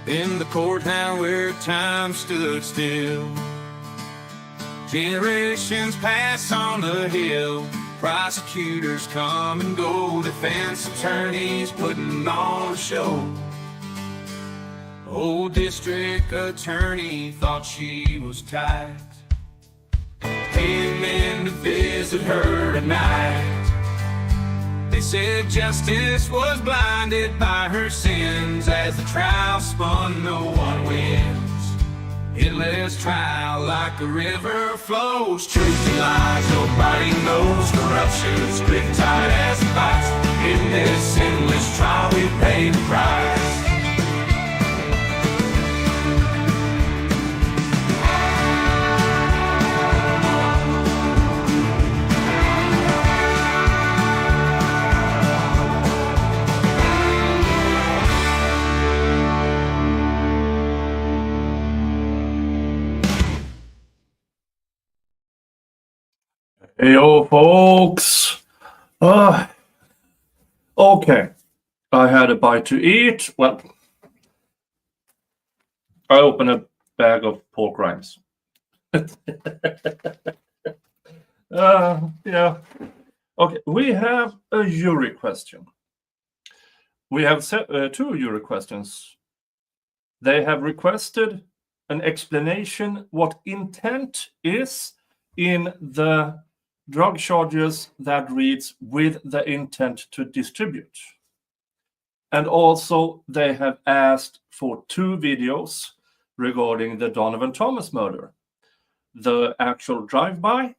in the courthouse where time stood still. Generations pass on the hill, prosecutors come and go, defense attorneys putting on a show. Old district attorney thought she was tight, came in to visit her at night. They said justice was blinded by her sins. As the trial spun, no one wins. Endless trial like a river flows. Truth and lies, nobody knows. Corruption's grip tight as a vice. In this endless trial, we pay the price. Hey, yo, folks. Okay. I had a bite to eat. Well, I opened a bag of pork rinds. Yeah. Okay, we have a jury question. We have two jury questions. They have requested an explanation what intent is in the drug charges that reads with the intent to distribute. And also they have asked for two videos regarding the Donovan Thomas murder, the actual drive-by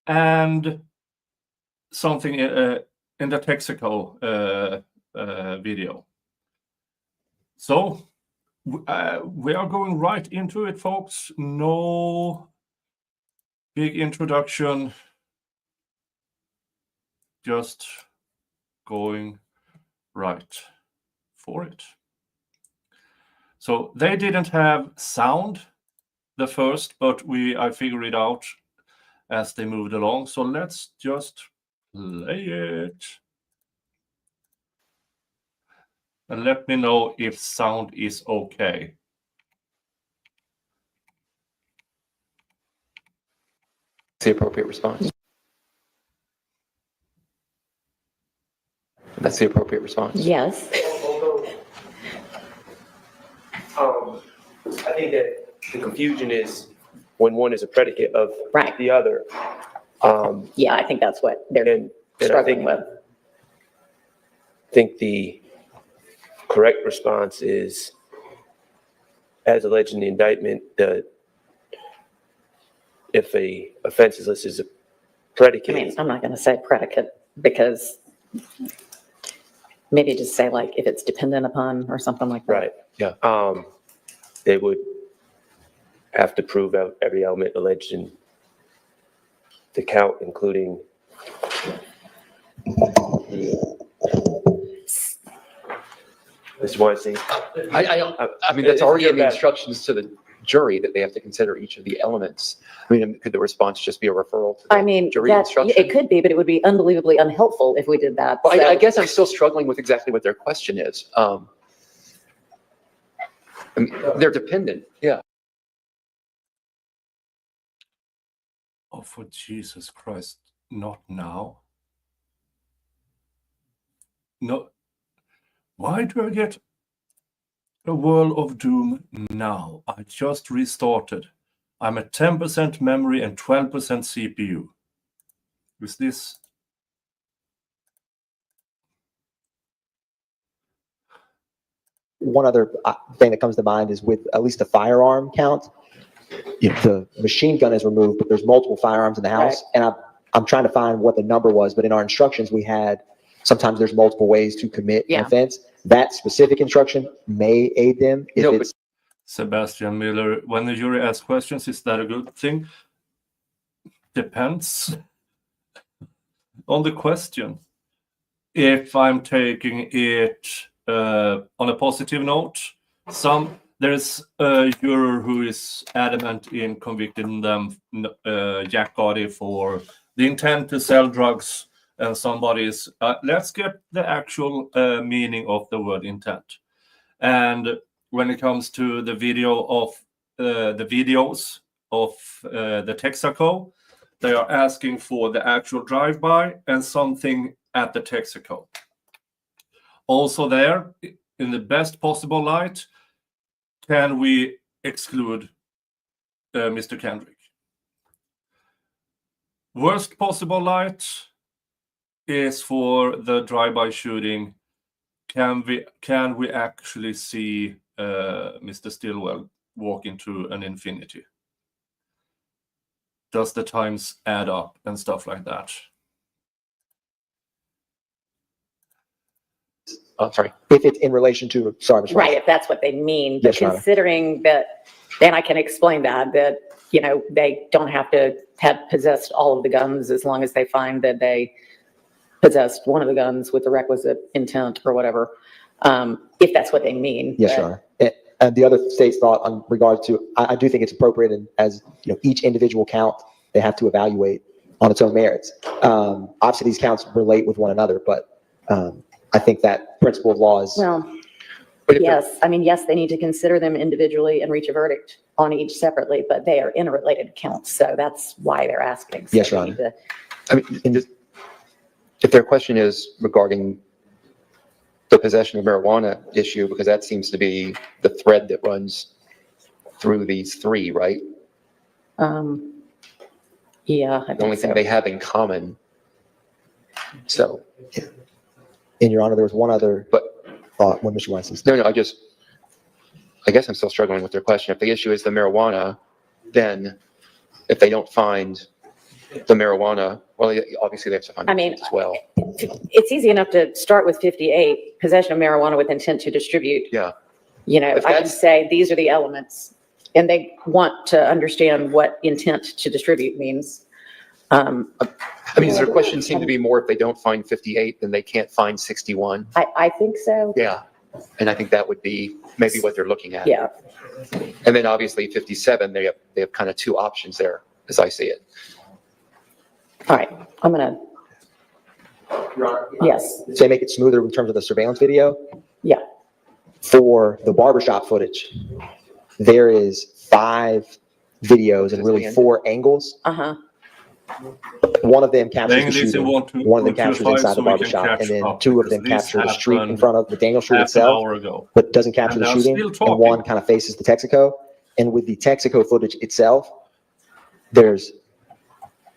and something in the Texaco video. So we are going right into it, folks. No big introduction. Just going right for it. So they didn't have sound the first, but I figured it out as they moved along. So let's just play it. And let me know if sound is okay. The appropriate response. That's the appropriate response. Yes. I think that the confusion is when one is a predicate of Right. the other. Yeah, I think that's what they're And I struggling with. think the correct response is, as alleged in the indictment, that if a offense is listed as a predicate. I mean, I'm not going to say predicate because maybe just say like if it's dependent upon or something like that. Right, yeah. They would have to prove out every element alleged in the count, including Mr. Weinstein. I mean, that's already in the instructions to the jury that they have to consider each of the elements. I mean, could the response just be a referral to the jury instruction? It could be, but it would be unbelievably unhelpful if we did that. Well, So- I guess I'm still struggling with exactly what their question is. I mean, they're dependent. Yeah. Oh, for Jesus Christ, not now. No. Why do I get a world of doom now? I just restarted. I'm at 10% memory and 12% CPU. Is this? One other thing that comes to mind is with at least a firearm count, the machine gun is removed, but there's multiple firearms in the house. Right. And I'm trying to find what the number was, but in our instructions, we had, sometimes there's multiple ways to commit an Yeah. offense. That specific instruction may aid them if No, it's. Sebastian Miller, when the jury asks questions, is that a good thing? Depends on the question. If I'm taking it on a positive note, there's a juror who is adamant in convicting them, Jack Gotti, for the intent to sell drugs, and somebody's. Let's get the actual meaning of the word intent. And when it comes to the video of the videos of the Texaco, they are asking for the actual drive-by and something at the Texaco. Also there, in the best possible light, can we exclude Mr. Kendrick? Worst possible light is for the drive-by shooting. Can we actually see Mr. Stillwell walk into an infinity? Does the times add up and stuff like that? Oh, sorry. If it's in relation to, sorry, Mr. Right, if that's what they mean, but Yes, Your Honor. considering that, then I can explain that, they don't have to have possessed all of the guns as long as they find that they possessed one of the guns with the requisite intent or whatever, if that's what they mean. Yes, Your Honor. And the other state's thought on regard to, I do think it's appropriate, and as each individual count, they have to evaluate on its own merits. Obviously, these counts relate with one another, but I think that principle of law is. Well, yes, yes, they need to consider them individually and reach a verdict on each separately, but they are interrelated counts, so that's why they're asking. So Yes, Your we need Honor. If their question is regarding the possession of marijuana issue, because that seems to be the thread that runs through these three, right? Yeah. I The only think thing so. they have in common. So, In Your Honor, there was one other but thought when Mr. Weinstein. no, I guess I'm still struggling with their question. If the issue is the marijuana, then if they don't find the marijuana, well, obviously they have to find it as well. It's easy enough to start with 58, possession of marijuana with intent to distribute. Yeah. I If can that's- say these are the elements, and they want to understand what intent to distribute means. Does their question seem to be more if they don't find 58, then they can't find 61? I think so. Yeah. And I think that would be maybe what they're looking at. Yeah. And then obviously 57, they have kind of two options there, as I see it. All right, I'm gonna, yes, Say make it smoother in terms of the surveillance video. yeah, For the barbershop footage, there is 5 videos and really 4 angles. uh-huh. One of them captures Saying the this in shooting, 1, 2, one of them 1, 2, captures 5, inside so the we can barbershop, catch and then up, 2 of because them this capture the street in happened front of the Daniel Street half an itself, hour ago. but doesn't capture And the they're shooting, still and talking. one kind of faces the Texaco. And with the Texaco footage itself, there's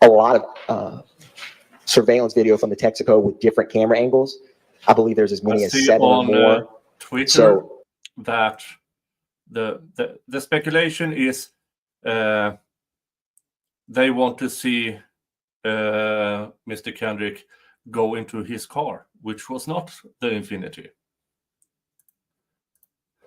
a lot of surveillance video from the Texaco with different camera angles. I believe there's as many I as see 7 or on more. Twitter So that the speculation is they want to see Mr. Kendrick go into his car, which was not the Infinity.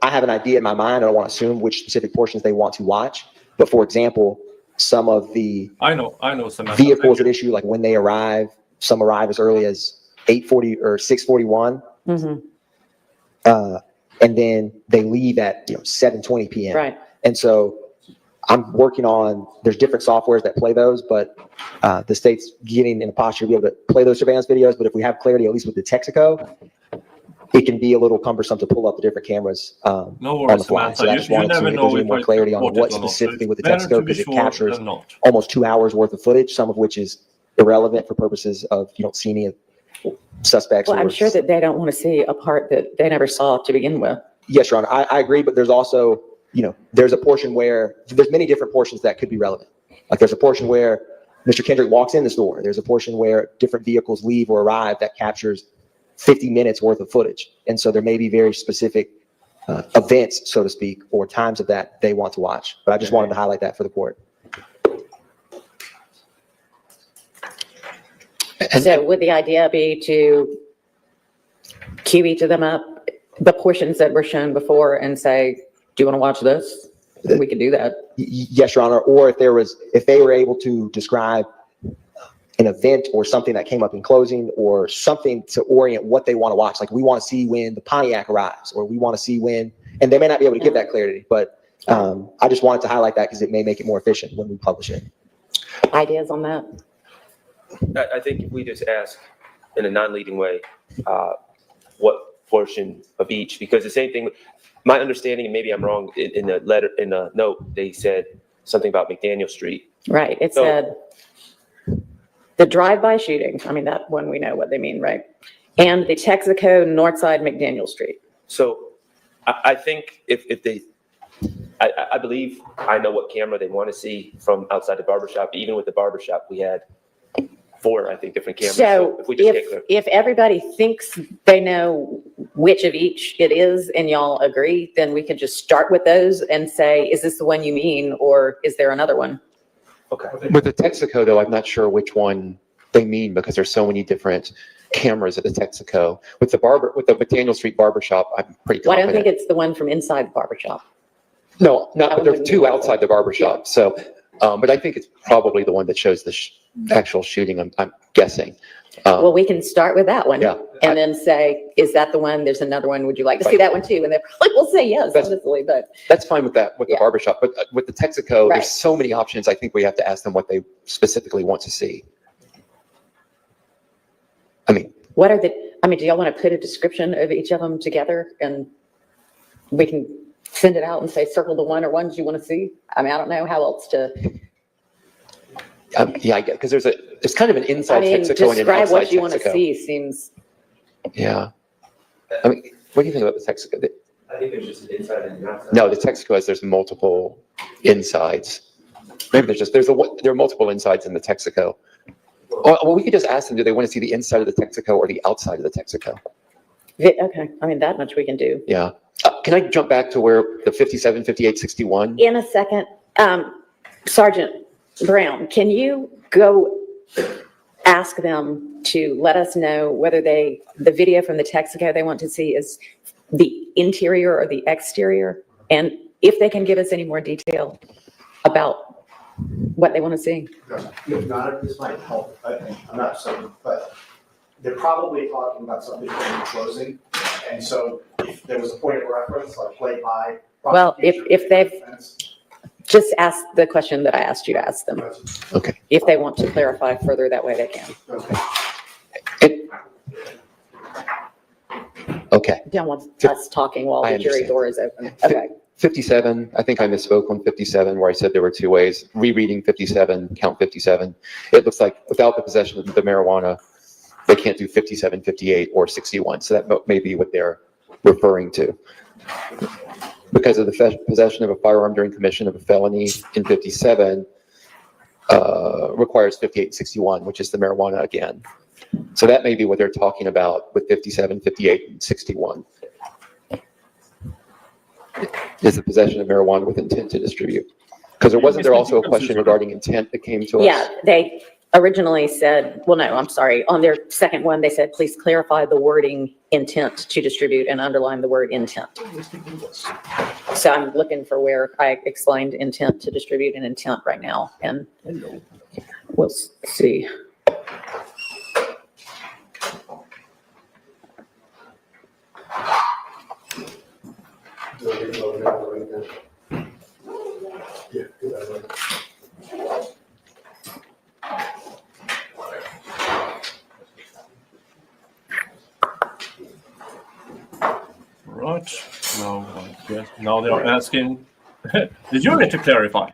I have an idea in my mind. I don't want to assume which specific portions they want to watch. But for example, some of the I know, Samantha. vehicles at issue, like when they arrive, some arrive as early as 8:40 or 6:41. Mm-hmm. And then they leave at 7:20 p.m. Right. And so I'm working on, there's different softwares that play those, but the state's getting in a posture to be able to play those surveillance videos. But if we have clarity, at least with the Texaco, it can be a little cumbersome to pull up the different cameras No on the worries, fly. Samantha. So I just wanted to, if there's any more clarity on what specifically with the Texaco, because it captures almost 2 hours worth of footage, some of which is irrelevant for purposes of you don't see any suspects. Well, I'm sure that they don't want to see a part that they never saw to begin with. Yes, Your Honor, I agree, but there's also, there's a portion where, there's many different portions that could be relevant. Like there's a portion where Mr. Kendrick walks in the store. There's a portion where different vehicles leave or arrive that captures 50 minutes worth of footage. And so there may be very specific events, so to speak, or times of that they want to watch. But I just wanted to highlight that for the court. So would the idea be to cue each of them up, the portions that were shown before, and say, do you want to watch this? We could do that. Yes, Your Honor. Or if they were able to describe an event or something that came up in closing or something to orient what they want to watch. Like we want to see when the Pontiac arrives, or we want to see when, and they may not be able to give that clarity, but I just wanted to highlight that because it may make it more efficient when we publish it. Ideas on that? I think if we just ask in a non-leading way, what portion of each, because the same thing, my understanding, and maybe I'm wrong, in the letter, in the note, they said something about McDaniel Street. Right, it So- said the drive-by shooting, I mean, that one we know what they mean, right? And the Texaco Northside McDaniel Street. So I think if they, I believe I know what camera they want to see from outside the barbershop. Even with the barbershop, we had 4, I think, different cameras. So if we just get clear. if everybody thinks they know which of each it is and y'all agree, then we can just start with those and say, is this the one you mean, or is there another one? Okay. With the Texaco, though, I'm not sure which one they mean because there's so many different cameras at the Texaco. With the McDaniel Street barbershop, I'm pretty Well, I don't confident. think it's the one from inside the barbershop. No, That not, one there's wouldn't 2 be- outside the barbershop. So, but I think it's probably the one that shows the actual shooting, I'm guessing. Well, we can start with that one. Yeah. And then say, is that the one? There's another one. Would you like to see Right. that one too? And they probably will say yes, That's- honestly, but That's fine with that, with the Yeah. barbershop, but with the Texaco, Right. there's so many options. I think we have to ask them what they specifically want to see. I mean, what are do y'all want to put a description of each of them together and we can send it out and say, circle the one or ones you want to see? I mean, I don't know how else to, yeah, I get, because there's kind of an I inside mean, Texaco and an describe outside what you want to Texaco. see seems, Yeah. I mean, what do you think about the Texaco? I think there's just an inside and an outside. No, the Texaco has, there's multiple insides. Maybe there are multiple insides in the Texaco. Well, we could just ask them, do they want to see the inside of the Texaco or the outside of the Texaco? okay, I mean, that much we can do. Yeah. Can I jump back to where the 57, 58, 61? In a second, Sergeant Brown, can you go ask them to let us know whether the video from the Texaco they want to see is the interior or the exterior? And if they can give us any more detail about what they want to see. If not, this might help, I'm not certain, but they're probably talking about something in the closing. And so if there was a point of reference, like play by. Well, if they've- defense, Just ask the question that I asked you to ask them. Okay. If they want to clarify further, that way they can. okay. Okay. Don't want us talking while I the jury understand. door is open. Okay. 57, I think I misspoke on 57 where I said there were 2 ways. Rereading 57, count 57. It looks like without the possession of the marijuana, they can't do 57, 58, or 61. So that may be what they're referring to. Because of the possession of a firearm during commission of a felony in 57 requires 58 and 61, which is the marijuana again. So that may be what they're talking about with 57, 58, and 61. Is the possession of marijuana with intent to distribute. Because wasn't there also a question regarding intent that came to us? Yeah, they originally said, well, no, I'm sorry. On their second one, they said, please clarify the wording intent to distribute and underline the word intent. So I'm looking for where I explained intent to distribute and intent right now, and we'll see. Right. Now they are asking the jury to clarify.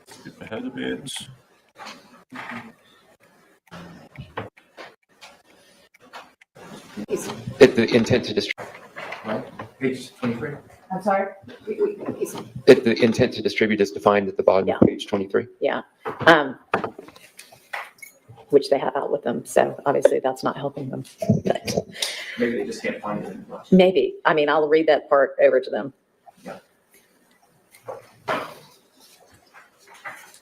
Skip ahead a bit. The intent to distribute. Page 23. I'm sorry? The intent to distribute is defined at the bottom of Yeah. page 23. Yeah. Which they have out with them, so obviously that's not helping them. But Maybe they just can't find it in the box. maybe, I mean, I'll read that part over to them.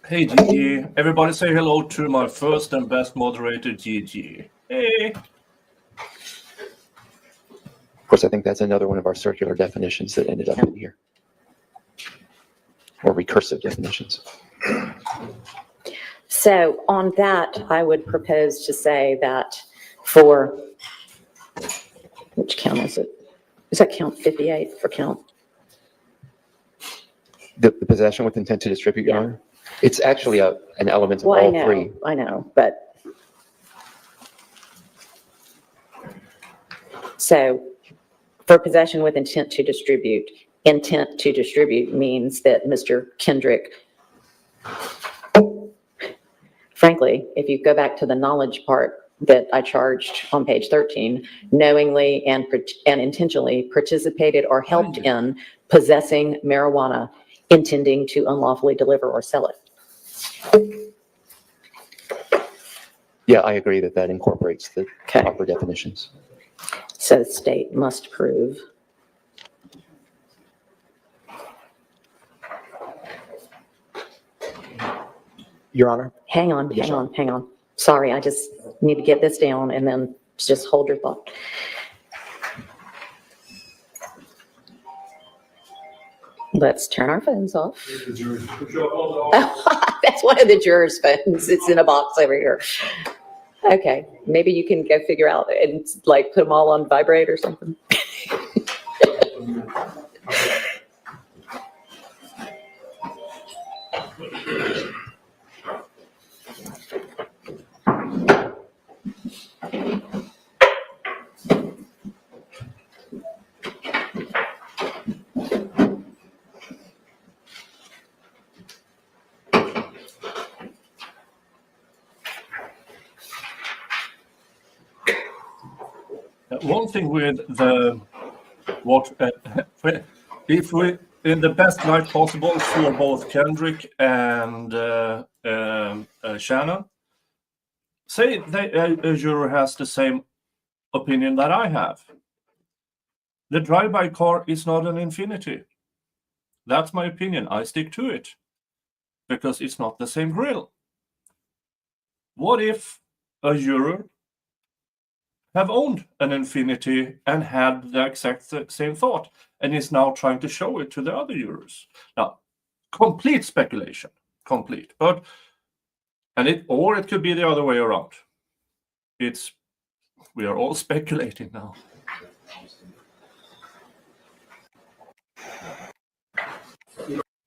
Hey Gigi, everybody say hello to my first and best moderator Gigi. Hey. Of course, I think that's another one of our circular definitions that ended up in here. Or recursive definitions. So on that, I would propose to say that for, which count is it? Is that count 58 for count? The possession with intent to distribute, Your Yeah. Honor? It's actually an element of Well, all three. I know, but. So for possession with intent to distribute means that Mr. Kendrick, frankly, if you go back to the knowledge part that I charged on page 13, knowingly and intentionally participated or helped in possessing marijuana, intending to unlawfully deliver or sell it. Yeah, I agree that incorporates the Okay. proper definitions. So the state must prove. Your Honor, Hang on. Sorry, I just need to get this down and then just hold your thought. Let's turn our phones off. That's one of the jurors' phones. It's in a box over here. Okay, maybe you can go figure out and like put them all on vibrate or something. One thing with if we, in the best light possible for both Kendrick and Shannon, say a juror has the same opinion that I have. The drive-by car is not an infinity. That's my opinion. I stick to it because it's not the same grill. What if a juror have owned an Infinity and had the exact same thought and is now trying to show it to the other jurors? Now, complete speculation, but or it could be the other way around. We are all speculating now.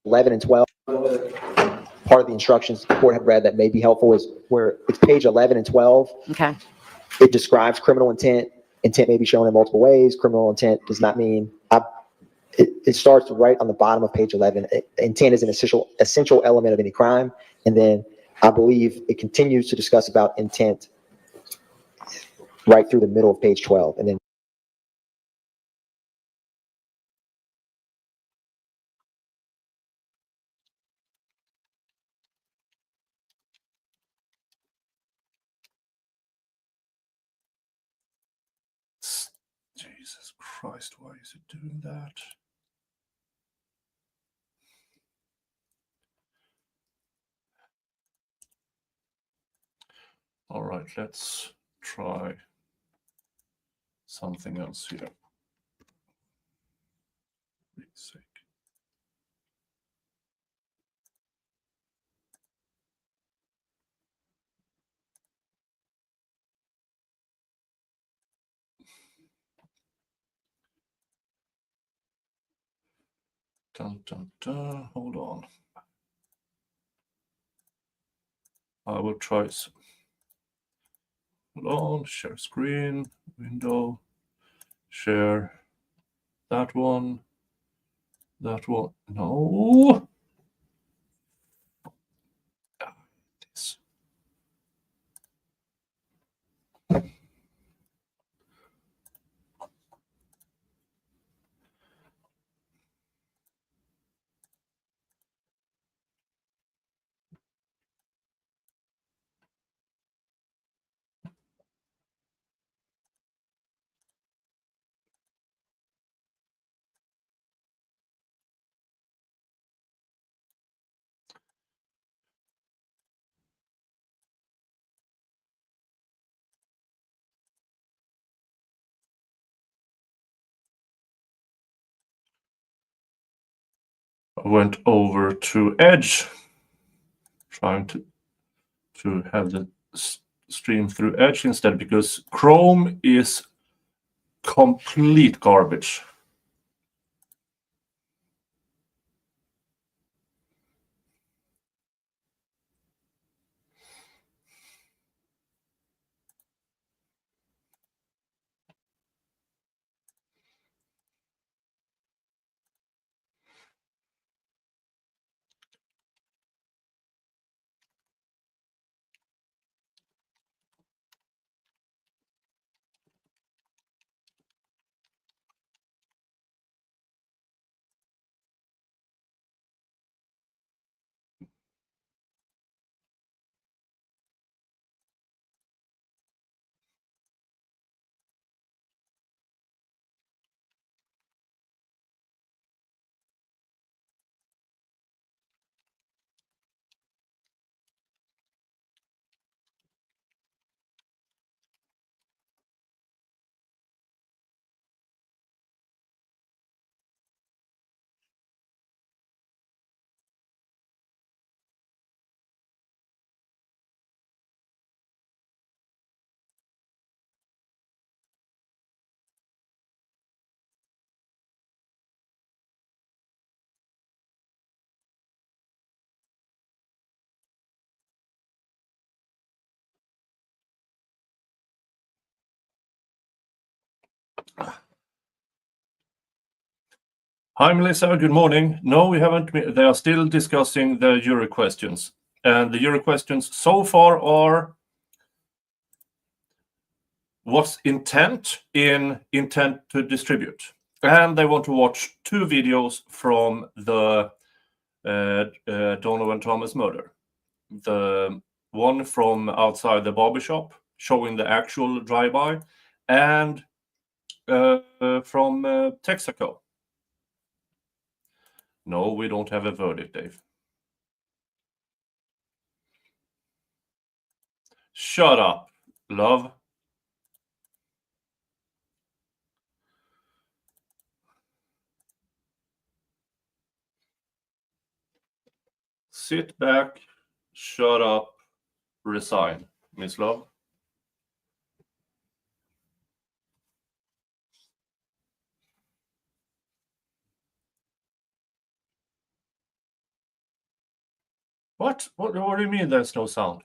.11 and 12, part of the instructions the court had read that may be helpful is where it's page 11 and 12. Okay. It describes criminal intent. Intent may be shown in multiple ways. Criminal intent does not mean, it starts right on the bottom of page 11. Intent is an essential element of any crime. And then I believe it continues to discuss about intent right through the middle of page 12. And then Jesus Christ, why is it doing that? All right, let's try something else here. Wait a sec. Hold on. I will try. Hold on. Share screen. Window. Share. That one. That one. No. This. I went over to Edge, trying to have the stream through Edge instead because Chrome is complete garbage. Hi, Melissa. Good morning. No, we haven't. They are still discussing the jury questions. And the jury questions so far are what's intent in intent to distribute. And they want to watch 2 videos from the Donovan Thomas murder. The one from outside the barbershop showing the actual drive-by, and from Texaco. No, we don't have a verdict, Dave. Shut up, love. Sit back, shut up, resign, Miss Love. What? What do you mean there's no sound?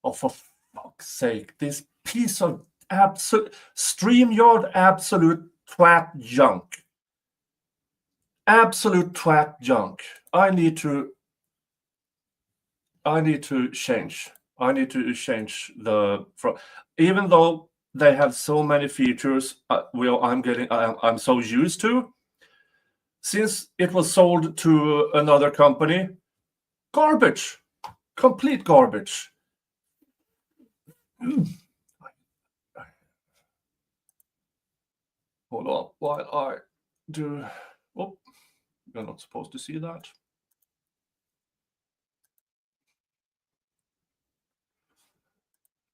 Oh, for fuck's sake, this piece of absolute StreamYard absolute twat junk. Absolute twat junk. I need to change. I need to change the even though they have so many features I'm so used to. Since it was sold to another company, garbage. Complete garbage. Hold on while I do. Oh, you're not supposed to see that.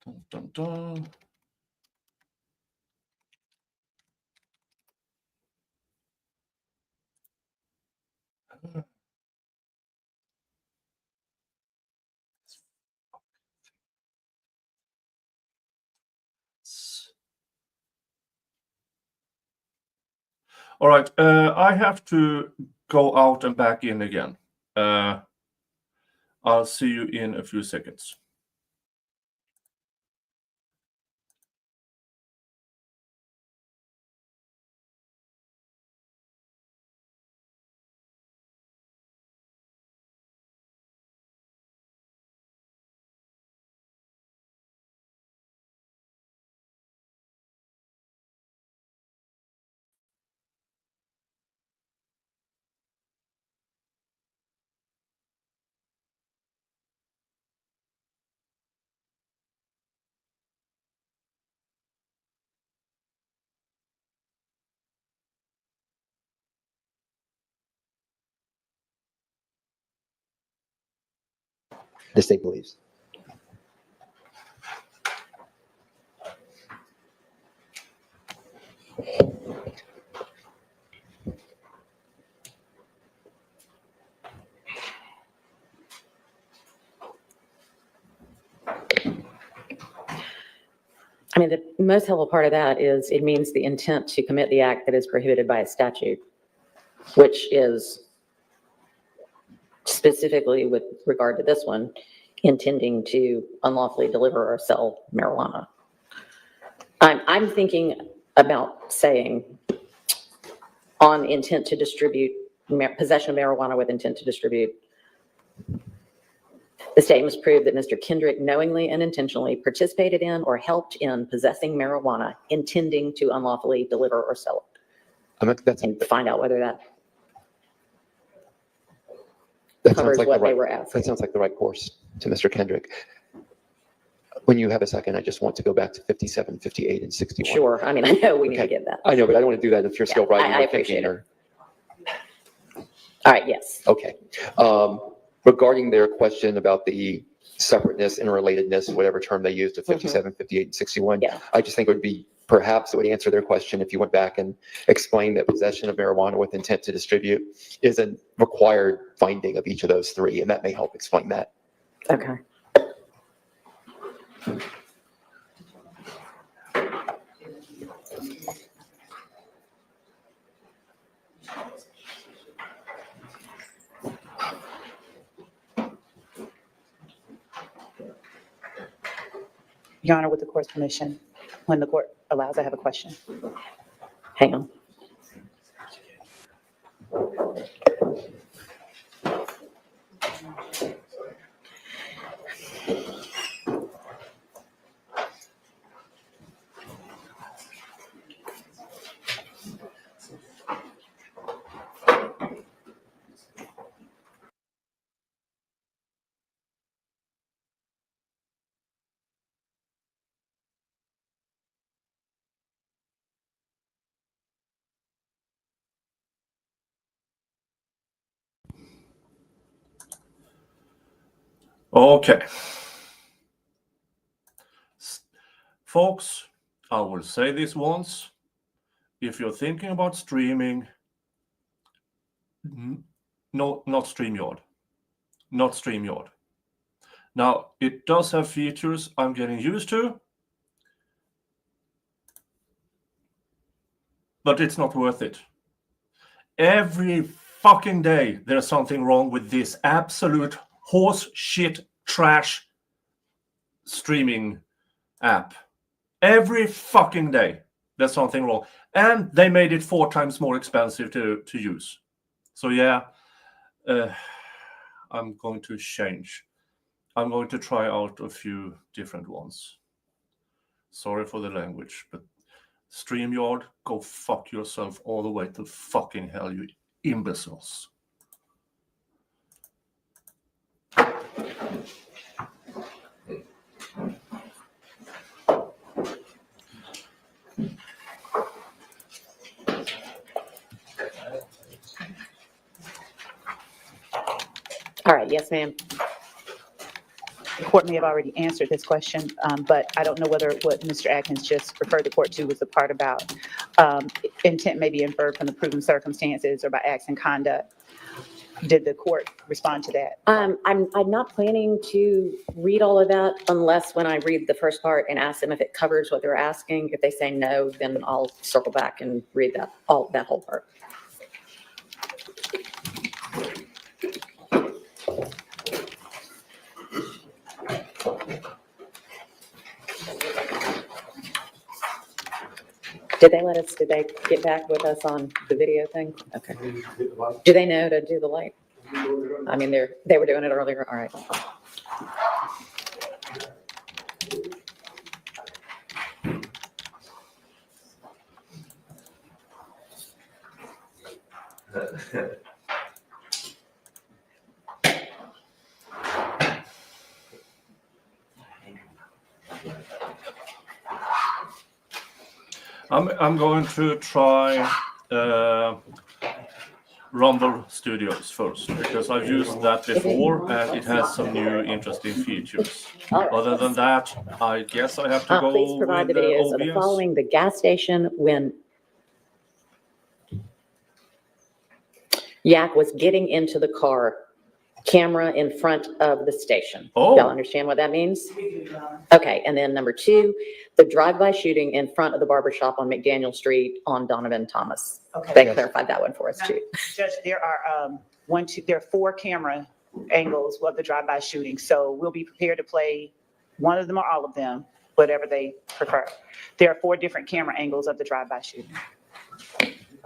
Dun, dun, dun. All right, I have to go out and back in again. I'll see you in a few seconds. The state believes. I mean, the most helpful part of that is it means the intent to commit the act that is prohibited by a statute, which is specifically with regard to this one, intending to unlawfully deliver or sell marijuana. I'm thinking about saying on intent to distribute, possession of marijuana with intent to distribute. The state must prove that Mr. Kendrick knowingly and intentionally participated in or helped in possessing marijuana, intending to unlawfully deliver or sell it. And find out whether that covers what they were asking. That sounds like the right course to Mr. Kendrick. When you have a second, I just want to go back to 57, 58, and 61. Sure. I mean, I know we need to get that. I know, but I don't want to do that if you're still Yeah, writing I or appreciate thinking. it. All right, yes. Okay. Regarding their question about the separateness, interrelatedness, whatever term they used of 57, 58, and 61, Yeah. I just think it would be, perhaps it would answer their question if you went back and explained that possession of marijuana with intent to distribute is a required finding of each of those 3, and that may help explain that. Okay. Your Honor, with the court's permission, When the court allows, I have a question. Hang on. Okay. Folks, I will say this once. If you're thinking about streaming, no, not StreamYard. Not StreamYard. Now, it does have features I'm getting used to, but it's not worth it. Every fucking day, there's something wrong with this absolute horse shit trash streaming app. Every fucking day, there's something wrong. And they made it 4 times more expensive to use. So yeah, I'm going to change. I'm going to try out a few different ones. Sorry for the language, but StreamYard, go fuck yourself all the way to fucking hell, you imbeciles. All right, yes, ma'am. The court may have already answered this question, but I don't know whether what Mr. Atkins just referred the court to was the part about intent may be inferred from the proven circumstances or by acts and conduct. Did the court respond to that? I'm not planning to read all of that unless when I read the first part and ask them if it covers what they're asking. If they say no, then I'll circle back and read that whole part. Did they get back with us on the video thing? Okay. Do they know to do the light? I mean, they were doing it earlier. All right. I'm going to try Rumble Studios first, because I've used that before and it has some new interesting features. Other than that, I guess I have to go Please provide the with videos of the OBS. following: the gas station when Yak was getting into the car, camera in front of the station. Oh. Y'all understand what that means? Okay, and then number 2, the drive-by shooting in front of the barber shop on McDaniel Street on Donovan Thomas. Okay. They clarified that one for us too. Judge, there are there are 4 camera angles of the drive-by shooting, so we'll be prepared to play one of them or all of them, whatever they prefer. There are 4 different camera angles of the drive-by shooting.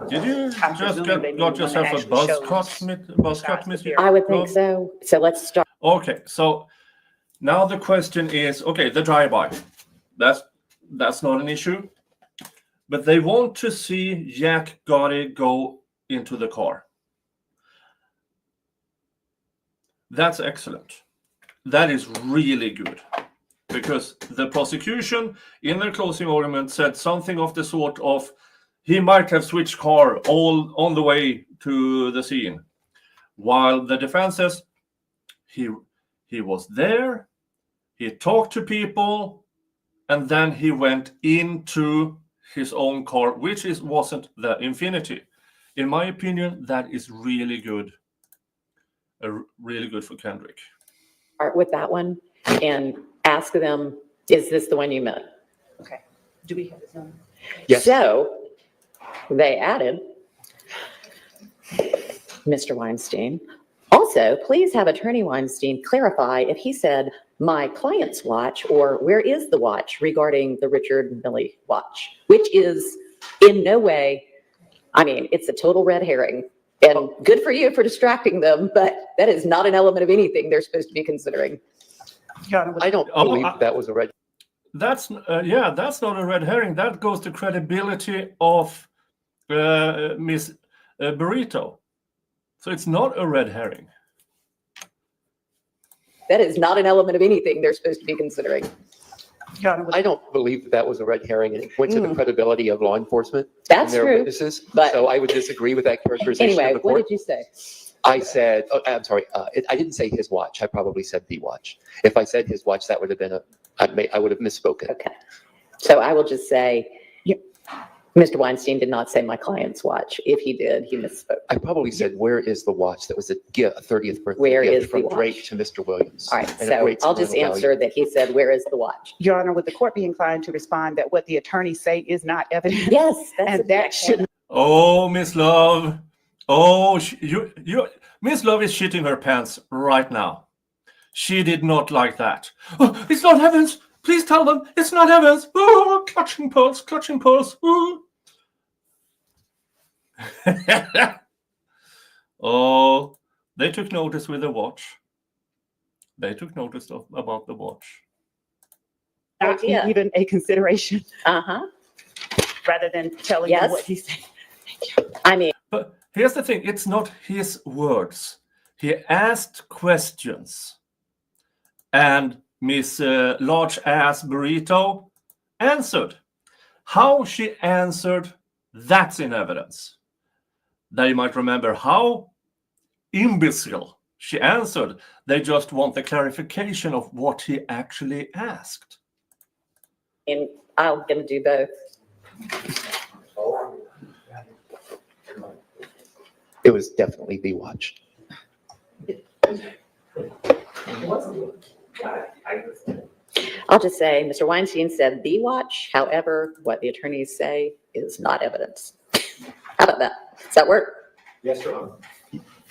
Did you I'm just presuming they got mean yourself one a that buzz actually cut, shows Mr. I would think Rob? so. So let's start. Okay, so now the question is, okay, the drive-by, that's not an issue, but they want to see Jack Gotti go into the car. That's excellent. That is really good, because the prosecution in their closing argument said something of the sort of, he might have switched car all on the way to the scene, while the defense says he was there, he talked to people, and then he went into his own car, which wasn't the Infinity. In my opinion, that is really good. Really good for Kendrick. Start with that one and ask them, is this the one you meant? Okay. Do we have this on? Yes. So they added, Mr. Weinstein, also, please have Attorney Weinstein clarify if he said my client's watch or where is the watch regarding the Richard Milley watch, which is in no way, I mean, it's a total red herring. And good for you for distracting them, but that is not an element of anything they're supposed to be considering. Your Honor, I don't Oh, believe that was a red. That's that's not a red herring. That goes to credibility of Miss Burrito. So it's not a red herring. That is not an element of anything they're supposed to be considering. Your Honor, I don't believe that was a red herring, and it went to the credibility of law enforcement and That's their true. witnesses. but- So I would disagree with that characterization Anyway, of the what court. did you say? I said, oh, I'm sorry, I didn't say his watch. I probably said the watch. If I said his watch, that would have been I would have misspoken. Okay. So I will just say, Mr. Weinstein did not say my client's watch. If he did, he misspoke. I probably said, where is the watch? That was a 30th birthday Where gift is the from watch? Drake to Mr. Williams. All right, And it so rates I'll just sentimental value. answer that he said, where is the watch? Your Honor, would the court be inclined to respond that what the attorneys say is not evidence? Yes, that's And that shouldn't. Oh, Miss Love. Oh, Miss Love is shitting her pants right now. She did not like that. Oh, it's not evidence. Please tell them it's not evidence. Oh, clutching pearls, clutching pearls. Oh. Oh, they took notice with the watch. They took notice about the watch. Not be Yeah. even a consideration Uh-huh. rather than telling Yes. you what he said. I mean, But here's the thing, it's not his words. He asked questions. And Miss Large Ass Burrito answered. How she answered, that's in evidence. They might remember how imbecile she answered. They just want the clarification of what he actually asked. and I'm going to do both. It was definitely the watch. I'll just say, Mr. Weinstein said the watch. However, what the attorneys say is not evidence. How about that? Does that work? Yes, Your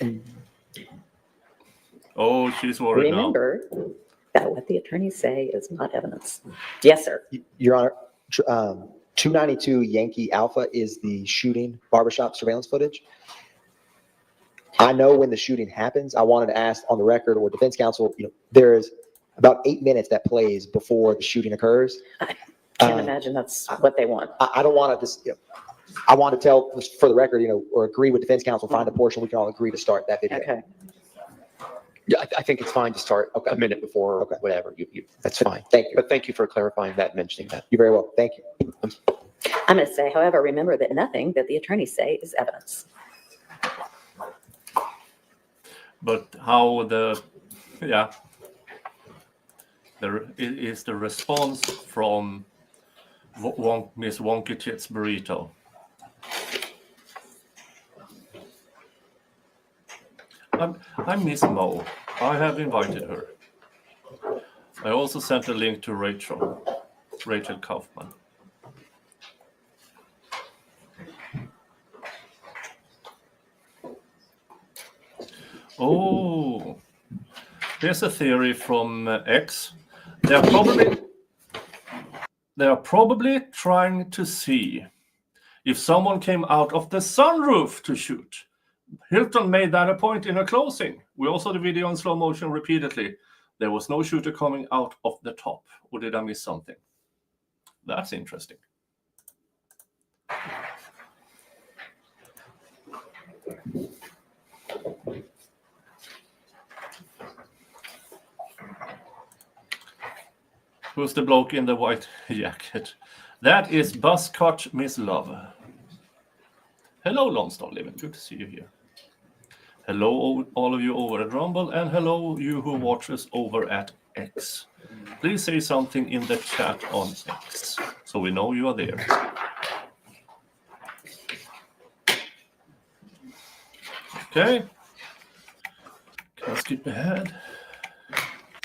Honor. Oh, she's worried now. Remember that what the attorneys say is not evidence. Yes, sir. Your Honor, 292 Yankee Alpha is the shooting barbershop surveillance footage. I know when the shooting happens. I wanted to ask on the record or defense counsel, there is about 8 minutes that plays before the shooting occurs. Can't imagine that's what they want. I don't want to just, I want to tell for the record, or agree with defense counsel, find a portion we can all agree to start that video. Okay. Yeah, I think it's fine to start a minute before or whatever. That's fine. Thank you. But thank you for clarifying that and mentioning that. You're very welcome. Thank you. I'm going to say, however, remember that nothing that the attorneys say is evidence. But how there is the response from Miss Wonky Tits Burrito. I miss Mo. I have invited her. I also sent a link to Rachel Kaufman. Oh, here's a theory from X. They are probably trying to see if someone came out of the sunroof to shoot. Hilton made that a point in her closing. We also saw the video in slow motion repeatedly. There was no shooter coming out of the top. Or did I miss something? That's interesting. Who's the bloke in the white jacket? That is Buzzcut Miss Love. Hello, Lonsdale Living. Good to see you here. Hello, all of you over at Rumble, and hello, you who watch us over at X. Please say something in the chat on X, so we know you are there. Okay. Can I skip ahead?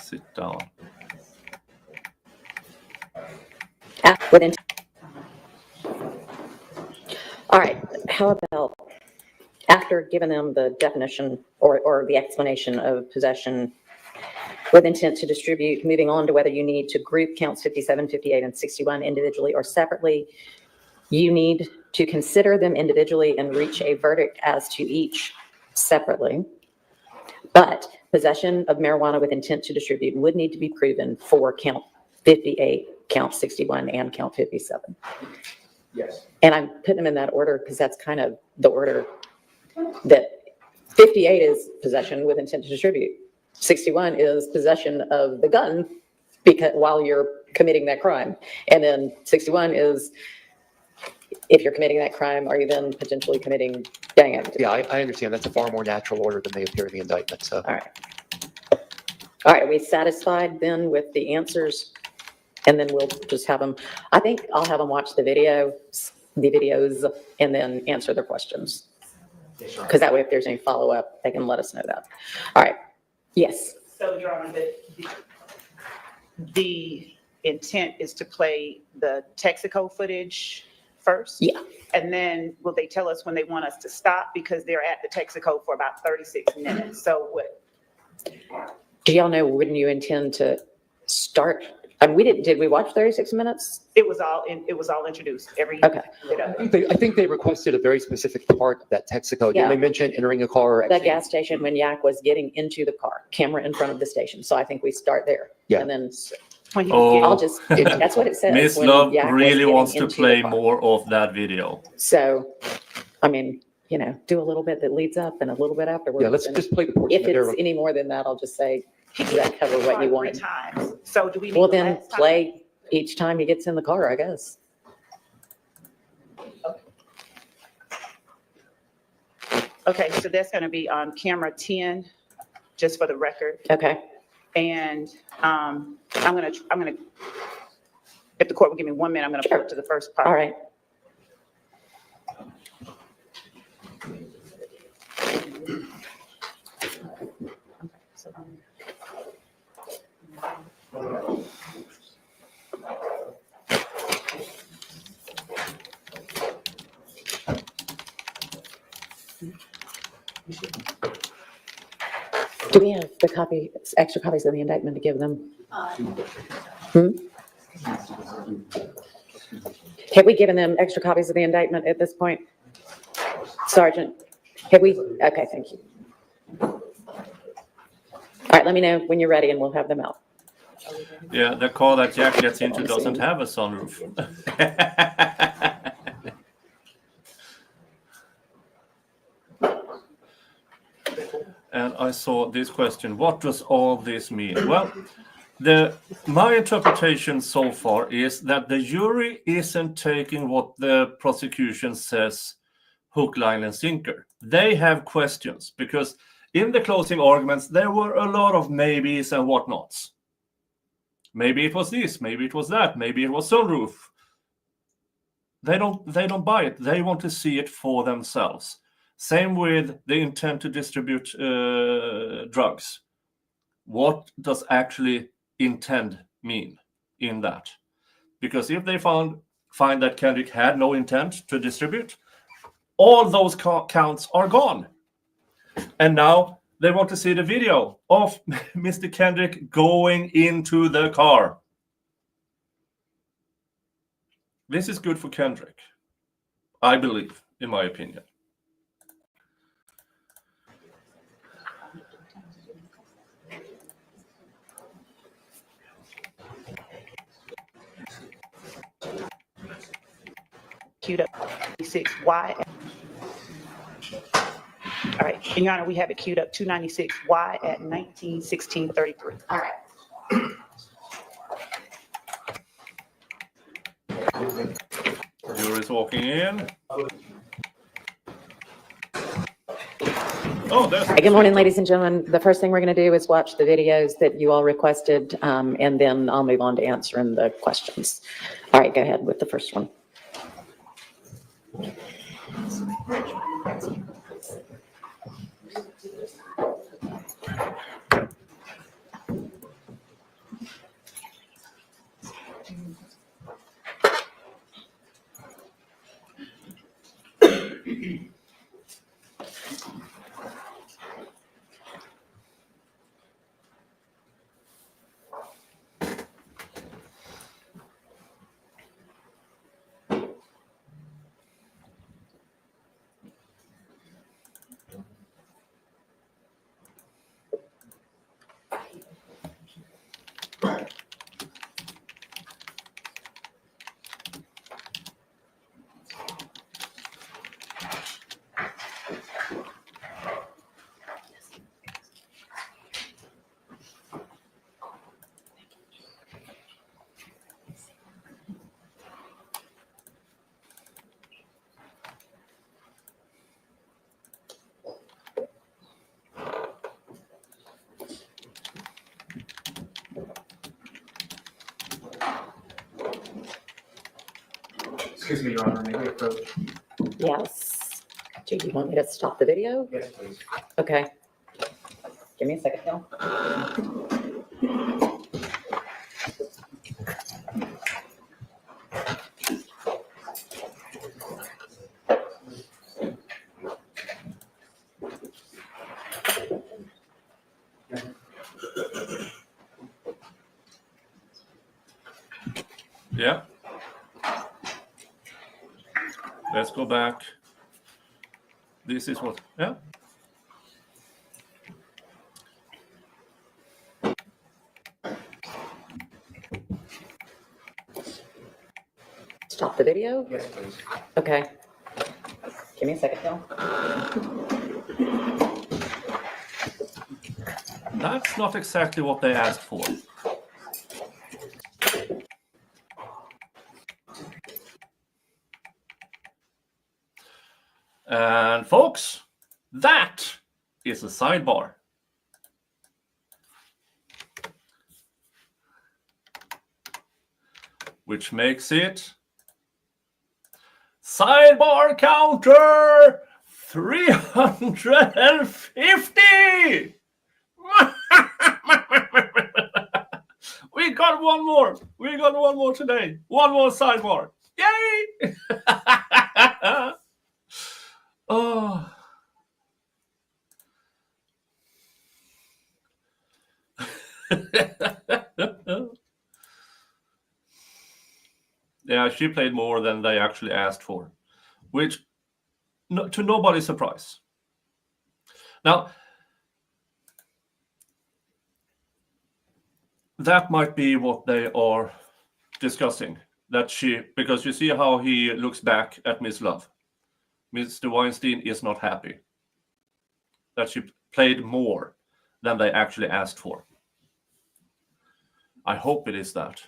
Sit down. Within. All right, how about after giving them the definition or the explanation of possession with intent to distribute. Moving on to whether you need to group counts 57, 58, and 61 individually or separately. You need to consider them individually and reach a verdict as to each separately. But possession of marijuana with intent to distribute would need to be proven for count 58, count 61, and count 57. Yes. And I'm putting them in that order because that's kind of the order that 58 is possession with intent to distribute. 61 is possession of the gun because while you're committing that crime. And then 61 is if you're committing that crime, are you then potentially committing gang activity? Yeah, I understand. That's a far more natural order than they appear in the indictment, so. All right. All right, are we satisfied then with the answers? And then we'll just have them, I think I'll have them watch the videos, and then answer their questions. Because that way, if there's any follow-up, they can let us know that. All right, yes. So, Your Honor, the intent is to play the Texaco footage first? Yeah. And then will they tell us when they want us to stop? Because they're at the Texaco for about 36 minutes. So what? Do y'all know when you intend to start? I mean, did we watch 36 minutes? It was all introduced, every Okay. bit of it. I think they requested a very specific part of that Texaco. Yeah. Didn't they mention entering a car? Or The exiting? gas station when Yak was getting into the car, camera in front of the station. So I think we start there. Yeah. And then When he Oh. was I'll getting- just, that's what it says. Miss when Love Yak was really getting wants to into the play car. more of that video. So, I mean, do a little bit that leads up and a little bit afterwards. Yeah, let's And just play the portion. if that they're- it's any more than that, I'll just say, does that cover what you 3 wanted? times. So do we need Well, the then last time? play each time he gets in the car, I guess. Okay, so that's going to be on camera 10, just for the record. Okay. And I'm gonna, if the court will give me 1 minute, I'm gonna Sure. put to the first part. All right. Do we have the extra copies of the indictment to give them? Have we given them extra copies of the indictment at this point? Sergeant, have we? Okay, thank you. All right, let me know when you're ready and we'll have them out. Yeah, the car that Jack gets into doesn't have a sunroof. And I saw this question, what does all this mean? Well, my interpretation so far is that the jury isn't taking what the prosecution says hook, line, and sinker. They have questions because in the closing arguments, there were a lot of maybes and whatnots. Maybe it was this, maybe it was that, maybe it was sunroof. They don't buy it. They want to see it for themselves. Same with the intent to distribute drugs. What does actually intend mean in that? Because if they find that Kendrick had no intent to distribute, all those counts are gone. And now they want to see the video of Mr. Kendrick going into the car. This is good for Kendrick, I believe, in my opinion. Queued up 296Y. All right, and Your Honor, we have it queued up 296Y at 19:16:33. All right. Jury's walking in. Oh, there's. Good morning, ladies and gentlemen. The first thing we're going to do is watch the videos that you all requested, and then I'll move on to answering the questions. All right, go ahead with the first one. Excuse me, Your Honor, may we approach? Yes. Do you want me to stop the video? Yes, please. Okay. Give me a second, Phil. Yeah. Let's go back. This is what, yeah. Stop the video? Yes, please. Okay. Give me a second, Phil. That's not exactly what they asked for. And folks, that is a sidebar. Which makes it sidebar counter 350. We got one more. We got one more today. One more sidebar. Yay! Oh. Yeah, she played more than they actually asked for, which to nobody's surprise. Now, that might be what they are discussing. That she, because you see how he looks back at Miss Love. Mr. Weinstein is not happy that she played more than they actually asked for. I hope it is that.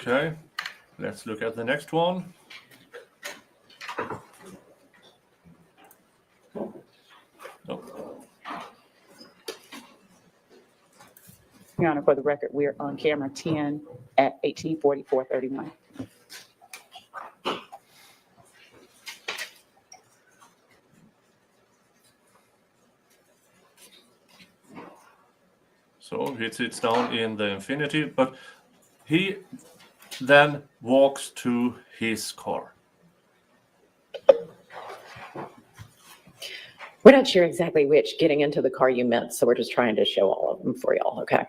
Okay, let's look at the next one. Oh. Your Honor, for the record, we're on camera 10 at 18:44:31. So he sits down in the infinity, but he then walks to his car. We're not sure exactly which getting into the car you meant, so we're just trying to show all of them for y'all, okay?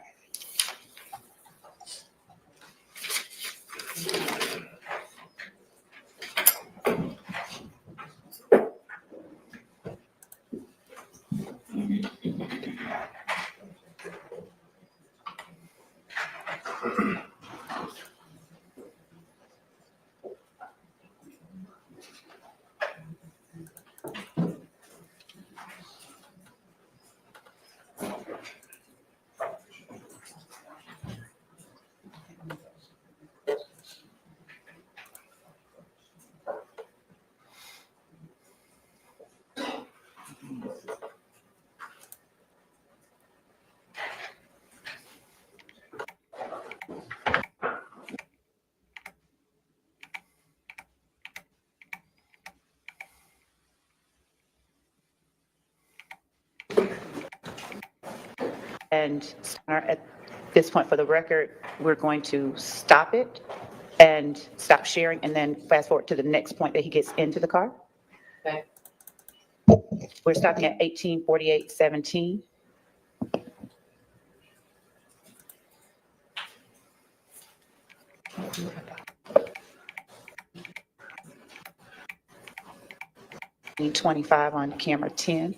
And at this point, for the record, we're going to stop it and stop sharing, and then fast forward to the next point that he gets into the car. Okay. We're stopping at 18:48:17. Need 25 on camera 10.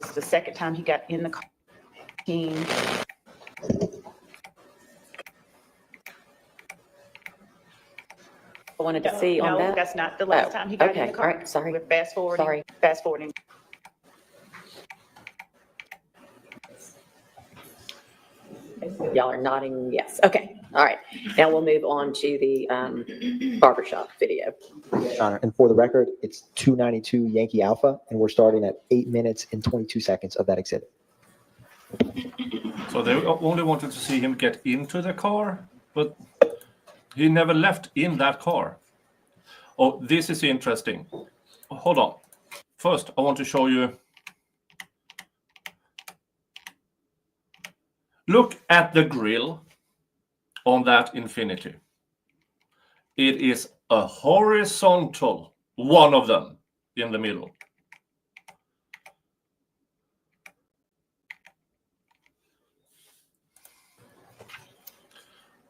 This is the second time he got in the car. I wanted to see on No, that. that's not the last Oh, time he got in okay, the car. all right, sorry. We're fast forwarding. Sorry. Fast forwarding. Y'all are nodding yes. Okay, all right. Now we'll move on to the barbershop video. Your Honor, and for the record, it's 292 Yankee Alpha, and we're starting at 8 minutes and 22 seconds of that exhibit. So they only wanted to see him get into the car, but he never left in that car. Oh, this is interesting. Hold on. First, I want to show you. Look at the grill on that Infinity. It is a horizontal, one of them in the middle.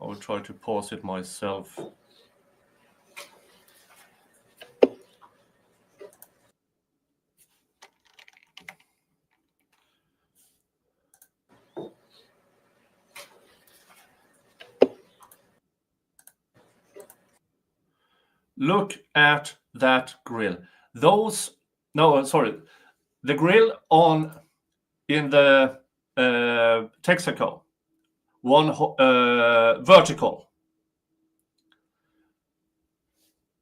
I will try to pause it myself. Look at that grill. The grill in the Texaco, one vertical.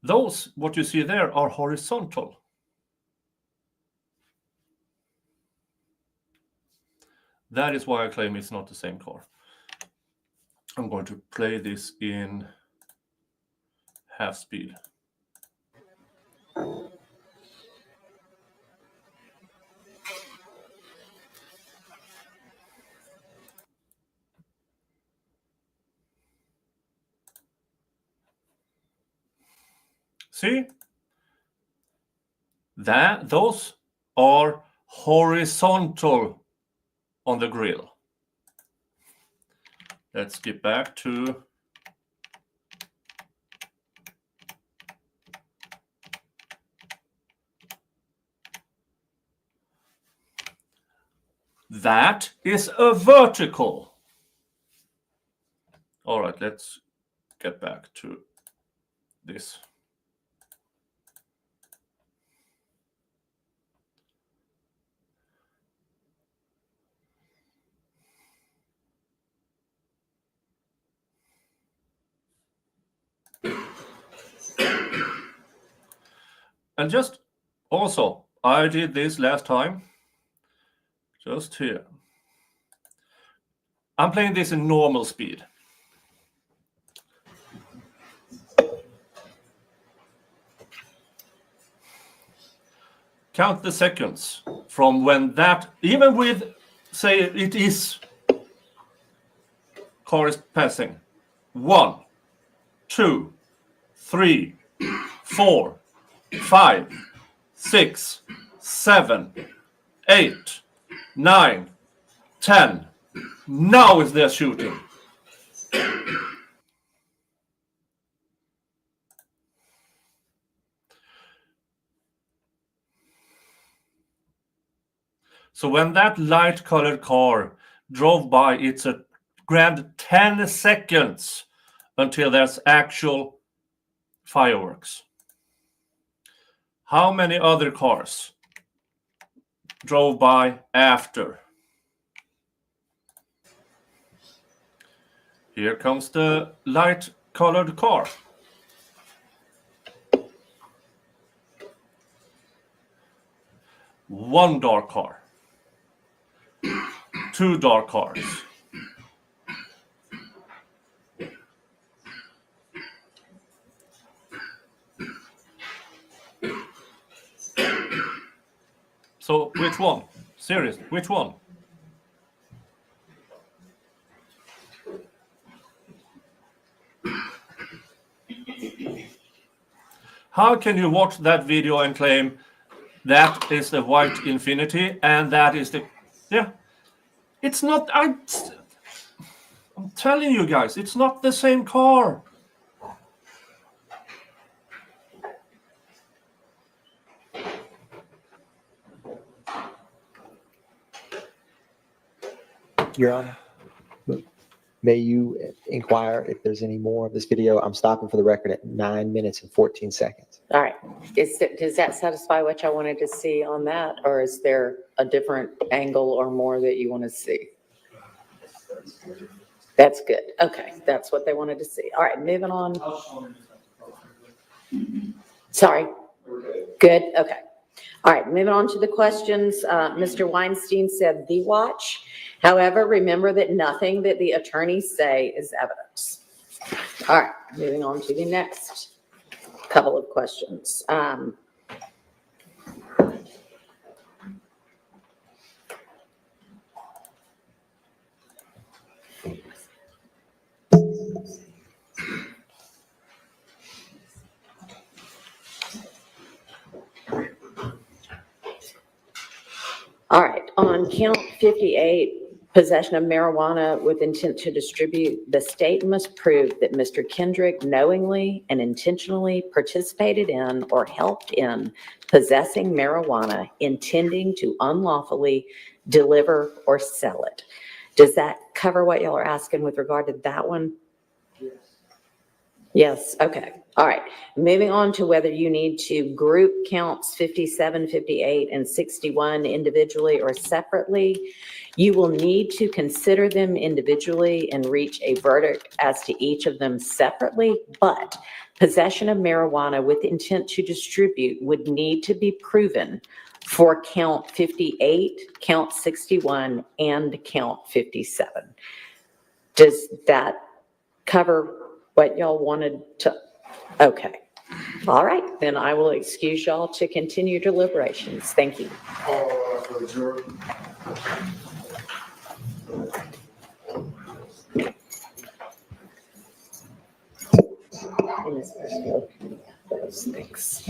Those, what you see there, are horizontal. That is why I claim it's not the same car. I'm going to play this in half speed. See? Those are horizontal on the grill. Let's get back to that is a vertical. All right, let's get back to this. And just also, I did this last time, just here. I'm playing this in normal speed. Count the seconds from when that, even with, say it is, car is passing. 1, 2, 3, 4, 5, 6, 7, 8, 9, 10. Now is their shooting. So when that light-colored car drove by, it's a grand 10 seconds until there's actual fireworks. How many other cars drove by after? Here comes the light-colored car. One dark car. 2 dark cars. So which one? Seriously, which one? How can you watch that video and claim that is the white Infinity and that is the... Yeah. It's not... I'm telling you guys, it's not the same car. Your Honor, may you inquire if there's any more of this video? I'm stopping for the record at 9 minutes and 14 seconds. All right. Does that satisfy what y'all wanted to see on that? Or is there a different angle or more that you want to see? That's good. Okay, that's what they wanted to see. All right, moving on. Sorry. Good, okay. All right, moving on to the questions. Mr. Weinstein said the watch. However, remember that nothing that the attorneys say is evidence. All right, moving on to the next couple of questions. All right, on count 58, possession of marijuana with intent to distribute, the state must prove that Mr. Kendrick knowingly and intentionally participated in or helped in possessing marijuana, intending to unlawfully deliver or sell it. Does that cover what y'all are asking with regard to that one? Yes, okay. All right. Moving on to whether you need to group counts 57, 58, and 61 individually or separately. You will need to consider them individually and reach a verdict as to each of them separately, but possession of marijuana with intent to distribute would need to be proven for count 58, count 61, and count 57. Does that cover what y'all wanted to? Okay. All right, then I will excuse y'all to continue deliberations. Thank you. For the jury. Those things.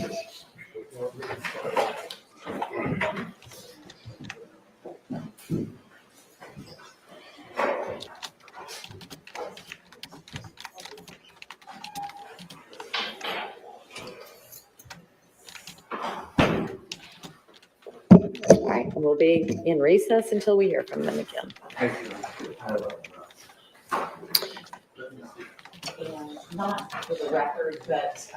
All right, we'll be in recess until we hear from them again. And not for the record, but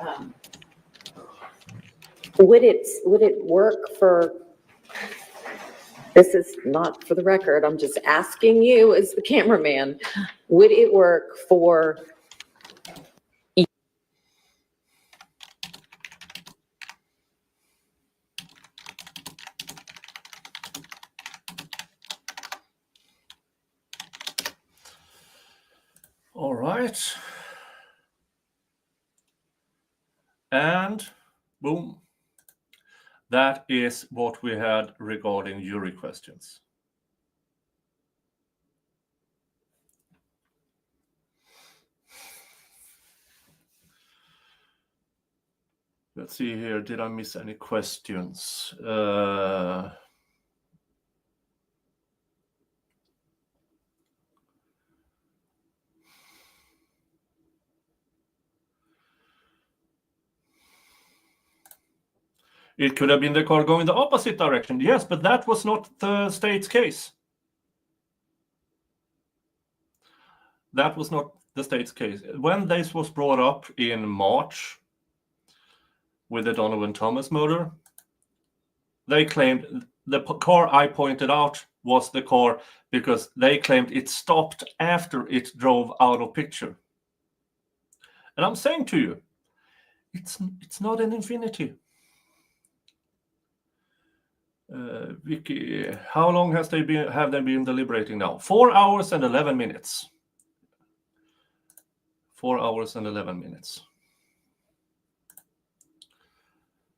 would it work for, this is not for the record, I'm just asking you as the cameraman, would it work for All right. And boom. That is what we had regarding jury questions. Let's see here. Did I miss any questions? It could have been the car going the opposite direction. Yes, but that was not the state's case. That was not the state's case. When this was brought up in March with the Donovan Thomas murder, they claimed the car I pointed out was the car because they claimed it stopped after it drove out of picture. And I'm saying to you, it's not an Infinity. Vicky, how long have they been deliberating now? 4 hours and 11 minutes. 4 hours and 11 minutes.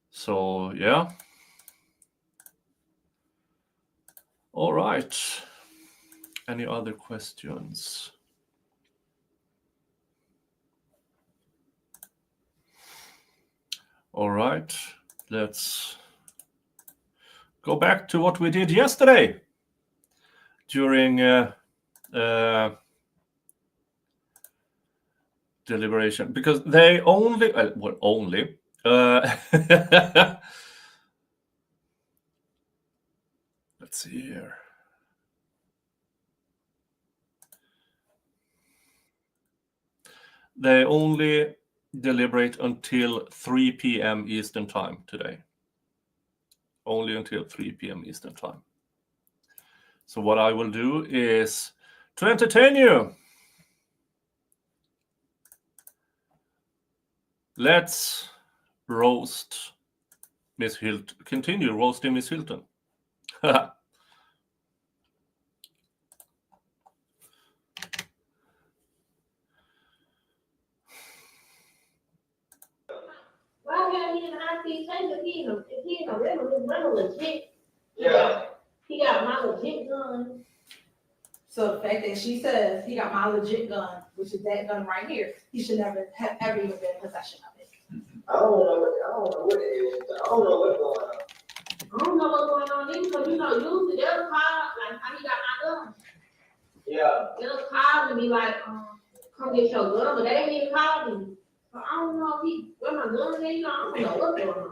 So, yeah. All right. Any other questions? All right. Let's go back to what we did yesterday during deliberation, because they only, let's see here. They only deliberate until 3 p.m. Eastern time today. Only until 3 p.m. Eastern time. So what I will do is to entertain you. Let's roast Miss Hilton. Continue roasting Miss Hilton. Why can't he in IT say if he a regular legit? Yeah. He got my legit gun. So the fact that she says he got my legit gun, which is that gun right here, he should never have ever even been in possession of it. I don't know what it is. I don't know what's going on. I don't know what's going on either, because usually they'll call, like how he got my gun. Yeah. They'll call and be like, come get your gun, but they ain't even called me. So I don't know if where my gun is, I don't know what's going on.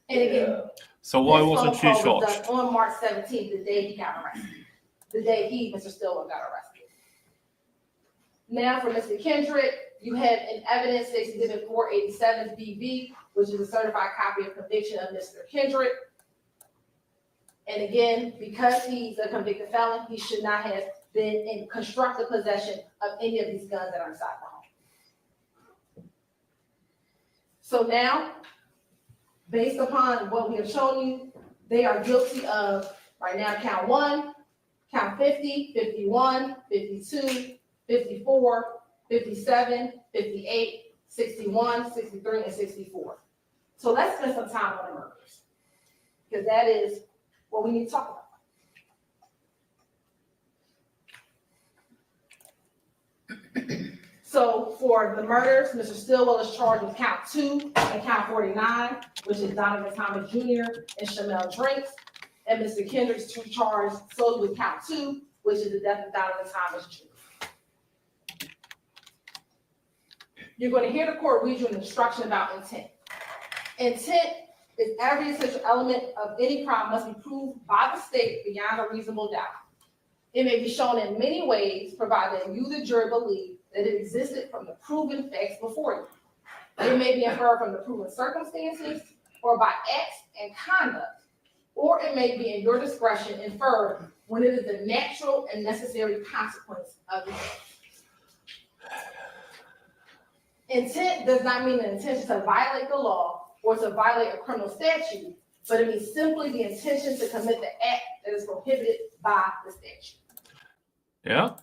And again, So why this wasn't she phone call was charged? done on March 17th, the day he got arrested. The day Mr. Stillwell, got arrested. Now for Mr. Kendrick, you have in evidence Exhibit 487 BV, which is a certified copy of conviction of Mr. Kendrick. And again, because he's a convicted felon, he should not have been in constructive possession of any of these guns that are inside the home. So now, based upon what we have shown you, they are guilty of, right now, count 1, count 50, 51, 52, 54, 57, 58, 61, 63, and 64. So let's spend some time on the murders, because that is what we need to talk about. So for the murders, Mr. Stillwell is charged with count 2 and count 49, which is Donovan Thomas Jr. and Shamel Drinks. And Mr. Kendrick's charged solely with count 2, which is the death of Donovan Thomas Jr. You're going to hear the court read you an instruction about intent. Intent is every essential element of any crime must be proved by the state beyond a reasonable doubt. It may be shown in many ways, provided you, the jury, believe that it existed from the proven facts before you. It may be inferred from the proven circumstances or by acts and conduct, or it may be in your discretion inferred when it is the natural and necessary consequence of the act. Intent does not mean the intention to violate the law or to violate a criminal statute, but it means simply the intention to commit the act that is prohibited by the statute. Yeah,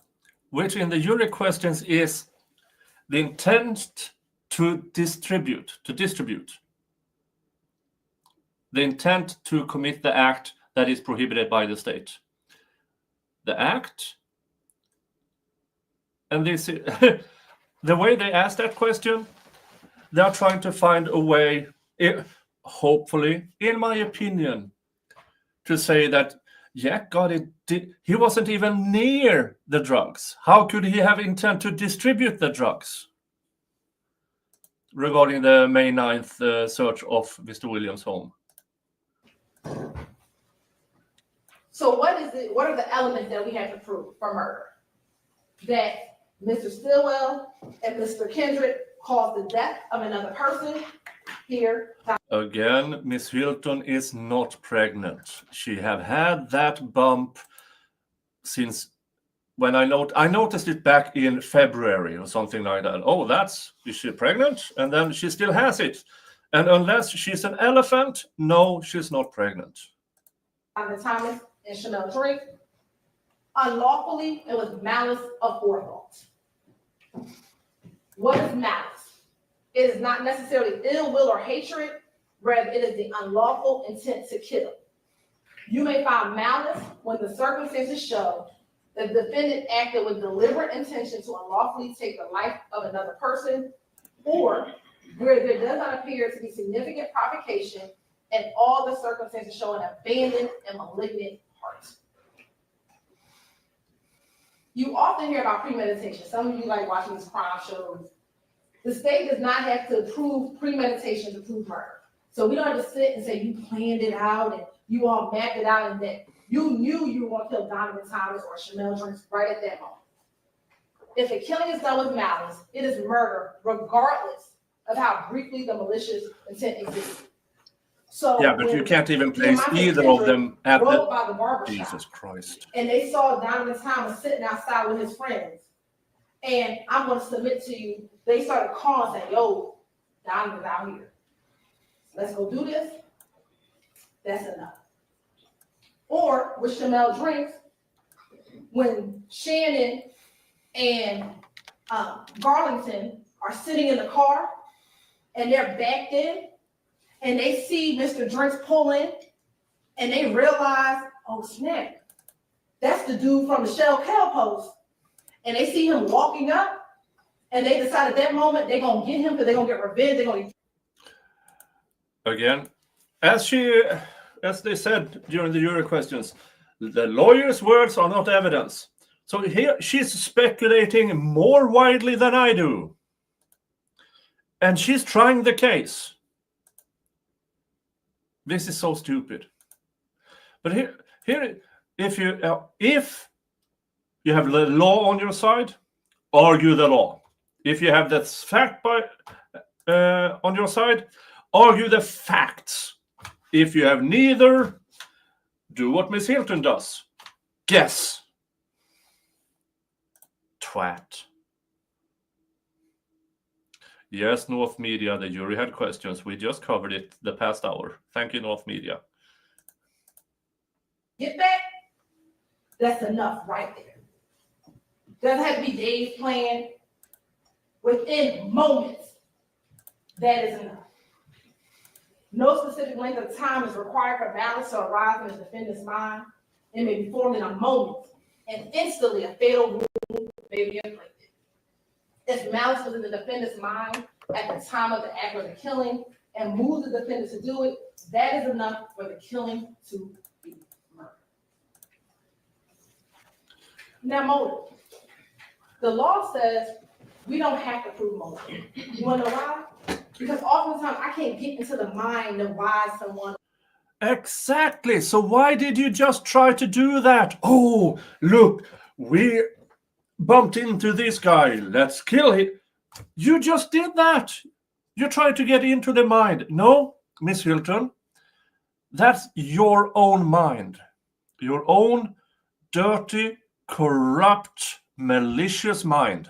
which in the jury questions is the intent to distribute. The intent to commit the act that is prohibited by the state. The act, and this, the way they ask that question, they are trying to find a way, hopefully, in my opinion, to say that Jack got it. He wasn't even near the drugs. How could he have intent to distribute the drugs? Regarding the May 9th search of Mr. Williams' home. So what are the elements that we have to prove for murder? That Mr. Stillwell and Mr. Kendrick caused the death of another person here. Again, Miss Hilton is not pregnant. She have had that bump since when I noticed it back in February or something like that. Oh, is she pregnant? And then she still has it. And unless she's an elephant, no, she's not pregnant. Donovan Thomas and Shamel Drake, unlawfully and with malice aforethought. What is malice? It is not necessarily ill will or hatred, rather it is the unlawful intent to kill. You may find malice when the circumstances show that the defendant acted with deliberate intention to unlawfully take the life of another person, or where there does not appear to be significant provocation and all the circumstances show an abandoned and malignant heart. You often hear about premeditation. Some of you like watching these crime shows. The state does not have to prove premeditation to prove murder. So we don't have to sit and say you planned it out and you all mapped it out and that you knew you were going to kill Donovan Thomas or Shamel Drinks right at that moment. If a killing is done with malice, it is murder, regardless of how briefly the malicious intent exists. So Yeah, but you can't even place either of them at rode the... by the barbershop, Jesus Christ. and they saw Donovan Thomas sitting outside with his friends. And I'm going to submit to you, they started calling saying, yo, Donovan's out here. Let's go do this. That's enough. Or with Shamel Drinks, when Shannon and Garlington are sitting in the car and they're backed in and they see Mr. Drinks pull in and they realize, oh snap, that's the dude from the Shell Cal post. And they see him walking up and they decide at that moment they're going to get him because they're going to get revenge. They're going to... Again, as they said during the jury questions, the lawyer's words are not evidence. So here she's speculating more widely than I do. And she's trying the case. This is so stupid. But here, if you have the law on your side, argue the law. If you have the fact on your side, argue the facts. If you have neither, do what Miss Hilton does. Guess. Twat. Yes, North Media, the jury had questions. We just covered it the past hour. Thank you, North Media. Get that? That's enough right there. Doesn't have to be days planned. Within moments, that is enough. No specific length of time is required for malice to arise in the defendant's mind. It may be formed in a moment, and instantly a fatal wound may be inflicted. If malice was in the defendant's mind at the time of the act or the killing and moves the defendant to do it, that is enough for the killing to be murder. Now, motive. The law says we don't have to prove motive. You want to know why? Because oftentimes I can't get into the mind of why someone. Exactly. So why did you just try to do that? Oh, look, we bumped into this guy. Let's kill him. You just did that. You tried to get into the mind. No, Miss Hilton, that's your own mind. Your own dirty, corrupt, malicious mind.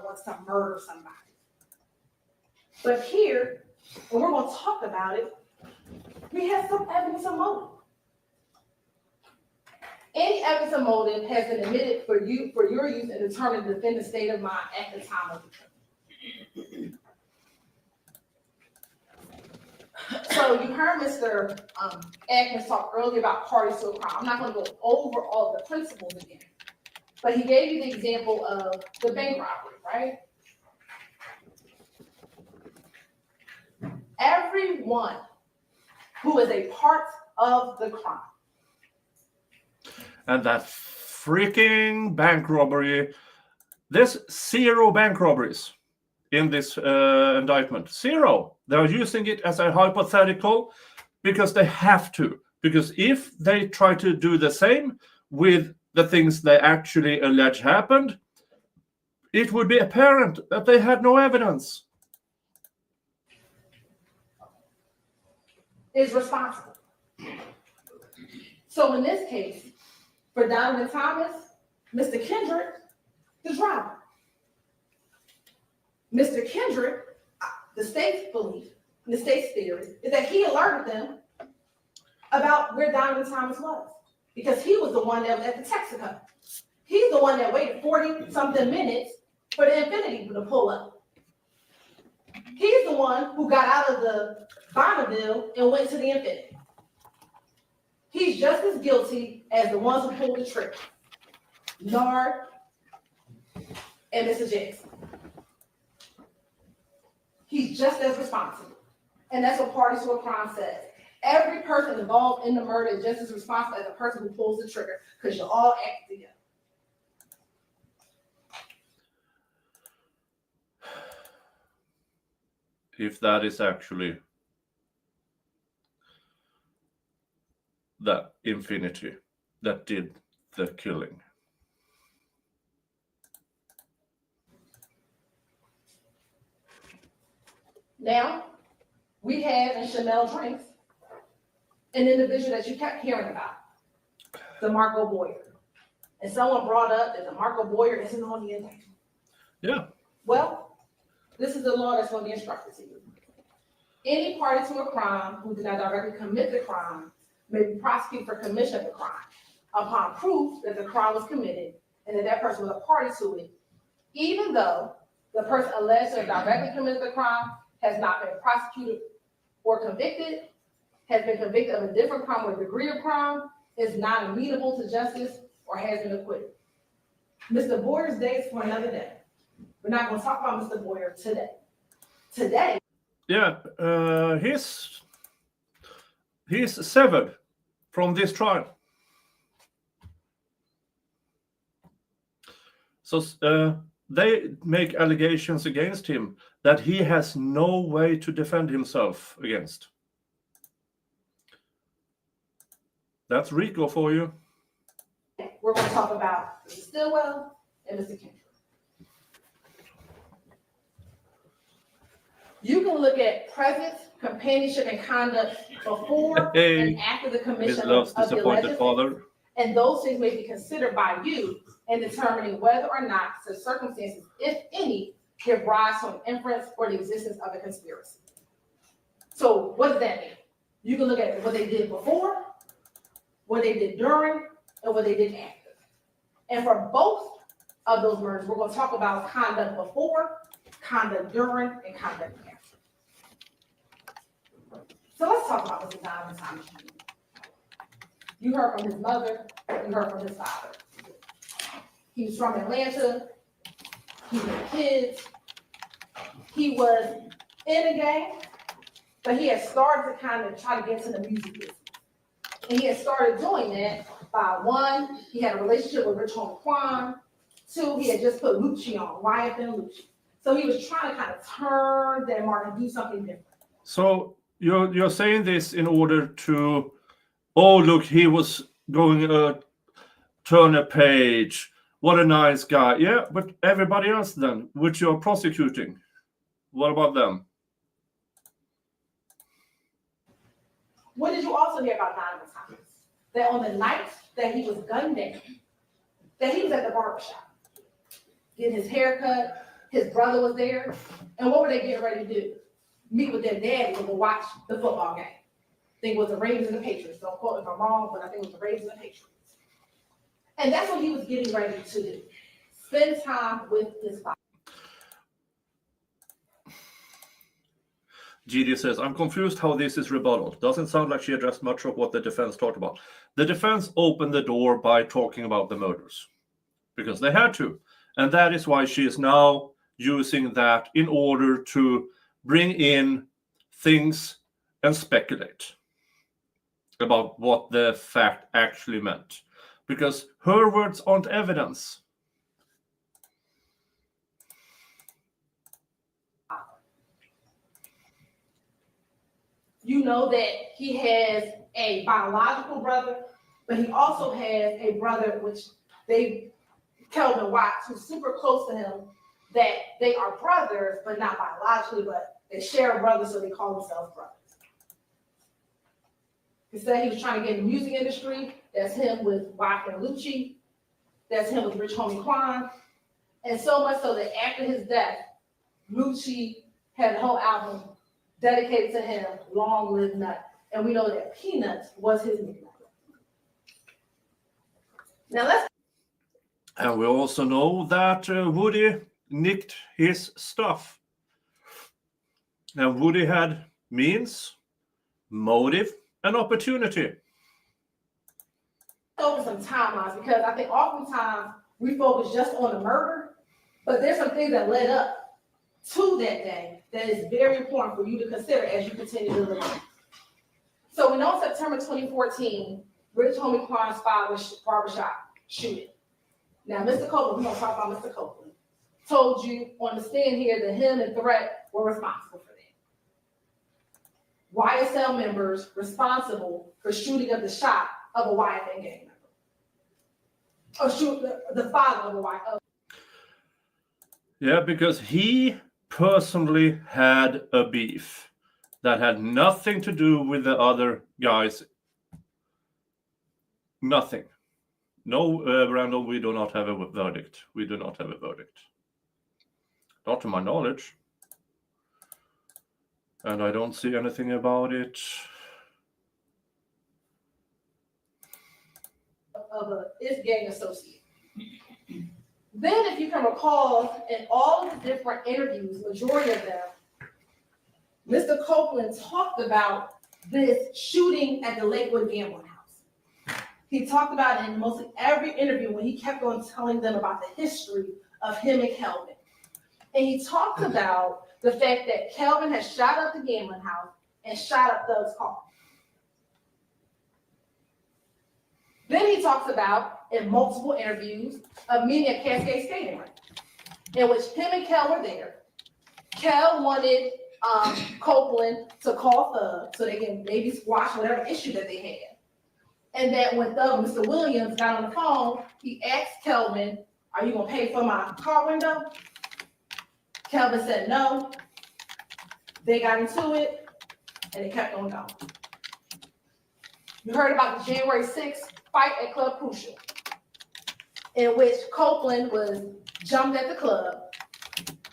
Wants to murder somebody. But here, when we're going to talk about it, we have some evidence of motive. Any evidence of motive has been admitted for your use in determining the defendant's state of mind at the time of the killing. So you heard Mr. Atkins talk earlier about parties to a crime. I'm not going to go over all the principles again, but he gave you the example of the bank robbery, right? Everyone who is a part of the crime. And that freaking bank robbery. There's 0 bank robberies in this indictment. 0. They're using it as a hypothetical because they have to. Because if they try to do the same with the things they actually allege happened, it would be apparent that they had no evidence. Is responsible. So in this case, for Donovan Thomas, Mr. Kendrick, the driver. Mr. Kendrick, the state's belief, the state's theory, is that he alerted them about where Donovan Thomas was because he was the one that was at the Texaco. He's the one that waited 40-something minutes for the Infinity to pull up. He's the one who got out of the Bonneville and went to the Infinity. He's just as guilty as the ones who pulled the trigger. Nard and Mrs. Jackson. He's just as responsible. And that's what parties to a crime says. Every person involved in the murder is just as responsible as the person who pulls the trigger, because you all act together. If that is actually the Infinity that did the killing. Now, we have in Chanel Drinks an individual that you kept hearing about, DeMarco Boyer. And someone brought up that DeMarco Boyer isn't on the indictment. Yeah. Well, this is the law that's going to be instructed to you. Any party to a crime who did not directly commit the crime may be prosecuted for commission of the crime upon proof that the crime was committed and that that person was a party to it, even though the person alleged to have directly committed the crime has not been prosecuted or convicted, has been convicted of a different crime or degree of crime, is not amenable to justice, or has been acquitted. Mr. Boyer's day is for another day. We're not going to talk about Mr. Boyer today. Today. Yeah, he's severed from this trial. So they make allegations against him that he has no way to defend himself against. That's RICO for you. We're going to talk about Mr. Stillwell and Mr. Kendrick. You can look at presence, companionship, and conduct before and after the commission of the alleged father. And those things may be considered by you in determining whether or not the circumstances, if any, give rise to an inference or the existence of a conspiracy. So what does that mean? You can look at what they did before, what they did during, and what they did after. And for both of those murders, we're going to talk about conduct before, conduct during, and conduct after. So let's talk about Mr. Donovan Thomas Jr. You heard from his mother, you heard from his father. He was from Atlanta, he had kids, he was in a gang, but he had started to kind of try to get into the music business. And he had started doing that by one, he had a relationship with Rich Homie Quan. Two, he had just put Lucci on, YSL Lucci. So he was trying to kind of turn that mark and do something different. So you're saying this in order to, oh, look, he was going to turn a page. What a nice guy. Yeah, but everybody else then, which you're prosecuting, what about them? What did you also hear about Donovan Thomas? That on the night that he was gunned down, that he was at the barbershop, getting his hair cut, his brother was there, and what were they getting ready to do? Meet with their daddy and go watch the football game. I think it was the Ravens and the Patriots. Don't quote me if I'm wrong, but I think it was the Ravens and the Patriots. And that's what he was getting ready to do. Spend time with his father. Gigi says, I'm confused how this is rebuttal. Doesn't sound like she addressed much of what the defense talked about. The defense opened the door by talking about the murders because they had to. And that is why she is now using that in order to bring in things and speculate about what the fact actually meant. Because her words aren't evidence. You know that he has a biological brother, but he also has a brother, which Kelvin Watts, who's super close to him, that they are brothers, but not biologically, but they share a brother, so they call themselves brothers. He said he was trying to get in the music industry. That's him with YSL Lucci. That's him with Rich Homie Quan. And so much so that after his death, Lucci had a whole album dedicated to him, Long Live Nut. And we know that Peanuts was his nickname. Now And we also know that Woody nicked his stuff. Now, Woody had means, motive, and opportunity. Over some timelines, because I think oftentimes we focus just on the murder, but there's some things that led up to that day that is very important for you to consider as you continue to look. So we know in September 2014, Rich Homie Kwan's father's barbershop shooting. Now, Mr. Copeland, we're gonna talk about Mr. Copeland, told you on the stand here that him and Threat were responsible for that. YSL members responsible for shooting up the shop of a YFN gang member. Or shoot the father of a YFN. Yeah, because he personally had a beef that had nothing to do with the other guys. Nothing. No, Brandon, we do not have a verdict. We do not have a verdict. Not to my knowledge. And I don't see anything about it. Of his gang associate. Then, if you can recall, in all of the different interviews, majority of them, Mr. Copeland talked about this shooting at the Lakewood gambling house. He talked about it in mostly every interview when he kept on telling them about the history of him and Kelvin. And he talked about the fact that Kelvin had shot up the gambling house and shot up Doug's car. Then he talks about, in multiple interviews, of meeting at Cascade Skating Rink, in which him and Kel were there. Kel wanted Copeland to call Thug so they can maybe squash whatever issue that they had. And that when Thug, Mr. Williams, got on the phone, he asked Kelvin, "Are you gonna pay for my car window?" Kelvin said no. They got into it, and it kept on going. You heard about the January 6th fight at Club Crucial, in which Copeland was jumped at the club.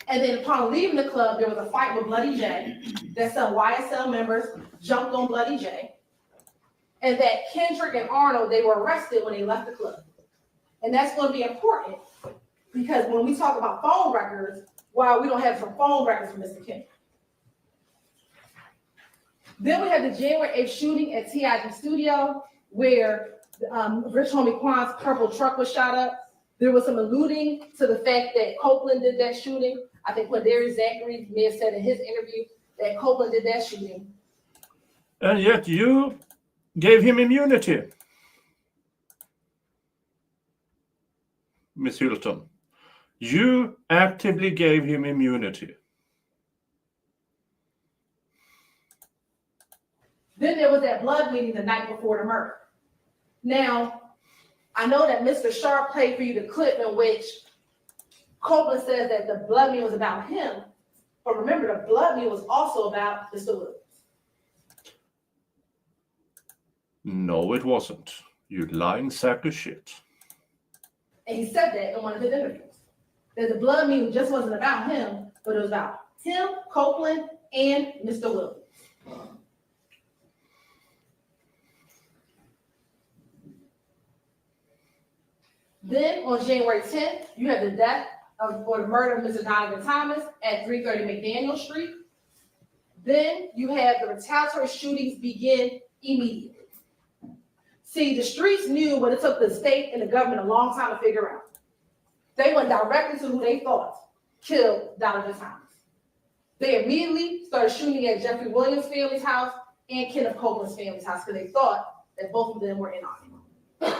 And then upon leaving the club, there was a fight with Bloody J, that some YSL members jumped on Bloody J. And that Kendrick and Arnold, they were arrested when they left the club. And that's going to be important, because when we talk about phone records, while we don't have some phone records from Mr. Kendrick. Then we have the January 8th shooting at TIG Studio, where Rich Homie Kwan's purple truck was shot up. There was some alluding to the fact that Copeland did that shooting. I think Quindarius Zachary may have said in his interview that Copeland did that shooting. And yet you gave him immunity, Miss Hilton. You actively gave him immunity. Then there was that blood meeting the night before the murder. Now, I know that Mr. Sharp played for you the clip in which Copeland says that the blood meeting was about him, but remember, the blood meeting was also about Mr. Williams. No, it wasn't. You lying sack of shit. And he said that in one of his interviews, that the blood meeting just wasn't about him, but it was about him, Copeland, and Mr. Williams. Then on January 10th, you have the death or the murder of Mr. Donovan Thomas at 330 McDaniel Street. Then you have the retaliatory shootings begin immediately. See, the streets knew what it took the state and the government a long time to figure out. They went directly to who they thought killed Donovan Thomas. They immediately started shooting at Jeffrey Williams' family's house and Kenneth Copeland's family's house because they thought that both of them were in on it.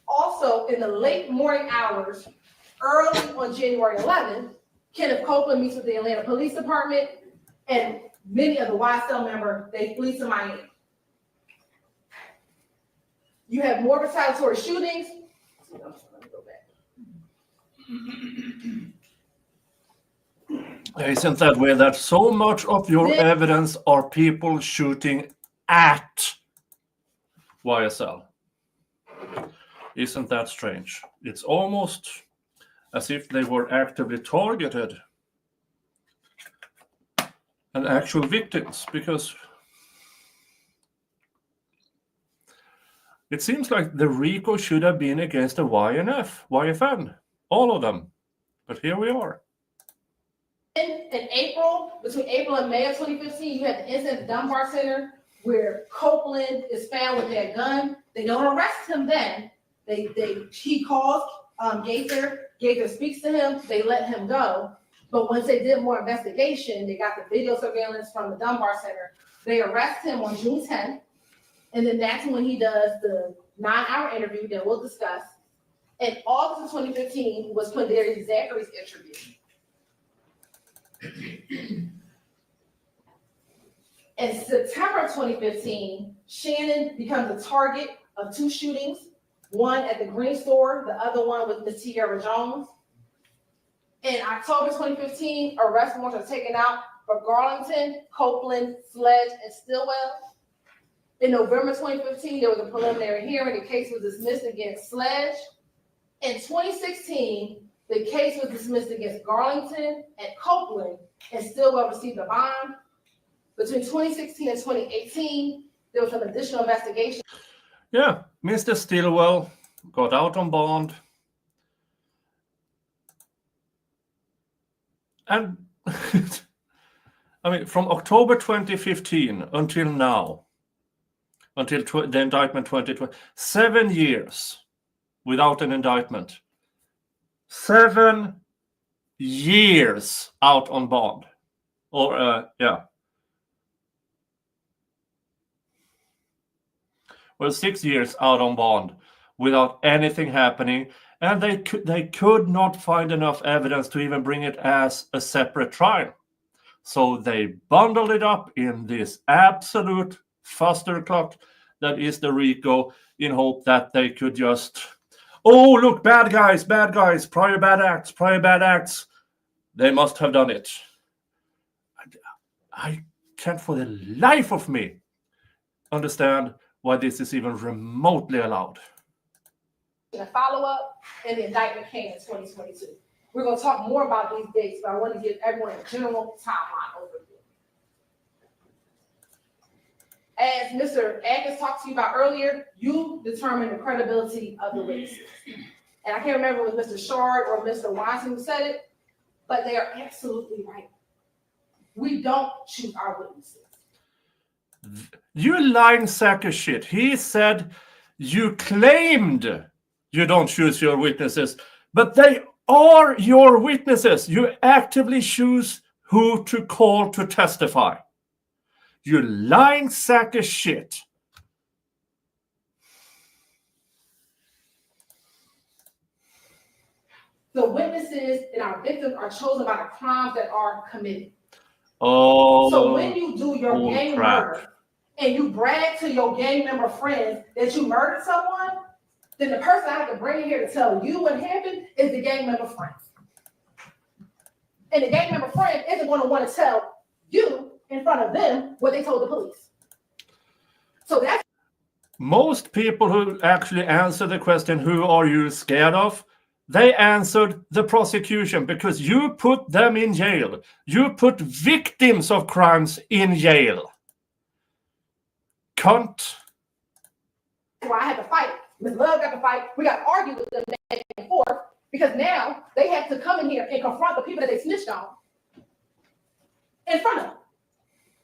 Also, in the late morning hours, early on January 11th, Kenneth Copeland meets with the Atlanta Police Department, and many of the YSL members, they flee to Miami. You have more retaliatory shootings. Let me go back. Isn't that weird that so much of your evidence are people shooting at YSL? Isn't that strange? It's almost as if they were actively targeted and actual victims, because it seems like the RICO should have been against the YFN, all of them. But here we are. In April, between April and May of 2015, you had the incident at the Dunbar Center where Copeland is found with that gun. They don't arrest him then. He calls Gaither speaks to him, they let him go. But once they did more investigation, they got the video surveillance from the Dunbar Center. They arrest him on June 10th. And then that's when he does the 9-hour interview that we'll discuss. In August of 2015 was Quindarius Zachary's interview. In September of 2015, Shannon becomes the target of 2 shootings, one at the Green Store, the other one with Ms. Tierra Jones. In October 2015, arrest warrants are taken out for Garlington, Copeland, Sledge, and Stillwell. In November 2015, there was a preliminary hearing. The case was dismissed against Sledge. In 2016, the case was dismissed against Garlington and Copeland, and Stillwell received a bond. Between 2016 and 2018, there was some additional investigation. Yeah, Mr. Stillwell got out on bond. And I mean, from October 2015 until now, until the indictment 2020, 7 years without an indictment. 7 years out on bond. Or, yeah. Well, 6 years out on bond without anything happening. And they could not find enough evidence to even bring it as a separate trial. So they bundled it up in this absolute fustercluck that is the RICO, in hope that they could just, oh, look, bad guys, prior bad acts. They must have done it. I can't for the life of me understand why this is even remotely allowed. A follow-up, and the indictment came in 2022. We're going to talk more about these dates, but I want to give everyone a general timeline overview. As Mr. Atkins talked to you about earlier, you determine the credibility of the witnesses. And I can't remember if it was Mr. Shard or Mr. Weinstein who said it, but they are absolutely right. We don't choose our witnesses. You lying sack of shit. He said you claimed you don't choose your witnesses, but they are your witnesses. You actively choose who to call to testify. You lying sack of shit. The witnesses and our victims are chosen by the crimes that are committed. Oh, so when you do your gang crap. murder and you brag to your gang member friends that you murdered someone, then the person I have to bring here to tell you what happened is the gang member friend. And the gang member friend isn't going to want to tell you in front of them what they told the police. So that's most people who actually answer the question, who are you scared of? They answered the prosecution, because you put them in jail. You put victims of crimes in jail. Cunt. why I had to fight. Ms. Love got to fight. We got to argue with them back and forth, because now they have to come in here and confront the people that they snitched on in front of them.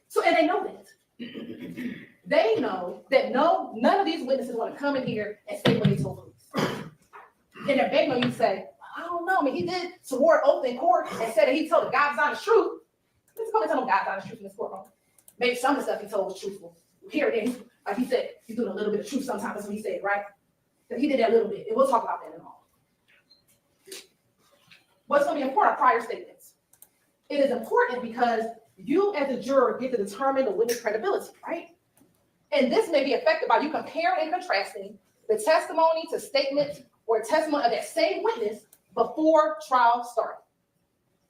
So, and they know that. They know that none of these witnesses want to come in here and say what they told police. And they're begging on you to say, I don't know. I mean, he did swore an oath in court and said that he told the God's honest truth. Let's go and tell him God's honest truth in this courtroom. Maybe some of the stuff he told was truthful. Here it is. Like he said, he's doing a little bit of truth sometimes. That's what he said, right? So he did that a little bit. And we'll talk about that in a moment. What's going to be important are prior statements. It is important because you as a juror get to determine the witness credibility, right? And this may be affected by you comparing and contrasting the testimony to statements or testimony of that same witness before trial started.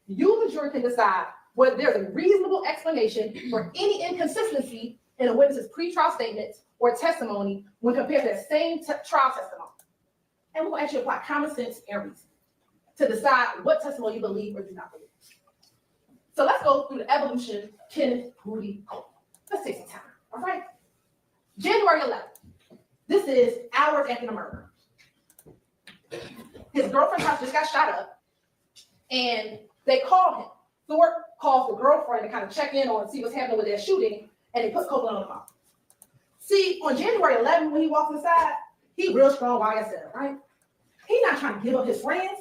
You, the jury, can decide whether there's a reasonable explanation for any inconsistency in a witness's pretrial statements or testimony when compared to that same trial testimony. And we'll actually apply common sense and reason to decide what testimony you believe or do not believe. So let's go through the evolution of Kenneth Rudy Coleman. Let's take some time, all right? January 11th. This is hours after the murder. His girlfriend's house just got shot up, and they called him. Thorpe calls the girlfriend to kind of check in on and see what's happening with their shooting, and they put Copeland on the phone. See, on January 11th, when he walks inside, he real strong YSL, right? He's not trying to give up his friends.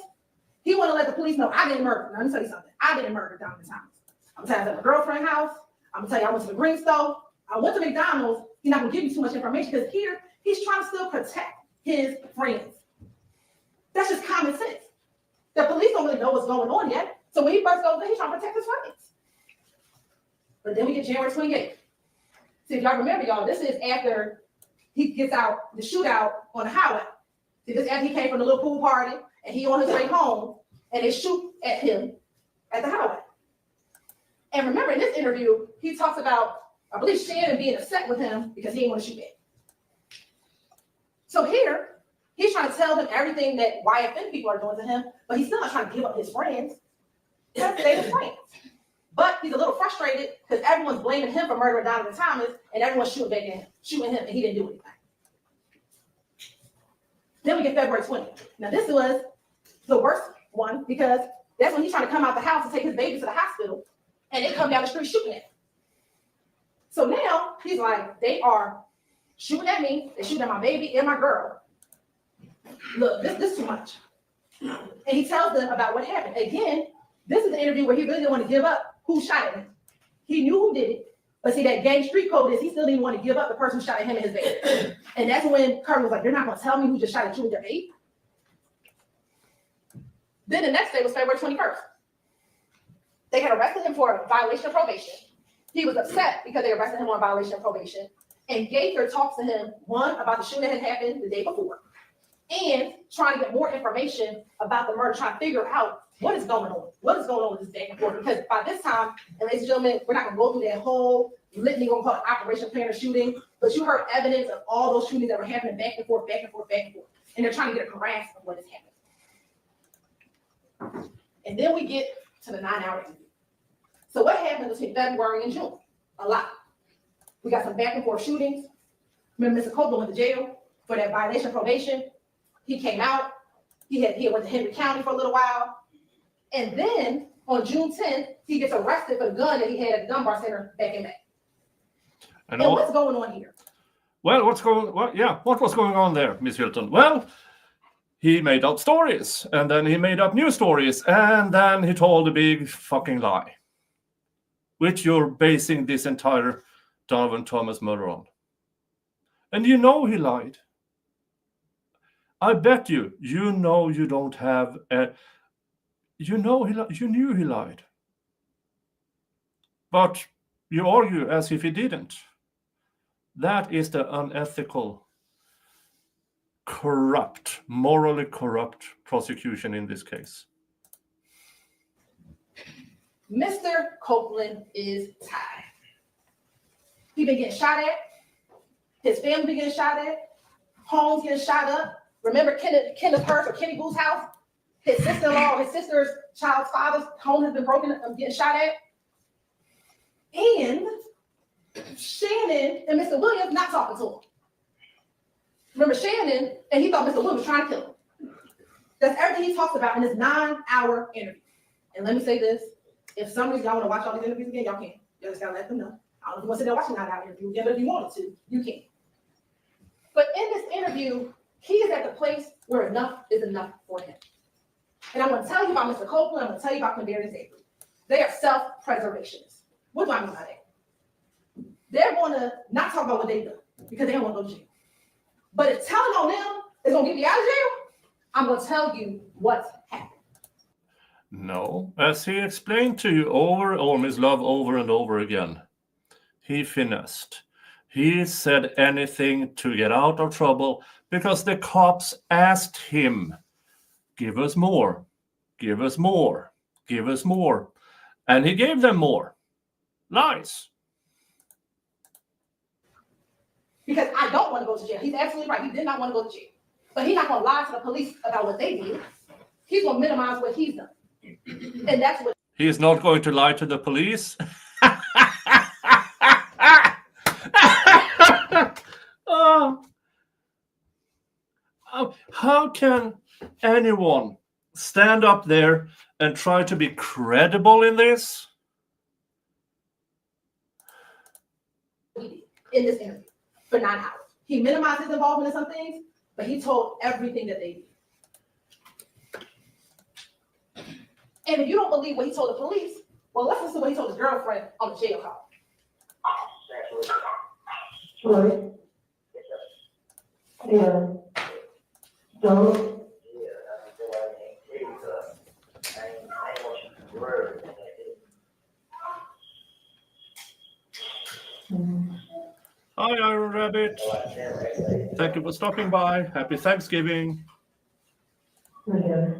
He want to let the police know, I didn't murder. Now, let me tell you something. I didn't murder Donovan Thomas. I'm telling you, I was at my girlfriend's house. I'm gonna tell you, I went to the green stove. I went to McDonald's. He's not gonna give you too much information because here he's trying to still protect his friends. That's just common sense. The police don't really know what's going on yet. So when he first goes in, he's trying to protect his friends. But then we get January 28th. See, if y'all remember, y'all, this is after he gets out the shootout on the highway. See, this is after he came from the little pool party and he on his way home and they shoot at him at the highway. And remember, in this interview, he talks about, I believe, Shannon being upset with him because he didn't want to shoot back. So here, he's trying to tell them everything that YFN people are doing to him, but he's still not trying to give up his friends. They're his friends. But he's a little frustrated because everyone's blaming him for murdering Donovan Thomas, and everyone's shooting back at him, shooting him, and he didn't do anything. Then we get February 20th. Now, this was the worst one because that's when he's trying to come out the house to take his baby to the hospital, and they come down the street shooting at him. So now he's like, they are shooting at me, they're shooting at my baby and my girl. Look, this is too much. And he tells them about what happened. Again, this is an interview where he really didn't want to give up who shot at him. He knew who did it, but see, that gang street code is he still didn't want to give up the person who shot at him and his baby. And that's when Curtin was like, you're not going to tell me who just shot at you with your baby? Then the next day was February 21st. They had arrested him for a violation of probation. He was upset because they arrested him on violation of probation. And Gaither talks to him, one, about the shooting that had happened the day before, and trying to get more information about the murder, trying to figure out what is going on. What is going on with this back and forth? Because by this time, and ladies and gentlemen, we're not going to go through that whole litany, we're going to call it Operation Planner shooting, but you heard evidence of all those shootings that were happening back and forth, back and forth, back and forth. And they're trying to get a grasp of what is happening. And then we get to the 9-hour interview. So what happened between February and June? A lot. We got some back and forth shootings. Remember, Mr. Copeland went to jail for that violation of probation. He came out. He went to Henry County for a little while. And then on June 10th, he gets arrested for the gun that he had at the gun bar center back in May. And what's going on here? Well, what was going on there, Miss Hilton? Well, he made up stories, and then he made up new stories, and then he told a big fucking lie, which you're basing this entire Donovan Thomas murder on. And you know he lied. I bet you know you don't have a... You knew he lied. But you argue as if he didn't. That is the unethical, corrupt, morally corrupt prosecution in this case. Mr. Copeland is tired. He been getting shot at. His family been getting shot at. Homes getting shot up. Remember Kenneth Hurst or Kenny Booth's house? His sister-in-law, his sister's child's father's home has been broken up, getting shot at. And Shannon and Mr. Williams not talking to him. Remember Shannon, and he thought Mr. Williams was trying to kill him. That's everything he talks about in this 9-hour interview. And let me say this, if some reason y'all want to watch all these interviews again, y'all can. You just gotta let them know. I don't know if you want to sit there watching 9-hour interview again, but if you wanted to, you can. But in this interview, he is at the place where enough is enough for him. And I'm going to tell you about Mr. Copeland. I'm going to tell you about Quindarius Avery. They are self-preservationists. What do I mean by that? They're going to not talk about what they've done because they don't want to go to jail. But if telling on them is going to get me out of jail, I'm going to tell you what's happened. No, as he explained to you Ms. Love, over and over again, he finessed. He said anything to get out of trouble because the cops asked him, give us more, give us more, give us more. And he gave them more. Lies. Because I don't want to go to jail. He's absolutely right. He did not want to go to jail. But he's not going to lie to the police about what they did. He's going to minimize what he's done. And that's what... He's not going to lie to the police. How can anyone stand up there and try to be credible in this? In this interview for 9 hours. He minimized his involvement in some things, but he told everything that they did. And if you don't believe what he told the police, well, let's listen to what he told his girlfriend on the jail call. Right. Yeah. So. Hi, Iron Rabbit. Thank you for stopping by. Happy Thanksgiving. Yeah.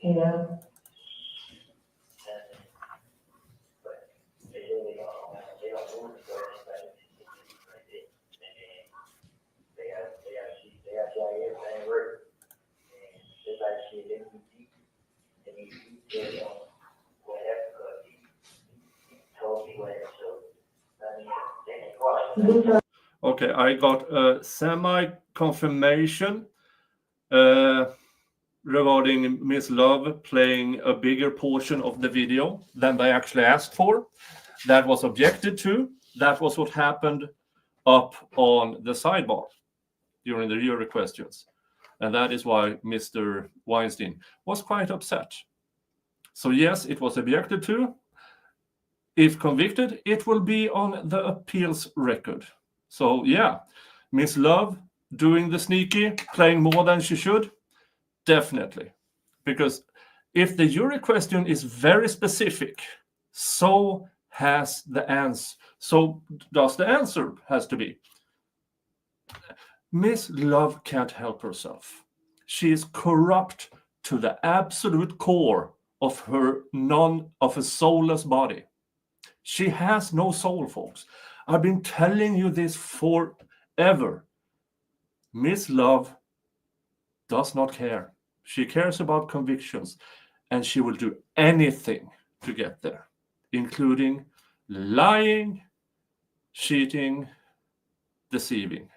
Yeah. Okay, I got a semi-confirmation regarding Miss Love playing a bigger portion of the video than they actually asked for. That was objected to. That was what happened up on the sidebar during the jury questions. And that is why Mr. Weinstein was quite upset. So yes, it was objected to. If convicted, it will be on the appeals record. So yeah, Miss Love doing the sneaky, playing more than she should, definitely. Because if the jury question is very specific, so has the answer. So does the answer has to be. Miss Love can't help herself. She is corrupt to the absolute core of her soulless body. She has no soul, folks. I've been telling you this forever. Miss Love does not care. She cares about convictions, and she will do anything to get there, including lying, cheating, deceiving.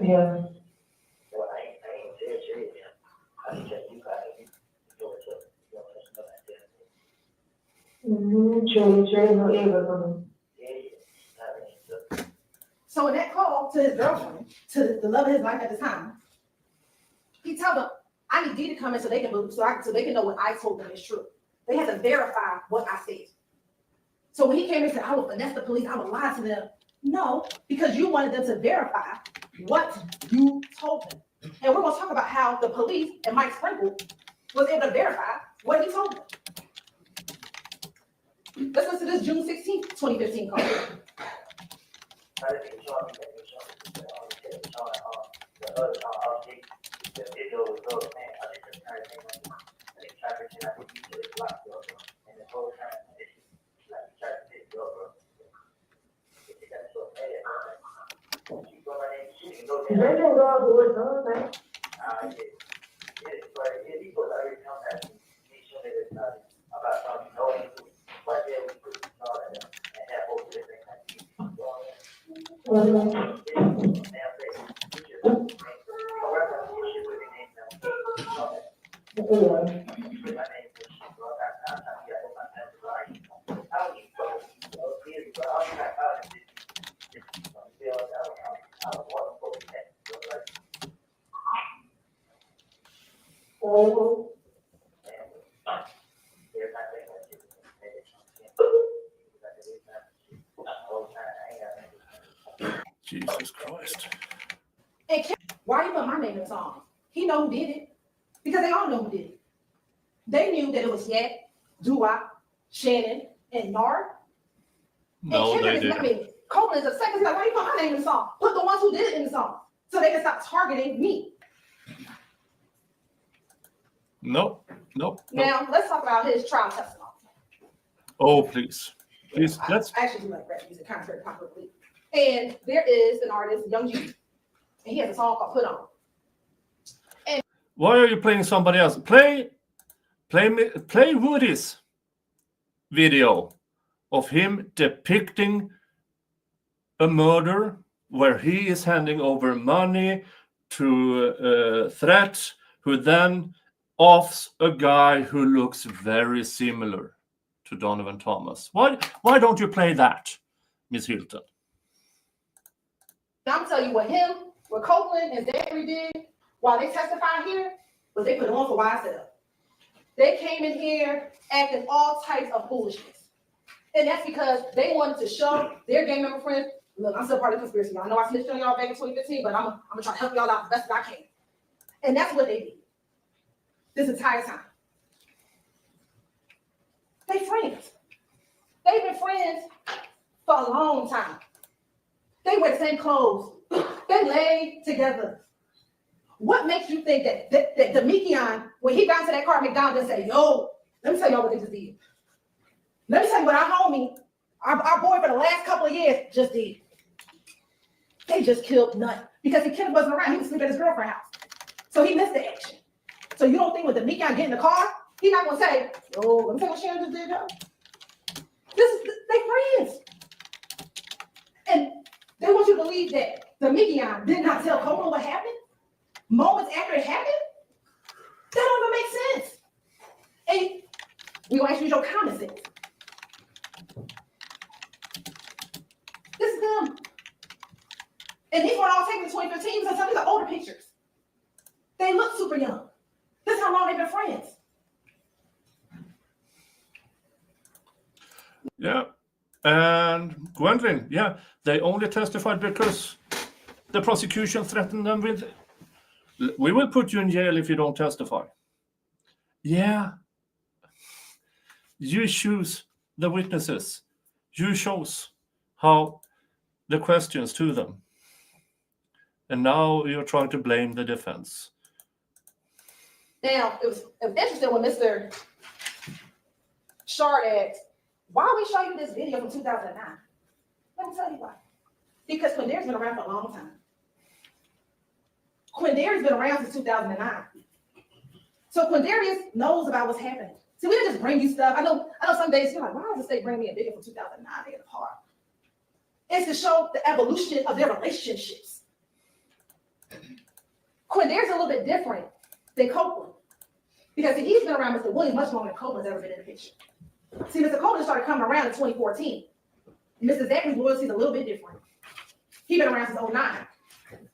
Yeah. So in that call to his girlfriend, to the love of his life at the time, he told them, I need Dee to come in so they can know what I told them is true. They had to verify what I said. So when he came and said, I would finesse the police, I would lie to them. No, because you wanted them to verify what you told them. And we're going to talk about how the police and Mike Sprinkle was able to verify what he told them. Let's listen to this June 16th, 2015 call. Jesus Christ. And why you put my name in the song? He know who did it. Because they all know who did it. They knew that it was Yak, Dua, Shannon, and Nard. No, and they didn't. Copeland is upset because he's like, why you put my name in the song? Put the ones who did it in the song so they can stop targeting me. No. Now, let's talk about his trial testimony. Oh, please. Let's. I actually do like rap music, kind of very popularly. And there is an artist, Young G, and he has a song called Put On. Why are you playing somebody else? Play Woody's video of him depicting a murder where he is handing over money to Threat, who then offs a guy who looks very similar to Donovan Thomas. Why don't you play that, Miss Hilton? Now I'm gonna tell you what Copeland and Zachary did while they testified here was they put on for YSL. They came in here acting all types of foolishness. And that's because they wanted to show their gang member friends, look, I'm still part of the conspiracy. I know I snitched on y'all back in 2015, but I'm gonna try to help y'all out the best that I can. And that's what they did this entire time. They friends. They've been friends for a long time. They wear the same clothes. They lay together. What makes you think that Demekion, when he got to that car at McDonald's and said, yo, let me tell y'all what they just did. Let me tell you what our homie, our boy for the last couple of years just did. They just killed Nut because the kid wasn't around. He was sleeping at his girlfriend's house. So he missed the action. So you don't think when Demekion get in the car, he's not gonna say, yo, let me tell you what Sharon just did, yo. They friends. And they want you to believe that Demekion did not tell Copeland what happened moments after it happened? That don't even make sense. And we gonna ask you your common sense. This is them. And these weren't all taken in 2015, so some of these are older pictures. They look super young. This is how long they've been friends. Yeah. And Gwendolyn, yeah, they only testified because the prosecution threatened them with, we will put you in jail if you don't testify. Yeah. You choose the witnesses. You chose how the questions to them. And now you're trying to blame the defense. Now, it was interesting when Mr. Shard asked, why are we showing you this video from 2009? Let me tell you why. Because Quindari's been around for a long time. Quindari's been around since 2009. So Quindarius knows about what's happening. See, we didn't just bring you stuff. I know some days you're like, why does the state bring me a video from 2009 in the car? It's to show the evolution of their relationships. Quindari's a little bit different than Copeland. Because he's been around Mr. Williams much longer than Copeland's ever been in the picture. See, Mr. Copeland started coming around in 2014. Mr. Zachary's loyalty is a little bit different. He's been around since 2009.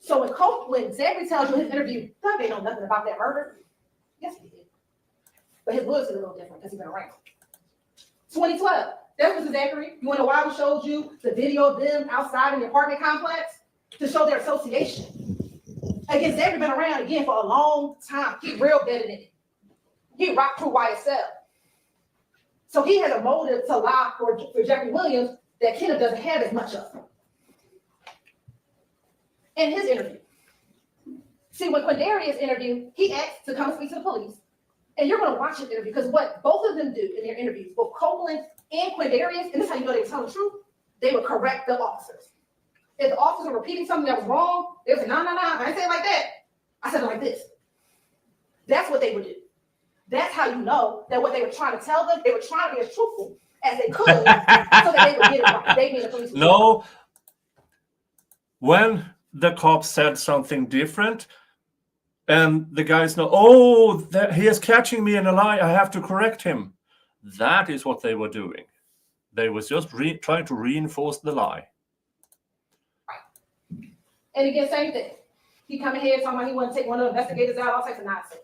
So when Zachary tells you in his interview, Doug ain't know nothing about that murder. Yes, he did. But his loyalty is a little different because he's been around. 2012, that's Mr. Zachary. You want to know why we showed you the video of them outside in the apartment complex? To show their association. Again, Zachary been around again for a long time. He real good at it. He rocked through YSL. So he has a motive to lie for Jeffrey Williams that Kenneth doesn't have as much of. In his interview. See, when Quindarius interviewed, he asked to come and speak to the police. And you're going to watch his interview because what both of them do in their interviews, both Copeland and Quindarius, and this is how you know they were telling the truth, they would correct the officers. If the officers were repeating something that was wrong, they would say, no, I didn't say it like that. I said it like this. That's what they would do. That's how you know that what they were trying to tell them, they were trying to be as truthful as they could so that they would get it right. They being the police. No. When the cop said something different, and the guys know, he is catching me in a lie, I have to correct him. That is what they were doing. They was just trying to reinforce the lie. And again, same thing. He coming here talking about he want to take one of the investigators out, all types of nonsense.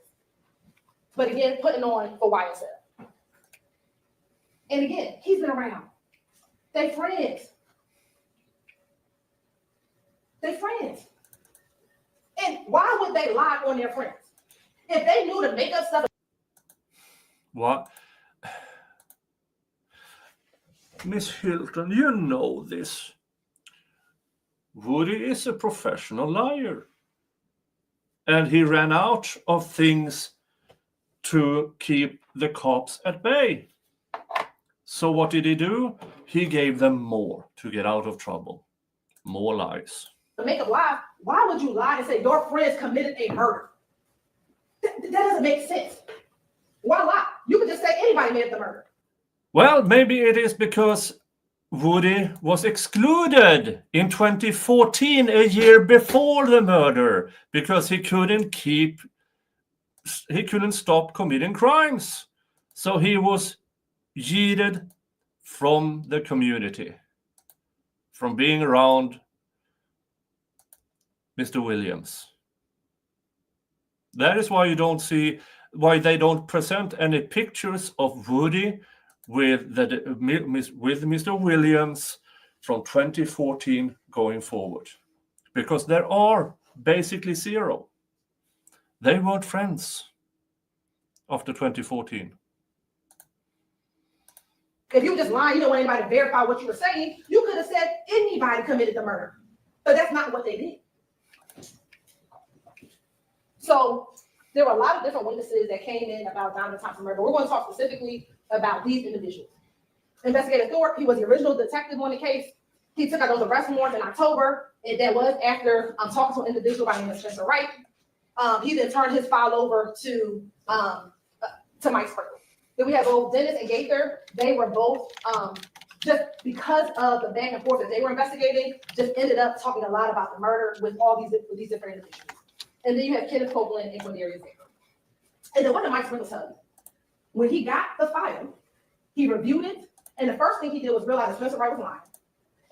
But again, putting on for YSL. And again, he's been around. They friends. They friends. And why would they lie on their friends? If they knew to make up stuff. What? Miss Hilton, you know this. Woody is a professional liar. And he ran out of things to keep the cops at bay. So what did he do? He gave them more to get out of trouble. More lies. To make a lie, why would you lie and say your friends committed a murder? That doesn't make sense. Why lie? You could just say anybody committed the murder. Well, maybe it is because Woody was excluded in 2014, a year before the murder, because he couldn't stop committing crimes. So he was yeeted from the community, from being around Mr. Williams. That is why why they don't present any pictures of Woody with Mr. Williams from 2014 going forward, because there are basically zero. They weren't friends after 2014. If you were just lying, you don't want anybody to verify what you were saying, you could have said anybody committed the murder. But that's not what they did. So there were a lot of different witnesses that came in about Donovan Thompson murder. We're going to talk specifically about these individuals. Investigator Thorpe, he was the original detective on the case. He took out those arrest warrants in October, and that was after talking to an individual by the name of Spencer Wright. He then turned his file over to Mike Sprinkle. Then we have both Dennis and Gaither. They were both, just because of the back and forth that they were investigating, just ended up talking a lot about the murder with these different individuals. And then you have Kenneth Copeland and Quindarius Baker. And then what did Mike Sprinkle tell you? When he got the file, he reviewed it, and the first thing he did was realize that Spencer Wright was lying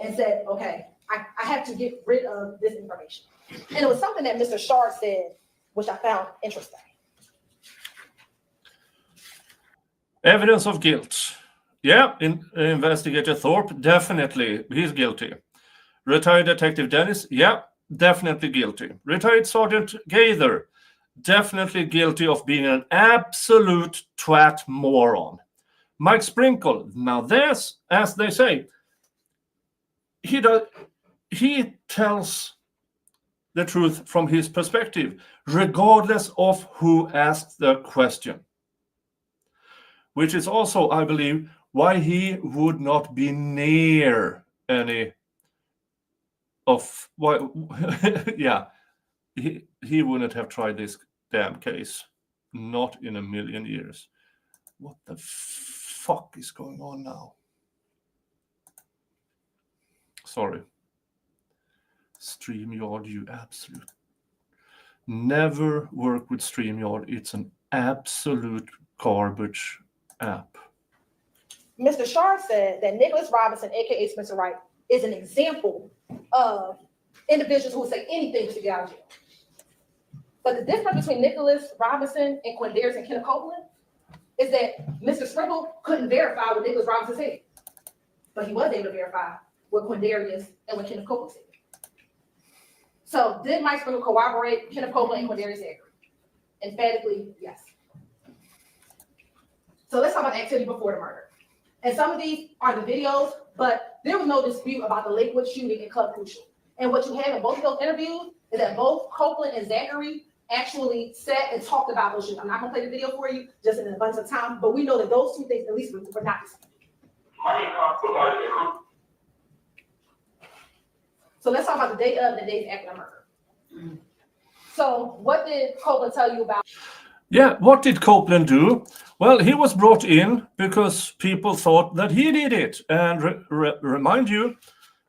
and said, okay, I have to get rid of this information. And it was something that Mr. Shard said, which I found interesting. Evidence of guilt. Yeah, Investigator Thorpe, definitely, he's guilty. Retired Detective Dennis, yeah, definitely guilty. Retired Sergeant Gaither, definitely guilty of being an absolute twat moron. Mike Sprinkle, now this, as they say, he tells the truth from his perspective, regardless of who asked the question. Which is also, I believe, why he would not be near any of yeah, he wouldn't have tried this damn case. Not in a million years. What the fuck is going on now? Sorry. StreamYard, you absolute. Never work with StreamYard. It's an absolute garbage app. Mr. Shard said that Nicholas Robinson, aka Spencer Wright, is an example of individuals who will say anything to get out of jail. But the difference between Nicholas Robinson and Quindarius and Kenneth Copeland is that Mr. Sprinkle couldn't verify what Nicholas Robinson said, but he was able to verify what Quindarius and what Kenneth Copeland said. So did Mike Sprinkle corroborate Kenneth Copeland and Quindarius Baker? Emphatically, yes. So let's talk about the activity before the murder. And some of these are the videos, but there was no dispute about the Lakewood shooting in Club Crucial. And what you have in both of those interviews is that both Copeland and Zachary actually sat and talked about those shootings. I'm not going to play the video for you, just in an abundance of time, but we know that those two things, at least, were not disputed. So let's talk about the day of and the days after the murder. So what did Copeland tell you about? Yeah, what did Copeland do? Well, he was brought in because people thought that he did it. And remind you,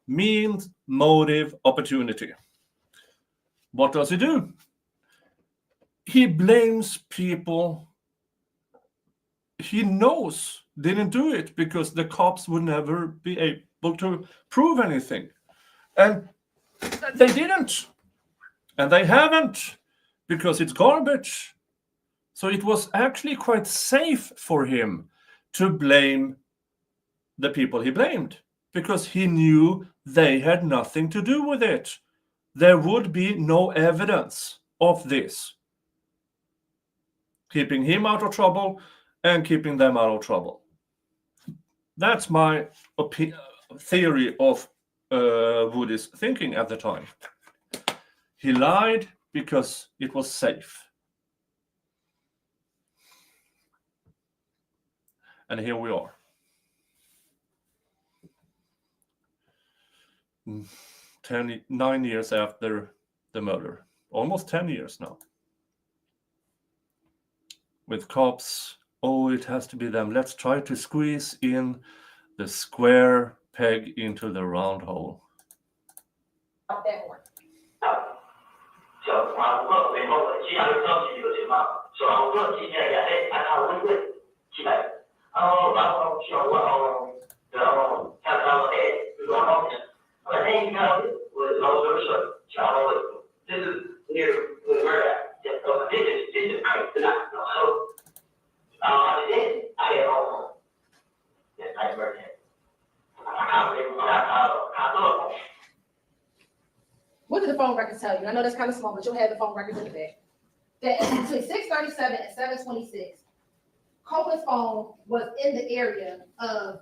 means, motive, opportunity. What does he do? He blames people he knows didn't do it because the cops would never be able to prove anything. And they didn't. And they haven't, because it's garbage. So it was actually quite safe for him to blame the people he blamed, because he knew they had nothing to do with it. There would be no evidence of this, keeping him out of trouble and keeping them out of trouble. That's my theory of Woody's thinking at the time. He lied because it was safe. And here we are. 9 years after the murder. Almost 10 years now. With cops, oh, it has to be them. Let's try to squeeze in the square peg into the round hole. About that one. What did the phone records tell you? I know that's kind of small, but you'll have the phone records in the back. That between 6:37 and 7:26, Copeland's phone was in the area of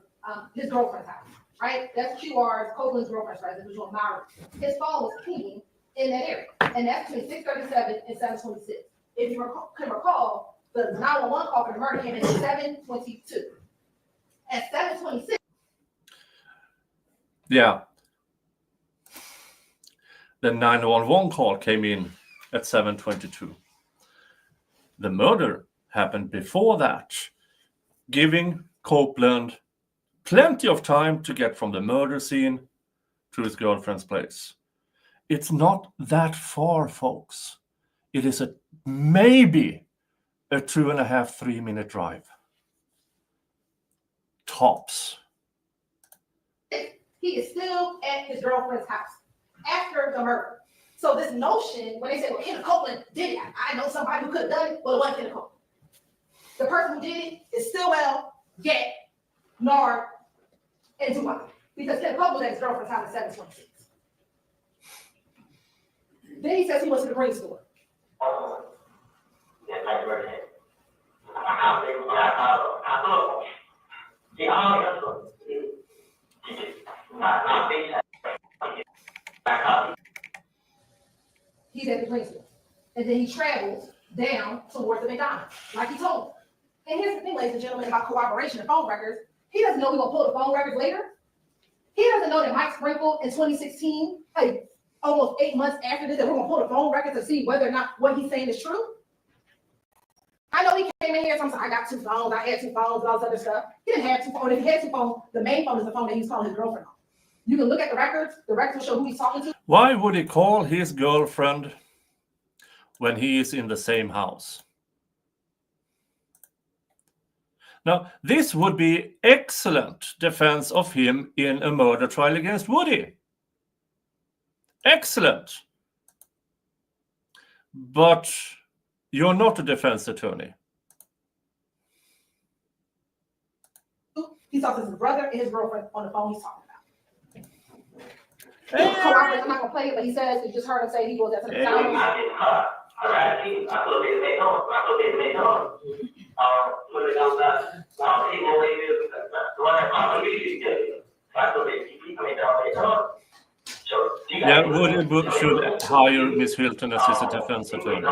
his girlfriend's house, right? That's QR's, Copeland's girlfriend's residence, which was Myra. His phone was pinging in that area, and that's between 6:37 and 7:26. If you can recall, the 911 call for the murder came in at 7:22. At 7:26. Yeah. The 911 call came in at 7:22. The murder happened before that, giving Copeland plenty of time to get from the murder scene to his girlfriend's place. It's not that far, folks. It is maybe a 2.5, 3-minute drive. Tops. He is still at his girlfriend's house after the murder. So this notion, when they say, well, Kenneth Copeland did it, I know somebody who could have done it, well, it wasn't Kenneth Copeland. The person who did it is Stillwell, Gett, Nard, and Dubois. Because Kenneth Copeland was at his girlfriend's house at 7:26. Then he says he went to the green store. He's at the green store. And then he travels down towards the McDonald's, like he told him. And here's the thing, ladies and gentlemen, about corroboration and phone records. He doesn't know we're going to pull the phone records later. He doesn't know that Mike Sprinkle in 2016, like almost 8 months after this, that we're going to pull the phone records to see whether or not what he's saying is true. I know he came in here and said, I got 2 phones, I had 2 phones, all this other stuff. He didn't have 2 phones. If he had 2 phones, the main phone is the phone that he's calling his girlfriend on. You can look at the records will show who he's talking to. Why would he call his girlfriend when he is in the same house? Now, this would be excellent defense of him in a murder trial against Woody. Excellent. But you're not a defense attorney. He talks to his brother and his girlfriend on the phone he's talking about. I'm not gonna play it, but he says, you just heard him say he was at the McDonald's. Yeah, Woody should hire Miss Hilton as his defense attorney.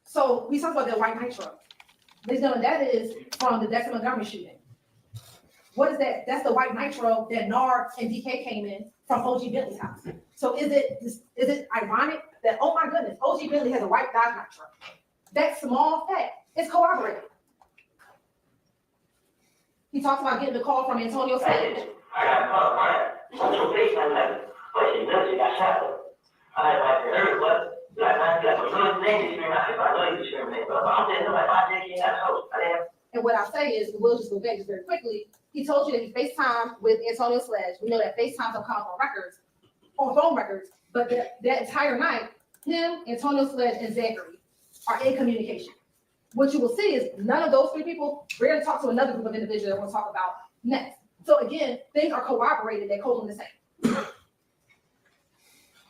So we talked about that white nitro. Ladies and gentlemen, that is from the Dexter Montgomery shooting. What is that? That's the white nitro that Nard and DK came in from OG Bentley's house. So is it ironic that, oh my goodness, OG Bentley has a white Dodge nitro? That small fact is corroborated. He talks about getting the call from Antonio Sage. I got a call, right? So face my life. But she literally got shot. I heard what? Like, I know his name is discriminated, but I know he's discriminated. But I'm saying, like, my dick ain't got hoes. I didn't And what I'll say is, we'll just go back just very quickly. He told you that he FaceTimed with Antonio Sledge. We know that FaceTimes don't come up on phone records, but that entire night, him, Antonio Sledge, and Zachary are in communication. What you will see is none of those three people rarely talk to another group of individuals that we'll talk about next. So again, things are corroborated that Courtroom is saying.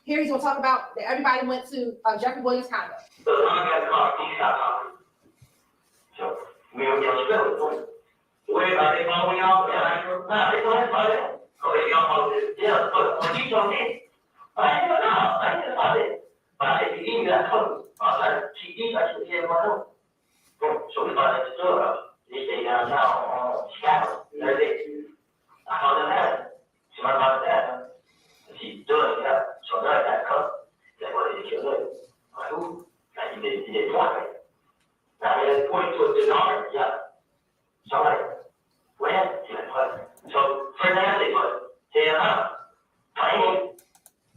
Here he's gonna talk about that everybody went to Jeffrey Williams' condo. So the one got caught, he stopped talking. So we don't get spilled. Wait, are they following y'all? Yeah, they don't follow them. Oh, they don't follow this. Yeah, but when you told me, I didn't know, I didn't know it. But if you got close, she actually didn't want to. So we thought it's still up. They say now, Chicago, that's it. I told them that. She went about that. She's doing that. So now I got cut. That's what they killed her. Like, who? Like, you did point me. Now, they point to a denominator, yeah. So I'm like, when? She's like, what? So, for that, they put, yeah,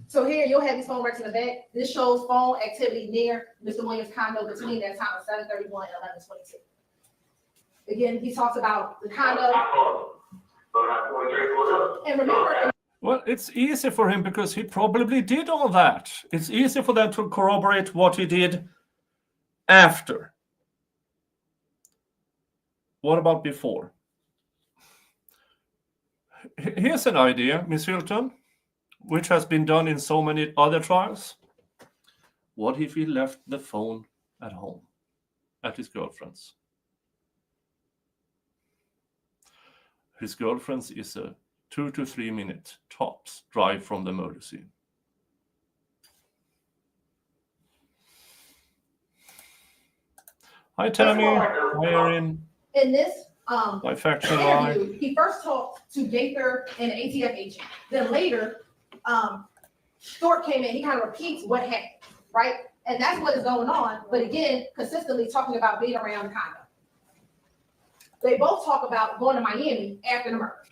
So here you'll have these phone records in the back. This shows phone activity near Mr. Williams' condo between that time of 7:31 and 11:22. Again, he talks about the condo. And remember, Well, it's easy for him because he probably did all that. It's easy for them to corroborate what he did after. What about before? Here's an idea, Miss Hilton, which has been done in so many other trials. What if he left the phone at home, at his girlfriend's? His girlfriend's is a 2 to 3 minute tops drive from the murder scene. Hi, Tammy. Hi, Erin. in this My faction line. interview, he first talked to Gaither and the ATF agent. Then later, Short came in, he kind of repeats what happened, right? And that's what is going on, but again, consistently talking about being around the condo. They both talk about going to Miami after the murder.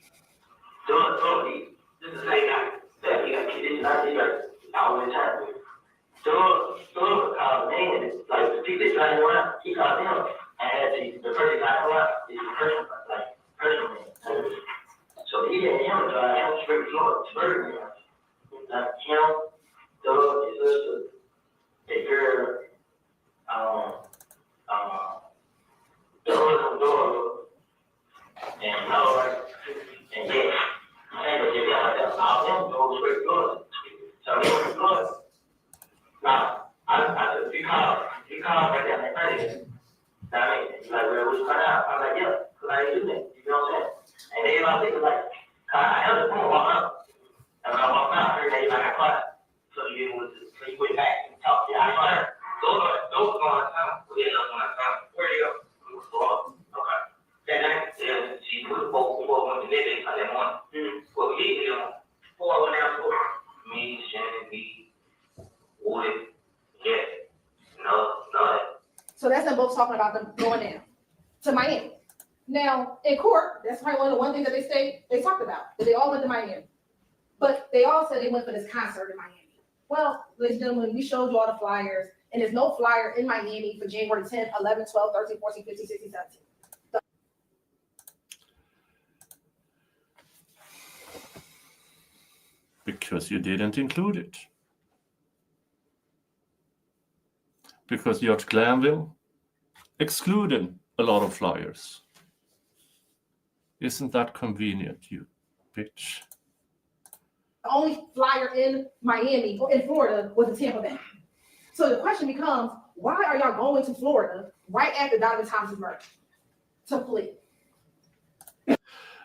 This is the same guy. That he got kids, all the time. Man, like the people that trying to run, he called them. And the person got around is the person, like, personal. So he didn't him drive him straight to Florida. Like, him, Doug, his sister, a girl, Doug, and Lord, and yeah. And if you got that, all them go straight to Florida. So they went to Florida. Now, if you call right there, like, I mean, he's like, well, we cut out. I'm like, yeah, because I ain't do that. You know what I'm saying? And they about thinking, like, I held the phone walk up. And when I walked out, I heard they like, I quiet. So you went back and talked. Yeah, I learned. Those are going to town. Yeah, those going to town. Where do you go? Okay. Then she put the boat before we went to Vegas on that morning. Well, we did, before I went down for me, Shannon, B, Woody, yeah, no. So that's them both talking about them going down to Miami. Now, in court, that's probably one thing that they talked about, that they all went to Miami. But they all said they went for this concert in Miami. Well, ladies and gentlemen, we showed you all the flyers, and there's no flyer in Miami for January 10th, 11, 12, 13, 14, 15, 16, 17. Because you didn't include it. Because Judge Glanville excluded a lot of flyers. Isn't that convenient, you bitch? The only flyer in Miami or in Florida was in Tampa Bay. So the question becomes, why are y'all going to Florida right after Donovan Thomas's murder to flee?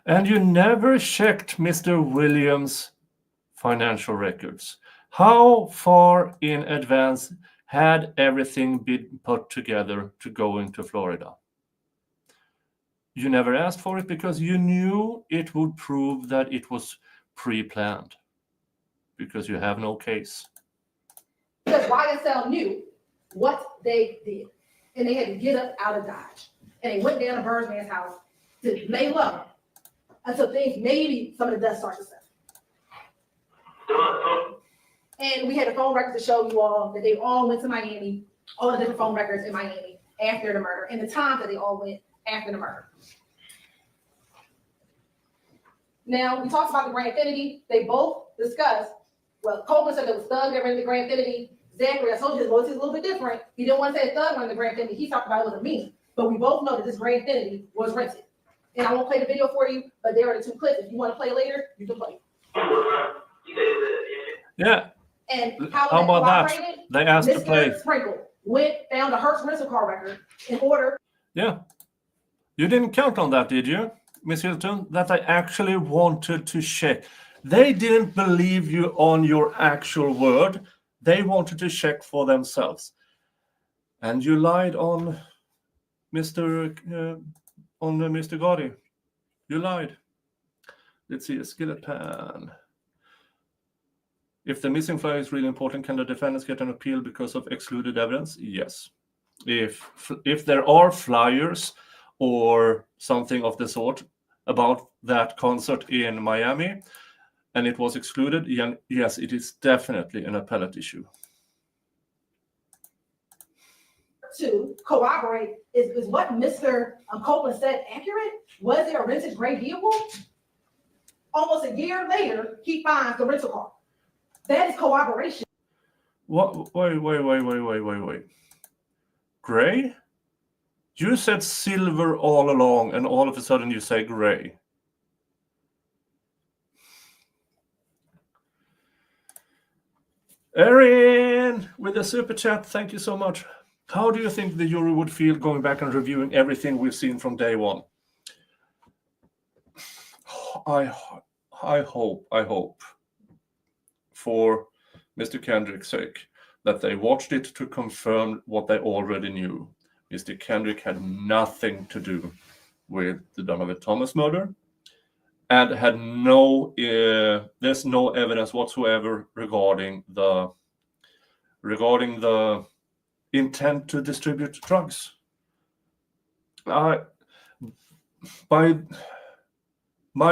And you never checked Mr. Williams' financial records. How far in advance had everything been put together to go into Florida? You never asked for it because you knew it would prove that it was pre-planned, because you have no case. Because YSL knew what they did, and they had to get up out of Dodge. And they went down to Bergman's house to lay low until things, maybe some of the dust started to settle. And we had a phone record to show you all that they all went to Miami, all the different phone records in Miami after the murder, and the time that they all went after the murder. Now, we talked about the Grand Infinity. They both discussed, well, Copeland said it was Thug that rented the Grand Infinity. Zachary, I told you his voice is a little bit different. He didn't want to say Thug rented the Grand Infinity. He talked about it was a meme. But we both know that this Grand Infinity was rented. And I won't play the video for you, but there are the two clips. If you want to play it later, you can play it. Yeah. And how about that? cooperated, They asked to play. Mr. Sprinkle found a Hertz rental car record in order. Yeah. You didn't count on that, did you, Miss Hilton? That I actually wanted to check. They didn't believe you on your actual word. They wanted to check for themselves. And you lied on Mr. Gotti. You lied. Let's see, a skillet pan. If the missing flyer is really important, can the defendants get an appeal because of excluded evidence? Yes. If there are flyers or something of the sort about that concert in Miami and it was excluded, yes, it is definitely an appellate issue. To corroborate, is what Mr. Copeland said accurate? Was there a rented gray vehicle? Almost a year later, he finds the rental car. That is corroboration. What? Wait. Gray? You said silver all along, and all of a sudden you say gray. Erin, with a super chat, thank you so much. How do you think the jury would feel going back and reviewing everything we've seen from day one? I hope for Mr. Kendrick's sake that they watched it to confirm what they already knew. Mr. Kendrick had nothing to do with the Donovan Thomas murder and had there's no evidence whatsoever regarding the intent to distribute drugs. My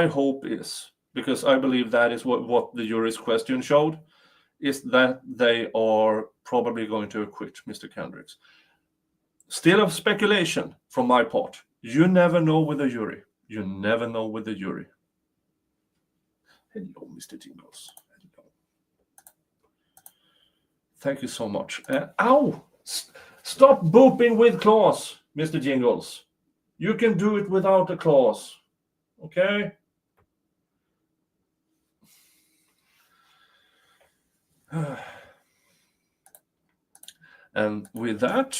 hope is, because I believe that is what the jury's question showed, is that they are probably going to acquit Mr. Kendrick. Still of speculation from my part. You never know with the jury. You never know with the jury. Hello, Mr. Jingles. Hello. Thank you so much. Ow! Stop booping with claws, Mr. Jingles. You can do it without the claws. Okay? And with that,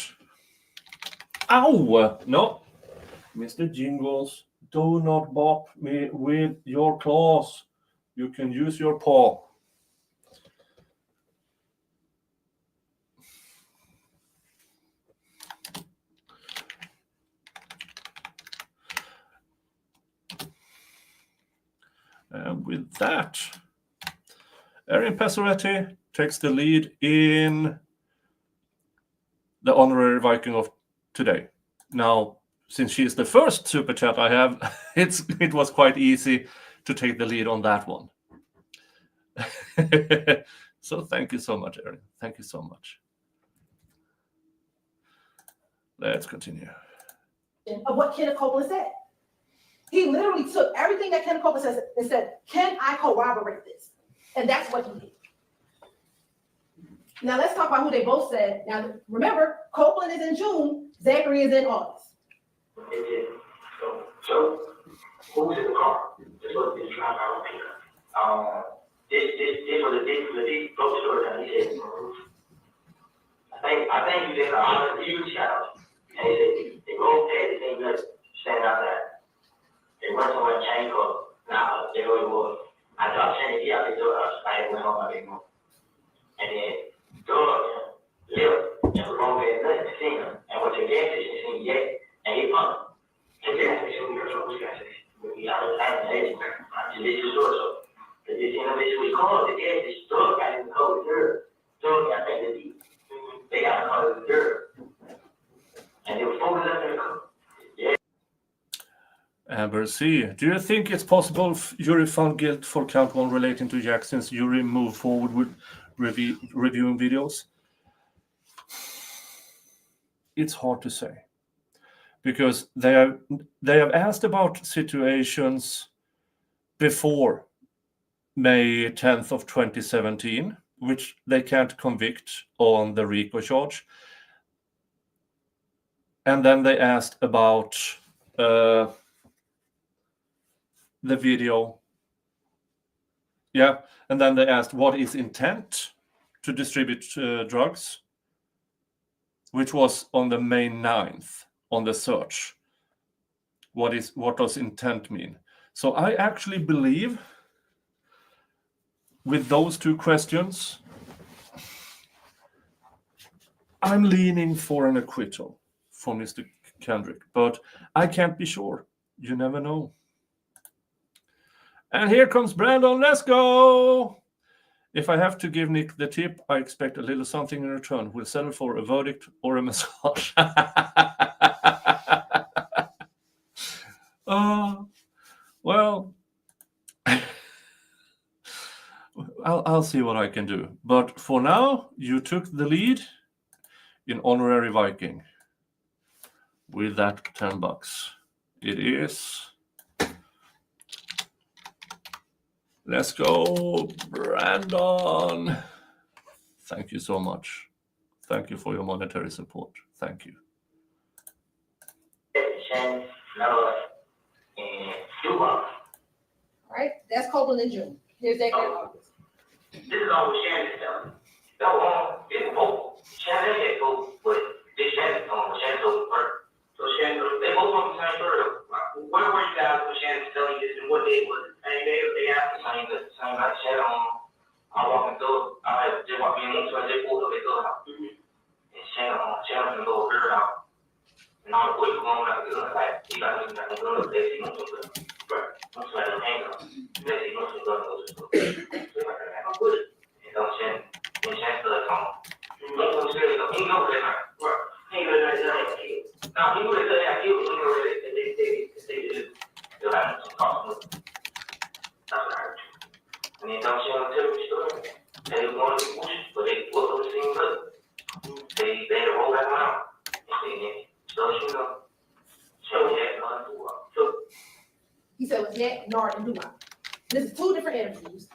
ow! No, Mr. Jingles, do not bop me with your claws. You can use your paw. And with that, Erin Pesoretti takes the lead in the honorary Viking of today. Now, since she is the first super chat I have, it was quite easy to take the lead on that one. So thank you so much, Erin. Thank you so much. Let's continue. Of what Kenneth Copeland said. He literally took everything that Kenneth Copeland says and said, can I corroborate this? And that's what he did. Now let's talk about who they both said. Now remember, Copeland is in June, Zachary is in August. So who was in the car? This was this driver on paper. This was a big bookstore that he said. I think he did a huge challenge. And he said they both had the same message, stand out there. They went somewhere and changed clothes. Nah, they really was. I thought saying he out the door, I went home, I didn't know. And then Doug lived and was wrong with nothing to see him. And went to the gas station to see him yet. And he pumped. To the gas station, we were from the gas station. I just did the store, so they just switched cars. The gas station, Doug got in the car with her. Doug got that they got in the car with her. And they were folded up in the car. Amber C. Do you think it's possible jury found guilt for count 1 relating to Jack since jury moved forward with reviewing videos? It's hard to say. because they have asked about situations before May 10th of 2017, which they can't convict on the RICO charge. And then they asked about the video. Yeah, and then they asked what is intent to distribute drugs, which was on the May 9th on the search. What does intent mean? So I actually believe with those two questions, I'm leaning for an acquittal for Mr. Kendrick, but I can't be sure. You never know. And here comes Brandon. Let's go. If I have to give Nick the tip, I expect a little something in return. We'll settle for a verdict or a massage. Well, I'll see what I can do. But for now, you took the lead in Honorary Viking with that $10. It is. Let's go, Brandon. Thank you so much. Thank you for your monetary support. Thank you. All right, that's Copeland in June. Here's that in August. This is all what Shannon's telling me. That one is both. Shannon had both, but this Shannon told her. So Shannon, they both on the same bird. Where were you guys when Shannon's telling you this and what day was it? And they asked the same like Shannon. I walked through. I just walked in, so I just pulled up at the house. And Shannon go over her house. And all the boys were going out the gun, like, you got to gun, they see no gun. Right. I'm sorry, I'm hanging up. They see no gun, no gun. I'm good. And so Shannon started talking. Most of them said, he knows that night. Right. He knew that night. Now, he knew that night. He knew that they'll have some talk. That's what I heard. And then don't Shannon tell me the story. They was going to be pushed, but they pulled up the scene good. They had to roll back around. So, you know, so yeah, so He said it was Jack, Nard, and Dumont. This is two different interviews.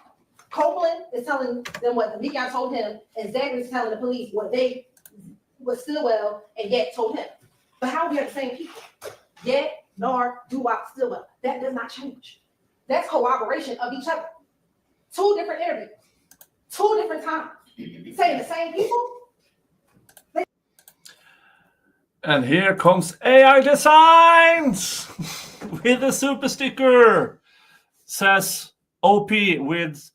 Copeland is telling them what the guy told him, and Zach is telling the police what Stillwell and Yak told him. But how we have the same people? Yak, Nard, Duwop, Stillwell. That does not change. That's corroboration of each other. Two different interviews, two different times, saying the same people. And here comes AI Designs with a super sticker. Says OP with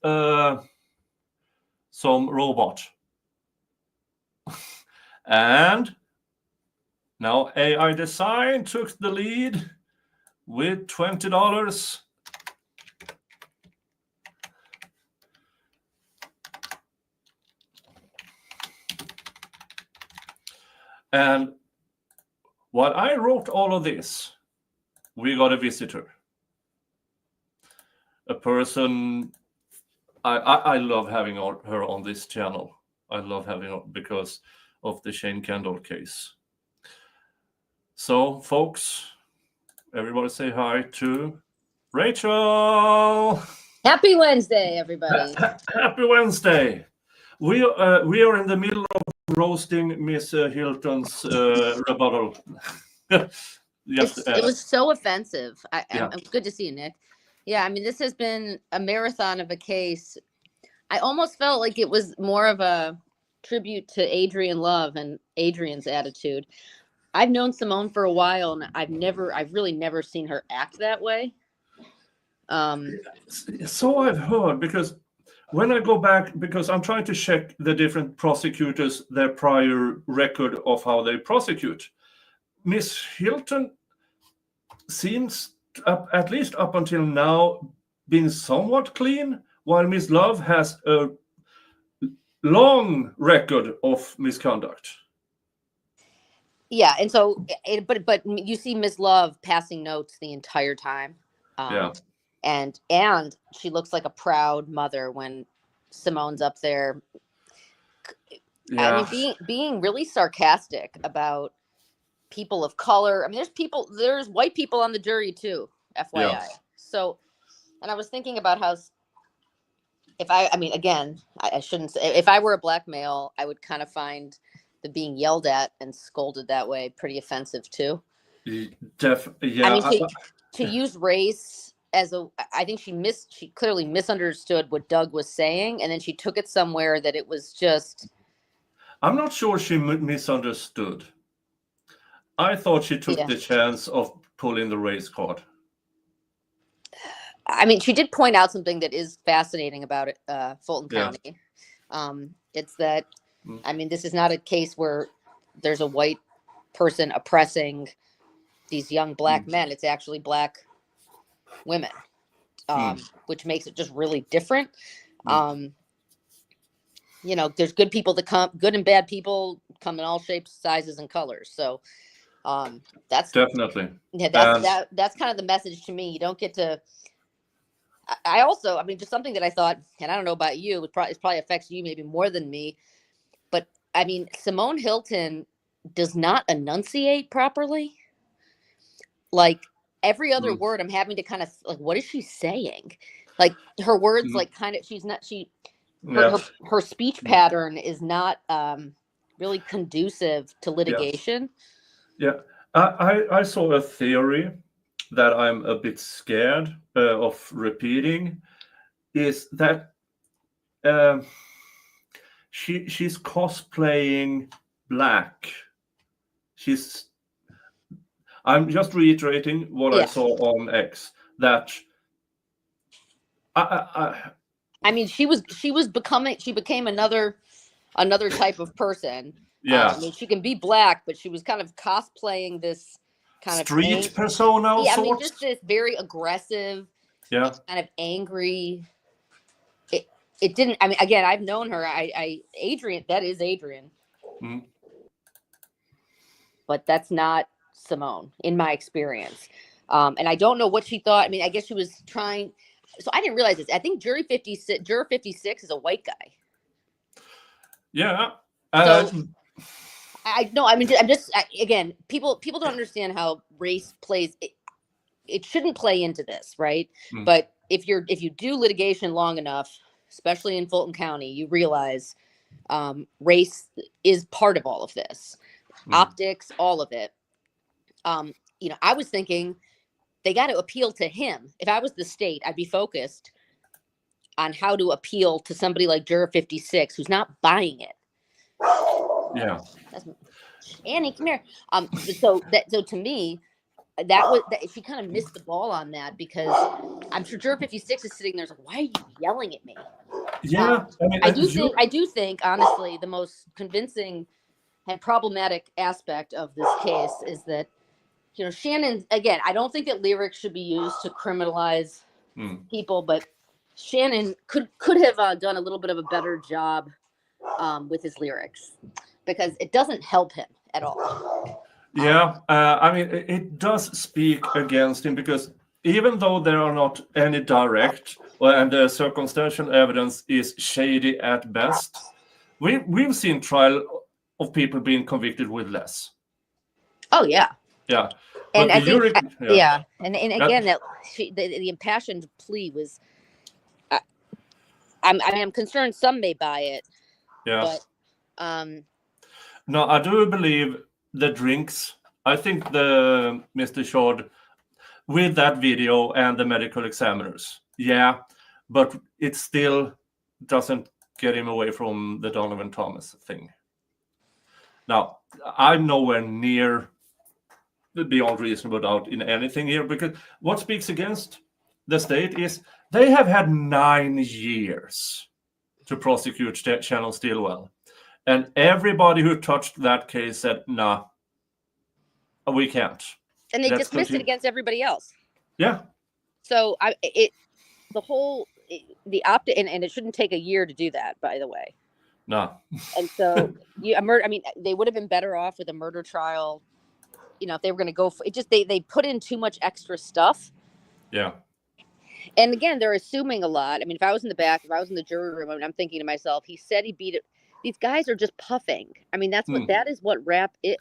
some robot. And now AI Design took the lead with $20. And while I wrote all of this, we got a visitor. A person, I love having her on this channel. I love having her because of the Shane Kendall case. So, folks, everybody say hi to Rachel. Happy Wednesday, everybody. Happy Wednesday. We are in the middle of roasting Miss Hilton's rebuttal. It was so offensive. I'm good to see you, Nick. Yeah, I mean, this has been a marathon of a case. I almost felt like it was more of a tribute to Adrian Love and Adrian's attitude. I've known Simone for a while, and I've really never seen her act that way. So I've heard, because when I go back, because I'm trying to check the different prosecutors, their prior record of how they prosecute. Miss Hilton seems, at least up until now, been somewhat clean, while Miss Love has a long record of misconduct. Yeah, and so, but you see Miss Love passing notes the entire time. And she looks like a proud mother when Simone's up there. Yeah. I mean, being really sarcastic about people of color. I mean, there's white people on the jury too, FYI. Yeah. So, and I was thinking about how I mean, again, I shouldn't say, if I were a black male, I would kind of find the being yelled at and scolded that way pretty offensive too. Yeah. I mean, to use race as I think she clearly misunderstood what Doug was saying, and then she took it somewhere that it was just. I'm not sure she misunderstood. I thought she took the chance of pulling the race card. I mean, she did point out something that is fascinating about it, Fulton County. It's that, I mean, this is not a case where there's a white person oppressing these young black men. It's actually black women, which makes it just really different. You know, there's good people that come, good and bad people come in all shapes, sizes, and colors. So that's definitely, that's kind of the message to me. You don't get to. I also, I mean, just something that I thought, and I don't know about you, it probably affects you maybe more than me, but I mean, Simone Hilton does not enunciate properly. Like every other word, I'm having to kind of like, what is she saying? Like her words, like kind of, her speech pattern is not really conducive to litigation. Yeah, I saw a theory that I'm a bit scared of repeating, is that she's cosplaying black. I'm just reiterating what I saw on X, that I mean, she became another type of person. Yeah. I mean, she can be black, but she was kind of cosplaying this kind street of persona. Yeah, I mean, just this very aggressive, kind of angry. It didn't. I mean, again, I've known her. Adrian, that is Adrian, but that's not Simone in my experience. And I don't know what she thought. I mean, I guess she was trying. So I didn't realize this. I think juror 56 is a white guy. Yeah. So, I know. I mean, I'm just again, people don't understand how race plays. It shouldn't play into this, right? But if you do litigation long enough, especially in Fulton County, you realize race is part of all of this, optics, all of it. You know, I was thinking they got to appeal to him. If I was the state, I'd be focused on how to appeal to somebody like juror 56 who's not buying it. Yeah. Annie, come here. So to me, that she kind of missed the ball on that, because I'm sure juror 56 is sitting there like, why are you yelling at me? Yeah. I do think honestly the most convincing and problematic aspect of this case is that, you know, Shannon, again, I don't think that lyrics should be used to criminalize people, but Shannon could have done a little bit of a better job with his lyrics, because it doesn't help him at all. Yeah, I mean, it does speak against him, because even though there are not any direct and the circumstantial evidence is shady at best, we've seen trial of people being convicted with less. Oh yeah. Yeah. And I think, and again, that the impassioned plea was. I'm concerned some may buy it. Yeah. But, no, I do believe the drinks. I think the Mr. Shord with that video and the medical examiners. Yeah, but it still doesn't get him away from the Donovan Thomas thing. Now, I'm nowhere near beyond reasonable doubt in anything here, because what speaks against the state is they have had 9 years to prosecute Shannon Stillwell. And everybody who touched that case said, nah, we can't. And they dismissed it against everybody else. Yeah. So the opt and it shouldn't take a year to do that, by the way. No. And so I mean, they would have been better off with a murder trial. You know, if they were going to go for it, just they put in too much extra stuff. Yeah. And again, they're assuming a lot. I mean, if I was in the back, if I was in the jury room, I'm thinking to myself, he said he beat it. These guys are just puffing. I mean, that is what rap it.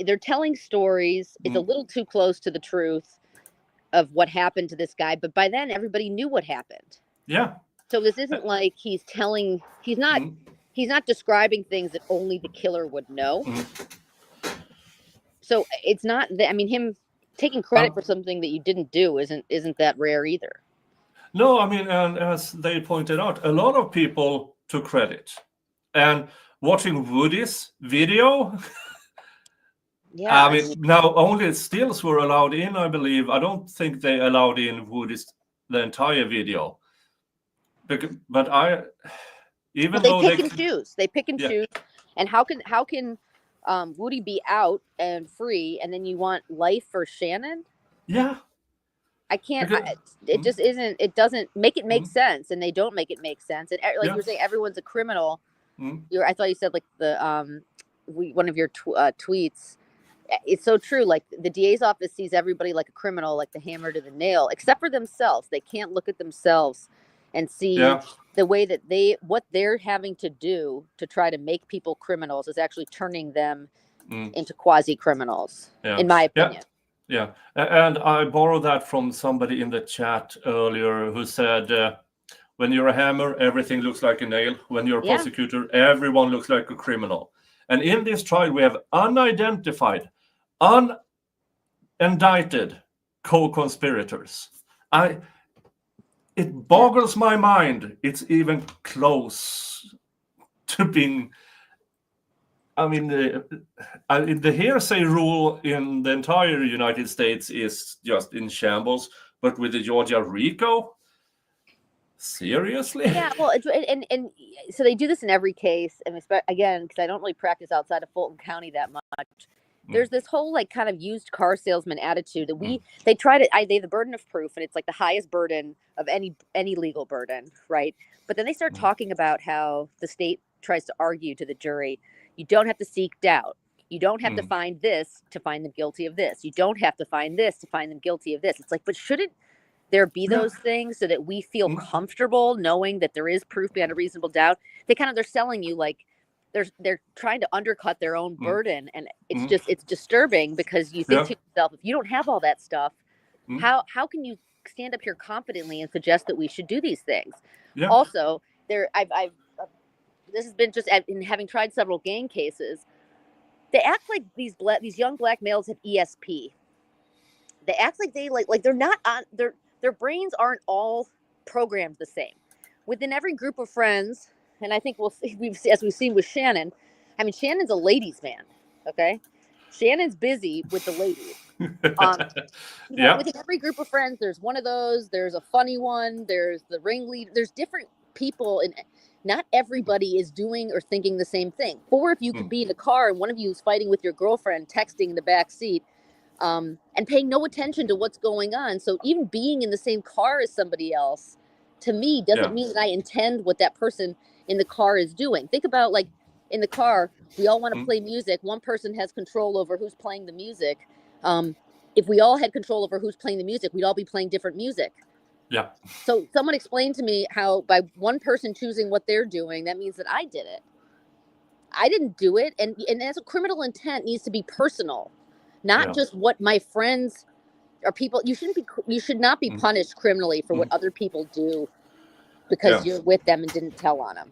they're telling stories. It's a little too close to the truth of what happened to this guy, but by then everybody knew what happened. Yeah. So this isn't like he's not describing things that only the killer would know. So it's not that, I mean, him taking credit for something that you didn't do isn't that rare either. No, I mean, and as they pointed out, a lot of people took credit. And watching Woody's video, yeah, I mean, now only stills were allowed in, I believe. I don't think they allowed in Woody's the entire video. But even though they pick and choose. They pick and choose. And how can Woody be out and free, and then you want life for Shannon? Yeah. I can't. It just isn't. It doesn't make it make sense, and they don't make it make sense. And like you were saying, everyone's a criminal. I thought you said like the one of your tweets. It's so true. Like the DA's office sees everybody like a criminal, like the hammer to the nail, except for themselves. They can't look at themselves and see the way that what they're having to do to try to make people criminals is actually turning them into quasi criminals, in my opinion. Yeah, and I borrowed that from somebody in the chat earlier who said, when you're a hammer, everything looks like a nail. When you're a prosecutor, everyone looks like a criminal. And in this trial, we have unidentified, unindicted co-conspirators. It boggles my mind. It's even close to being... I mean, the hearsay rule in the entire United States is just in shambles. But with the Georgia RICO, seriously? Yeah, well, and so they do this in every case. And again, because I don't really practice outside of Fulton County that much. There's this whole like kind of used car salesman attitude that they try to they have the burden of proof, and it's like the highest burden of any legal burden, right? But then they start talking about how the state tries to argue to the jury, you don't have to seek doubt. You don't have to find this to find them guilty of this. You don't have to find this to find them guilty of this. It's like, but shouldn't there be those things so that we feel comfortable knowing that there is proof beyond a reasonable doubt? They're selling you like they're trying to undercut their own burden, and it's disturbing because you think to yourself, if you don't have all that stuff, how can you stand up here confidently and suggest that we should do these things? Also, this has been just in having tried several gang cases. They act like these young black males have ESP. They act like they're not on their brains aren't all programmed the same. Within every group of friends, and I think as we've seen with Shannon, I mean, Shannon's a ladies' man. Okay, Shannon's busy with the ladies. Within every group of friends, there's one of those. There's a funny one. There's the ringleader. There's different people, and not everybody is doing or thinking the same thing. Or if you could be in a car and one of you is fighting with your girlfriend, texting in the back seat, and paying no attention to what's going on. So even being in the same car as somebody else, to me, doesn't mean that I intend what that person in the car is doing. Think about like in the car, we all want to play music. One person has control over who's playing the music. If we all had control over who's playing the music, we'd all be playing different music. Yeah. So someone explained to me how by one person choosing what they're doing, that means that I did it. I didn't do it. And as a criminal intent needs to be personal, not just what my friends or people. You should not be punished criminally for what other people do because you're with them and didn't tell on them.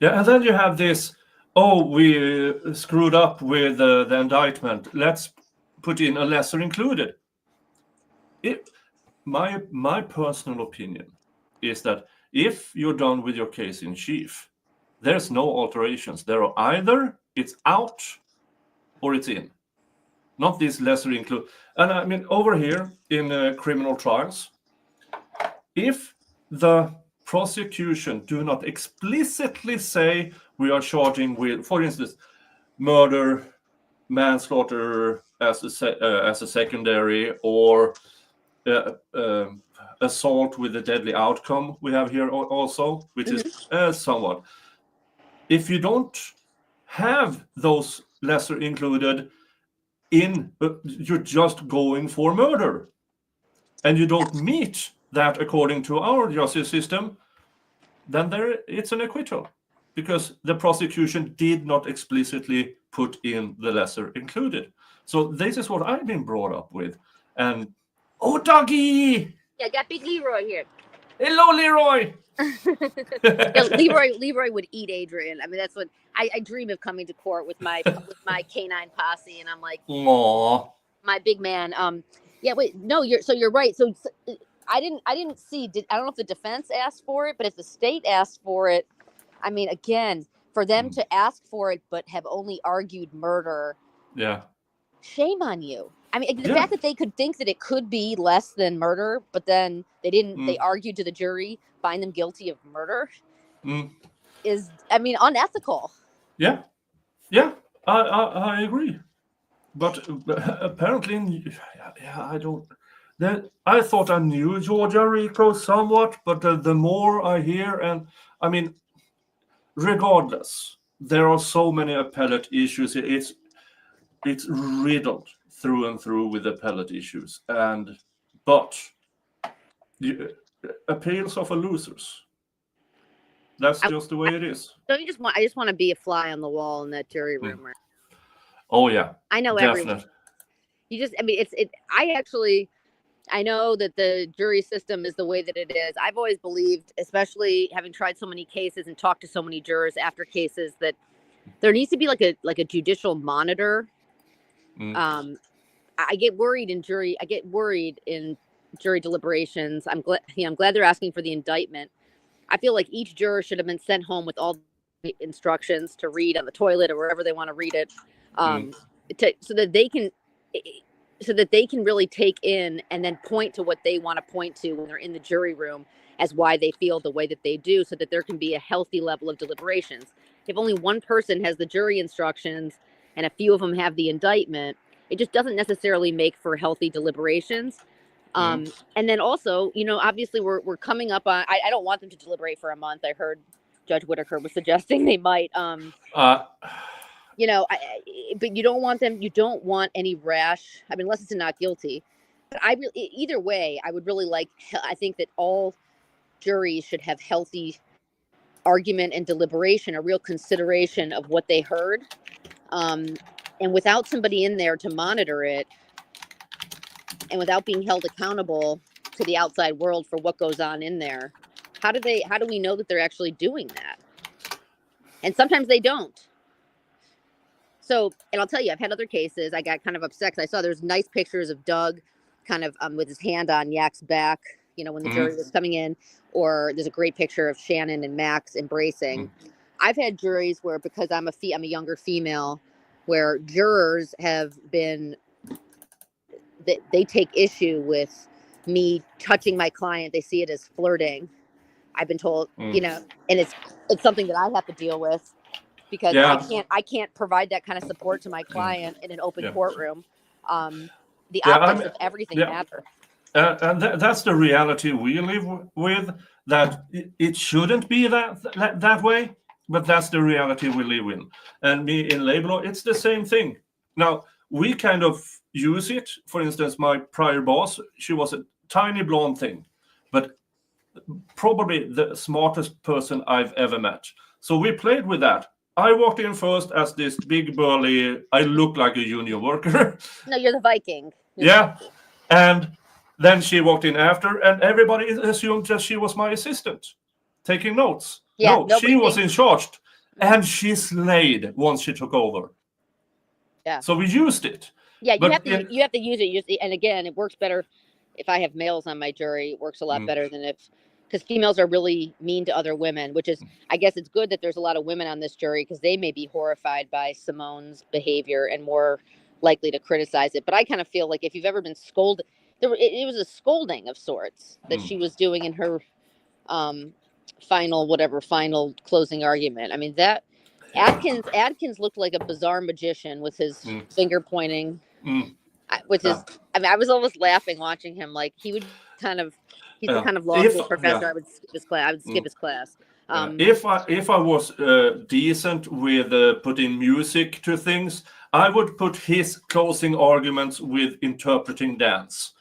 Yeah. And then you have this, we screwed up with the indictment. Let's put in a lesser included. My personal opinion is that if you're done with your case in chief, there's no alterations. There are either it's out or it's in. Not this lesser include. And I mean, over here in criminal trials, if the prosecution do not explicitly say we are charging with, for instance, murder, manslaughter as a secondary, or assault with a deadly outcome we have here also, which is somewhat. If you don't have those lesser included in, you're just going for murder, and you don't meet that according to our justice system, then it's an acquittal because the prosecution did not explicitly put in the lesser included. So this is what I've been brought up with. And oh, doggy! Yeah, I got Big Leroy here. Hello, Leroy. Yeah, Leroy would eat Adrian. I mean, that's what I dream of coming to court with my canine posse, and I'm like, Aww. my big man. Yeah, wait, no, you're right. So I didn't see. I don't know if the defense asked for it, but if the state asked for it, I mean, again, for them to ask for it but have only argued murder. Yeah. Shame on you. I mean, the fact that they could think that it could be less than murder, but then they didn't. They argued to the jury, find them guilty of murder. Is, I mean, unethical. Yeah, yeah, I agree. But apparently, yeah, I don't. I thought I knew Georgia RICO somewhat, but the more I hear, and I mean, regardless, there are so many appellate issues. It's riddled through and through with appellate issues, but the appeals are for losers. That's just the way it is. Don't you just want? I just want to be a fly on the wall in that jury room. Oh yeah, I know definitely. everyone. You just, I mean, I know that the jury system is the way that it is. I've always believed, especially having tried so many cases and talked to so many jurors after cases, that there needs to be like a judicial monitor. I get worried in jury. I get worried in jury deliberations. I'm glad they're asking for the indictment. I feel like each juror should have been sent home with all the instructions to read on the toilet or wherever they want to read it, so that they can really take in and then point to what they want to point to when they're in the jury room as why they feel the way that they do, so that there can be a healthy level of deliberations. If only one person has the jury instructions and a few of them have the indictment, it just doesn't necessarily make for healthy deliberations. And then also, obviously we're coming up on, I don't want them to deliberate for a month. I heard Judge Whitaker was suggesting they might, but you don't want any rash, I mean, unless it's a not guilty. But either way, I would really I think that all juries should have healthy argument and deliberation, a real consideration of what they heard. And without somebody in there to monitor it, and without being held accountable to the outside world for what goes on in there, how do we know that they're actually doing that? And sometimes they don't. So, and I'll tell you, I've had other cases. I got kind of upset because I saw there's nice pictures of Doug kind of with his hand on Yak's back, when the jury was coming in, or there's a great picture of Shannon and Max embracing. I've had juries where, because I'm a younger female, where jurors have been, they take issue with me touching my client. They see it as flirting. I've been told, and it's something that I have to deal with, because I can't provide that kind of support to my client in an open courtroom. The optics of everything matter. And that's the reality we live with, that it shouldn't be that way, but that's the reality we live in. And me in labor law, it's the same thing. Now, we kind of use it. For instance, my prior boss, she was a tiny blonde thing, but probably the smartest person I've ever met. So we played with that. I walked in first as this big burly, I look like a union worker. No, you're the Viking. And then she walked in after, and everybody assumed that she was my assistant, taking notes. No, she was in charge, and she slayed once she took over. Yeah. So we used it. Yeah, you have to use it. And again, it works better if I have males on my jury. It works a lot better than because females are really mean to other women, which is, I guess it's good that there's a lot of women on this jury, because they may be horrified by Simone's behavior and more likely to criticize it. But I kind of feel like if you've ever been scolded, it was a scolding of sorts that she was doing in her final closing argument. I mean, that Adkins looked like a bizarre magician with his finger pointing, with his, I mean, I was almost laughing watching him. Like, he's the kind of law school professor. I would skip his class. If I was decent with putting music to things, I would put his closing arguments with interpreting dance.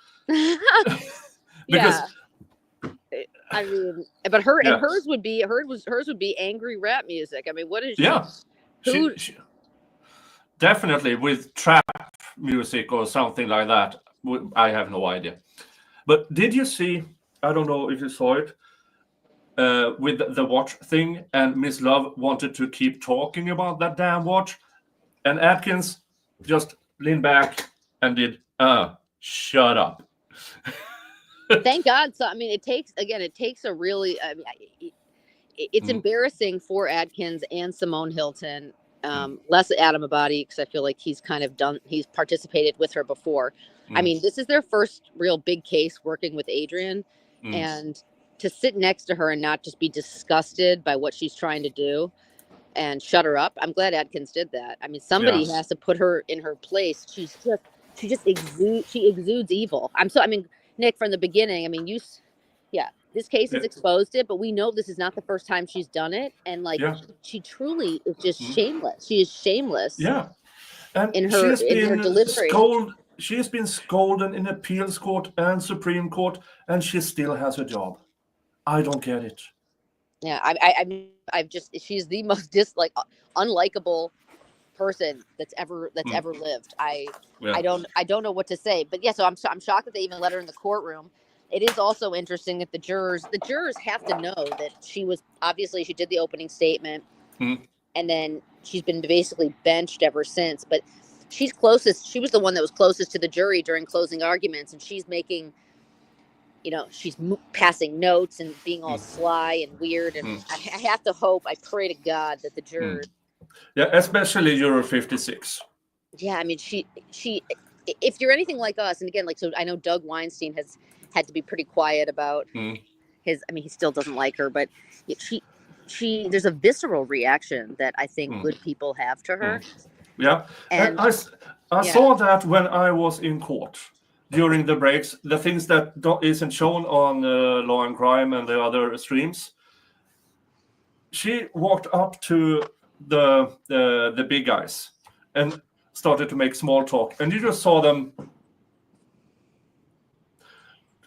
Because I mean, but hers would be angry rap music. I mean, what is she? definitely with trap music or something like that. I have no idea. But did you see? I don't know if you saw it with the watch thing, and Miss Love wanted to keep talking about that damn watch, and Atkins just leaned back and did, shut up. Thank God. So, I mean, it takes a really, I mean, it's embarrassing for Adkins and Simone Hilton, less Adam Abadi, because I feel like he's participated with her before. I mean, this is their first real big case working with Adrian, and to sit next to her and not just be disgusted by what she's trying to do and shut her up. I'm glad Adkins did that. I mean, somebody has to put her in her place. She exudes evil. Nick, from the beginning, I mean, this case has exposed it, but we know this is not the first time she's done it. And she truly is just shameless. She is shameless. Yeah. And in her delivery. She has been scolded in appeals court and Supreme Court, and she still has a job. I don't get it. Yeah, she's the most unlikable person that's ever lived. I don't know what to say, but so I'm shocked that they even let her in the courtroom. It is also interesting that the jurors have to know that she did the opening statement, and then she's been basically benched ever since. But she was the one that was closest to the jury during closing arguments, and she's making, she's passing notes and being all sly and weird. And I have to hope, I pray to God that the jurors. Yeah, especially Juror 56. Yeah, I mean, she, if you're anything like us, and again, so I know Doug Weinstein has had to be pretty quiet about his, I mean, he still doesn't like her, but there's a visceral reaction that I think good people have to her. Yeah, and I saw that when I was in court during the breaks, the things that isn't shown on Law and Crime and the other streams. She walked up to the big guys and started to make small talk, and you just saw them.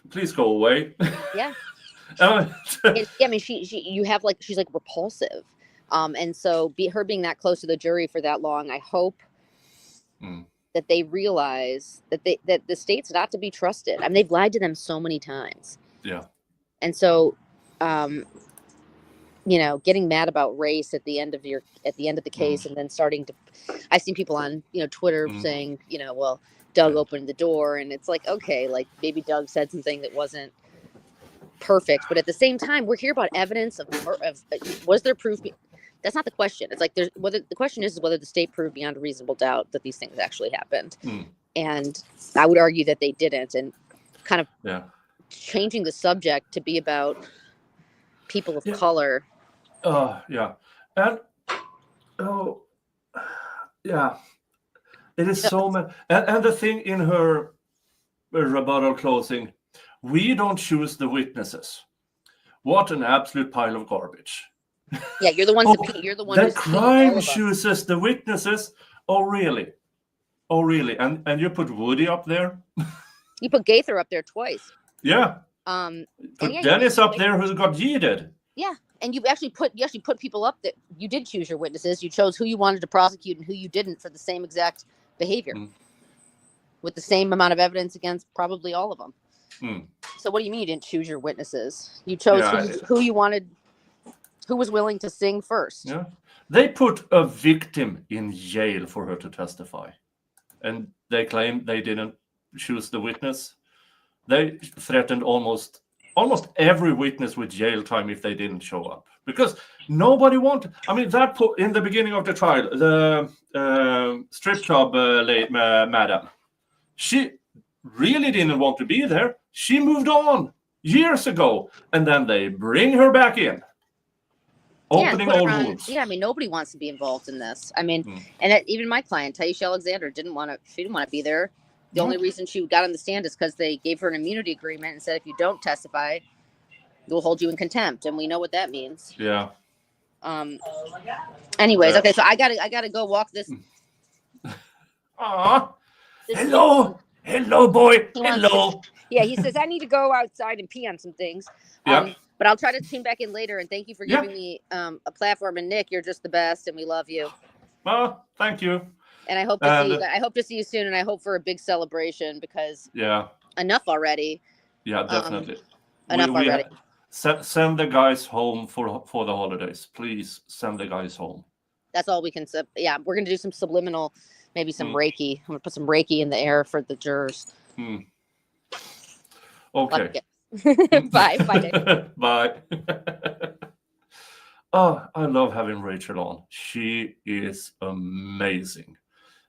Please go away. Yeah. I mean, she's like repulsive, and so her being that close to the jury for that long, I hope that they realize that the state's not to be trusted. I mean, they've lied to them so many times. Yeah. And so, getting mad about race at the end of the case, and then I've seen people on Twitter saying, well, Doug opened the door, and it's like, okay, like maybe Doug said something that wasn't perfect, but at the same time, we're here about evidence of was there proof? That's not the question. It's like the question is whether the state proved beyond a reasonable doubt that these things actually happened, and I would argue that they didn't, and kind of changing the subject to be about people of color. And it is so many. And the thing in her rebuttal closing, we don't choose the witnesses. What an absolute pile of garbage. Yeah, you're the one. You're the one. The crime chooses the witnesses. Oh, really? And you put Woody up there. You put Gaither up there twice. Yeah. Put Dennis up there, who got yeeted. Yeah, and you actually put people up that you did choose your witnesses. You chose who you wanted to prosecute and who you didn't for the same exact behavior, with the same amount of evidence against probably all of them. So what do you mean you didn't choose your witnesses? You chose who you wanted, who was willing to sing first. Yeah, they put a victim in jail for her to testify, and they claim they didn't choose the witness. They threatened almost every witness with jail time if they didn't show up, because nobody wanted. I mean, that put in the beginning of the trial, the strip club madam, she really didn't want to be there. She moved on years ago, and then they bring her back in, opening old wounds. Yeah, I mean, nobody wants to be involved in this. I mean, and even my client, Taisha Alexander, didn't want to be there. The only reason she got on the stand is because they gave her an immunity agreement and said, if you don't testify, we'll hold you in contempt. And we know what that means. Yeah. Anyways, okay, so I gotta go walk this. Hello, boy. Hello. Yeah, he says I need to go outside and pee on some things. But I'll try to tune back in later. And thank you for giving me a platform. And Nick, you're just the best, and we love you. Well, thank you. And I hope to see you. I hope to see you soon, and I hope for a big celebration because enough already. Yeah, definitely. Enough already. Send the guys home for the holidays. Please send the guys home. That's all we can say. Yeah, we're gonna do some subliminal, maybe some Reiki. I'm gonna put some Reiki in the air for the jurors. Okay. Bye. Bye. Bye. Oh, I love having Rachel on. She is amazing.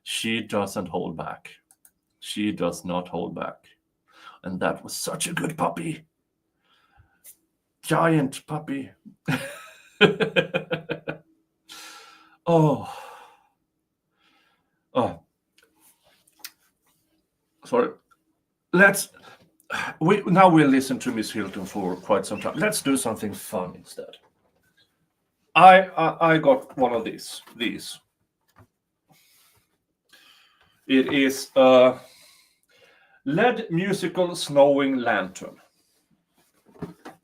She doesn't hold back. She does not hold back. And that was such a good puppy. Giant puppy. Oh. Sorry. Now we'll listen to Miss Hilton for quite some time. Let's do something fun instead. I got one of these. It is a LED musical snowing lantern.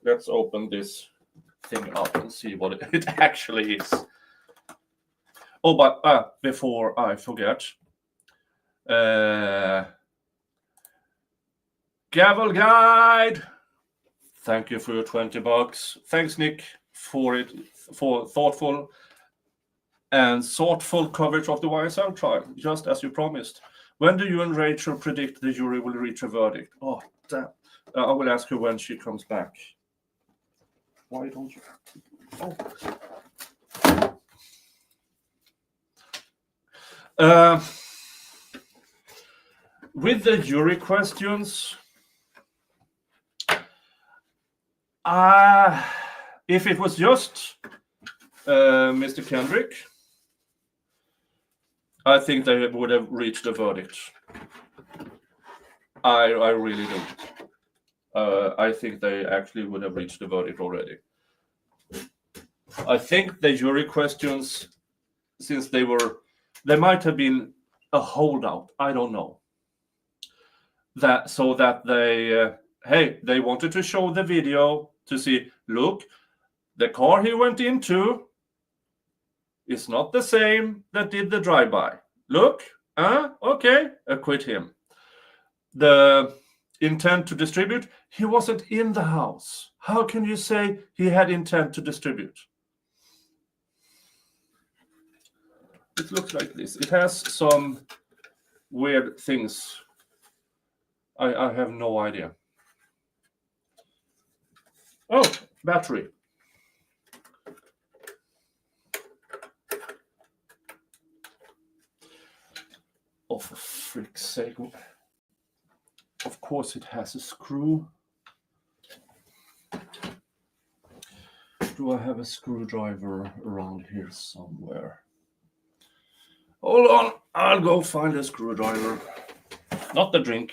Let's open this thing up and see what it actually is. Oh, but before I forget, Gavel Guide. Thank you for your $20. Thanks, Nick, for thoughtful and thoughtful coverage of the YSL trial, just as you promised. When do you and Rachel predict the jury will reach a verdict? Oh, damn. I will ask her when she comes back. Why don't you? Oh. With the jury questions, if it was just Mr. Kendrick, I think they would have reached a verdict. I really do. I think they actually would have reached a verdict already. I think the jury questions, since they might have been a holdout. I don't know. That they wanted to show the video to see, look, the car he went into is not the same that did the drive-by. Look, okay, acquit him. The intent to distribute, he wasn't in the house. How can you say he had intent to distribute? It looks like this. It has some weird things. I have no idea. Oh, battery. Oh, for frick's sake. Of course it has a screw. Do I have a screwdriver around here somewhere? Hold on, I'll go find a screwdriver. Not the drink.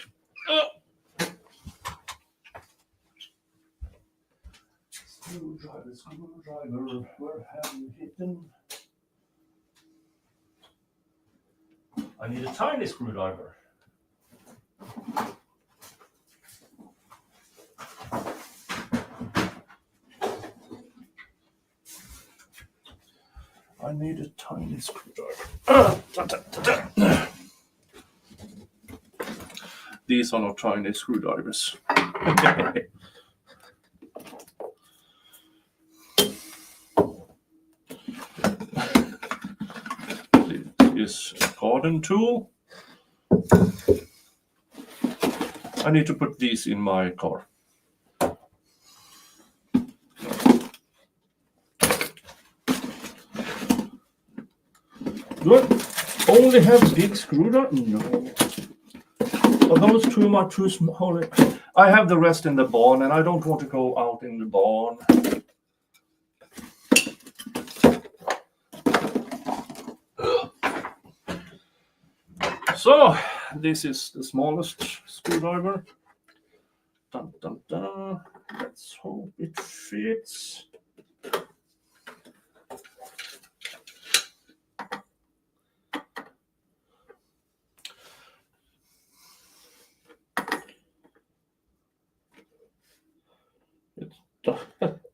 Screwdriver, where have you hidden? I need a tiny screwdriver. I need a tiny screwdriver. These are not tiny screwdrivers. This is a garden tool. I need to put these in my car. Do I only have big screwdrivers? No. Are those too much too small? I have the rest in the barn and I don't want to go out in the barn. So, this is the smallest screwdriver. Dun, dun, dun. Let's hope it fits.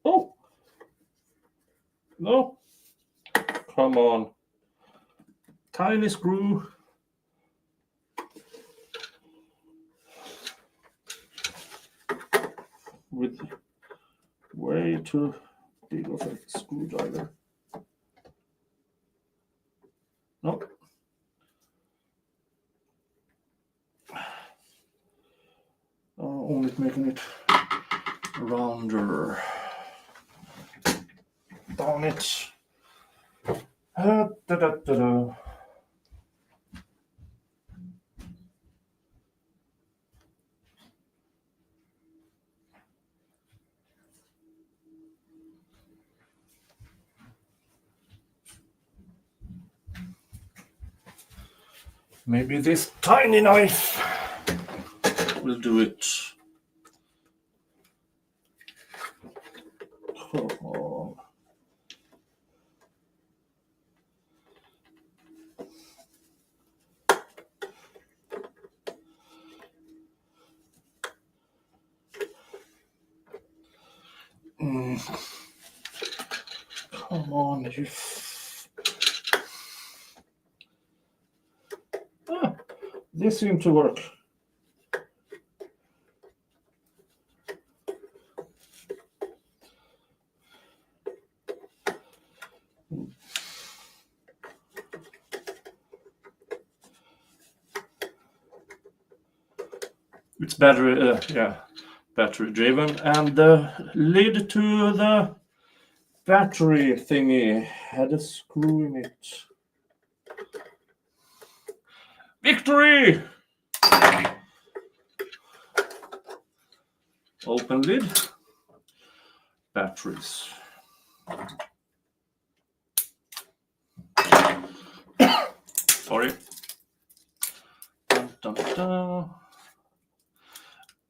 Oh! No! Come on. tiny screw. With way too big of a screwdriver. No. Only making it rounder. Darn it. Da-da-da-da. Maybe this tiny knife will do it. Oh. Come on, you. This seemed to work. It's battery, battery driven, and the lid to the battery thingy had a screw in it. Victory! Open lid. Batteries. Sorry. Dun, dun, dun.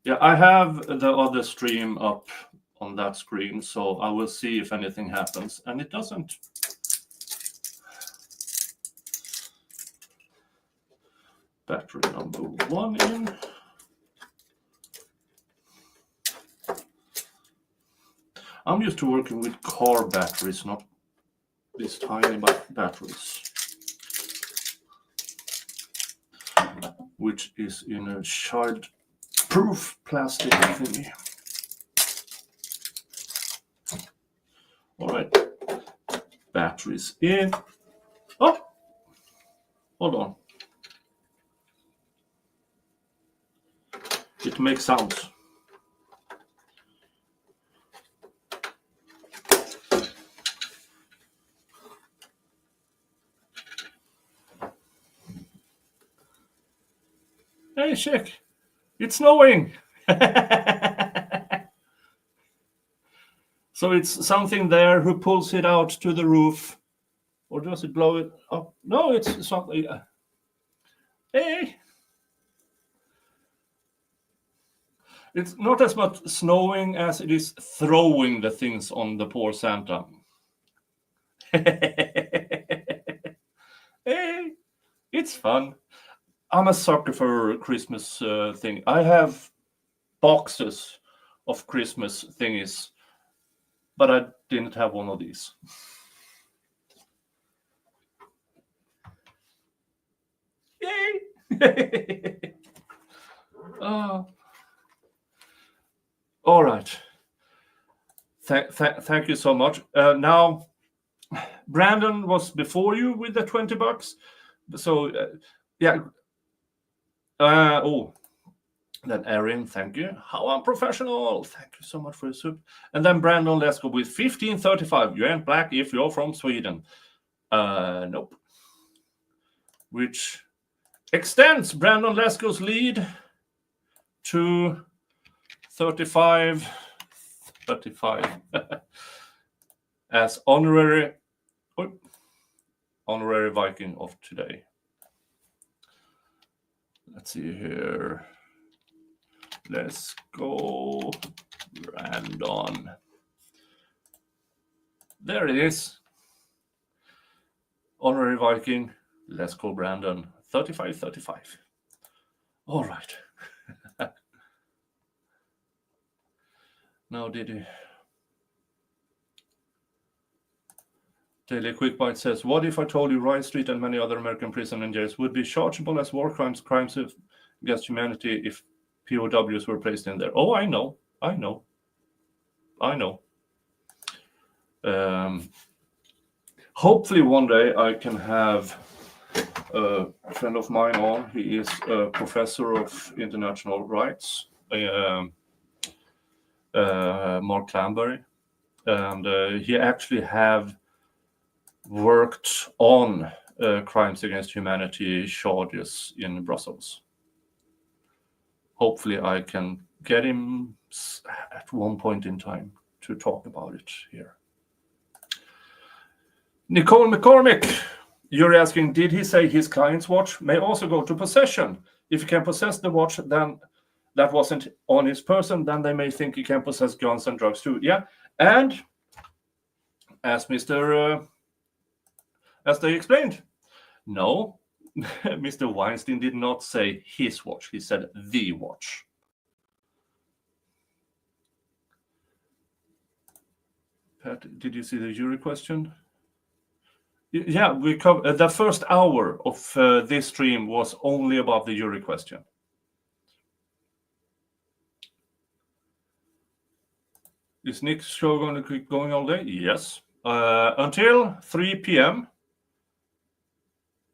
Yeah, I have the other stream up on that screen, so I will see if anything happens, and it doesn't. Battery number 1 in. I'm used to working with car batteries, not these tiny batteries, which is in a child-proof plastic thingy. All right, batteries in. Oh, hold on. It makes sounds. Hey, check. It's snowing. So it's something there who pulls it out to the roof. Or does it blow it up? No, it's something. Hey. It's not as much snowing as it is throwing the things on the poor Santa. Hey, it's fun. I'm a sucker for Christmas thing. I have boxes of Christmas thingies, but I didn't have one of these. Yay! All right. Thank you so much. Now, Brandon was before you with the $20. So, yeah. Then Erin, thank you. How unprofessional. Thank you so much for your soup. And then Brandon, let's go with 1535. You ain't black if you're from Sweden. Nope. Which extends Brandon Lesko's lead to 35 as honorary Viking of today. Let's see here. Let's go Brandon. There it is. Honorary Viking. Let's go Brandon. 35. All right. Now did he? Daily Quick Bite says, what if I told you Riot Street and many other American prisons and jails would be chargeable as war crimes, crimes against humanity if POWs were placed in there? Oh, I know. Hopefully one day I can have a friend of mine on. He is a professor of international rights, Mark Clanbury, and he actually have worked on crimes against humanity charges in Brussels. Hopefully I can get him at one point in time to talk about it here. Nicole McCormick, you're asking, did he say his client's watch may also go to possession? If he can possess the watch, then that wasn't on his person, then they may think he can possess guns and drugs too. Yeah, and as as they explained, no, Mr. Weinstein did not say his watch. He said the watch. Pat, did you see the jury question? Yeah, we covered the first hour of this stream was only about the jury question. Is Nick's show going to keep going all day? Yes, until 3 p.m.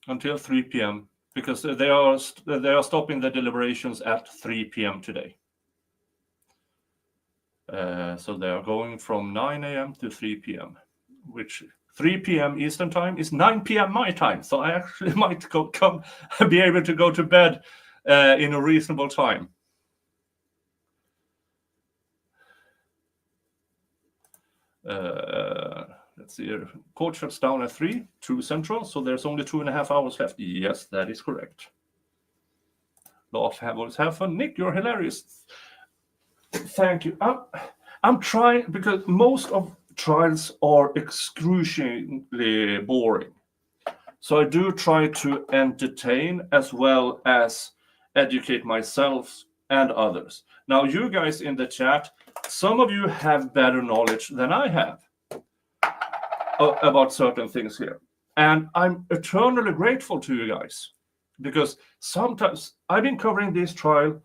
Until 3 p.m. because they are stopping the deliberations at 3 p.m. today. So they are going from 9 a.m. to 3 p.m., which 3 p.m. Eastern time is 9 p.m. my time. So I actually might be able to go to bed in a reasonable time. Let's see here. Court shuts down at 3, 2 Central, so there's only 2.5 hours left. Yes, that is correct. Laugh, have fun. Nick, you're hilarious. Thank you. I'm trying, because most of trials are excruciatingly boring. So I do try to entertain as well as educate myself and others. Now, you guys in the chat, some of you have better knowledge than I have about certain things here. And I'm eternally grateful to you guys, because sometimes I've been covering this trial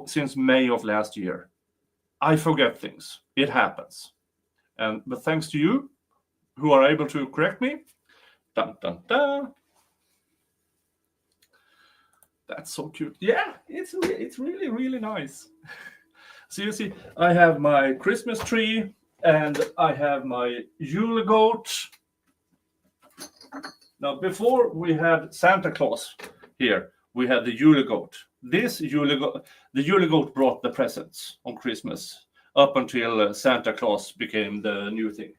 since May of last year. I forget things. It happens. But thanks to you who are able to correct me. Dun, dun, dun. That's so cute. Yeah, it's really, really nice. So you see, I have my Christmas tree and I have my Yule goat. Now, before we had Santa Claus here, we had the Yule goat. The Yule goat brought the presents on Christmas up until Santa Claus became the new thing.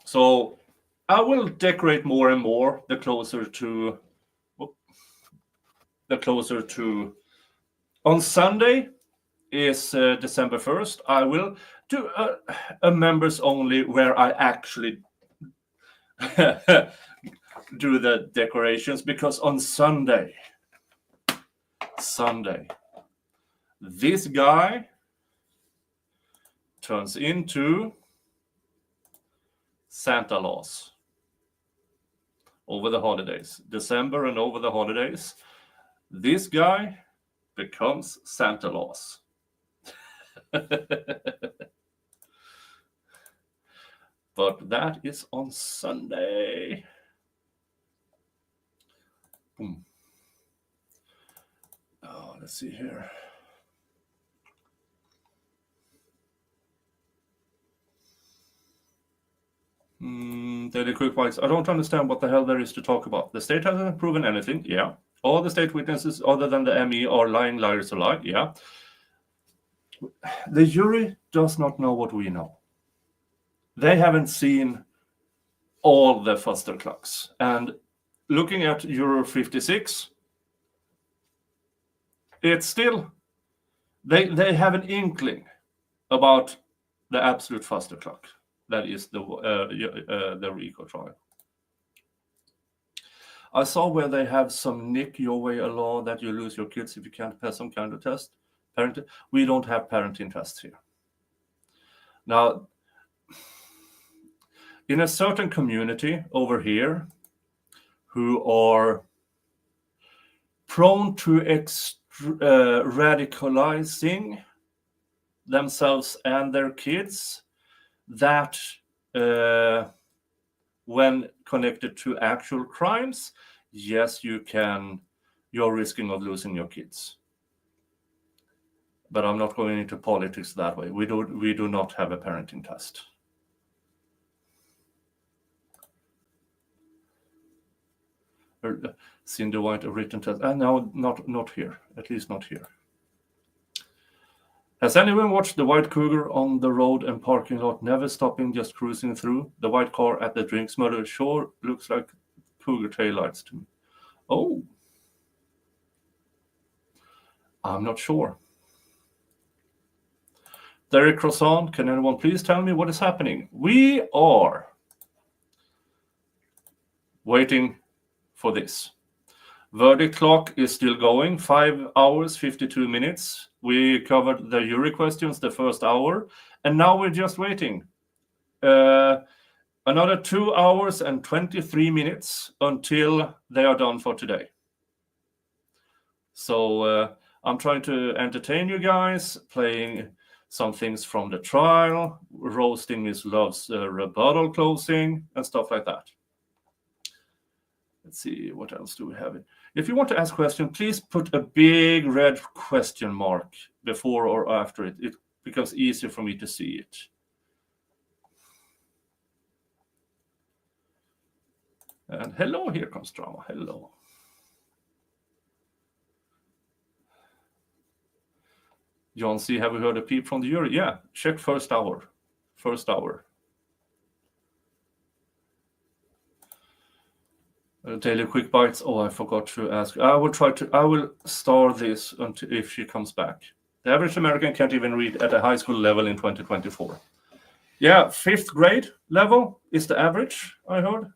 So I will decorate more and more the closer to on Sunday is December 1st. I will do a members only where I actually do the decorations, because on Sunday, this guy turns into Santa Claus over the holidays, December and over the holidays. This guy becomes Santa Claus. But that is on Sunday. Boom. Oh, let's see here. Daily Quick Bites. I don't understand what the hell there is to talk about. The state hasn't proven anything. Yeah. All the state witnesses other than the ME are lying liars alike. Yeah. The jury does not know what we know. They haven't seen all the fusterclucks. And looking at Euro 56, it's still, they have an inkling about the absolute fustercluck. That is the RICO trial. I saw where they have some Nick your way a law that you lose your kids if you can't pass some kind of test. We don't have parenting tests here. Now, in a certain community over here who are prone to radicalizing themselves and their kids, that when connected to actual crimes, yes, you're risking of losing your kids. But I'm not going into politics that way. We do not have a parenting test. Cindy White, a written test. No, not here. At least not here. Has anyone watched the white cougar on the road and parking lot, never stopping, just cruising through? The white car at the drinks murder sure looks like cougar taillights to me. Oh, I'm not sure. Derek Crossan, can anyone please tell me what is happening? We are waiting for this. Verdict clock is still going, 5 hours, 52 minutes. We covered the jury questions the first hour, and now we're just waiting. Another 2 hours and 23 minutes until they are done for today. So I'm trying to entertain you guys, playing some things from the trial, roasting Miss Love's rebuttal closing, and stuff like that. Let's see, what else do we have? If you want to ask a question, please put a big red question mark before or after it. It becomes easier for me to see it. And hello, here comes drama. Hello. John C., have we heard a peep from the jury? Yeah, check first hour. First hour. Daily quick bites. Oh, I forgot to ask. I will star this until if she comes back. The average American can't even read at a high school level in 2024. Yeah, 5th grade level is the average, I heard.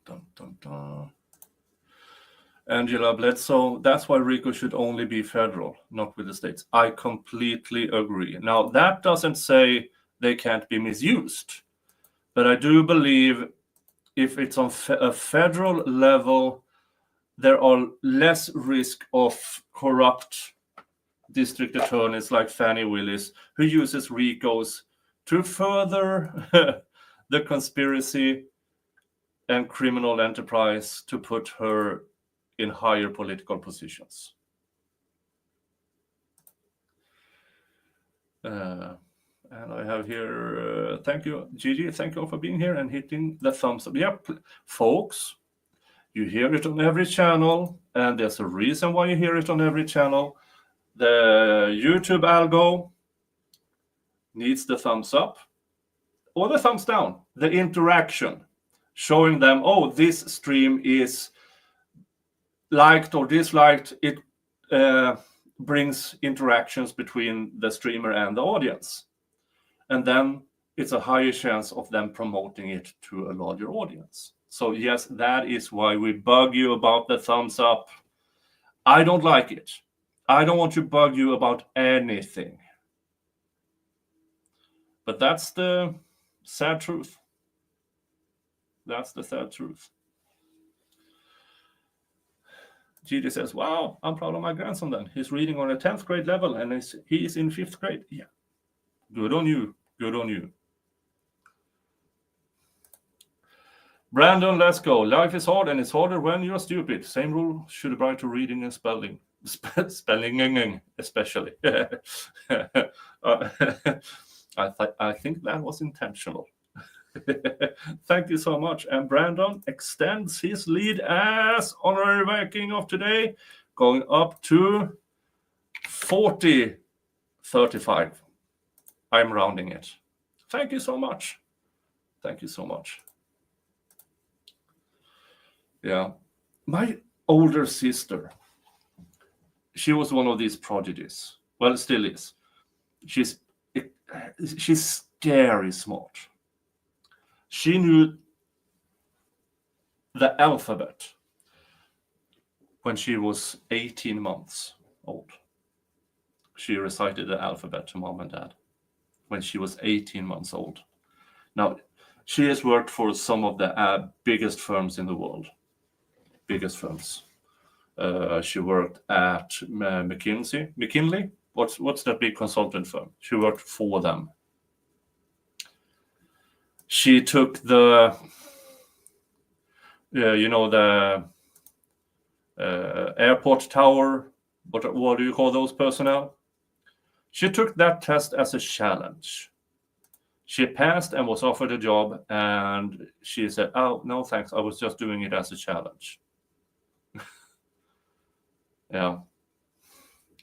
Dun, dun, dun. Angela Bledsoe, that's why RICO should only be federal, not with the states. I completely agree. Now, that doesn't say they can't be misused, but I do believe if it's on a federal level, there are less risk of corrupt district attorneys like Fannie Willis, who uses RICOs to further the conspiracy and criminal enterprise to put her in higher political positions. And I have here, thank you, Gigi, thank you all for being here and hitting the thumbs up. Yep, folks, you hear it on every channel, and there's a reason why you hear it on every channel. The YouTube algo needs the thumbs up or the thumbs down, the interaction, showing them, oh, this stream is liked or disliked. It brings interactions between the streamer and the audience. And then it's a higher chance of them promoting it to a larger audience. So yes, that is why we bug you about the thumbs up. I don't like it. I don't want to bug you about anything. But that's the sad truth. That's the sad truth. Gigi says, wow, I'm proud of my grandson then. He's reading on a 10th grade level and he's in 5th grade. Yeah. Good on you. Good on you. Brandon, let's go. Life is hard and it's harder when you're stupid. Same rule should apply to reading and spelling. Spelling, especially. I think that was intentional. Thank you so much. And Brandon extends his lead as honorary ranking of today, going up to 40-35. I'm rounding it. Thank you so much. Thank you so much. Yeah. My older sister, she was one of these prodigies. Well, still is. She's scary smart. She knew the alphabet when she was 18 months. old. She recited the alphabet to mom and dad when she was 18 months old. Now, she has worked for some of the biggest firms in the world. Biggest firms. She worked at McKinsey. What's that big consultant firm? She worked for them. She took the, the airport tower. What do you call those personnel? She took that test as a challenge. She passed and was offered a job, and she said, "Oh, no, thanks. I was just doing it as a challenge." Yeah.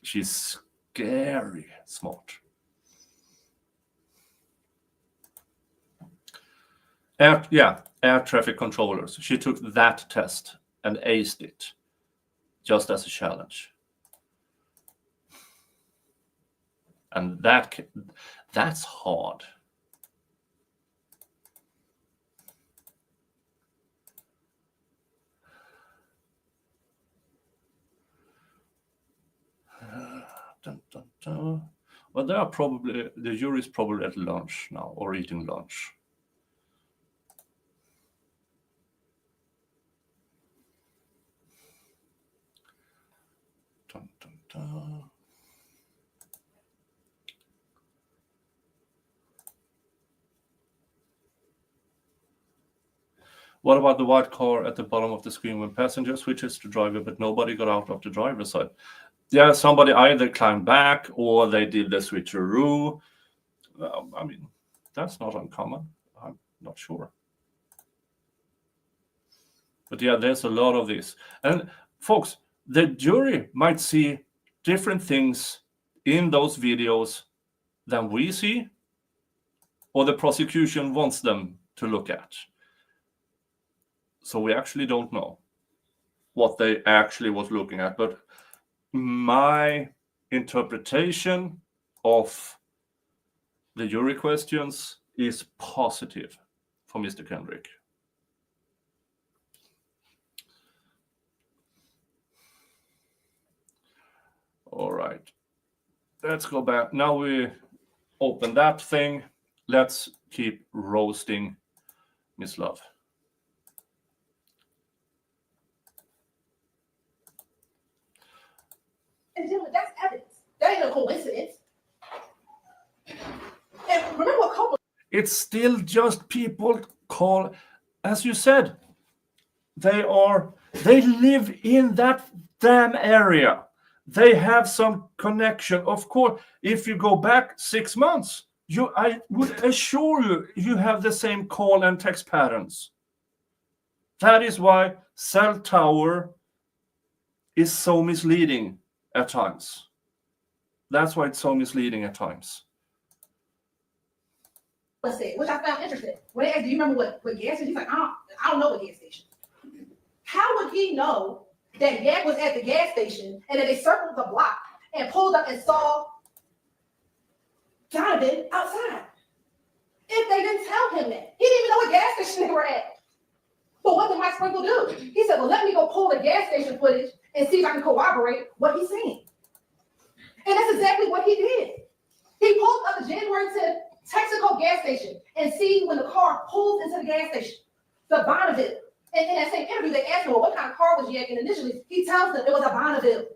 She's scary smart. Air traffic controllers. She took that test and aced it just as a challenge. And that's hard. Well, the jury's probably at lunch now, or eating lunch. What about the white car at the bottom of the screen when passenger switches to driver, but nobody got out of the driver's side? Yeah, somebody either climbed back or they did the switcheroo. I mean, that's not uncommon. I'm not sure. But yeah, there's a lot of this. And folks, the jury might see different things in those videos than we see, or the prosecution wants them to look at. So we actually don't know what they actually was looking at. But my interpretation of the jury questions is positive for Mr. Kendrick. All right, let's go back. Now we open that thing. Let's keep roasting Miss Love. And Dylan, that's evidence. That ain't a coincidence. And remember what Copeland. It's still just people call, as you said, they live in that damn area. They have some connection. Of course, if you go back 6 months, I would assure you have the same call and text patterns. That is why cell tower is so misleading at times. That's why it's so misleading at times. Which I found interesting. When they asked, do you remember what gas station? He's like, I don't know what gas station. How would he know that Yak was at the gas station and that they circled the block and pulled up and saw Jonathan outside? If they didn't tell him that. He didn't even know what gas station they were at. But what did Mike Sprinkle do? He said, well, let me go pull the gas station footage and see if I can corroborate what he's saying. And that's exactly what he did. He pulled up the January 10th Texaco gas station and see when the car pulls into the gas station, the Bonneville. And in that same interview, they asked him, well, what kind of car was Yak in initially? He tells them it was a Bonneville.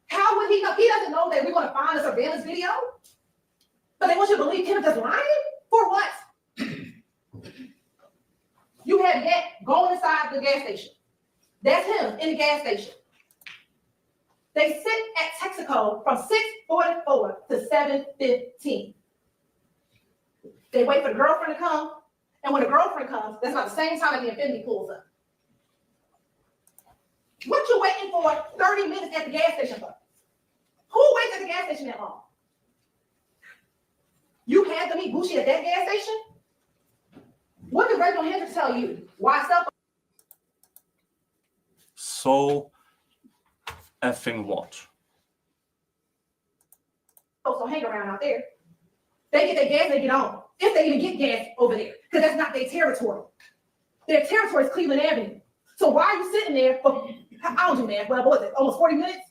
How would he know? He doesn't know that we're going to find a surveillance video. But they want you to believe Kenneth is lying? For what? You have Yak going inside the gas station. That's him in the gas station. They sit at Texaco from 6:44 to 7:15. They wait for the girlfriend to come. And when the girlfriend comes, that's about the same time that the Infinity pulls up. What you waiting for 30 minutes at the gas station for? Who waits at the gas station that long? You had to meet Bushi at that gas station? What did Rachel Hendricks tell you? YSL? So effing what? So hang around out there. They get their gas, they get on. If they even get gas over there, because that's not their territory. Their territory is Cleveland Avenue. So why are you sitting there for, I don't do math, but what was it, almost 40 minutes?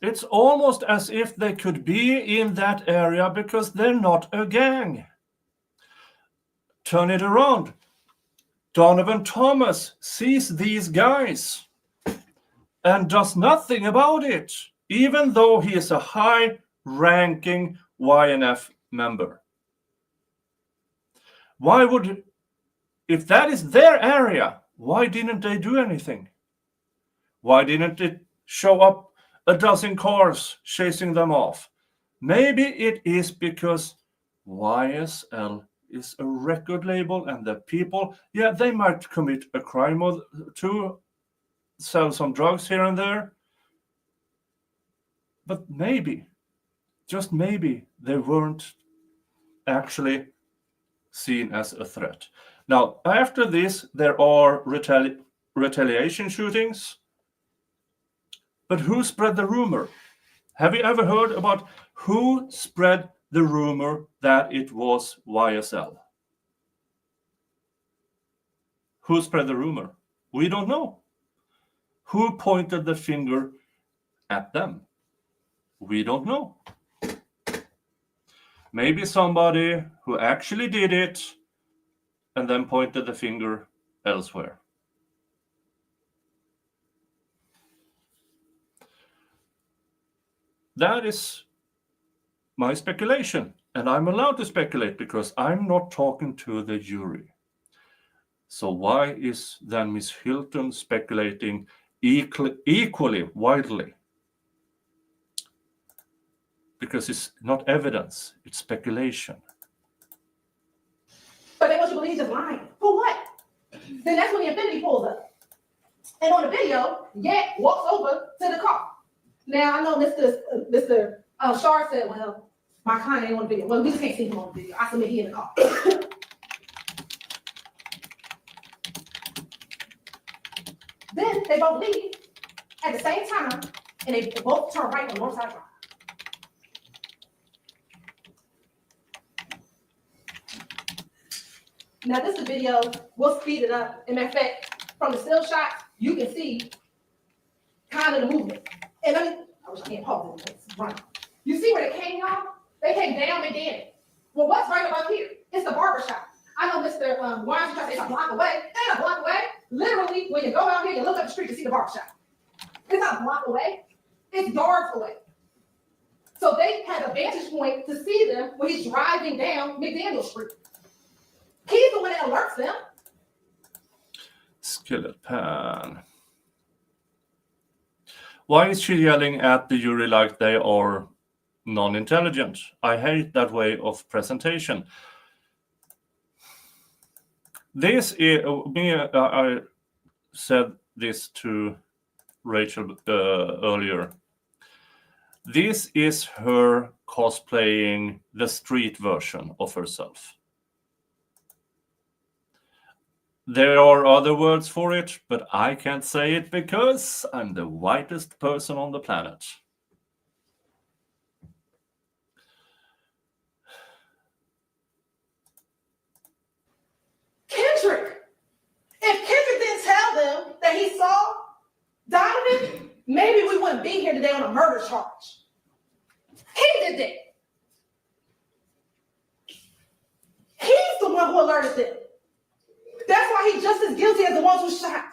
It's almost as if they could be in that area because they're not a gang. Turn it around. Donovan Thomas sees these guys and does nothing about it, even though he is a high-ranking YNF member. Why would, if that is their area, why didn't they do anything? Why didn't it show up a dozen cars chasing them off? Maybe it is because YSL is a record label and the people, yeah, they might commit a crime or two, sell some drugs here and there. But maybe, just maybe, they weren't actually seen as a threat. Now, after this, there are retaliation shootings. But who spread the rumor? Have you ever heard about who spread the rumor that it was YSL? Who spread the rumor? We don't know. Who pointed the finger at them? We don't know. Maybe somebody who actually did it and then pointed the finger elsewhere. That is my speculation, and I'm allowed to speculate because I'm not talking to the jury. So why is then Miss Hilton speculating equally widely? Because it's not evidence, it's speculation. But they want you to believe he's just lying. For what? Then that's when the infinity pulls up. And on the video, Yak walks over to the car. Now, I know Mr. Shar said, well, my client ain't on the video. Well, we just can't see him on the video. I submit he in the car. Then they both leave at the same time, and they both turn right on the north side of the drive. Now, this is the video. We'll speed it up. In fact, from the still shots, you can see kind of the movement. And I wish I can't pause it. It's running. You see where they came, y'all? They came down McDaniel. Well, what's right about here? It's the barbershop. I know Mr. Wines, you try to say it's a block away. It ain't a block away. Literally, when you go out here, you look up the street to see the barbershop. It's not a block away. It's yards away. So they had a vantage point to see them when he's driving down McDaniel Street. He's the one that alerts them. Skillet pan. Why is she yelling at the jury like they are non-intelligent? I hate that way of presentation. This is I said this to Rachel earlier. This is her cosplaying the street version of herself. There are other words for it, but I can't say it because I'm the whitest person on the planet. Kendrick! If Kendrick didn't tell them that he saw Donovan, maybe we wouldn't be here today on a murder charge. He did that. He's the one who alerted them. That's why he's just as guilty as the ones who shot.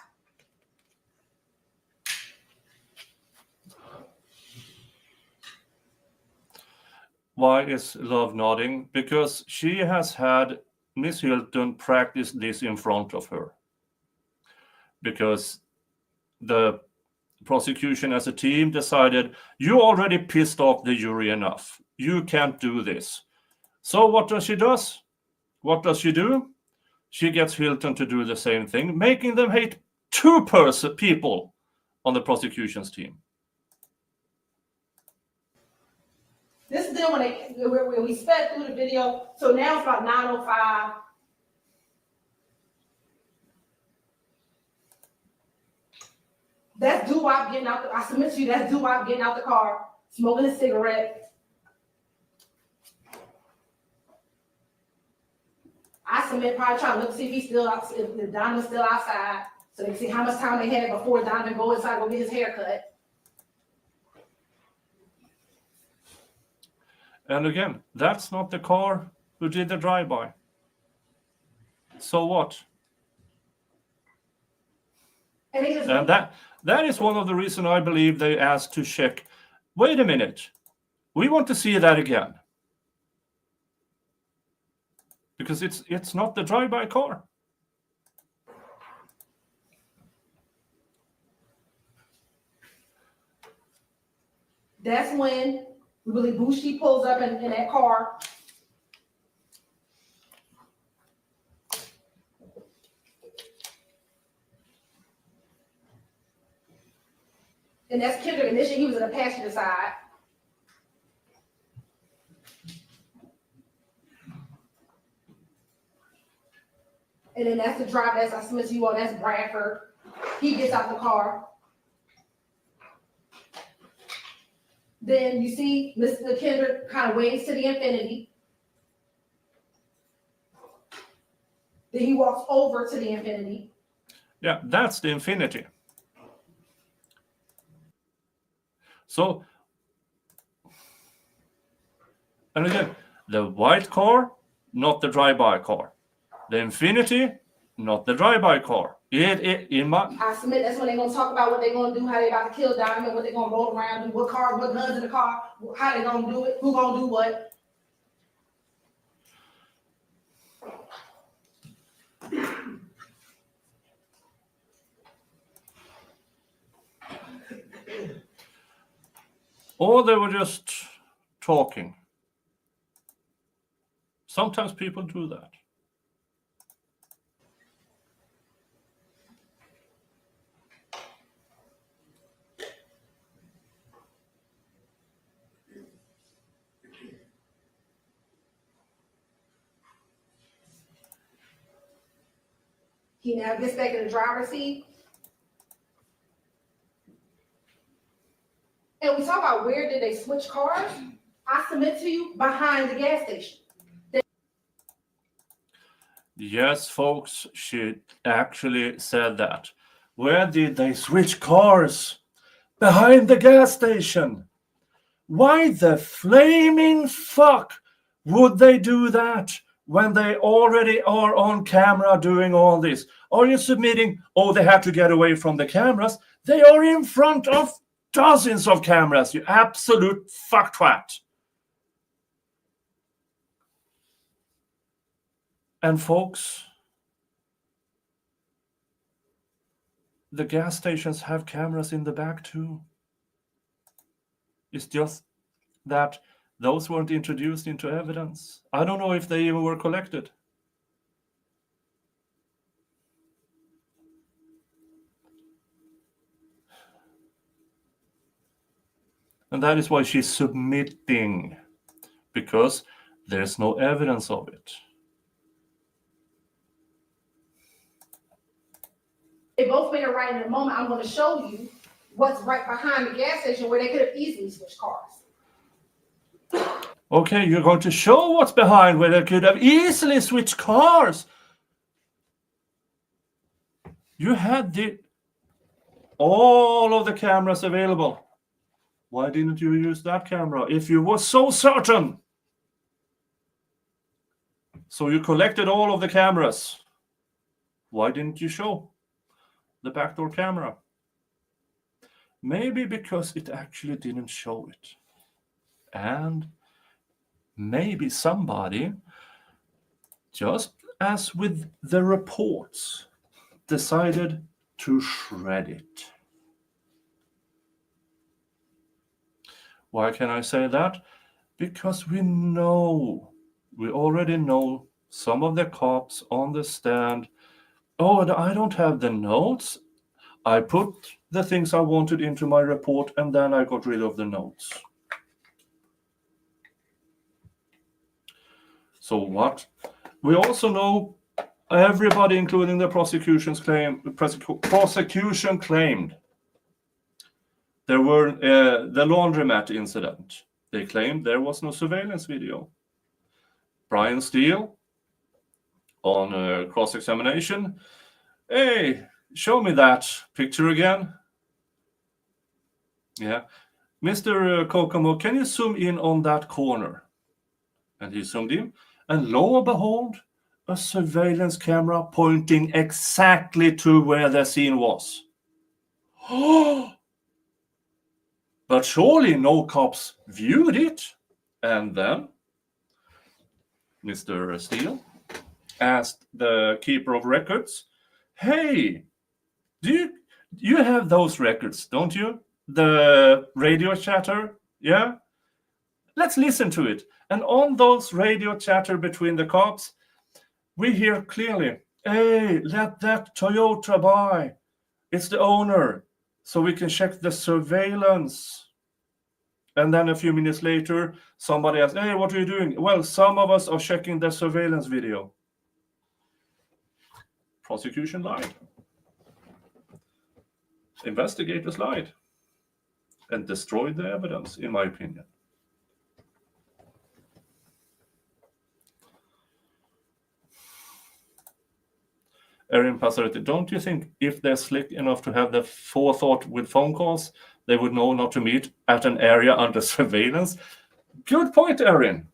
Why is Love nodding? Because she has had Miss Hilton practice this in front of her. Because the prosecution as a team decided, you already pissed off the jury enough. You can't do this. So what does she do? What does she do? She gets Hilton to do the same thing, making them hate two people on the prosecution's team. This is then when we sped through the video. So now it's about 9:05. That's Doo-Wop getting out. I submit to you, that's Doo-Wop getting out the car, smoking a cigarette. I submit probably trying to look to see if he's still out, if Donovan's still outside, so they can see how much time they had before Donovan go inside go get his hair cut. And again, that's not the car who did the drive-by. So what? And he just, And that is one of the reasons I believe they asked to check. Wait a minute. We want to see that again. Because it's not the drive-by car. that's when Willie Bushi pulls up in that car. And that's Kendrick. Initially, he was in the passenger side. And then that's the driver that's I submit to you all, that's Bradford. He gets out the car. Then you see Mr. Kendrick kind of waves to the infinity. Then he walks over to the infinity. Yeah, that's the infinity. So, and again, the white car, not the drive-by car. The infinity, not the drive-by car. I submit that's when they're gonna talk about what they're gonna do, how they about to kill Diamond, what they're gonna roll around, do what car, what guns in the car, how they gonna do it, who gonna do what. Or they were just talking. Sometimes people do that. He now gets back in the driver's seat. And we talk about where did they switch cars? I submit to you, behind the gas station. Yes, folks, she actually said that. Where did they switch cars? Behind the gas station. Why the flaming fuck would they do that when they already are on camera doing all this? Are you submitting, oh, they had to get away from the cameras? They are in front of dozens of cameras, you absolute fucktwat. And folks, the gas stations have cameras in the back too. It's just that those weren't introduced into evidence. I don't know if they even were collected. And that is why she's submitting, because there's no evidence of it. They both made it right in a moment. I'm going to show you what's right behind the gas station where they could have easily switched cars. Okay, you're going to show what's behind where they could have easily switched cars. You had all of the cameras available. Why didn't you use that camera if you were so certain? So you collected all of the cameras. Why didn't you show the backdoor camera? Maybe because it actually didn't show it. And maybe somebody, just as with the reports, decided to shred it. Why can I say that? Because we already know some of the cops on the stand. Oh, I don't have the notes. I put the things I wanted into my report and then I got rid of the notes. So what? We also know everybody, including the prosecution claimed there were the laundromat incident. They claimed there was no surveillance video. Brian Steele, on cross-examination, hey, show me that picture again. Yeah. Mr. Kokomo, can you zoom in on that corner? And he zoomed in, and lo and behold, a surveillance camera pointing exactly to where the scene was. But surely no cops viewed it. And then Mr. Steele asked the keeper of records, hey, you have those records, don't you? The radio chatter, yeah? Let's listen to it. And on those radio chatter between the cops, we hear clearly, hey, let that Toyota by. It's the owner. So we can check the surveillance. And then a few minutes later, somebody asks, hey, what are you doing? Well, some of us are checking the surveillance video. Prosecution lied. Investigators lied. And destroyed the evidence, in my opinion. Erin Passaretti, don't you think if they're slick enough to have the forethought with phone calls, they would know not to meet at an area under surveillance? Good point, Erin.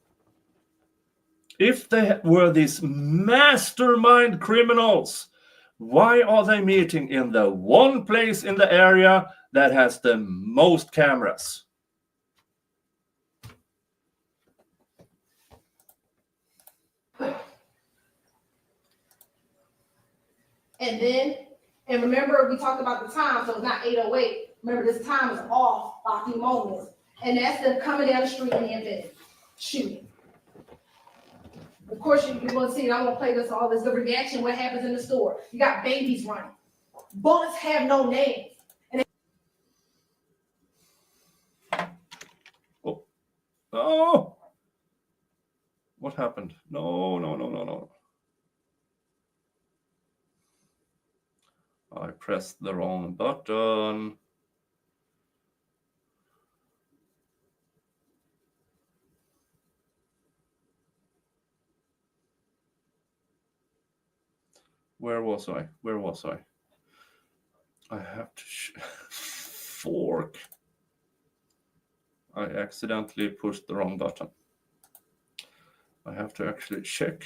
If they were these mastermind criminals, why are they meeting in the one place in the area that has the most cameras? And remember, we talked about the time, so it's not 8:08. Remember, this time is off by a few moments. And that's them coming down the street in the event, shooting. Of course, you're going to see, I'm going to play this all this, the reaction, what happens in the store. You got babies running. Bullets have no names. Oh! What happened? No. I pressed the wrong button. Where was I? I have to fork. I accidentally pushed the wrong button. I have to actually check.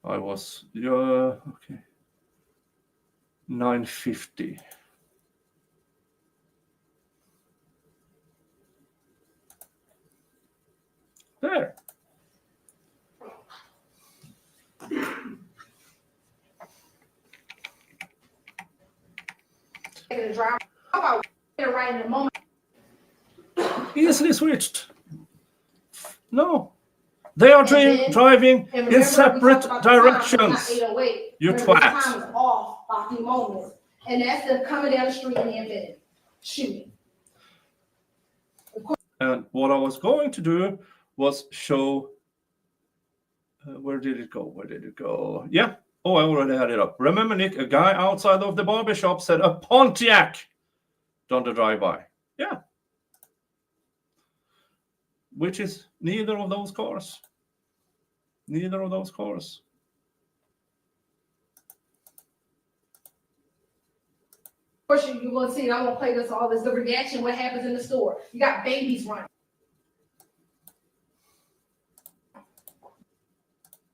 Okay. 9:50. There. How about right in the moment? Easily switched. No. They are driving in separate directions. You twat. Time is off by a few moments. And that's them coming down the street in the event, shooting. And what I was going to do was show, where did it go? Yeah. Oh, I already had it up. Remember, Nick, a guy outside of the barber shop said a Pontiac done the drive-by. Yeah. Which is neither of those cars. Neither of those cars. Of course, you're going to see, I'm going to play this all this, the reaction, what happens in the store. You got babies running.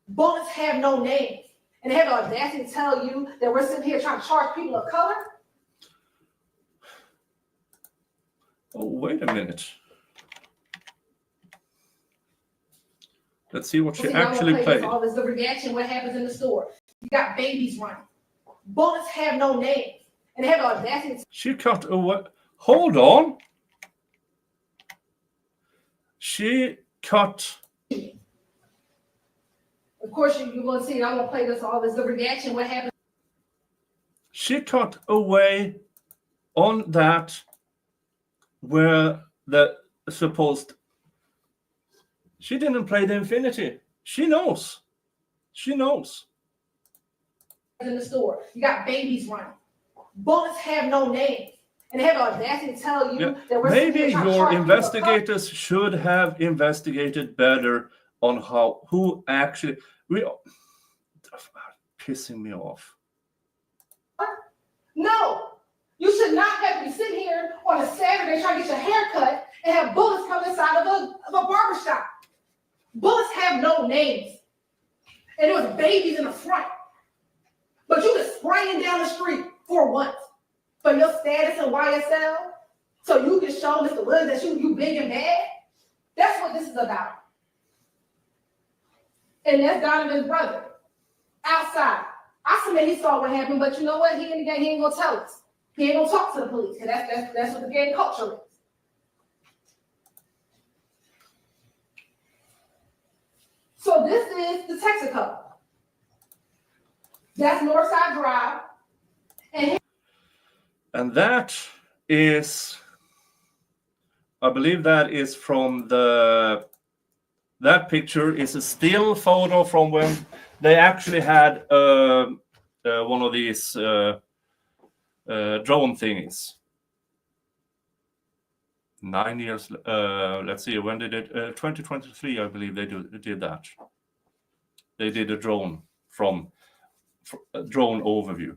Bullets have no names. And they have the audacity to tell you that we're sitting here trying to charge people of color? Oh, wait a minute. Let's see what she actually played. All this, the reaction, what happens in the store. You got babies running. Bullets have no names. And they have the audacity to... She cut away. Hold on. She cut... Of course, you're going to see, I'm going to play this all this, the reaction, what happens. She cut away on that where the supposed... She didn't play the infinity. She knows. In the store. You got babies running. Bullets have no names. And they have the audacity to tell you that we're... Maybe your investigators should have investigated better on who actually... Pissing me off. No, you should not have to be sitting here on a Saturday trying to get your and have bullets come inside of a barbershop. Bullets have no names. And there was babies in the front. But you just spraying down the street for what? For your status in YSL? So you can show Mr. Williams that you big and bad? That's what this is about. And that's Donovan's brother. Outside. I submit he saw what happened, but you know what? He ain't gonna tell us. He ain't gonna talk to the police, because that's what the gang culture is. So this is the Texaco. That's Northside Drive. And that is, I believe that is from that picture is a still photo from when they actually had one of these drone thingies. 9 years, let's see, when did it, 2023, I believe they did that. They did a drone drone overview.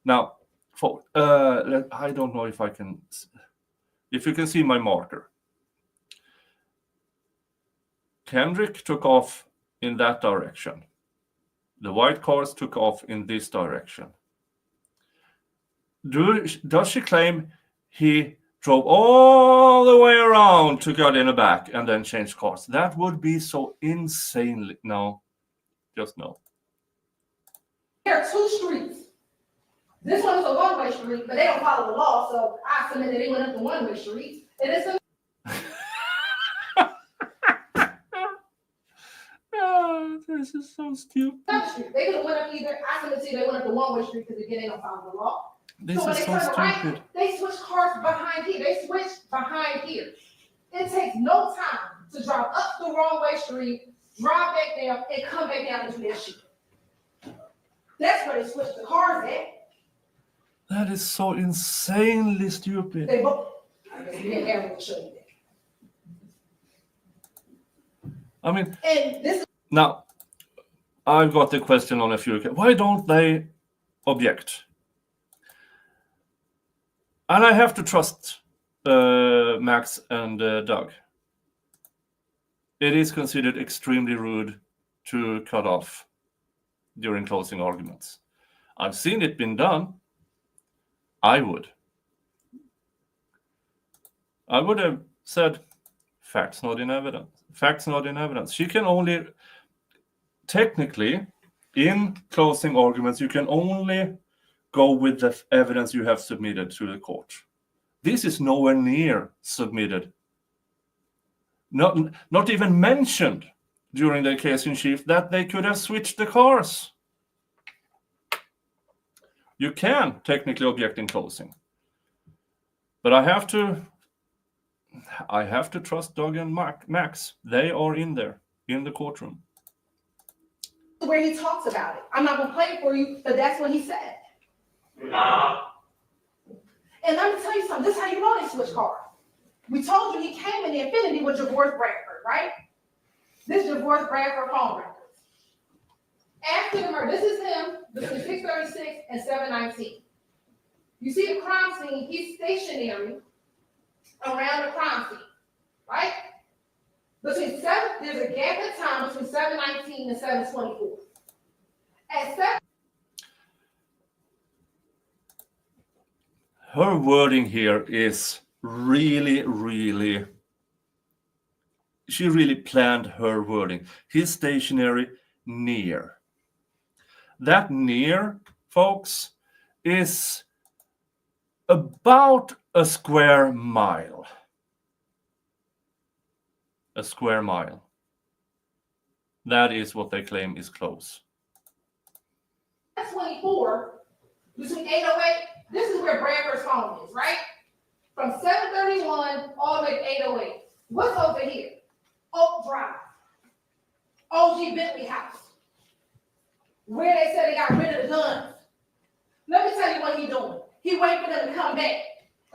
Now, I don't know if you can see my marker. Kendrick took off in that direction. The white cars took off in this direction. Does she claim he drove all the way around to get in the back and then change cars? That would be so insanely, no, just no. There are two streets. This one is a one-way street, but they don't follow the law, so I submit that they went up the one-way street. And it's a oh, this is so stupid. street. They could have went up either. I submit to you they went up the one-way street because again they don't follow the law. This so is so stupid. Right, they switch cars behind here. They switch behind here. It takes no time to drive up the wrong way street, drive back down, and come back down into their street. That's where they switch the cars at. That is so insanely stupid. They both. I guess we didn't ever show you that. I mean, And this. Now, I've got the question on a few. Why don't they object? And I have to trust Max and Doug. It is considered extremely rude to cut off during closing arguments. I've seen it been done. I would have said, facts not in evidence. Facts not in evidence. She can only, technically, in closing arguments, you can only go with the evidence you have submitted to the court. This is nowhere near submitted. Not even mentioned during the case in chief that they could have switched the cars. You can technically object in closing. But I have to trust Doug and Max. They are in there, in the courtroom. Where he talks about it. I'm not going to play it for you, but that's what he said. And let me tell you something. This is how you know they switch cars. We told you he came in the Infinity with Javorth Bradford, right? This is Javorth Bradford phone records. After the murder, this is him between 6:36 and 7:19. You see the crime scene, he's stationary around the crime scene, right? There's a gap in time between 7:19 and 7:24. At 7. Her wording here is really, she really planned her wording. He's stationary near. That near, folks, is about a square mile. A square mile. That is what they claim is close. 24, between 808, this is where Bradford's home is, right? From 731 all the way to 808. What's over here? Oak Drive. OG Bentley House. Where they said they got rid of the guns. Let me tell you what he's doing. He waiting for them to come back.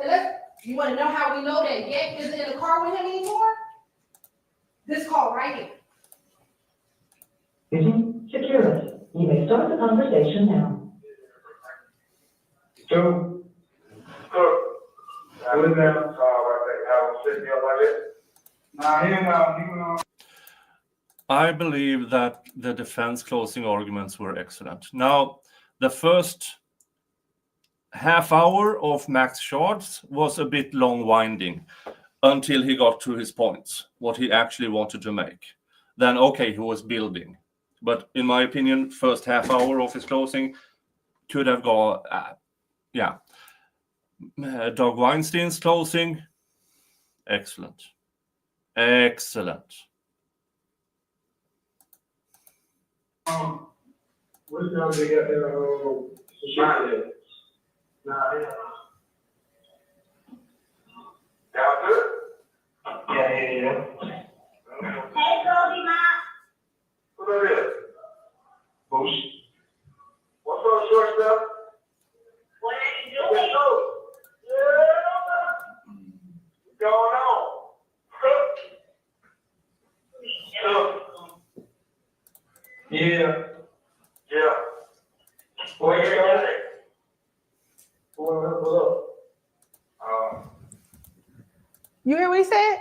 And you want to know how we know that Yank isn't in the car with him anymore? This call right here. Using security. You may start the conversation now. So, I live down, I was sitting there like this. I believe that the defense closing arguments were excellent. Now, the first half hour of Max Shard's was a bit long winding until he got to his points, what he actually wanted to make. Then, okay, he was building. But in my opinion, first half hour of his closing could have gone, Doug Weinstein's closing, excellent. Excellent. What now they got their Y'all good? Yeah. Hey, Goldie, Ma. Who that is? Boosh. What's up, shortstop? What are you doing? Yeah. What's going on? Yeah. Where you going? You hear what he said?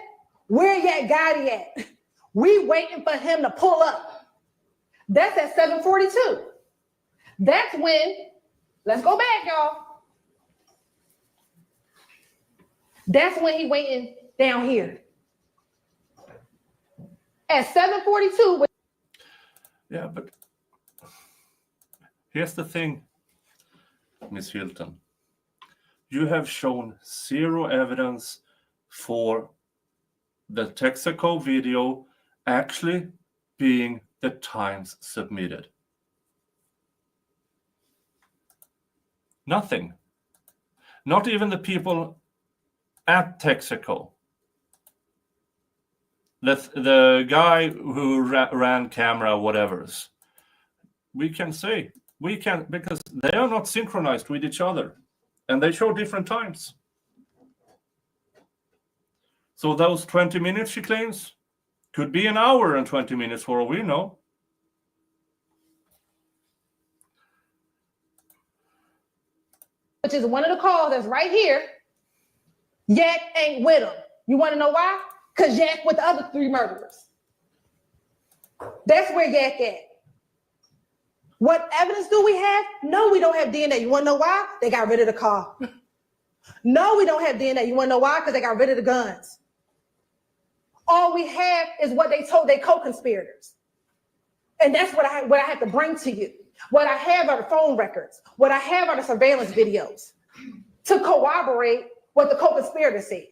Where Yak Gotti at? We waiting for him to pull up. That's at 7:42. That's when, let's go back, y'all. That's when he waiting down here. At 7:42. Yeah, but here's the thing, Miss Hilton. You have shown zero evidence for the Texaco video actually being the times submitted. Nothing. Not even the people at Texaco. The guy who ran camera whatevers. We can say, because they are not synchronized with each other. And they show different times. So those 20 minutes she claims could be an hour and 20 minutes for all we know. Which is one of the calls that's right here. Yak ain't with him. You want to know why? Because Yak with the other 3 murderers. That's where Yak at. What evidence do we have? No, we don't have DNA. You want to know why? They got rid of the car. No, we don't have DNA. You want to know why? Because they got rid of the guns. All we have is what they told their co-conspirators. And that's what I have to bring to you. What I have are the phone records. What I have are the surveillance videos to corroborate what the co-conspirators said.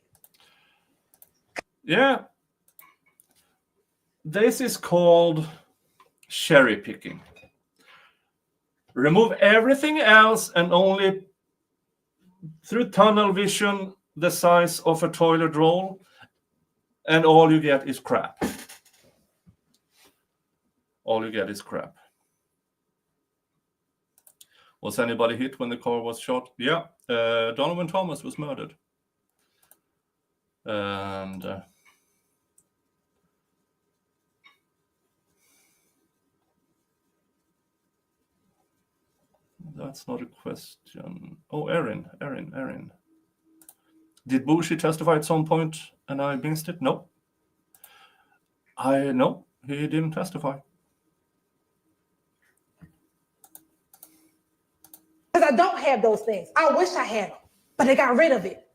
Yeah. This is called cherry picking. Remove everything else and only through tunnel vision the size of a toilet roll, and all you get is crap. All you get is crap. Was anybody hit when the car was shot? Yeah, Donovan Thomas was murdered. And that's not a question. Oh, Erin. Did Bushi testify at some point and I missed it? No. No, he didn't testify. Because I don't have those things. I wish I had them, but they got rid of it.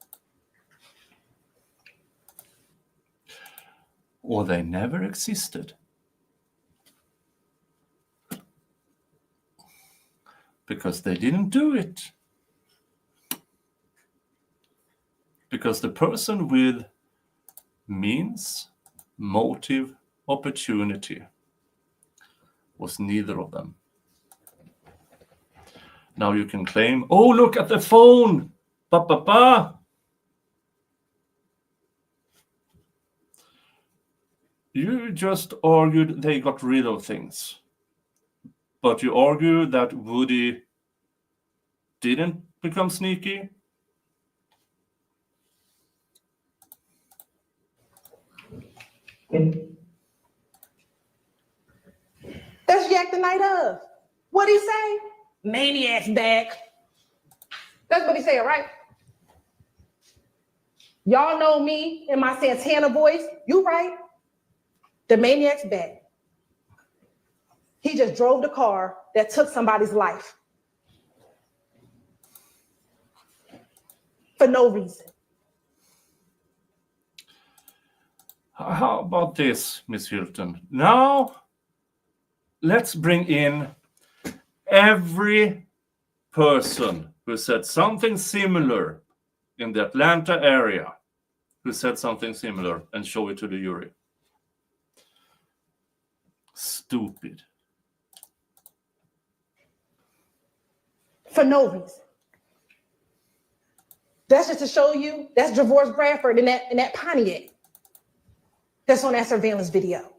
Or they never existed. Because they didn't do it. Because the person with means, motive, opportunity was neither of them. Now you can claim, oh, look at the phone. You just argued they got rid of things. But you argue that Woody didn't become sneaky. That's Jack the night of. What'd he say? Maniac's back. That's what he said, right? Y'all know me in my Santana voice. You right. The maniac's bad. He just drove the car that took somebody's life. For no reason. How about this, Miss Hilton? Now, let's bring in every person who said something similar in the Atlanta area, who said something similar, and show it to the jury. Stupid. For no reason. That's just to show you, that's Javorce Bradford in that Pontiac. That's on that surveillance video.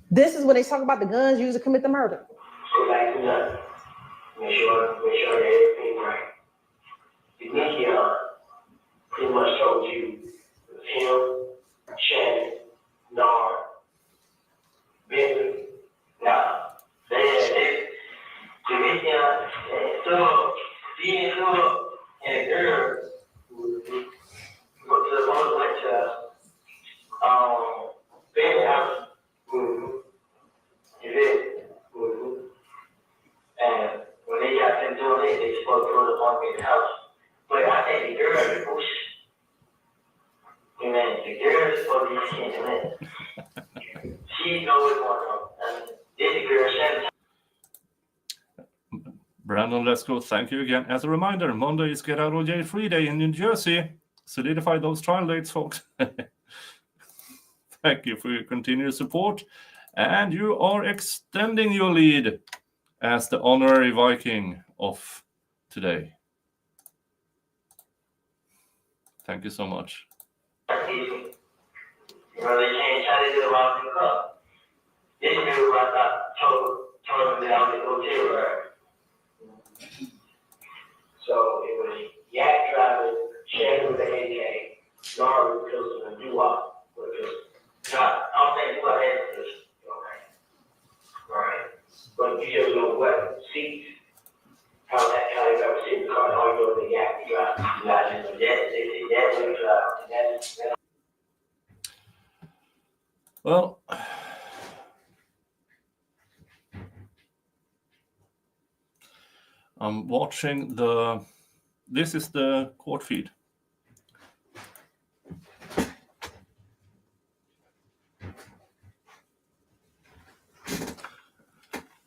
This is when they talk about the guns used to commit the murder. So back to that. Make sure everything right. Demetrion pretty much told you him, Shannon, Nard, Bentley. Now, Demetrion being up, and a girl the mother went to Bentley house. You did. And when they got them doing it, they spoke through the one house. But I think the girl is bush. Man, the girl is supposed to be seeing it. She knows what's going on. And this girl, Shannon. Brandon, let's go. Thank you again. As a reminder, Monday is Get Out of Jail Free Day in New Jersey. Solidify those trial dates, folks. Thank you for your continued support. And you are extending your lead as the honorary Viking of today. Thank you so much. You know, they can't try to do about the cup. This dude told him that I was a hotel. So it was Yak driving, Shannon with the AK, Nard with the pistol, and Dewap with the pistol. Now, I'm saying Dewap had the pistol. Right. But you just know what seats, how they got to sit in the car, and all you know is the Yak drive. You got to know that, that's what drive. And that's Well, I'm watching this is the court feed.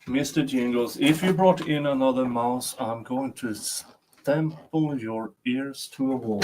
Mr. Jingles, if you brought in another mouse, I'm going to staple your ears to a wall.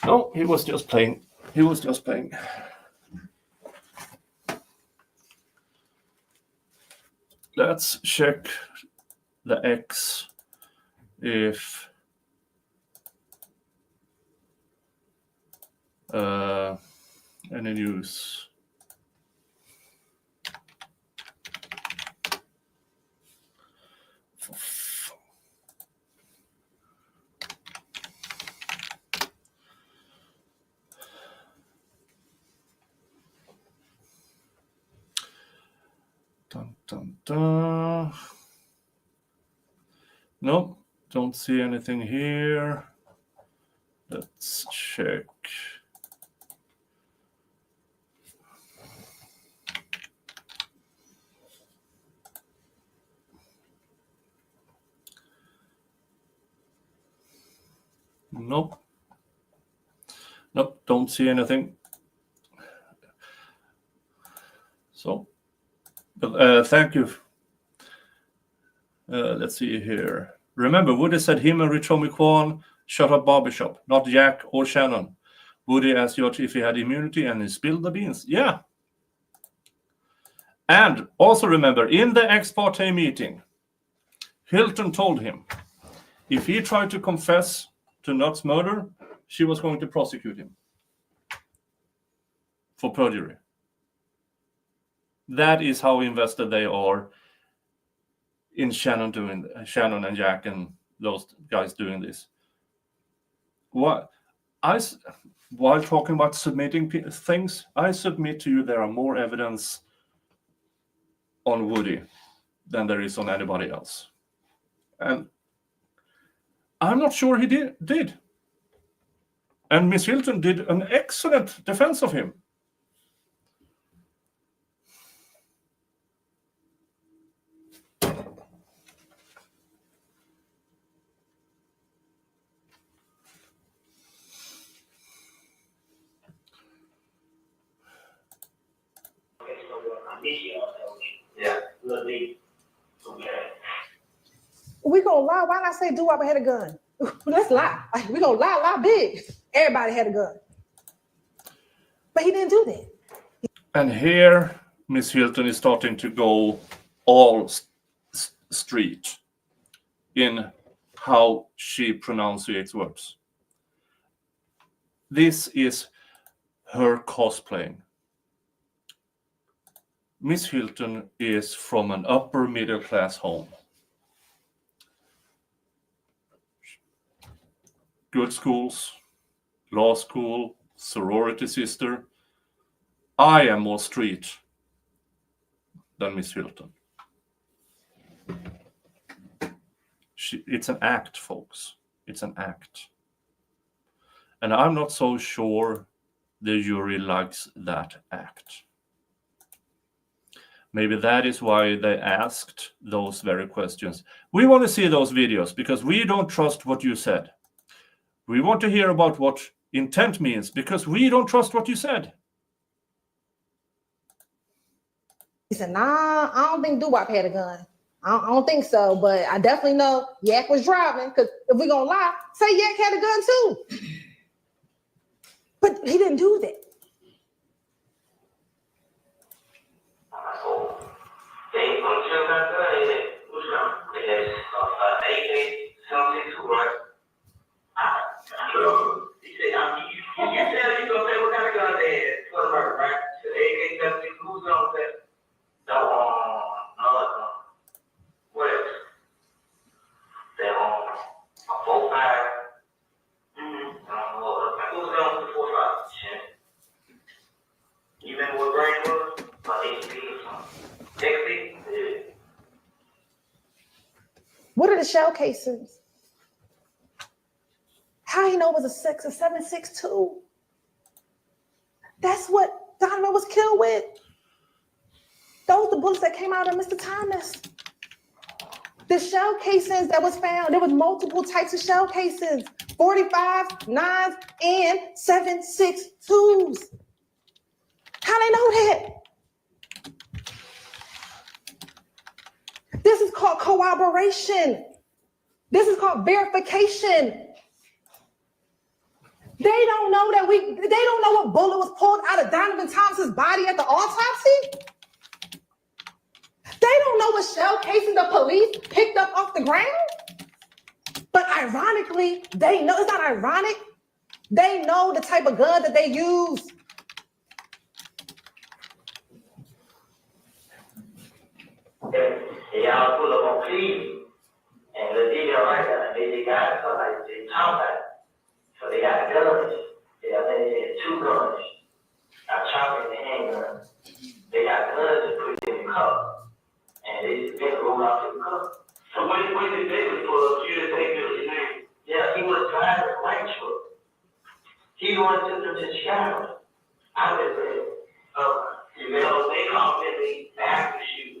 No, he was just playing. He was just playing. Let's check the X if any news. Dun, dun, dun. Nope, don't see anything here. Let's check. Nope. Nope, don't see anything. So, but thank you. Let's see here. Remember, Woody said him and Rich Homie Kwan shut up barbershop, not Jack or Shannon. Woody asked George if he had immunity and he spilled the beans. Yeah. And also remember, in the ex parte meeting, Hilton told him if he tried to confess to Nutt's murder, she was going to prosecute him for perjury. That is how invested they are in Shannon and Jack and those guys doing this. While talking about submitting things, I submit to you there are more evidence on Woody than there is on anybody else. And I'm not sure he did. And Miss Hilton did an excellent defense of him. Yeah, lovely. Okay. We gonna lie. Why not say Doo-Wop had a gun? Let's lie. Like, we gonna lie big. Everybody had a gun. But he didn't do that. And here, Miss Hilton is starting to go all street in how she pronunciates words. This is her cosplaying. Miss Hilton is from an upper middle class home. Good schools, law school, sorority sister. I am more street than Miss Hilton. It's an act, folks. It's an act. And I'm not so sure the jury likes that act. Maybe that is why they asked those very questions. We want to see those videos because we don't trust what you said. We want to hear about what intent means because we don't trust what you said. He said, nah, I don't think Doo-Wop had a gun. I don't think so, but I definitely know Yak was driving, because if we're going to lie, say Yak had a gun too. But he didn't do that. What are the shell cases? How he know it was a 7.62? That's what Donovan was killed with. Those the bullets that came out of Mr. Thomas. The shell casings that was found, there was multiple types of shell cases, 45s, 9s, and 7.62s. How they know that? This is called corroboration. This is called verification. They don't know that they don't know what bullet was pulled out of Donovan Thomas's body at the autopsy. They don't know what shell casing the police picked up off the ground. But ironically, they know, it's not ironic. They know the type of gun that they use. Y'all pull up on Cleveland, and the video right there, they got so like they talk about it. So they got guns. Yeah, they had 2 guns, a chopper and a handgun. They got guns to put in the cup, and they just been rolled off in the cup. So when did David pull up? You didn't take his name. Yeah, he was driving a white truck. He wanted to them to Chicago. I was there. You know, they called it the after shoot.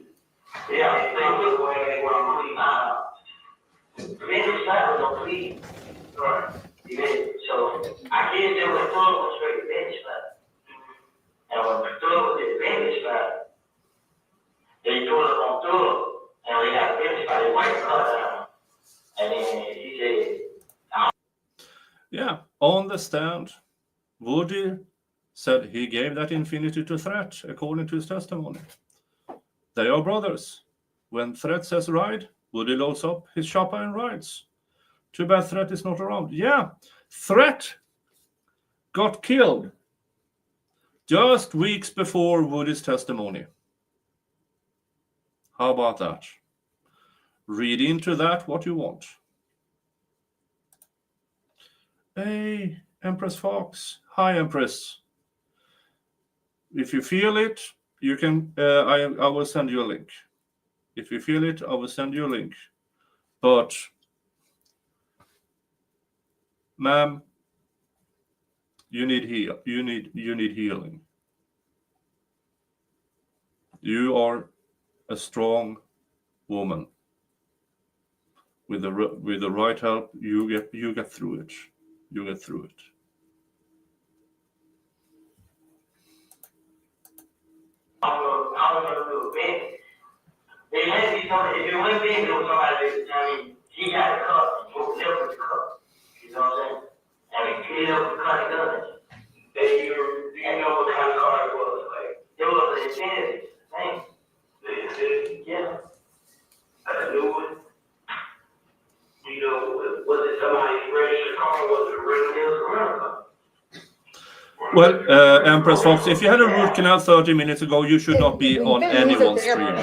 Yeah, they look where they were on Cleveland. Vintage Flat was on Cleveland. Right. So I guess they were throwing straight Vintage Flat. And when the throw was at Vintage Flat, they threw it on through, and they got Vintage Flat, they wiped the car down. And then he said, Yeah, on the stand, Woody said he gave that Infinity to Threat, according to his testimony. They are brothers. When Threat says ride, Would he lose up his shop and rights? Too bad Threat is not around. Yeah, Threat got killed just weeks before Woody's testimony. How about that? Read into that what you want. Hey, Empress Fox. Hi, Empress. If you feel it, you can. I will send you a link. If you feel it, I will send you a link. But, ma'am, you need heal. You need healing. You are a strong woman. With the right help, you get through it. You get through it. I was gonna do it. They had me something. If it went big, there was somebody that, I mean, she got a cup, and you help with the cup. You know what I'm saying? I mean, you help with the kind of gun. Do you know what kind of car it was? Like, it was an Infiniti thing. Yeah. A new one. You know, was it somebody's registered car? Was it a rental car? Well, Empress Fox, if you had a root canal 30 minutes ago, you should not be on anyone's stream.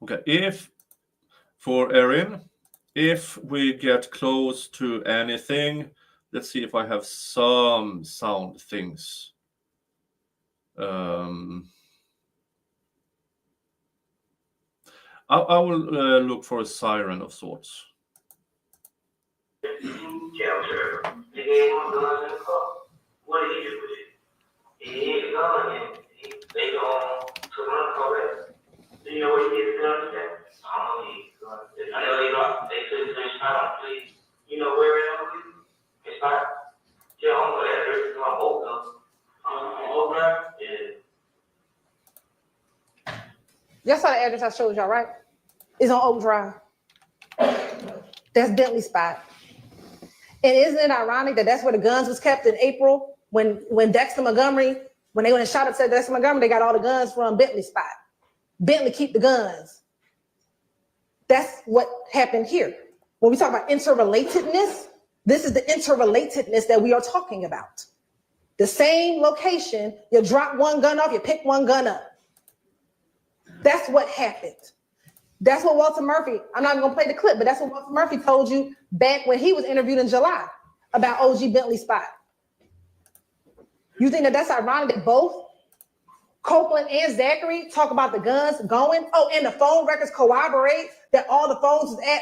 Okay, if for Erin, if we get close to anything, let's see if I have some sound things. I will look for a siren of sorts. What did he do with it? He hit the gun and they go to run correct. Do you know where he hit the gun at? I know they couldn't finish time, please. You know where it is? It's not. Yeah, I'm going to address my old guns. Y'all saw the address I showed y'all, right? It's on Oak Drive. That's Bentley spot. And isn't it ironic that that's where the guns was kept in April when Dexter Montgomery, when they went and shot up at Dexter Montgomery, they got all the guns from Bentley spot. Bentley keep the guns. That's what happened here. When we talk about interrelatedness, this is the interrelatedness that we are talking about. The same location, you drop one gun off, you pick one gun up. That's what happened. That's what Walter Murphy, I'm not even gonna play the clip, but that's what Walter Murphy told you back when he was interviewed in July about OG Bentley spot. You think that that's ironic that both Copeland and Zachary talk about the guns going? Oh, and the phone records corroborate that all the phones was at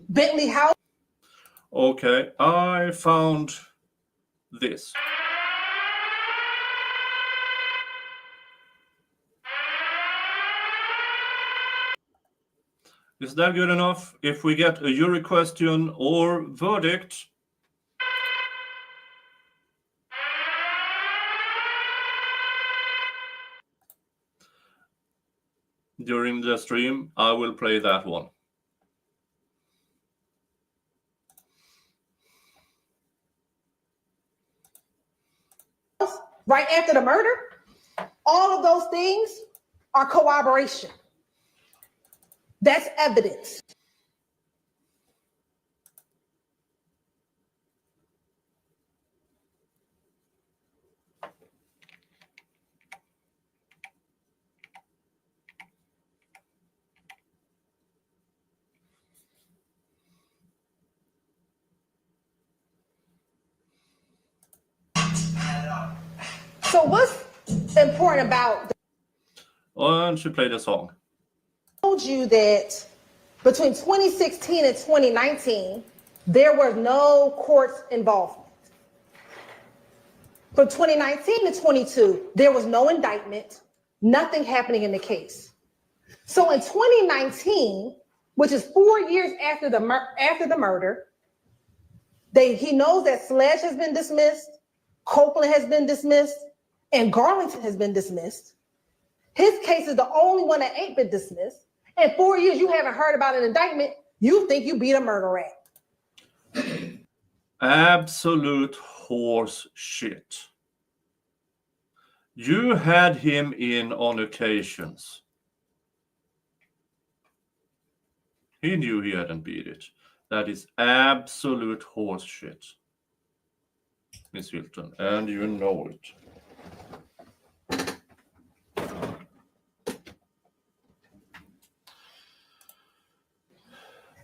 Bentley house? Okay, I found this. Is that good enough? If we get a jury question or verdict, during the stream, I will play that one. Right after the murder, all of those things are corroboration. That's evidence. So what's important about? Why don't you play the song? I told you that between 2016 and 2019, there were no courts involvement. From 2019 to 22, there was no indictment, nothing happening in the case. So in 2019, which is 4 years after the murder, he knows that Sledge has been dismissed, Copeland has been dismissed, and Garlington has been dismissed. His case is the only one that ain't been dismissed. In 4 years, you haven't heard about an indictment. You think you beat a murder rap. Absolute horse shit. You had him in on occasions. He knew he hadn't beat it. That is absolute horse shit, Miss Hilton, and you know it.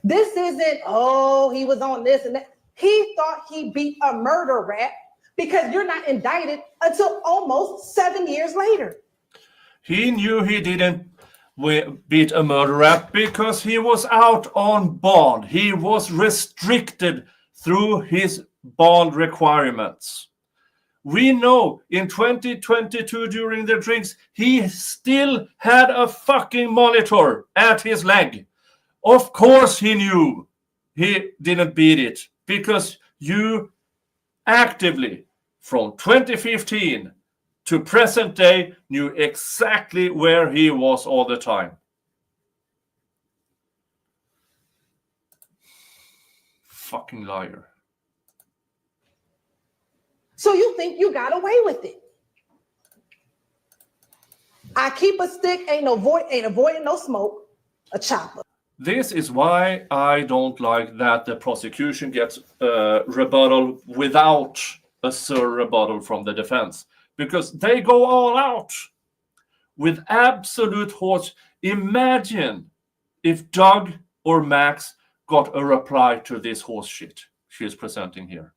This isn't, oh, he was on this and that. He thought he beat a murder rap because you're not indicted until almost 7 years later. He knew he didn't beat a murder rap because he was out on bond. He was restricted through his bond requirements. We know in 2022 during the drinks, he still had a fucking monitor at his leg. Of course he knew he didn't beat it because you actively, from 2015 to present day, knew exactly where he was all the time. Fucking liar. So you think you got away with it? I keep a stick, ain't avoiding no smoke, a chopper. This is why I don't like that the prosecution gets rebuttal without a rebuttal from the defense, because they go all out with absolute horse. Imagine if Doug or Max got a reply to this horse shit she is presenting here.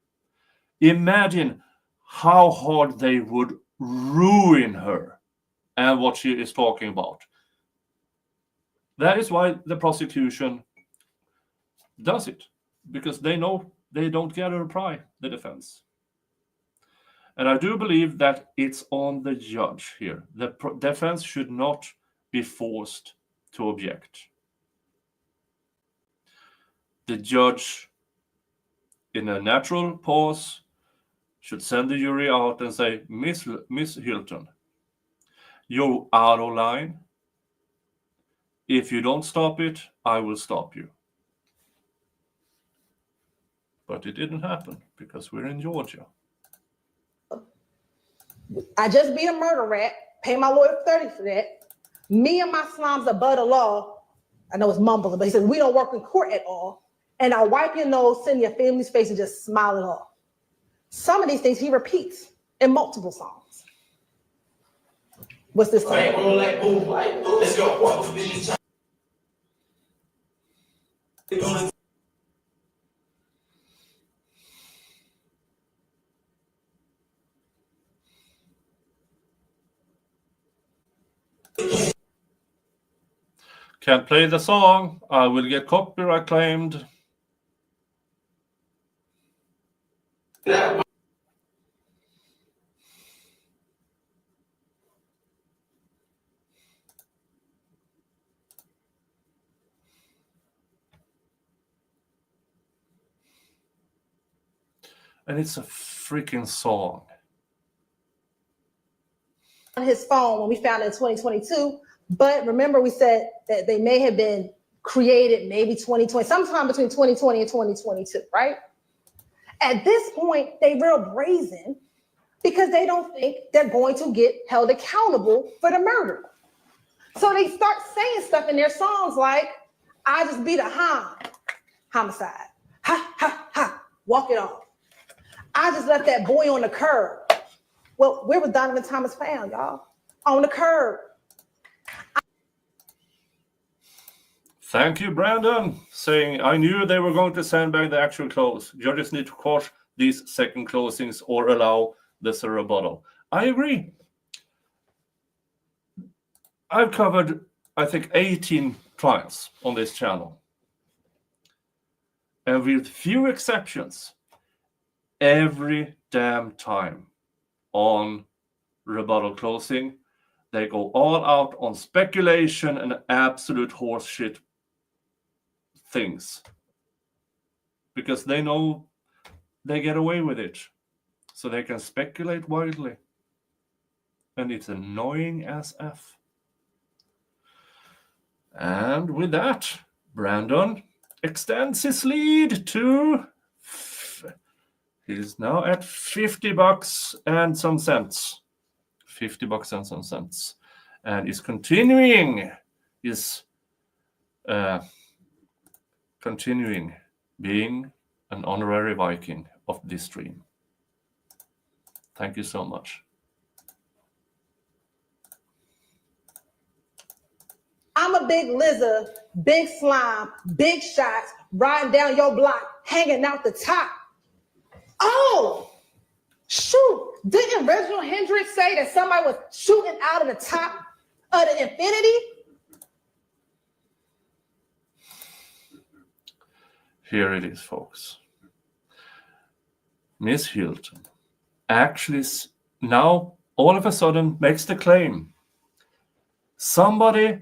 Imagine how hard they would ruin her and what she is talking about. That is why the prosecution does it, because they know they don't get a reply, the defense. And I do believe that it's on the judge here. The defense should not be forced to object. The judge, in a natural pause, should send the jury out and say, Miss Hilton, you're out of line. If you don't stop it, I will stop you. But it didn't happen because we're in Georgia. I just beat a murder rap, pay my lawyer $30 for that. Me and my slimes above the law. I know it's mumbling, but he said, we don't work in court at all. And I wipe your nose, send your family's face, and just smile it off. Some of these things he repeats in multiple songs. What's this song? Let's go. Can't play the song. I will get copyright claimed. And it's a freaking song. On his phone when we found it in 2022. But remember, we said that they may have been created maybe 2020, sometime between 2020 and 2022, right? At this point, they real brazen because they don't think they're going to get held accountable for the murder. So they start saying stuff in their songs like, I just beat a homicide. Ha, ha, ha, walk it off. I just left that boy on the curb. Well, where was Donovan Thomas found, y'all? On the curb. Thank you, Brandon, saying, I knew they were going to send back the actual close. Judges need to quash these second closings or allow the rebuttal. I agree. I've covered, I think, 18 trials on this channel. And with few exceptions, every damn time on rebuttal closing, they go all out on speculation and absolute horseshit things. Because they know they get away with it. So they can speculate wildly. And it's annoying as F. And with that, Brandon extends his lead to It is now at $50 and some cents. $50 and some cents. And is continuing being an honorary Viking of this stream. Thank you so much. I'm a big lizard, big slime, big shots, riding down your block, hanging out the top. Oh, shoot. Didn't Reginald Hendricks say that somebody was shooting out of the top of the infinity? Here it is, folks. Miss Hilton actually now all of a sudden makes the claim. Somebody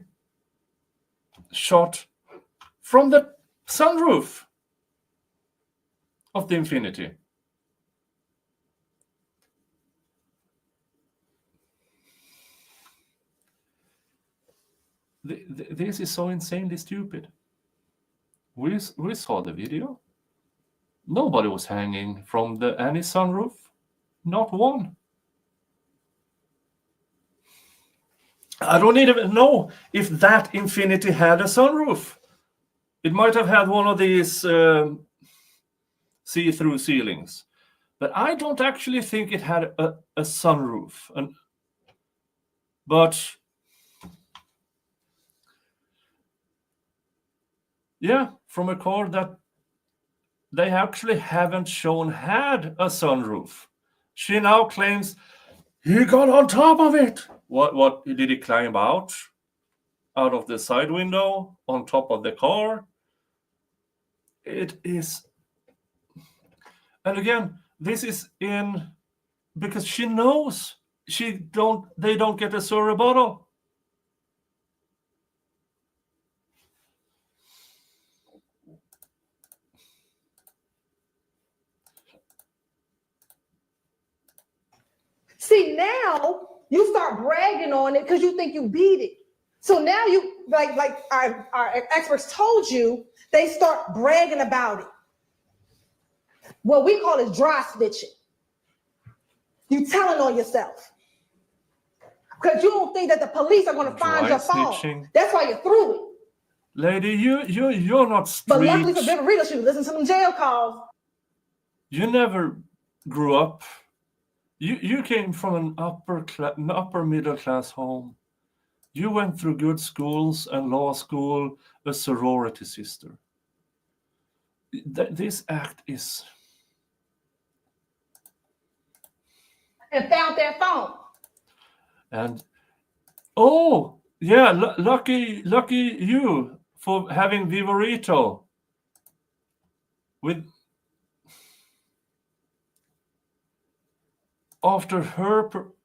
shot from the sunroof of the Infinity. This is so insanely stupid. We saw the video. Nobody was hanging from any sunroof. Not one. I don't even know if that Infinity had a sunroof. It might have had one of these see-through ceilings. But I don't actually think it had a sunroof. But yeah, from a car that they actually haven't shown had a sunroof. She now claims he got on top of it. What did he climb out of the side window on top of the car? It is, and again, this is because she knows they don't get a rebuttal. See, now you start bragging on it because you think you beat it. So now you, like our experts told you, they start bragging about it. What we call is dry snitching. You telling on yourself. Because you don't think that the police are going to find your phone. That's why you threw it. Lady, you're not street. But luckily for Viverito, she listen to them jail calls. You never grew up. You came from an upper middle class home. You went through good schools and law school, a sorority sister. This act is. And found their phone. And oh yeah, lucky you for having Viverito with. After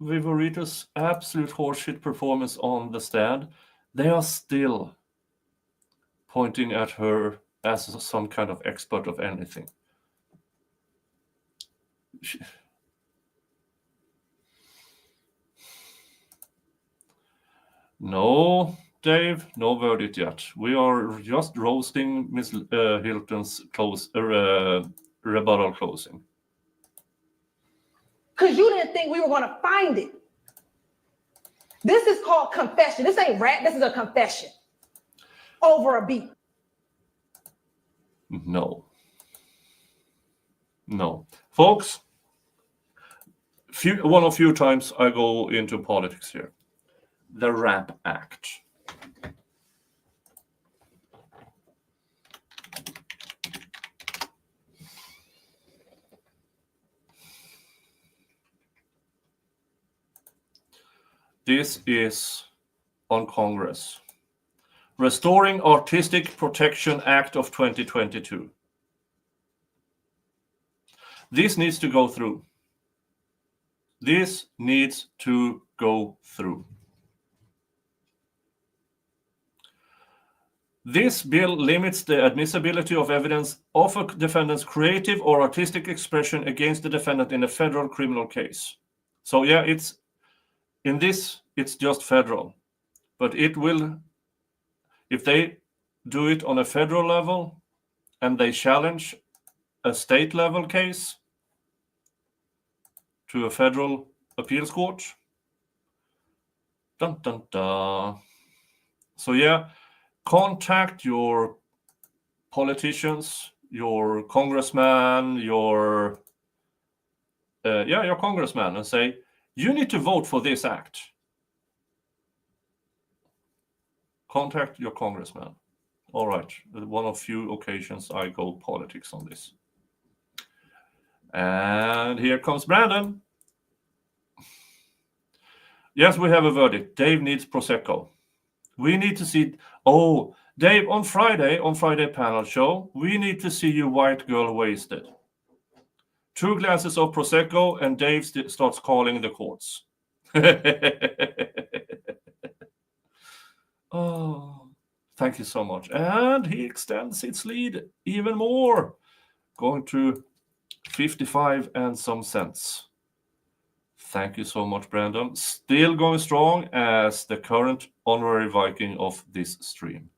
Viverito's absolute horseshit performance on the stand, they are still pointing at her as some kind of expert of anything. No, Dave, no verdict yet. We are just roasting Miss Hilton's rebuttal closing. Because you didn't think we were going to find it. This is called confession. This ain't rap. This is a confession over a beat. No. Folks, one of few times I go into politics here. The RAP Act. This is on Congress. Restoring Artistic Protection Act of 2022. This needs to go through. This needs to go through. This bill limits the admissibility of evidence of a defendant's creative or artistic expression against the defendant in a federal criminal case. So yeah, it's just federal, but it will, if they do it on a federal level and they challenge a state level case, to a federal appeals court. Dun, dun, dun. So yeah, contact your politicians, your congressman, your congressman, and say, you need to vote for this act. Contact your congressman. All right, one of few occasions I go politics on this. And here comes Brandon. Yes, we have a verdict. Dave needs Prosecco. We need to see. Oh, Dave, on Friday panel show, we need to see you white girl wasted. 2 glasses of Prosecco, and Dave starts calling the courts. Oh, thank you so much. And he extends its lead even more, going to 55 and some cents. Thank you so much, Brandon. Still going strong as the current honorary Viking of this stream.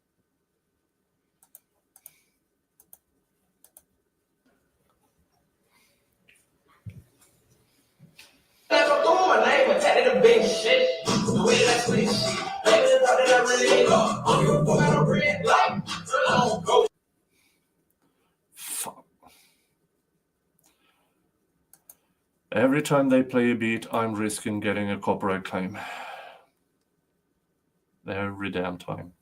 Every time they play a beat, I'm risking getting a copyright claim. Every damn time.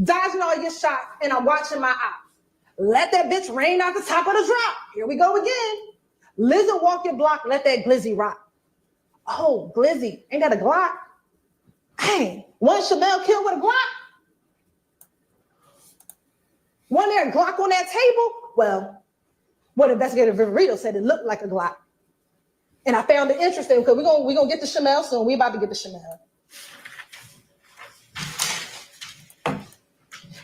Dodging all your shots, and I'm watching my eyes. Let that bitch rain out the top of the drop. Here we go again. Lizard walk your block, let that glizzy rock. Oh, glizzy, ain't that a Glock? Hey, one Chanel killed with a Glock? One there Glock on that table? Well, what investigator Viverito said it looked like a Glock. And I found it interesting because we're gonna get the Chanel soon. We about to get the Chanel.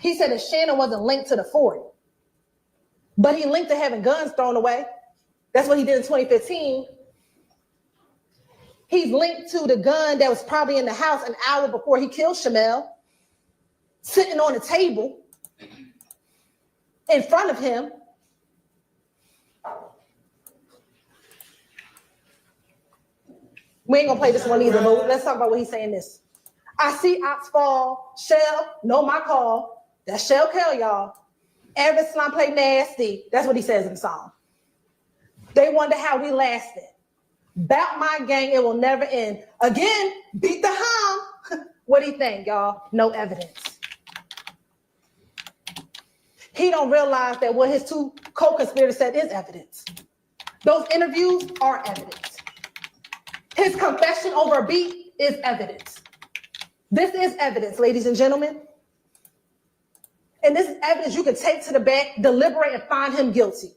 He said that Shannon wasn't linked to the 40, but he linked to having guns thrown away. That's what he did in 2015. He's linked to the gun that was probably in the house an hour before he killed Shamel, sitting on the table in front of him. We ain't gonna play this one either, but let's talk about what he's saying this. I see ops fall, Shell, know my call. That's Shell Kell, y'all. Every slime play nasty. That's what he says in the song. They wonder how we lasted. Bout my gang, it will never end. Again, beat the hum. What do you think, y'all? No evidence. He don't realize that what his 2 co-conspirators said is evidence. Those interviews are evidence. His confession over a beat is evidence. This is evidence, ladies and gentlemen. And this is evidence you can take to the back, deliberate, and find him guilty.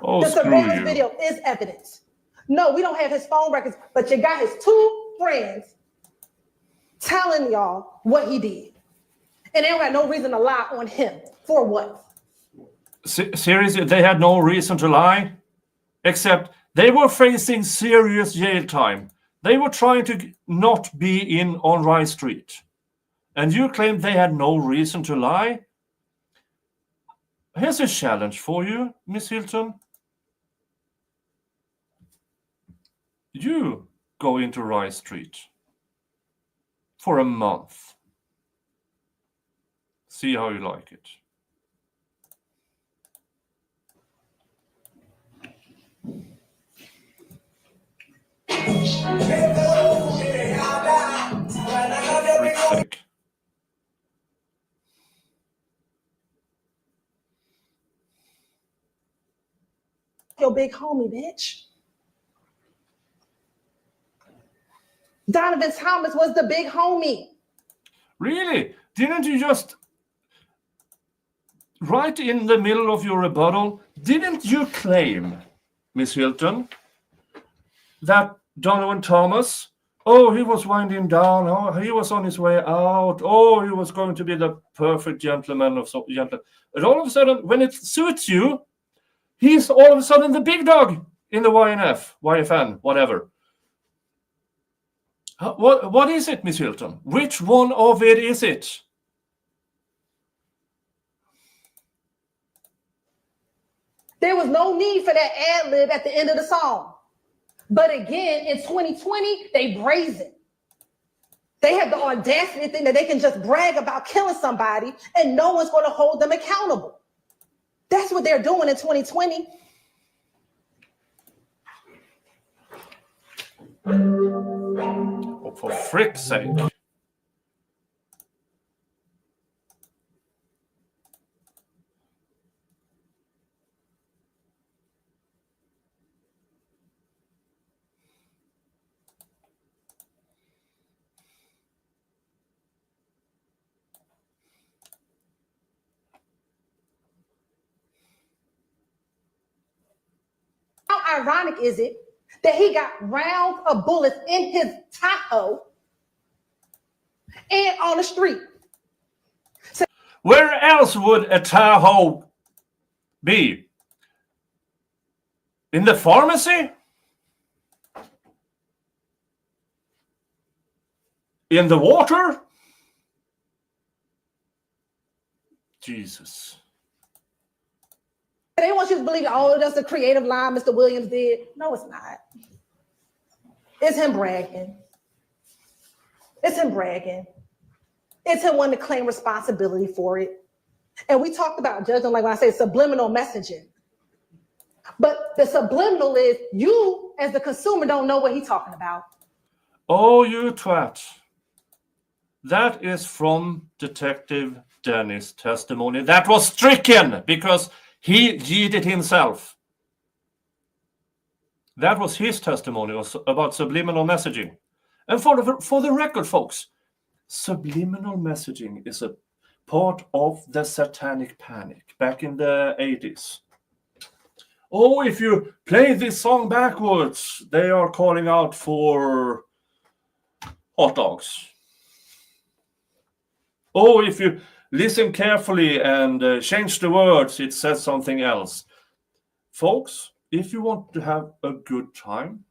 Oh, the surveillance you. video is evidence. No, we don't have his phone records, but you got his 2 friends telling y'all what he did. And they don't have no reason to lie on him. For what? Seriously, they had no reason to lie, except they were facing serious jail time. They were trying to not be in on Rice Street. And you claim they had no reason to lie? Here's a challenge for you, Miss Hilton. You go into Rice Street for a month. See how you like it. Frick's sake. Your big homie, bitch. Donovan Thomas was the big homie. Really? Didn't you just, right in the middle of your rebuttal, didn't you claim, Miss Hilton, that Donovan Thomas, oh, he was winding down, oh, he was on his way out, oh, he was going to be the perfect gentleman of so gentle. And all of a sudden, when it suits you, he's all of a sudden the big dog in the YNF, YFN, whatever. What is it, Miss Hilton? Which one of it is it? There was no need for that ad lib at the end of the song. But again, in 2020, they brazen. They have the audacity to think that they can just brag about killing somebody and no one's going to hold them accountable. That's what they're doing in 2020. Oh, for frick's sake. How ironic is it that he got rounds of bullets in his Tahoe and on the street? Where else would a Tahoe be? In the pharmacy? In the water? Jesus. They want you to believe, oh, that's a creative line Mr. Williams did. No, it's not. It's him bragging. It's him bragging. It's him wanting to claim responsibility for it. And we talked about judging, like when I say subliminal messaging. But the subliminal is you, as the consumer, don't know what he's talking about. Oh, you twat. That is from Detective Dennis' testimony. That was stricken because he yeeted himself. That was his testimony about subliminal messaging. And for the record, folks, subliminal messaging is a part of the satanic panic back in the 80s. Oh, if you play this song backwards, they are calling out for hot dogs. Oh, if you listen carefully and change the words, it says something else. Folks, if you want to have a good time,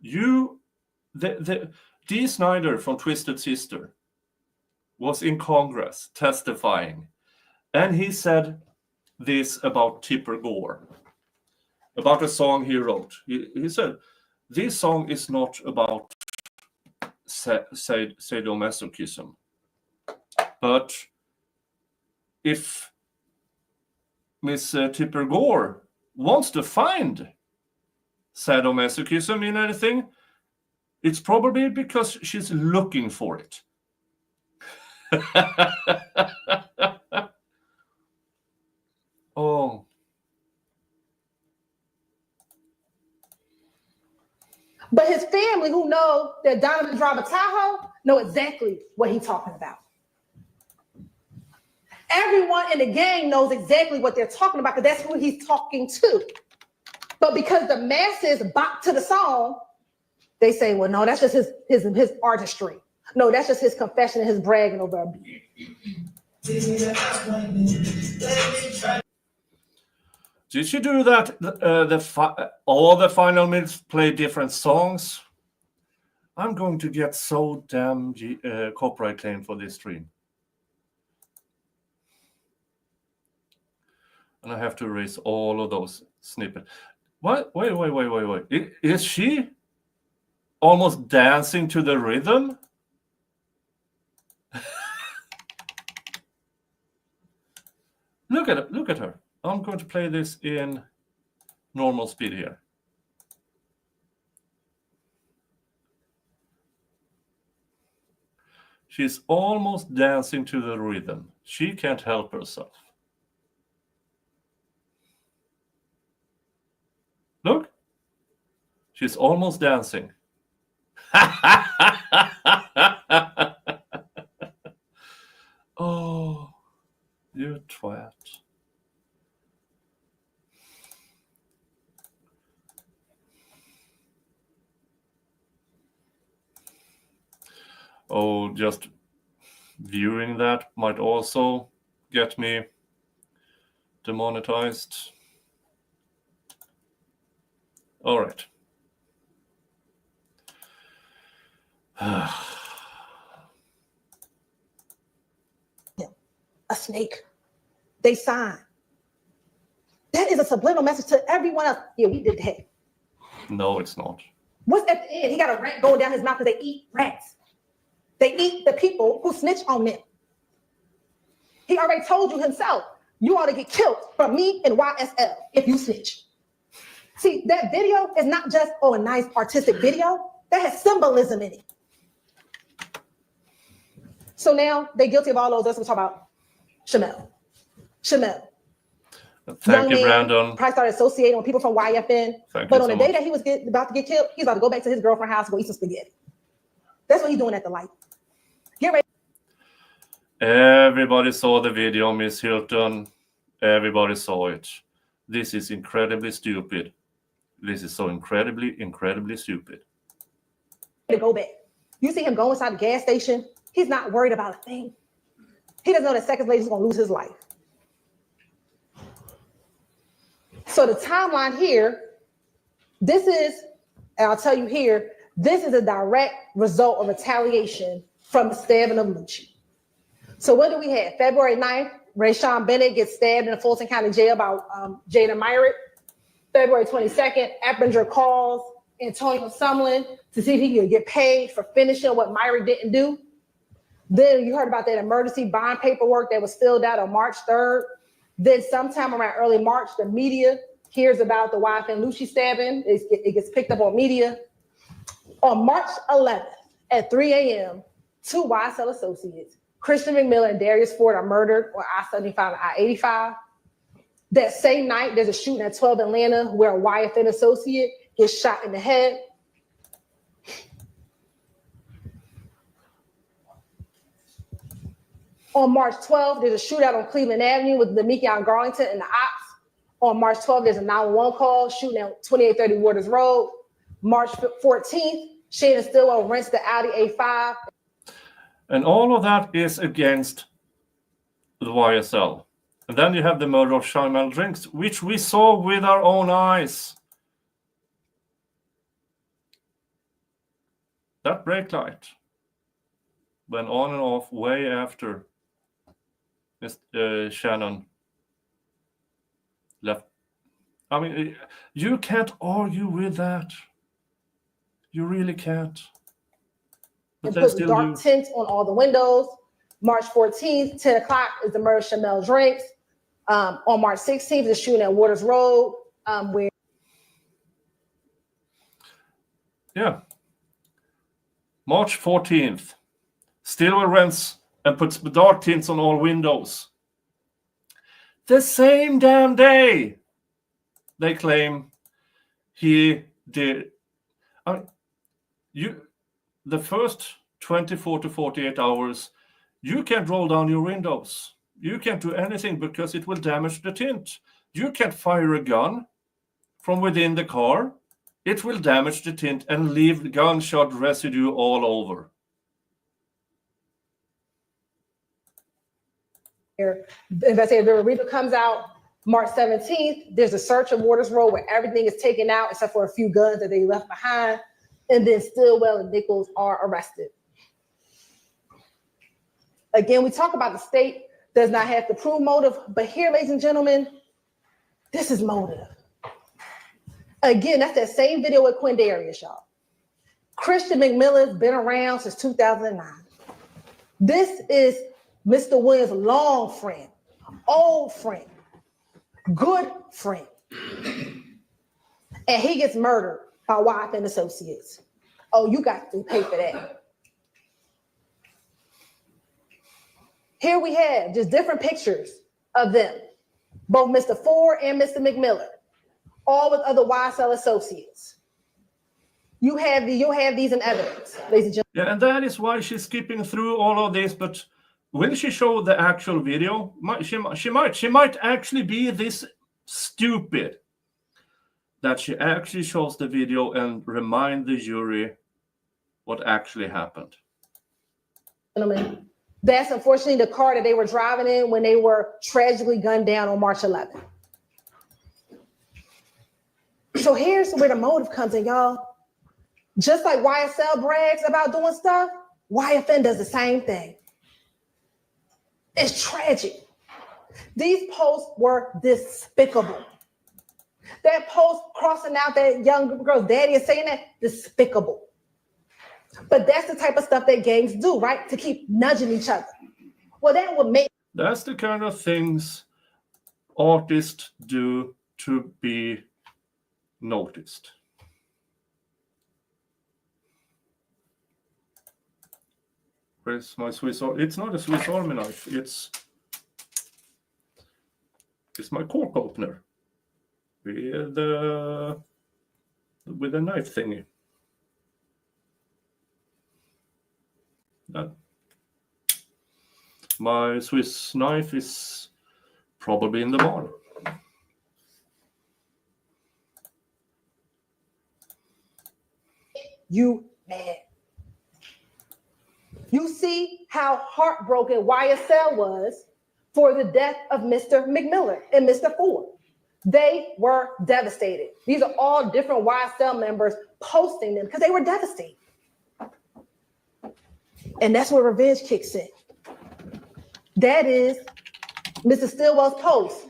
Dee Snider from Twisted Sister was in Congress testifying, and he said this about Tipper Gore, about a song he wrote. He said, this song is not about sadomasochism, but if Miss Tipper Gore wants to find sadomasochism in anything, it's probably because she's looking for it. Oh. But his family, who know that Donovan drive a Tahoe, know exactly what he's talking about. Everyone in the gang knows exactly what they're talking about because that's who he's talking to. But because the masses bop to the song, they say, well, no, that's just his artistry. No, that's just his confession and his bragging over abuse. Did she do that? All the final minutes play different songs. I'm going to get so damn copyright claim for this stream. And I have to erase all of those snippets. What? Wait. Is she almost dancing to the rhythm? Look at her. I'm going to play this in normal speed here. She's almost dancing to the rhythm. She can't help herself. Look. She's almost dancing. Oh, you twat. Oh, just viewing that might also get me demonetized. All right. A snake. They sign. That is a subliminal message to everyone else. Yeah, we did that. No, it's not. What's at the end? He got a rat going down his mouth because they eat rats. They eat the people who snitch on them. He already told you himself, you ought to get killed from me and YSL if you snitch. See, that video is not just, a nice artistic video. That has symbolism in it. So now they're guilty of all those. Let's talk about Shamel. Thank you, Brandon. Probably started associating with people from YFN. But on the day that he was about to get killed, he's about to go back to his girlfriend's house and go eat some spaghetti. That's what he's doing at the light. Get ready. Everybody saw the video, Miss Hilton. Everybody saw it. This is incredibly stupid. This is so incredibly stupid. To go back. You see him go inside the gas station. He's not worried about a thing. He doesn't know that seconds later he's going to lose his life. So the timeline here, this is, and I'll tell you here, this is a direct result of retaliation from the stabbing of Lucci. So what do we have? February 9th, Rayshawn Bennett gets stabbed in the Fulton County Jail by Jada Myrick. February 22nd, Eppinger calls Antonio Sumlin to see if he could get paid for finishing what Myrick didn't do. Then you heard about that emergency bond paperwork that was filled out on March 3rd. Then sometime around early March, the media hears about the YFN Lucci stabbing. It gets picked up on media. On March 11th at 3 a.m., two YSL associates, Christian McMillan and Darius Ford, are murdered on I-75 and I-85. That same night, there's a shooting at 12 Atlanta where a YFN associate gets shot in the head. On March 12th, there's a shootout on Cleveland Avenue with Demikion Garlington and the ops. On March 12th, there's a 911 call shooting at 2830 Waters Road. March 14th, Shannon Stillwell rents the Audi A5. And all of that is against the YSL. And then you have the murder of Shamel Drinks, which we saw with our own eyes. That brake light went on and off way after Shannon left. I mean, you can't argue with that. You really can't. But And put dark tints on all the windows. March 14th, 10 o'clock is the murder of Shamel Drinks. On March 16th, the shooting at Waters Road, where. Yeah. March 14th, Stillwell rents and puts dark tints on all windows. The same damn day, they claim he did. The first 24 to 48 hours, you can't roll down your windows. You can't do anything because it will damage the tint. You can't fire a gun from within the car. It will damage the tint and leave gunshot residue all over. Investigator RICO comes out March 17th. There's a search of Waters Road where everything is taken out except for a few guns that they left behind. And then Stillwell and Nichols are arrested. Again, we talk about the state does not have to prove motive, but here, ladies and gentlemen, this is motive. Again, that's that same video with Quindarius, y'all. Christian McMillan's been around since 2009. This is Mr. Williams' long friend, old friend, good friend. And he gets murdered by YFN associates. Oh, you got to pay for that. Here we have just different pictures of them, both Mr. Ford and Mr. McMillan, all with other YSL associates. you'll have these in evidence, ladies and gentlemen. Yeah, and that is why she's skipping through all of this. But when she showed the actual video, she might actually be this stupid that she actually shows the video and remind the jury what actually happened. Gentlemen, that's unfortunately the car that they were driving in when they were tragically gunned down on March 11th. So here's where the motive comes in, y'all. Just like YSL brags about doing stuff, YFN does the same thing. It's tragic. These posts were despicable. That post crossing out that young girl's daddy and saying that, despicable. But that's the type of stuff that gangs do, right? To keep nudging each other. Well, that would make... That's the kind of things artists do to be noticed. Where's my Swiss Army? It's not a Swiss Army knife. It's my cork opener with a knife thingy. My Swiss knife is probably in the bar. You mad. You see how heartbroken YSL was for the death of Mr. McMillan and Mr. Ford. They were devastated. These are all different YSL members posting them because they were devastated. And that's where revenge kicks in. That is Mr. Stillwell's post.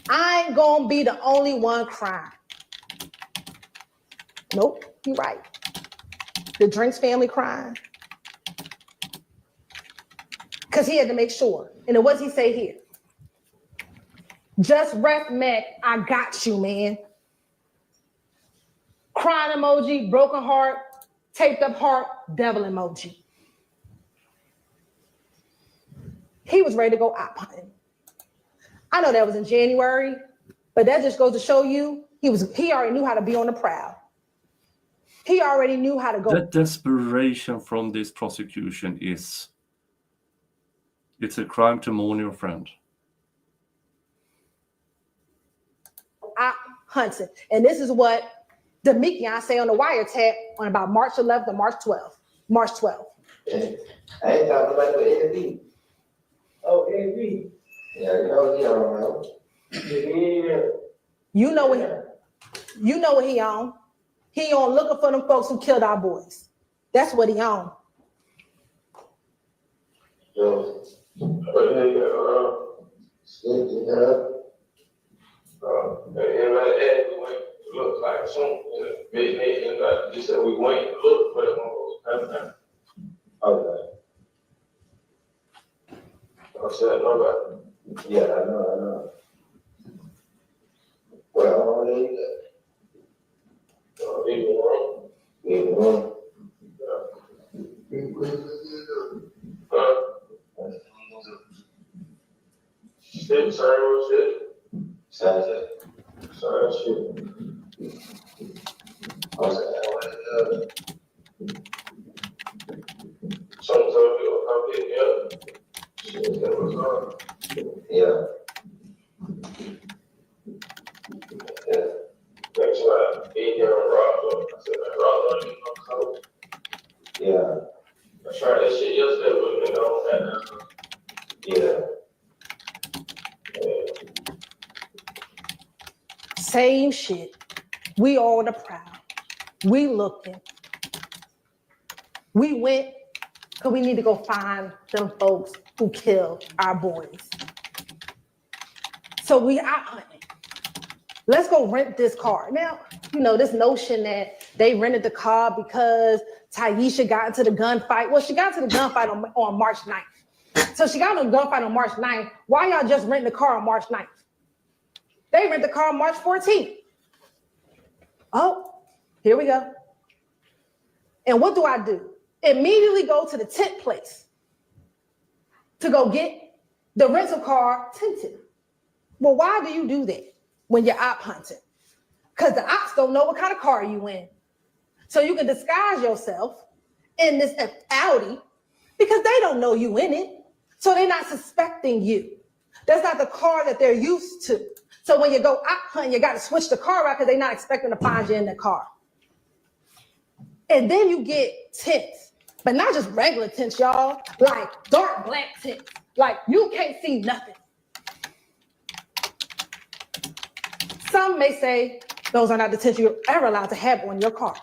I ain't gonna be the only one crying. Nope, you're right. The Drinks family crying. Because he had to make sure. And what does he say here? Just ref Mac, I got you, man. Crying emoji, broken heart, taped up heart, devil emoji. He was ready to go out hunting. I know that was in January, but that just goes to show you he already knew how to be on the prowl. He already knew how to go. The desperation from this prosecution it's a crime to mourn your friend. Out hunting. And this is what Demekian say on the wiretap on about March 11th and March 12th. March 12th. I ain't talking about the AV. Oh, AV. Yeah, you know. You know what he on. He on looking for them folks who killed our boys. That's what he on. Yo, look like some business and just said we went to look for them. Okay. I said no, but yeah, I know. Well, even wrong. Shit, sorry, shit. Sorry, shit. I was something will come in, yeah. Shit, that was on. Yeah. That's why I beat here on Rob. I said, man, Rob, don't even come. Yeah. I tried that shit yesterday with me on that. Yeah. Same shit. We all on the prowl. We looking. We went because we need to go find them folks who killed our boys. So we out hunting. Let's go rent this car. Now, this notion that they rented the car because Taisha got into the gunfight. Well, she got into the gunfight on March 9th. So she got into the gunfight on March 9th. Why y'all just renting the car on March 9th? They rent the car on March 14th. Oh, here we go. And what do? Immediately go to the tent place to go get the rental car tinted. Well, why do you do that when you're op hunting? Because the ops don't know what kind of car you in. So you can disguise yourself in this Audi because they don't know you in it. So they're not suspecting you. That's not the car that they're used to. So when you go out hunting, you got to switch the car out because they're not expecting to find you in the car. And then you get tints, but not just regular tints, y'all, like dark black tints. Like you can't see nothing. Some may say those are not the tints you're ever allowed to have on your car.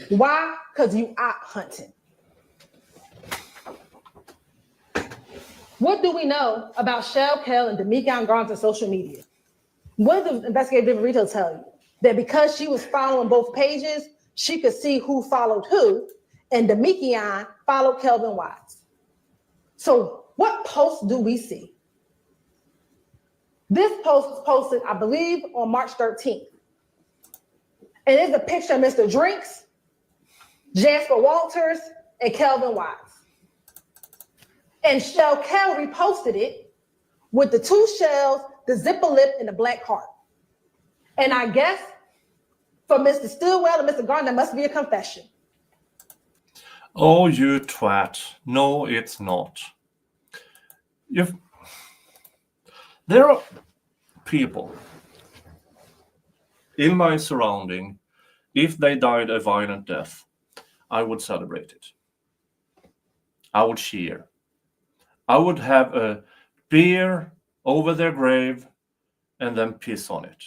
Why? Because you out hunting. What do we know about Shell Kell and Demikian Garner's social media? What did the investigative retail tell you? That because she was following both pages, she could see who followed who, and Demikian followed Kelvin Watts. So what post do we see? This post was posted, I believe, on March 13th. And it's a picture of Mr. Drinks, Jasper Walters, and Kelvin Watts. And Shell Kell reposted it with the two shells, the zipper lip, and the black heart. And I guess for Mr. Stillwell and Mr. Garner, that must be a confession. Oh, you twat. No, it's not. There are people in my surrounding, if they died a violent death, I would celebrate it. I would cheer. I would have a beer over their grave and then piss on it.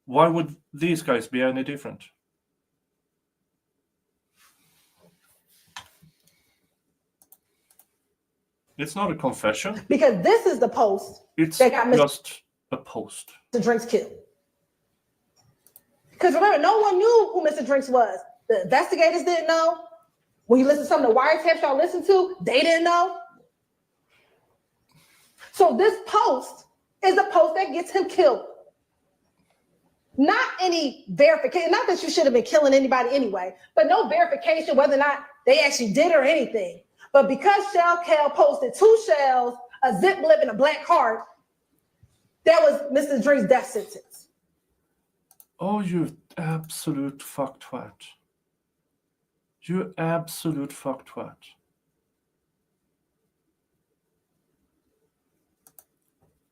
Why would these guys be any different? It's not a confession. Because this is the post It's that got just a post. Mr. Drinks killed. Because remember, no one knew who Mr. Drinks was. The investigators didn't know. When you listen to some of the wiretaps y'all listen to, they didn't know. So this post is the post that gets him killed. Not any verification, not that you should have been killing anybody anyway, but no verification whether or not they actually did or anything. But because Shell Kell posted two shells, a zip lip, and a black heart, that was Mr. Drinks' death sentence. Oh, you absolute fucktwat. You absolute fucktwat.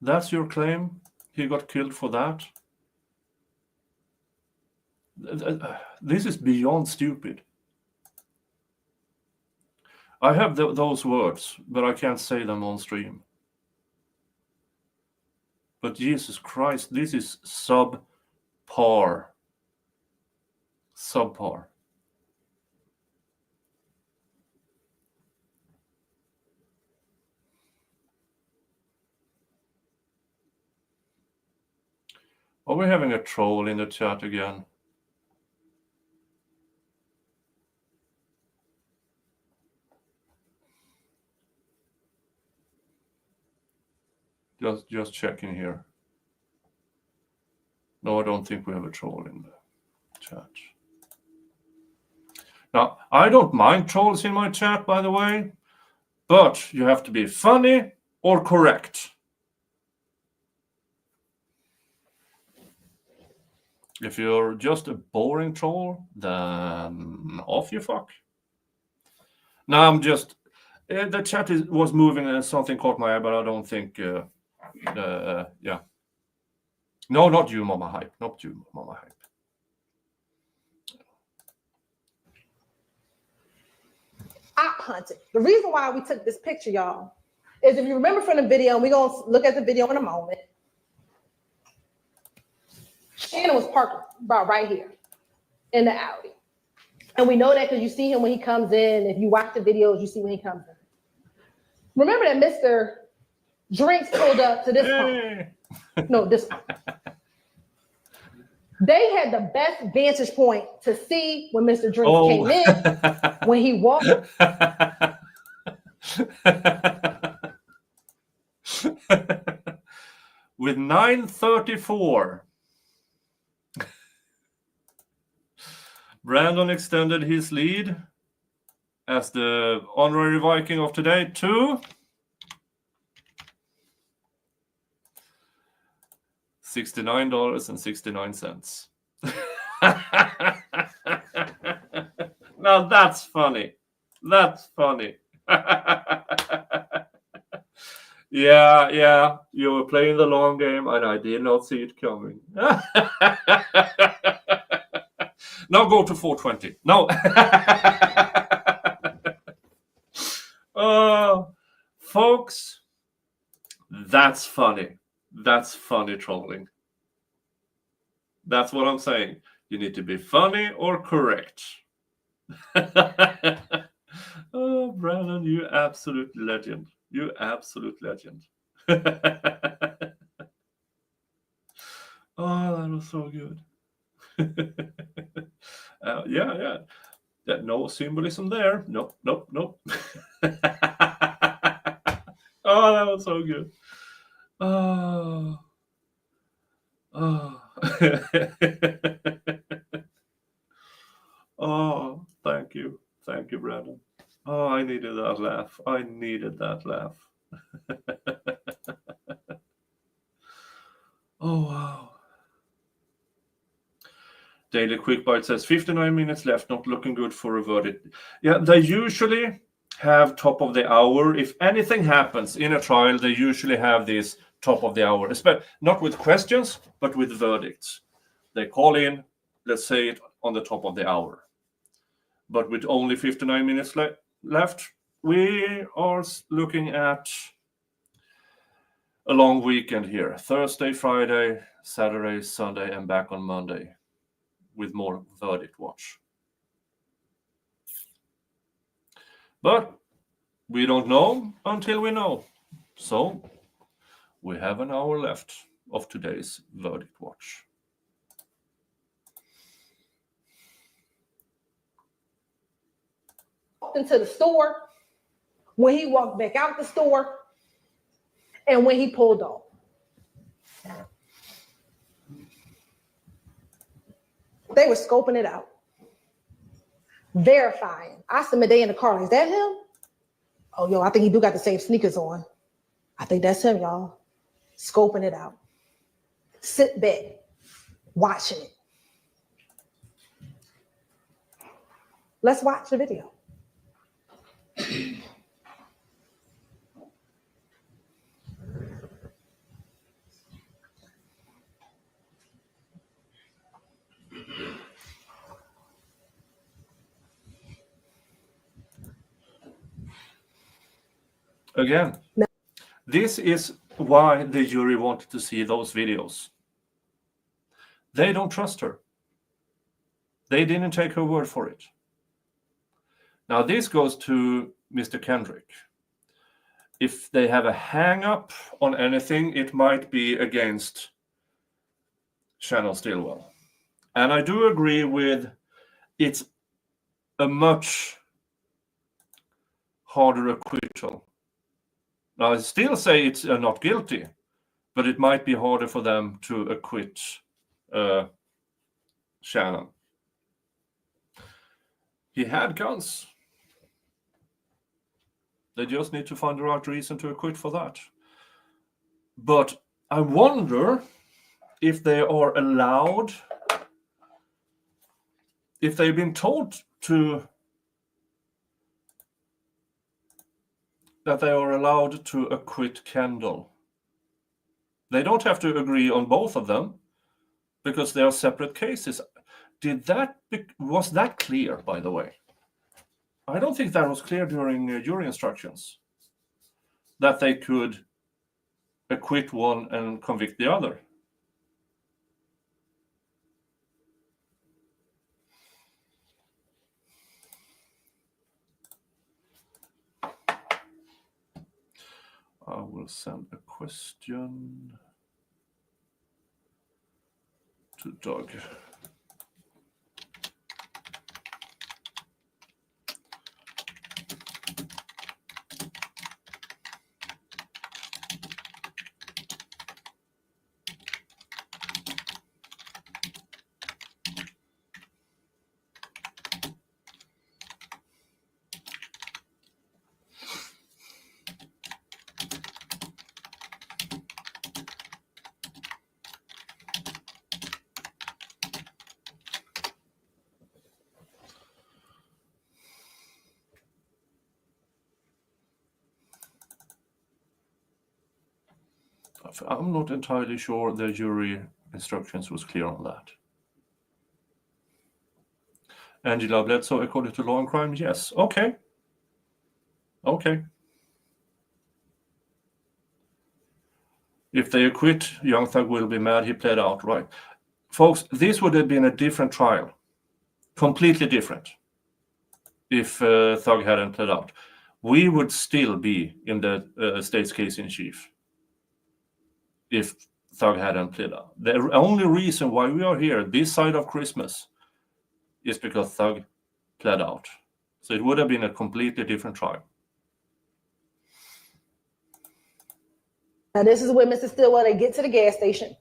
That's your claim? He got killed for that? This is beyond stupid. I have those words, but I can't say them on stream. But Jesus Christ, this is subpar. Subpar. Are we having a troll in the chat again? Just checking here. No, I don't think we have a troll in the chat. Now, I don't mind trolls in my chat, by the way, but you have to be funny or correct. If you're just a boring troll, then off you fuck. Now I'm just... the chat was moving and something caught my eye, but I don't think... yeah. No, not you, Mama Hype. Not you, Mama Hype. Op hunting. The reason why we took this picture, y'all, is if you remember from the video, and we're going to look at the video in a moment, Shannon was parked about right here in the Audi. And we know that because you see him when he comes in. If you watch the videos, you see when he comes in. Remember that Mr. Drinks pulled up to this home. No, this home. They had the best vantage point to see when Mr. Drinks came in, when he walked. With 9:34, Brandon extended his lead as the honorary Viking of today to $69.69. Now that's funny. That's funny. Yeah, you were playing the long game and I did not see it coming. Now go to 420. No. Folks, that's funny. That's funny trolling. That's what I'm saying. You need to be funny or correct. Oh, Brandon, you absolute legend. You absolute legend. Oh, that was so good. Yeah. No symbolism there. Nope. Oh, that was so good. Oh. Oh, thank you, Brandon. Oh, I needed that laugh. Oh, wow. Daily Quick Bite says 59 minutes left, not looking good for a verdict. Yeah, they usually have top of the hour. If anything happens in a trial, they usually have this top of the hour, not with questions, but with verdicts. They call in, let's say it on the top of the hour. But with only 59 minutes left, we are looking at a long weekend here. Thursday, Friday, Saturday, Sunday, and back on Monday with more verdict watch. But we don't know until we know. So we have an hour left of today's verdict watch. Into the store, when he walked back out the store, and when he pulled off. They were scoping it out, verifying. I said, they in the car. Is that him? Oh, yo, I think he do got the same sneakers on. I think that's him, y'all. Scoping it out. Sit back, watching it. Let's watch the video. Again, this is why the jury wanted to see those videos. They don't trust her. They didn't take her word for it. Now, this goes to Mr. Kendrick. If they have a hang-up on anything, it might be against Shannon Stillwell. And I do agree with it's a much harder acquittal. Now, I still say it's not guilty, but it might be harder for them to acquit Shannon. He had guns. They just need to find the right reason to acquit for that. But I wonder if they are allowed, if they've been told that they are allowed to acquit Kendall. They don't have to agree on both of them because they are separate cases. Was that clear, by the way? I don't think that was clear during jury instructions, that they could acquit one and convict the other. I will send a question to Doug. I'm not entirely sure the jury instructions was clear on that. Angela Bledsoe, according to law and crime, yes. Okay. Okay. If they acquit, young Thug will be mad he pled out, right? Folks, this would have been a different trial. Completely different. If Thug hadn't pled out. We would still be in the state's case in chief. If Thug hadn't pled out. The only reason why we are here this side of Christmas is because Thug pled out. So it would have been a completely different trial. Now, this is where Mr. Stillwell, get to the gas station.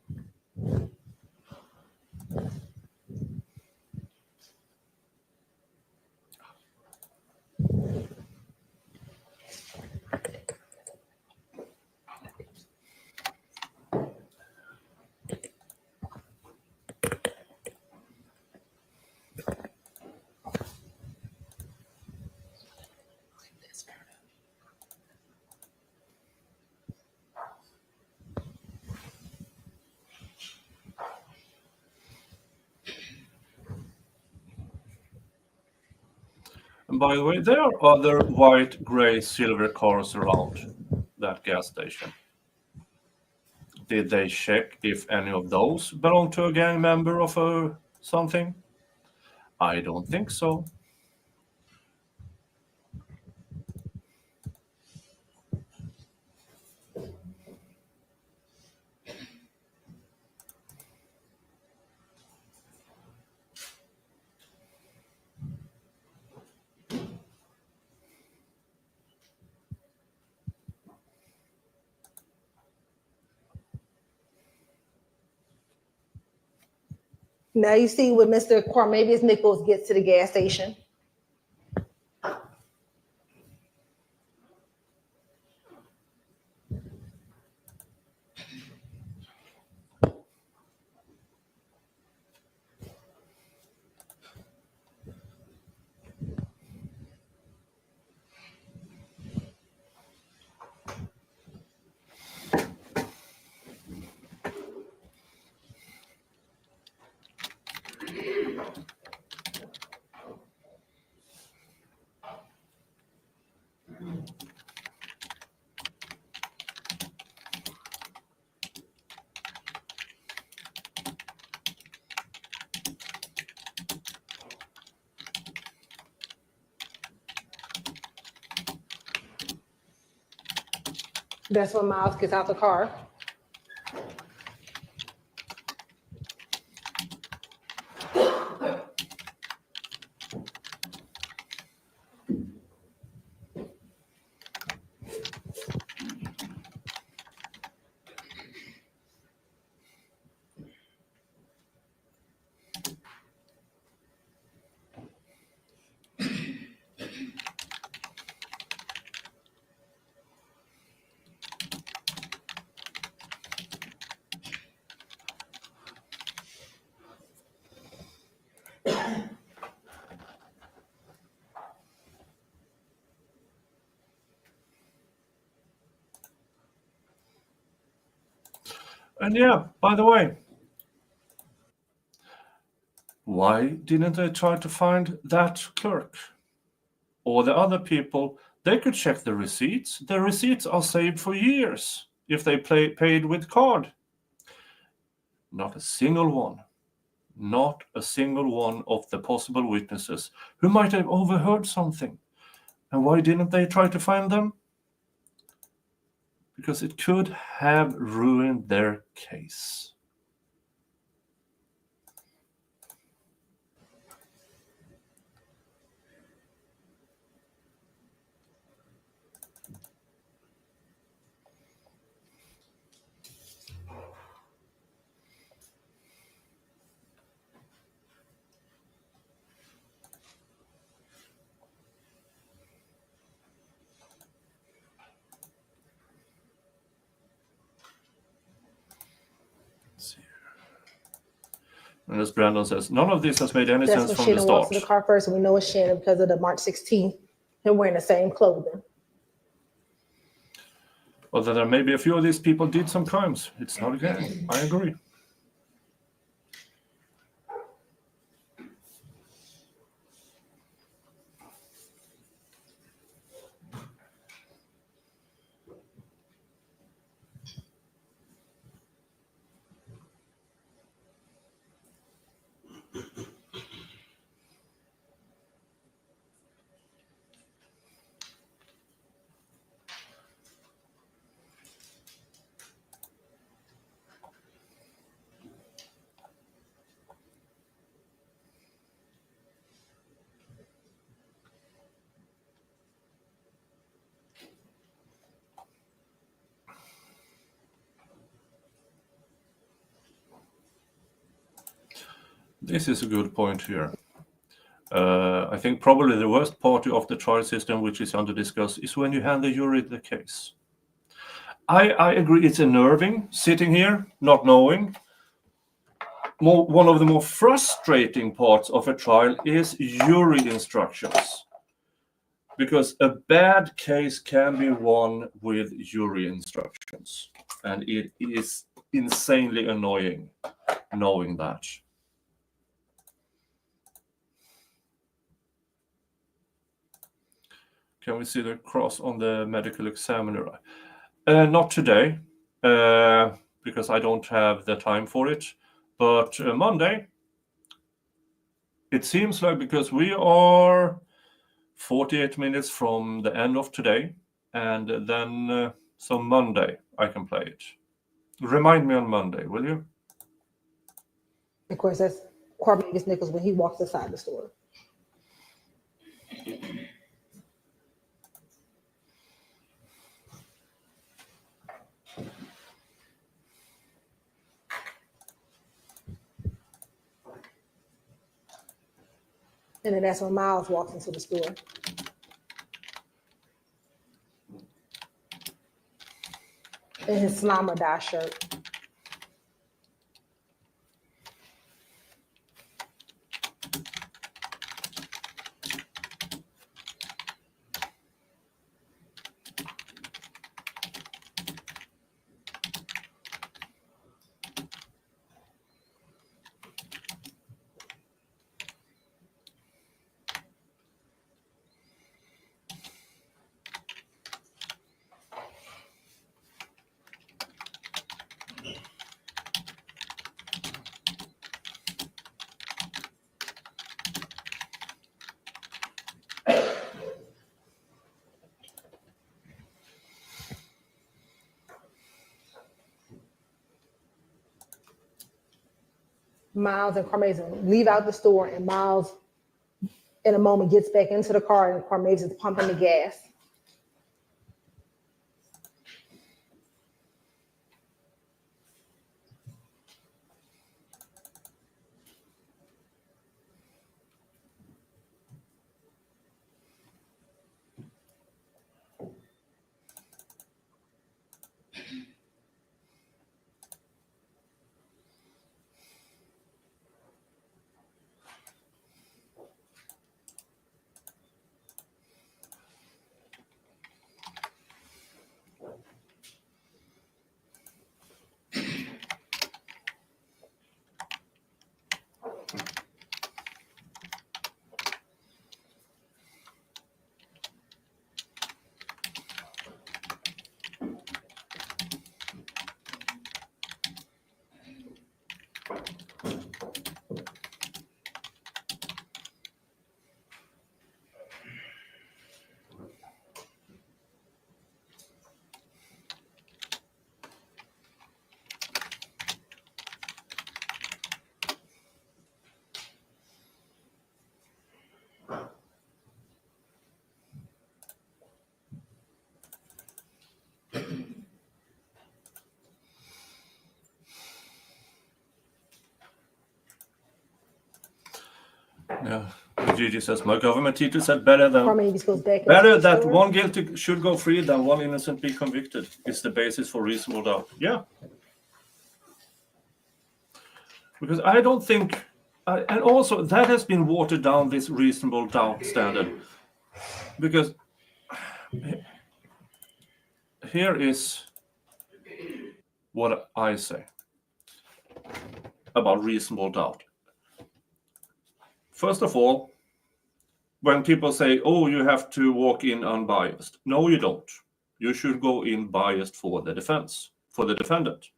And by the way, there are other white, gray, silver cars around that gas station. Did they check if any of those belong to a gang member of something? I don't think so. Now you see when Mr. Cormavius Nichols gets to the gas station. That's when Miles gets out the car. And yeah, by the way, why didn't they try to find that clerk? Or the other people, they could check the receipts. The receipts are saved for years if they paid with card. Not a single one. Not a single one of the possible witnesses who might have overheard something. And why didn't they try to find them? Because it could have ruined their case. And as Brandon says, none of this has made any That's sense when from Shannon the walks start. to the car first, and we know it's Shannon because of the March 16th and wearing the same clothing. Although there maybe a few of these people did some crimes. It's not a gang. I agree. This is a good point here. I think probably the worst part of the trial system, which is under discuss, is when you hand the jury the case. I agree it's unnerving sitting here, not knowing. One of the more frustrating parts of a trial is jury instructions. Because a bad case can be won with jury instructions. And it is insanely annoying knowing that. Can we see the cross on the medical examiner? Not today, because I don't have the time for it. But Monday, it seems like, because we are 48 minutes from the end of today, and then so Monday I can play it. Remind me on Monday, will you? Of course, that's Cornelius Nichols when he walks inside the store. And then that's when Miles walks into the store. In his Slama dye shirt. Miles and Carmazin leave out the store, and Miles in a moment gets back into the car, and Carmazin is pumping the gas. Yeah, Gigi says, my government teacher said better Carmazin goes back that store. one guilty should go free than one innocent be convicted. It's the basis for reasonable doubt. Yeah. Because I don't think, and also that has been watered down, this reasonable doubt standard. Because here is what I say about reasonable doubt. First of all, when people say, oh, you have to walk in unbiased. No, you don't. You should go in biased for the defense, for the defendant.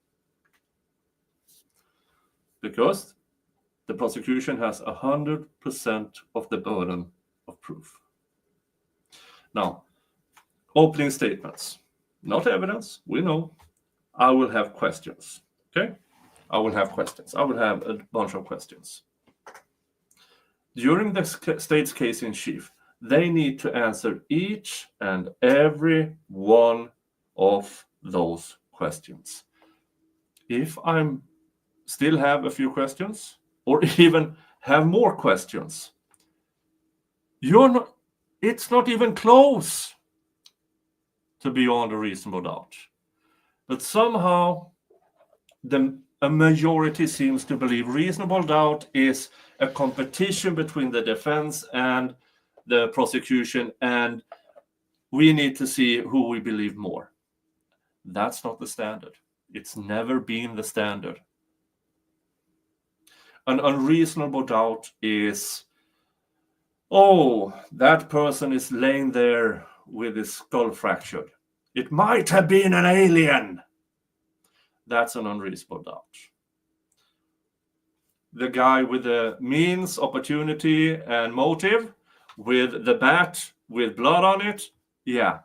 Because the prosecution has 100% of the burden of proof. Now, opening statements, not evidence, we know. I will have questions, okay? I will have questions. I will have a bunch of questions. During the state's case in chief, they need to answer each and every one of those questions. If I'm still have a few questions, or even have more questions, it's not even close to beyond a reasonable doubt. But somehow a majority seems to believe reasonable doubt is a competition between the defense and the prosecution, and we need to see who we believe more. That's not the standard. It's never been the standard. An unreasonable doubt is, oh, that person is laying there with his skull fractured. It might have been an alien. That's an unreasonable doubt. The guy with the means, opportunity, and motive, with the bat with blood on it, yeah.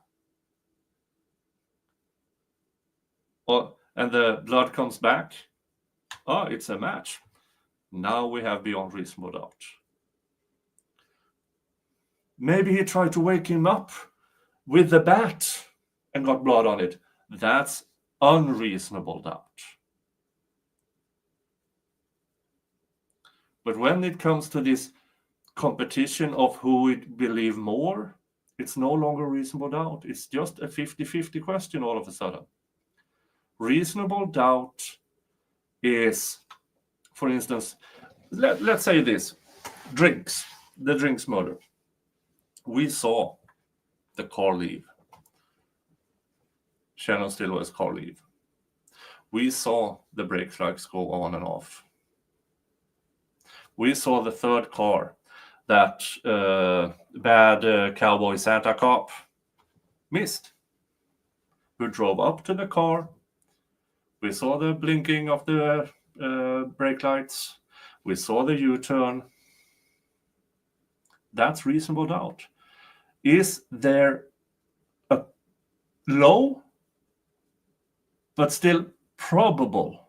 And the blood comes back. Oh, it's a match. Now we have beyond reasonable doubt. Maybe he tried to wake him up with the bat and got blood on it. That's unreasonable doubt. But when it comes to this competition of who we believe more, it's no longer reasonable doubt. It's just a 50-50 question all of a sudden. Reasonable doubt is, for instance, let's say this, the drinks murder. We saw the car leave. Shannon Stillwell's car leave. We saw the brake flags go on and off. We saw the third car, that bad cowboy Santa cop missed, who drove up to the car. We saw the blinking of the brake lights. We saw the U-turn. That's reasonable doubt. Is there a low, but still probable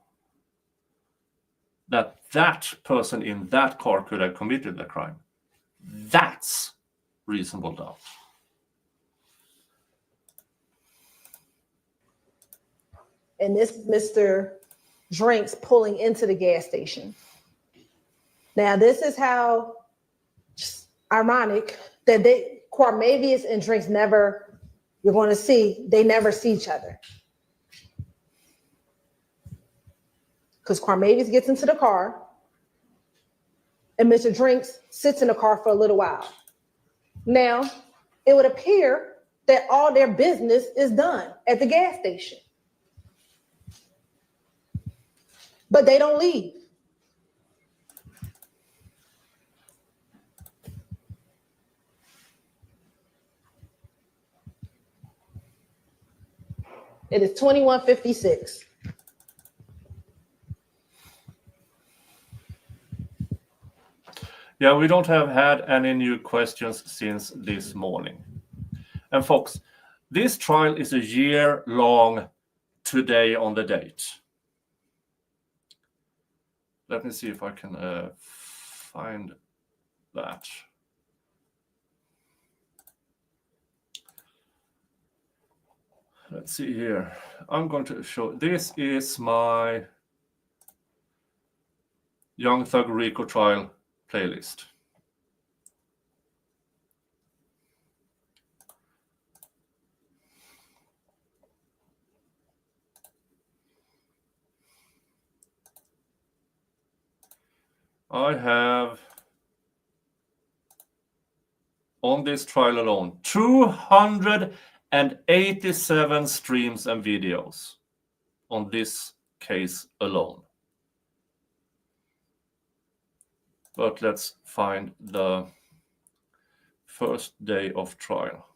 that that person in that car could have committed the crime? That's reasonable doubt. And this Mr. Drinks pulling into the gas station. Now, this is how ironic that Cormavius and Drinks never, you're going to see, they never see each other. Because Cormavius gets into the car and Mr. Drinks sits in the car for a little while. Now, it would appear that all their business is done at the gas station. But they don't leave. It is 21:56. Yeah, we don't have had any new questions since this morning. And folks, this trial is a year long today on the date. Let me see if I can find that. Let's see here. I'm going to show, this is my Young Thug RICO trial playlist. I have, on this trial alone, 200 and 87 streams and videos on this case alone. But let's find the first day of trial.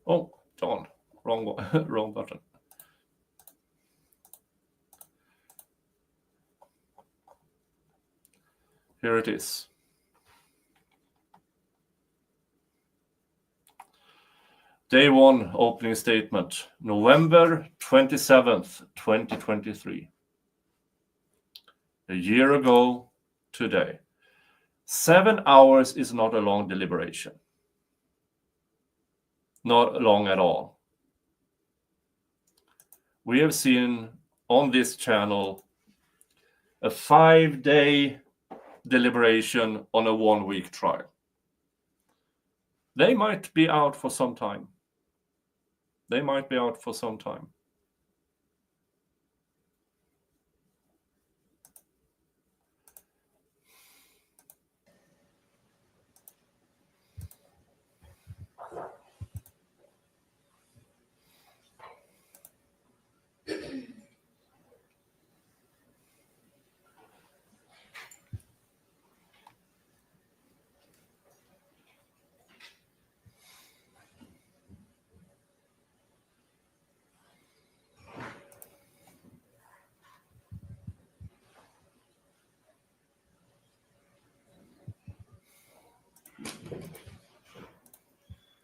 Oh, John, wrong one, wrong button. Here it is. Day 1 opening statement, November 27th, 2023. A year ago today. 7 hours is not a long deliberation. Not long at all. We have seen on this channel a 5-day deliberation on a 1-week trial. They might be out for some time. They might be out for some time.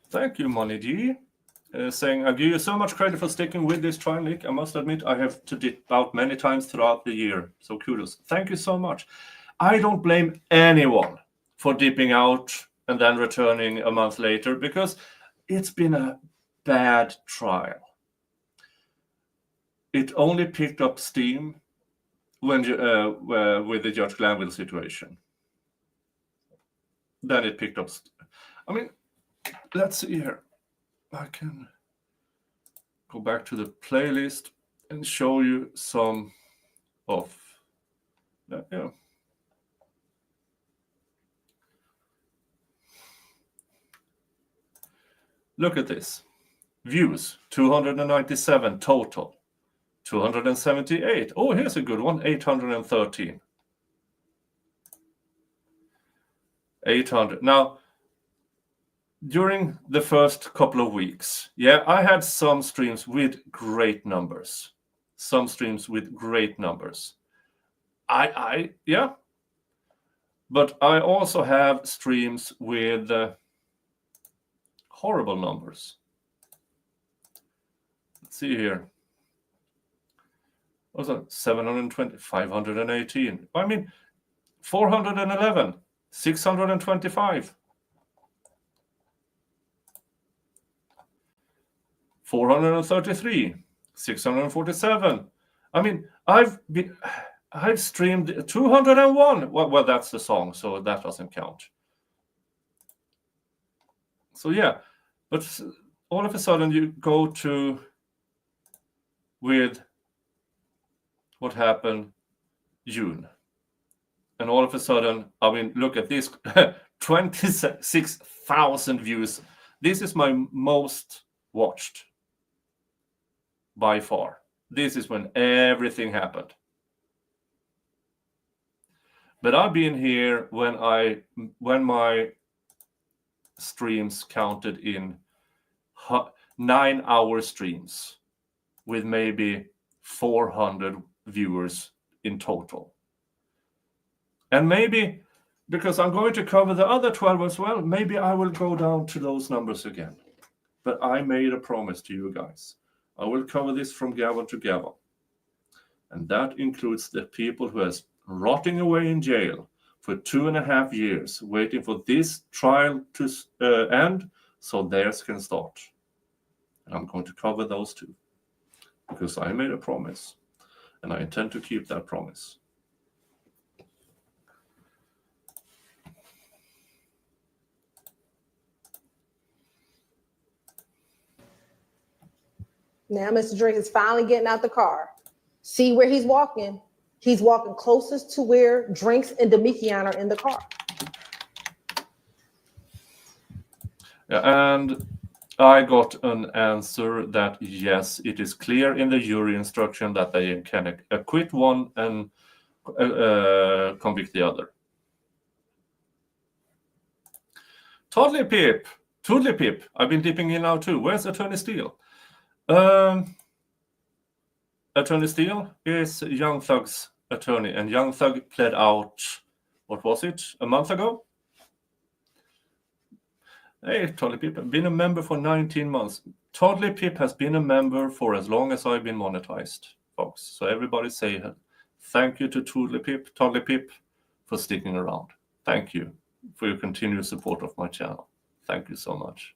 Thank you, Money G. Saying, I give you so much credit for sticking with this trial, Nick. I must admit, I have to dip out many times throughout the year. So kudos. Thank you so much. I don't blame anyone for dipping out and then returning a month later, because it's been a bad trial. It only picked up steam when with the Judge Glanville situation. Then it picked up. I mean, let's see here. I can go back to the playlist and show you some of that. Yeah. Look at this. Views, 297 total. 278. Oh, here's a good one, 813. 800. Now, during the first couple of weeks, yeah, I had some streams with great numbers. Some streams with great numbers. Yeah. But I also have streams with horrible numbers. Let's see here. What's that? 720, 518. I mean, 411, 625. 433, 647. I mean, I've streamed 201. Well, that's the song, so that doesn't count. So yeah, but all of a sudden you go to with what happened June, and all of a sudden, I mean, look at this, 26,000 views. This is my most watched by far. This is when everything happened. But I've been here when my streams counted in 9-hour streams with maybe 400 viewers in total. And maybe, because I'm going to cover the other 12 as well, maybe I will go down to those numbers again. But I made a promise to you guys. I will cover this from gavel to gavel. And that includes the people who has rotting away in jail for 2.5 years, waiting for this trial to end so theirs can start. And I'm going to cover those too, because I made a promise, and I intend to keep that promise. Now Mr. Drake is finally getting out the car. See where he's walking? He's walking closest to where Drinks and Demikian are in the car. Yeah, and I got an answer that yes, it is clear in the jury instruction that they can acquit one and convict the other. Toddly Pip. I've been dipping in now too. Where's Attorney Steele? Attorney Steele is Young Thug's attorney, and Young Thug pled out, what was it, a month ago? Hey, Toddly Pip, I've been a member for 19 months. Toddly Pip has been a member for as long as I've been monetized, folks. So everybody say thank you to Toddly Pip for sticking around. Thank you for your continued support of my channel. Thank you so much.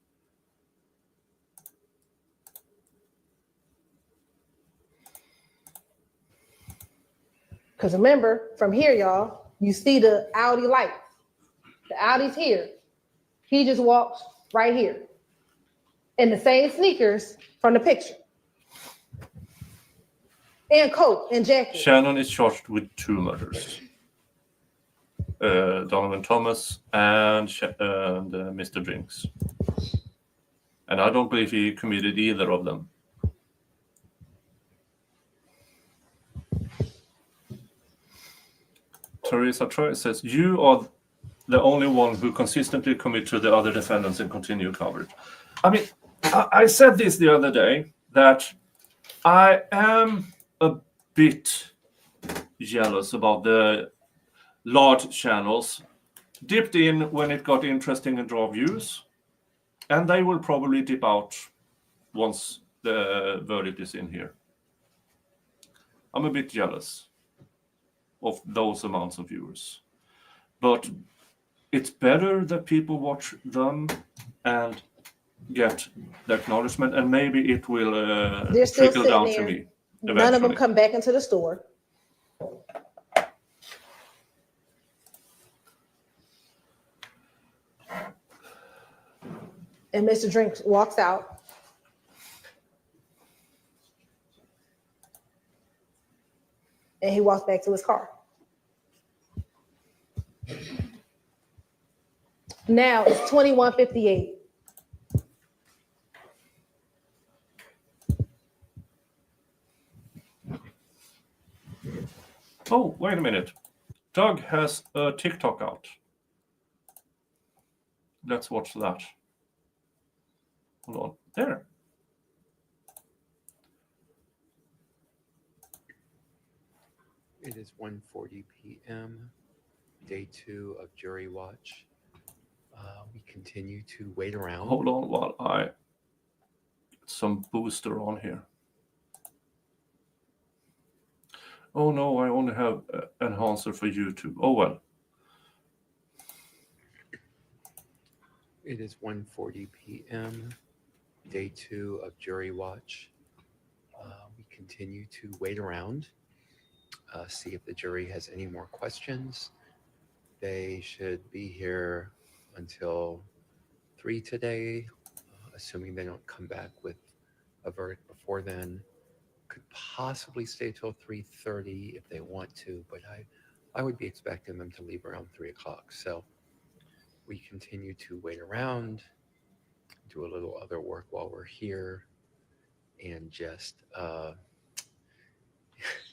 Because remember, from here, y'all, you see the Audi lights. The Audi's here. He just walked right here in the same sneakers from the picture. And coat and jacket. Shannon is charged with 2 murders. Donovan Thomas and Mr. Drinks. And I don't believe he committed either of them. Teresa Troy says, you are the only one who consistently commit to the other defendants and continue coverage. I mean, I said this the other day, that I am a bit jealous about the large channels. Dipped in when it got interesting and draw views, and they will probably dip out once the verdict is in here. I'm a bit jealous of those amounts of viewers, but it's better that people watch them and get the acknowledgement, and maybe it will They're still trickle sitting down there. to me eventually. None of them come back into the store. And Mr. Drink walks out. And he walks back to his car. Now it's 21:58. Oh, wait a minute. Doug has a TikTok out. Let's watch that. Hold on. There. It is 1:40 p.m., day 2 of jury watch. We continue to wait around. Hold on while I get some booster on here. Oh no, I only have an enhancer for YouTube. Oh well. It is 1:40 p.m., day 2 of jury watch. We continue to wait around, see if the jury has any more questions. They should be here until 3 today, assuming they don't come back with a verdict before then. Could possibly stay till 3:30 if they want to, but I would be expecting them to leave around 3 o'clock. So we continue to wait around, do a little other work while we're here, and just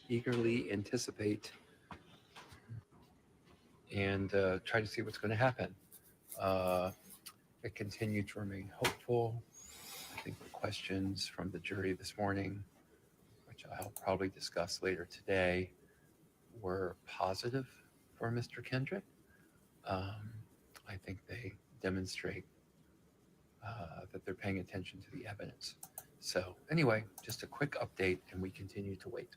eagerly anticipate and try to see what's going to happen. I continue to remain hopeful. I think the questions from the jury this morning, which I'll probably discuss later today, were positive for Mr. Kendrick. I think they demonstrate that they're paying attention to the evidence. So anyway, just a quick update, and we continue to wait.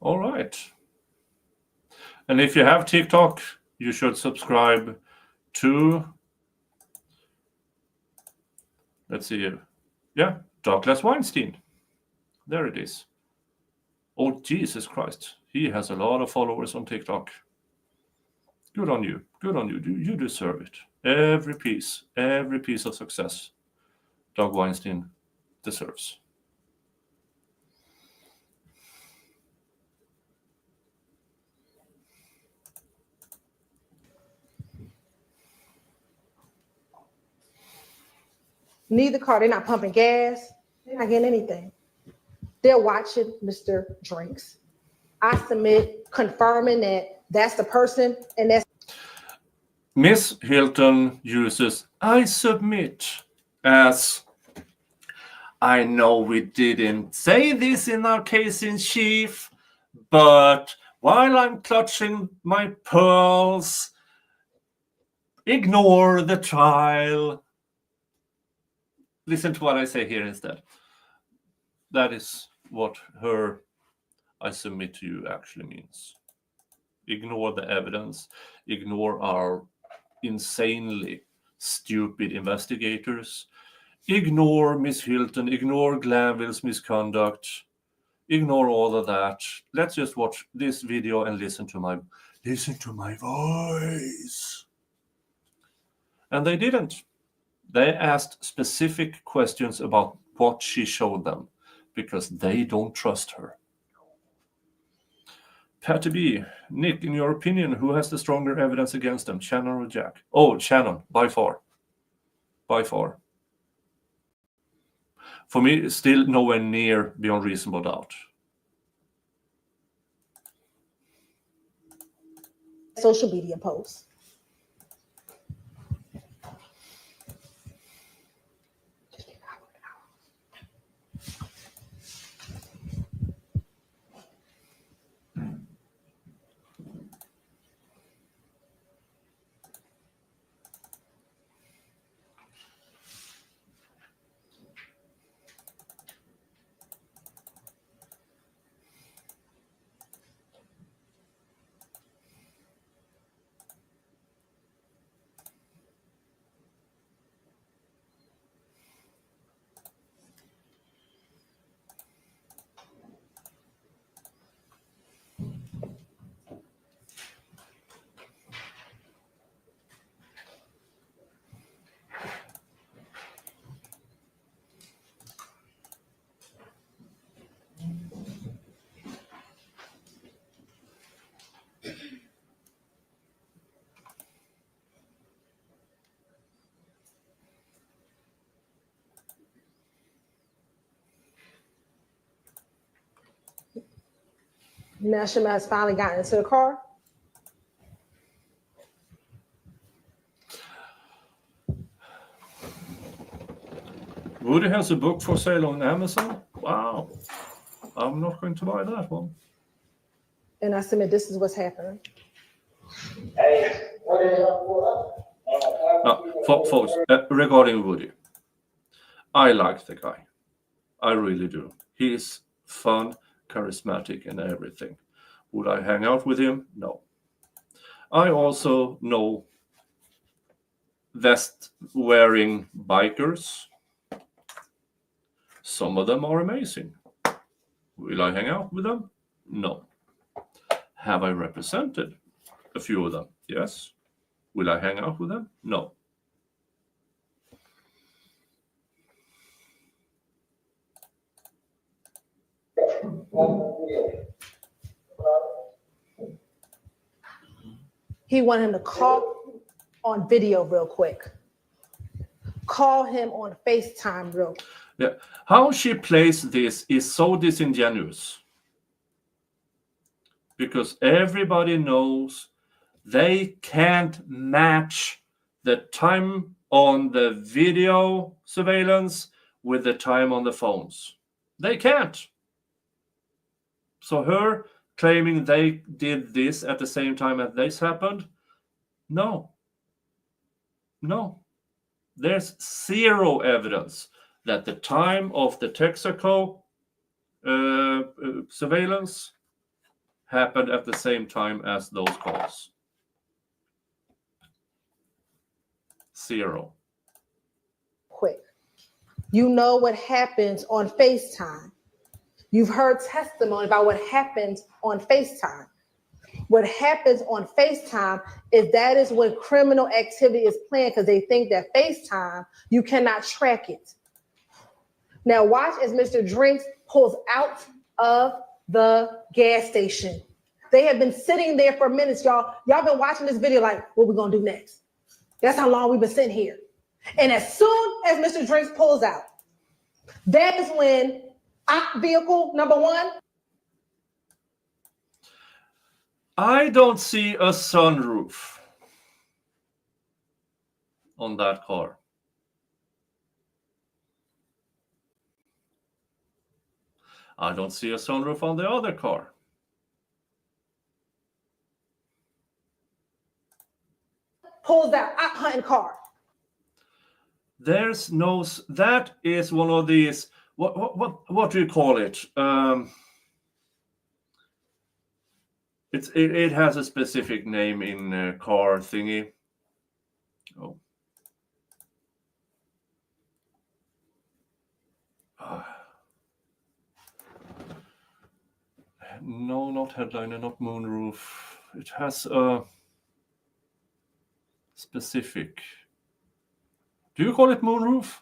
All right. And if you have TikTok, you should subscribe to, let's see here. Yeah, Douglas Weinstein. There it is. Oh, Jesus Christ. He has a lot of followers on TikTok. Good on you. Good on you. You deserve it. Every piece of success Doug Weinstein deserves. Neither car, they're not pumping gas, they're not getting anything. They're watching Mr. Drinks. I submit confirming that that's the person and that's. Miss Hilton uses "I submit" as I know we didn't say this in our case in chief, but while I'm clutching my pearls, ignore the trial. Listen to what I say here instead. That is what her "I submit to you" actually means. Ignore the evidence, ignore our insanely stupid investigators, ignore Miss Hilton, ignore Glanville's misconduct, ignore all of that. Let's just watch this video and listen to my voice. And they didn't. They asked specific questions about what she showed them because they don't trust her. Patty B, Nick, in your opinion, who has the stronger evidence against them, Shannon or Jack? Oh, Shannon, by far. By far. For me, still nowhere near beyond reasonable doubt. Social media posts. Now Shema has finally gotten into the car. Woody has a book for sale on Amazon. Wow. I'm not going to buy that one. And I submit this is what's happening. Folks, regarding Woody, I like the guy. I really do. He is fun, charismatic, and everything. Would I hang out with him? No. I also know vest-wearing bikers. Some of them are amazing. Will I hang out with them? No. Have I represented a few of them? Yes. Will I hang out with them? No. He wanted him to call on video real quick. Call him on FaceTime real quick. Yeah. How she plays this is so disingenuous. Because everybody knows they can't match the time on the video surveillance with the time on the phones. They can't. So her claiming they did this at the same time as this happened, no. No. There's zero evidence that the time of the Texaco surveillance happened at the same time as those calls. Zero. Quick. You know what happens on FaceTime. You've heard testimony about what happens on FaceTime. What happens on FaceTime is that is when criminal activity is planned because they think that FaceTime, you cannot track it. Now watch as Mr. Drinks pulls out of the gas station. They have been sitting there for minutes, y'all. Y'all been watching this video like, what we gonna do next? That's how long we've been sitting here. And as soon as Mr. Drinks pulls out, that is when vehicle number one. I don't see a sunroof on that car. I don't see a sunroof on the other car. Pulls that hunting car. There's no. That is one of these. What do you call it? It has a specific name in car thingy. Oh. No, not headliner, not moonroof. It has a specific. Do you call it moonroof?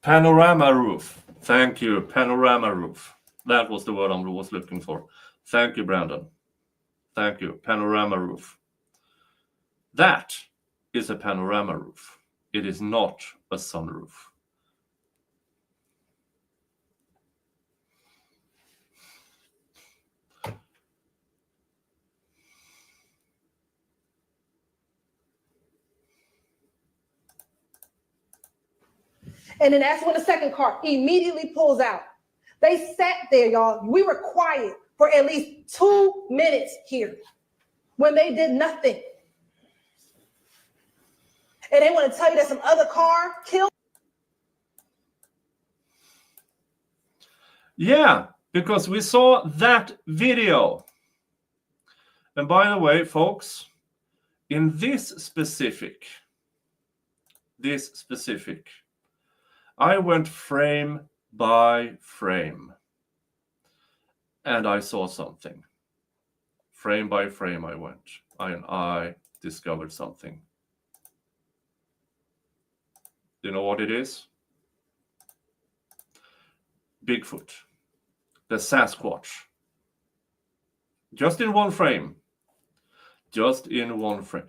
Panorama roof. Thank you. Panorama roof. That was the word I was looking for. Thank you, Brandon. Thank you. Panorama roof. That is a panorama roof. It is not a sunroof. And then that's when the second car immediately pulls out. They sat there, y'all. We were quiet for at least 2 minutes here when they did nothing. And they want to tell you that some other car killed. Yeah, because we saw that video. And by the way, folks, in this specific, I went frame by frame and I saw something. Frame by frame I went and I discovered something. Do you know what it is? Bigfoot. The Sasquatch. Just in one frame. Just in one frame.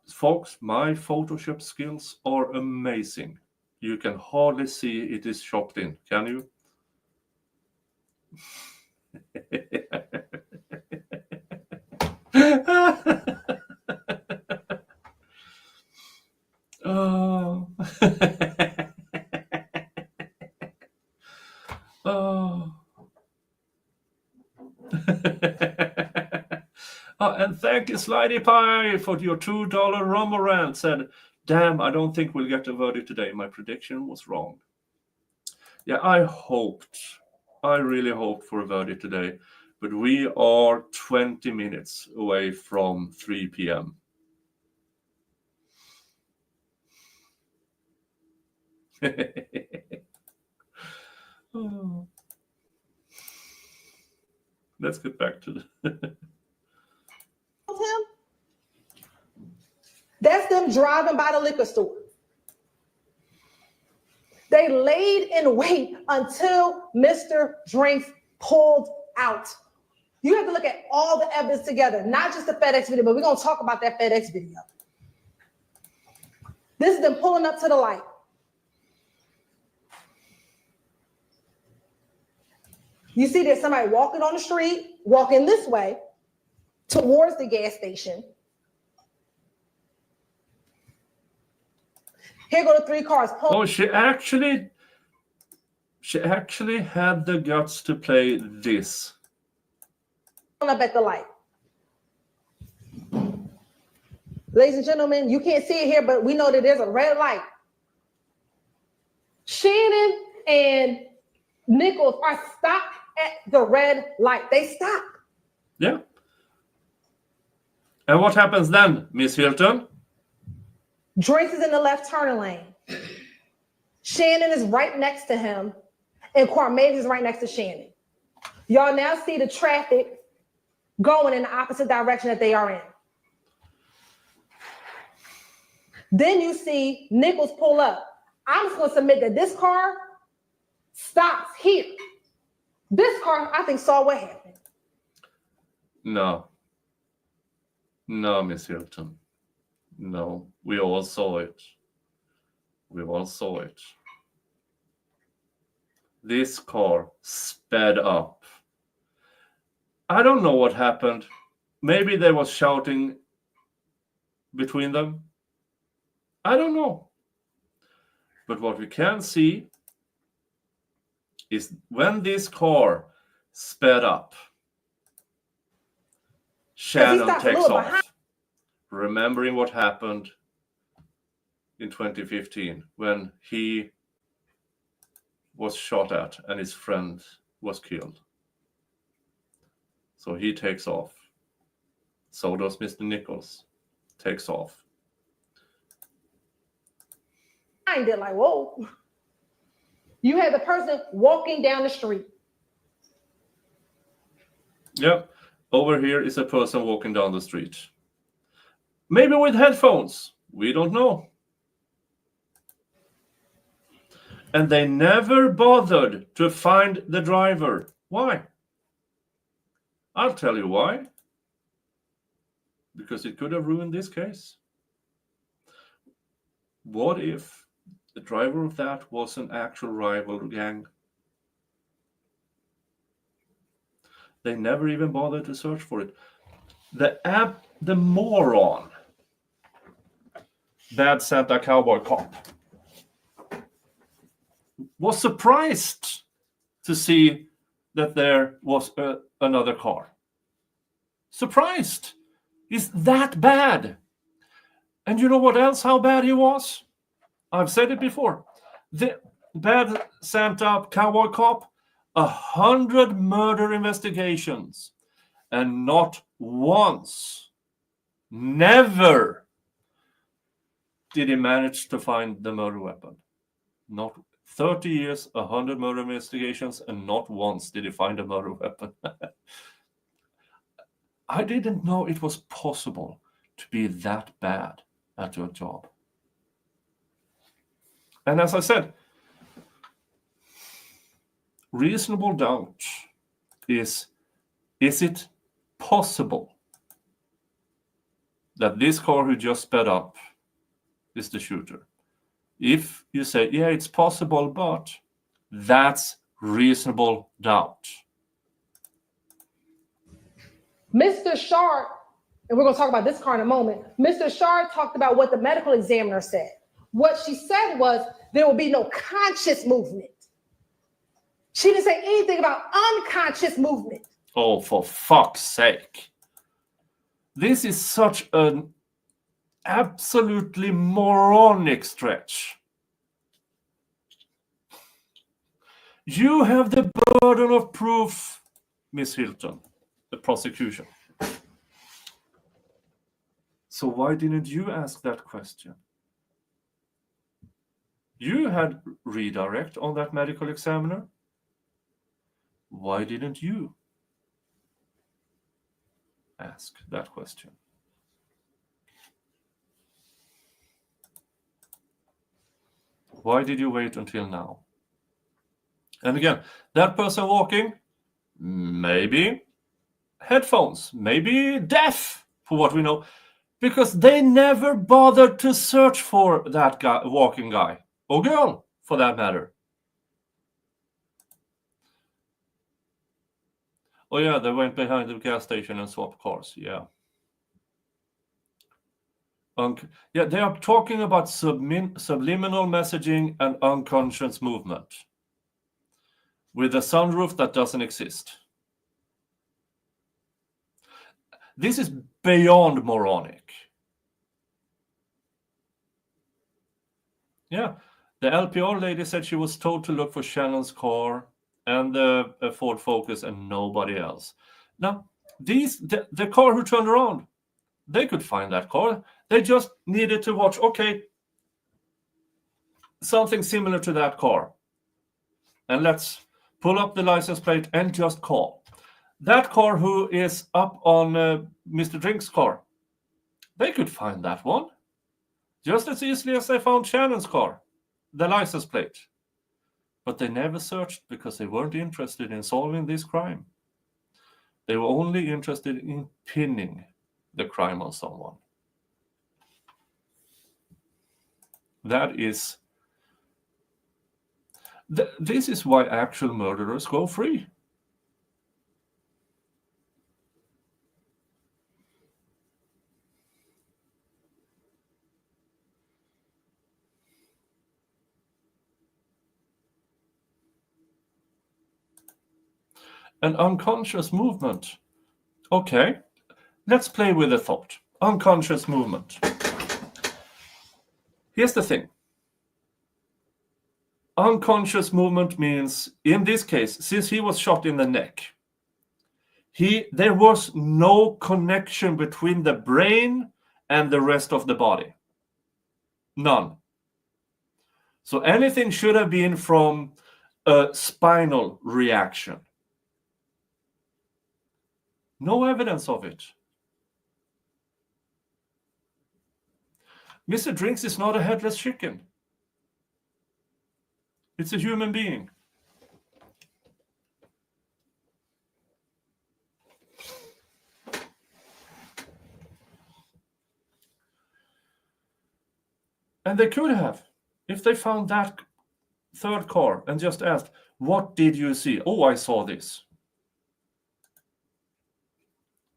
Folks, my Photoshop skills are amazing. You can hardly see it is chopped in, can you? Oh. Oh. Oh, and thank you, Slidey Pie, for your $2 rumble rant. Said, damn, I don't think we'll get a verdict today. My prediction was wrong. Yeah, I really hoped for a verdict today, but we are 20 minutes away from 3 p.m. Oh. Let's get back to the him. That's them driving by the liquor store. They laid in wait until Mr. Drinks pulled out. You have to look at all the evidence together, not just the FedEx video, but we're going to talk about that FedEx video. This is them pulling up to the light. You see there's somebody walking on the street, walking this way towards the gas station. Here go the 3 cars. Oh, she actually had the guts to play this. Up at the light. Ladies and gentlemen, you can't see it here, but we know that there's a red light. Shannon and Nichols are stopped at the red light. They stop. Yeah. And what happens then, Miss Hilton? Drinks is in the left turning lane. Shannon is right next to him, and Quarmade is right next to Shannon. Y'all now see the traffic going in the opposite direction that they are in. Then you see Nichols pull up. I'm just gonna submit that this car stops here. This car, I think, saw what happened. No, Miss Hilton. No, we all saw it. We all saw it. This car sped up. I don't know what happened. Maybe they was shouting between them. I don't know. But what we can see is when this car sped up, Shannon takes off, remembering what happened in 2015 when he was shot at and his friend was killed. So he takes off. So does Mr. Nichols. Takes off. I did like, whoa. You had the person walking down the street. Yeah. Over here is a person walking down the street. Maybe with headphones. We don't know. And they never bothered to find the driver. Why? I'll tell you why. Because it could have ruined this case. What if the driver of that was an actual rival gang? They never even bothered to search for it. The moron, Bad Santa Cowboy Cop, was surprised to see that there was another car. Surprised. He's that bad. And you know what else, how bad he was? I've said it before. The Bad Santa Cowboy Cop, 100 murder investigations, and not once, never did he manage to find the murder weapon. Not 30 years, 100 murder investigations, and not once did he find a murder weapon. I didn't know it was possible to be that bad at your job. And as I said, reasonable doubt is it possible that this car who just sped up is the shooter? If you say, yeah, it's possible, but that's reasonable doubt. Mr. Sharp, and we're going to talk about this car in a moment. Mr. Sharp talked about what the medical examiner said. What she said was there will be no conscious movement. She didn't say anything about unconscious movement. Oh, for fuck's sake. This is such an absolutely moronic stretch. You have the burden of proof, Miss Hilton, the prosecution. So why didn't you ask that question? You had redirect on that medical examiner. Why didn't you ask that question? Why did you wait until now? And again, that person walking, maybe headphones, maybe deaf, for what we know, because they never bothered to search for that guy, walking guy, or girl, for that matter. Oh yeah, they went behind the gas station and swapped cars. Yeah. Yeah, they are talking about subliminal messaging and unconscious movement with a sunroof that doesn't exist. This is beyond moronic. Yeah, the LPR lady said she was told to look for Shannon's car and the Ford Focus and nobody else. Now, the car who turned around, they could find that car. They just needed to watch, okay, something similar to that car. And let's pull up the license plate and just call. That car who is up on Mr. Drink's car, they could find that one. Just as easily as they found Shannon's car, the license plate. But they never searched because they weren't interested in solving this crime. They were only interested in pinning the crime on someone. That is... This is why actual murderers go free. An unconscious movement. Okay, let's play with a thought. Unconscious movement. Here's the thing. Unconscious movement means, in this case, since he was shot in the neck, there was no connection between the brain and the rest of the body. None. So anything should have been from a spinal reaction. No evidence of it. Mr. Drinks is not a headless chicken. It's a human being. And they could have, if they found that third car and just asked, what did you see? Oh, I saw this.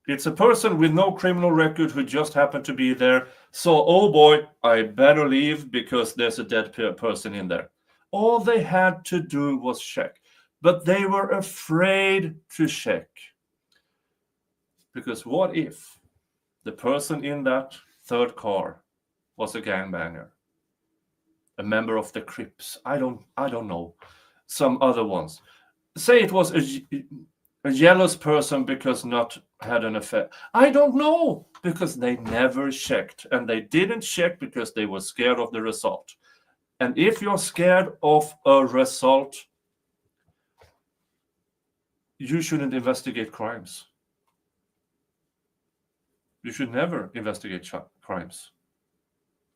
It's a person with no criminal record who just happened to be there. So, oh boy, I better leave because there's a dead person in there. All they had to do was check. But they were afraid to check. Because what if the person in that third car was a gangbanger? A member of the Crips? I don't know. Some other ones. Say it was a jealous person because not had an affair. I don't know, because they never checked. And they didn't check because they were scared of the result. And if you're scared of a result, you shouldn't investigate crimes. You should never investigate crimes.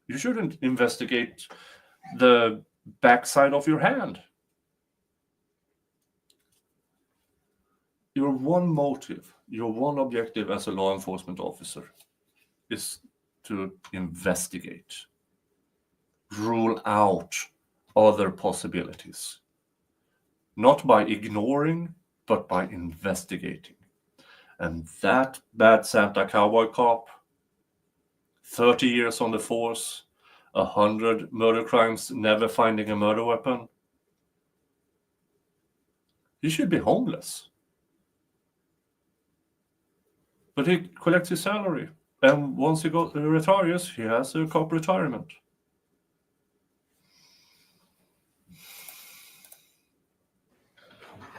You shouldn't investigate the backside of your hand. Your one motive, your one objective as a law enforcement officer is to investigate, rule out other possibilities, not by ignoring, but by investigating. And that bad Santa cowboy cop, 30 years on the force, 100 murder crimes, never finding a murder weapon, he should be homeless. But he collects his salary, and once he retires, he has a cop retirement.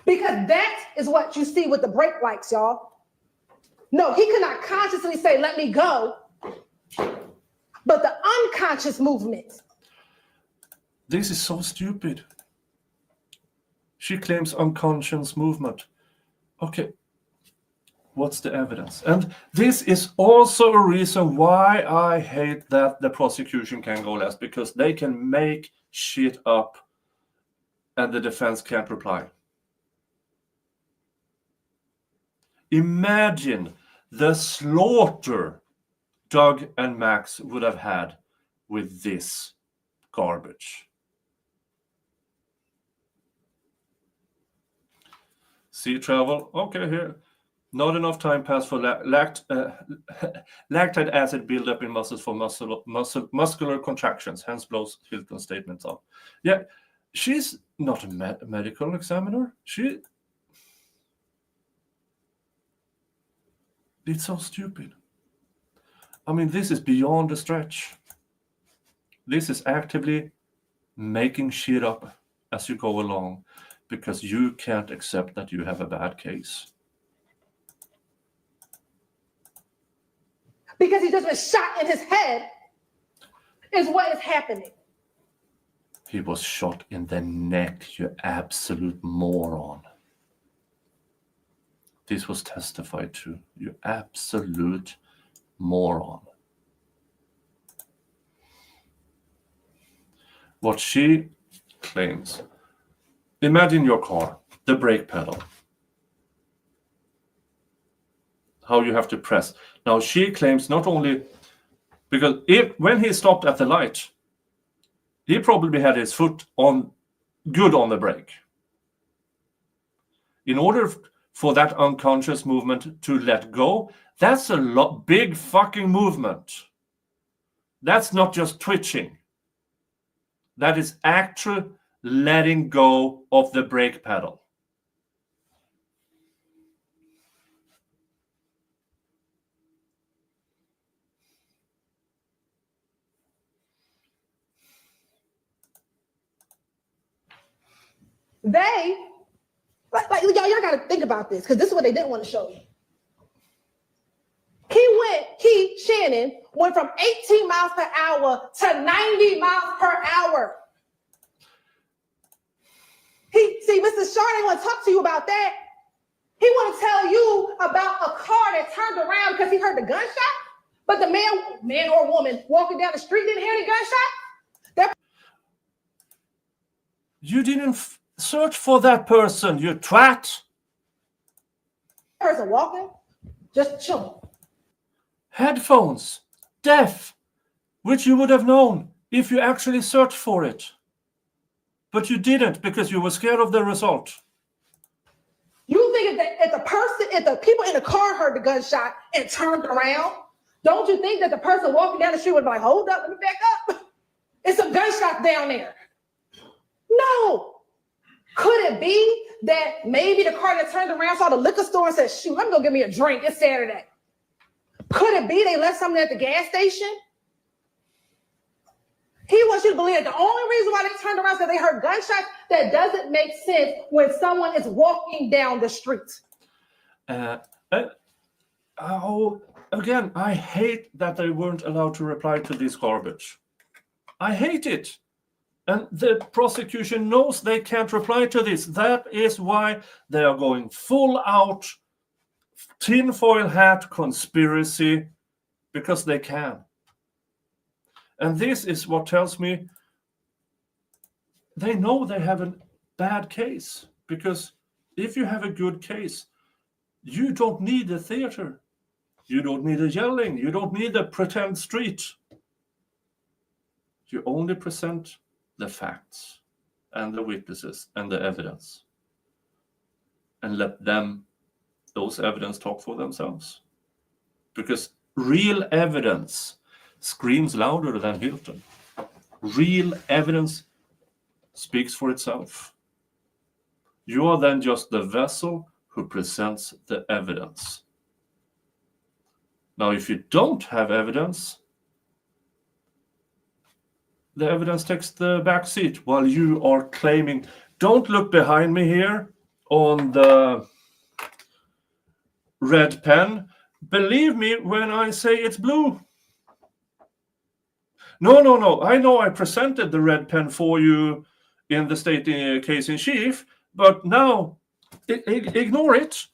Because that is what you see with the brake lights, y'all. No, he could not consciously say, let me go. But the unconscious movement. This is so stupid. She claims unconscious movement. Okay, what's the evidence? And this is also a reason why I hate that the prosecution can go last, because they can make shit up and the defense can't reply. Imagine the slaughter Doug and Max would have had with this garbage. Sea travel, okay, here. Not enough time passed for lactate acid buildup in muscles for muscular contractions, hence blows Hilton's statements up. Yeah, she's not a medical examiner. It's so stupid. I mean, this is beyond a stretch. This is actively making shit up as you go along because you can't accept that you have a bad case. Because he just been shot in his head is what is happening. He was shot in the neck, you absolute moron. This was testified to, you absolute moron. what she claims. Imagine your car, the brake pedal. How you have to press. Now she claims not only because when he stopped at the light, he probably had his foot good on the brake. In order for that unconscious movement to let go, that's a big fucking movement. That's not just twitching. That is actual letting go of the brake pedal. Y'all gotta think about this, because this is what they didn't want to show you. Shannon went from 18 miles per hour to 90 miles per hour. Mr. Shaw didn't want to talk to you about that. He want to tell you about a car that turned around because he heard the gunshot, but the man or woman walking down the street didn't hear the gunshot. You didn't search for that person, you twat. Person walking, just chilling. Headphones, deaf, which you would have known if you actually searched for it. But you didn't because you were scared of the result. You think if the people in the car heard the gunshot and turned around, don't you think that the person walking down the street would be like, hold up, let me back up? It's a gunshot down there. No. Could it be that maybe the car that turned around saw the liquor store and said, shoot, let me go get me a drink. It's Saturday. Could it be they left something at the gas station? He wants you to believe that the only reason why they turned around is because they heard gunshots. That doesn't make sense when someone is walking down the street. Again, I hate that they weren't allowed to reply to this garbage. I hate it. And the prosecution knows they can't reply to this. That is why they are going full out tinfoil hat conspiracy, because they can. And this is what tells me they know they have a bad case. Because if you have a good case, you don't need a theater. You don't need a yelling. You don't need a pretend street. You only present the facts and the witnesses and the evidence. And let those evidence talk for themselves. Because real evidence screams louder than Hilton. Real evidence speaks for itself. You are then just the vessel who presents the evidence. Now, if you don't have evidence, the evidence takes the back seat while you are claiming. Don't look behind me here on the red pen. Believe me when I say it's blue. No. I know I presented the red pen for you in the state case in chief, but now ignore it.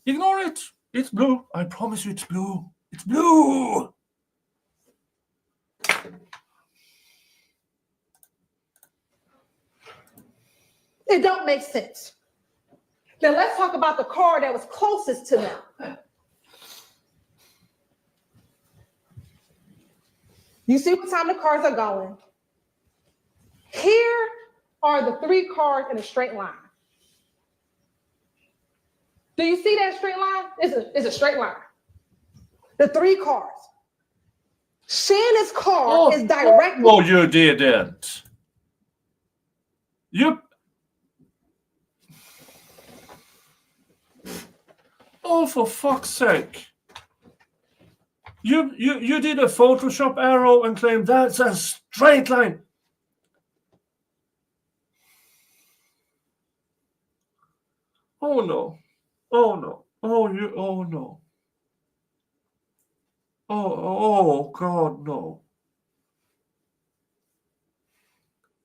Ignore it. It's blue. I promise you it's blue. It's blue. It don't make sense. Now let's talk about the car that was closest to them. You see what time the cars are going. Here are the three cars in a straight line. Do you see that straight line? It's a straight line. The three cars. Shannon's car is directly. No, you didn't. Oh, for fuck's sake. You did a Photoshop arrow and claimed that's a straight line. Oh no. Oh no. Oh no. Oh God, no.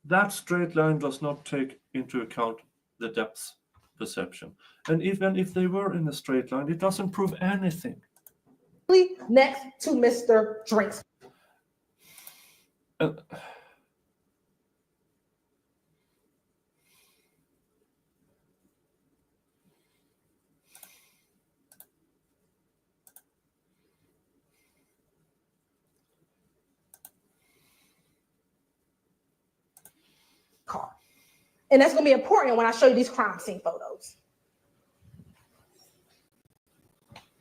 That straight line does not take into account the depth perception. And even if they were in a straight line, it doesn't prove anything. Next to Mr. Drinks. car. And that's gonna be important when I show you these crime scene photos.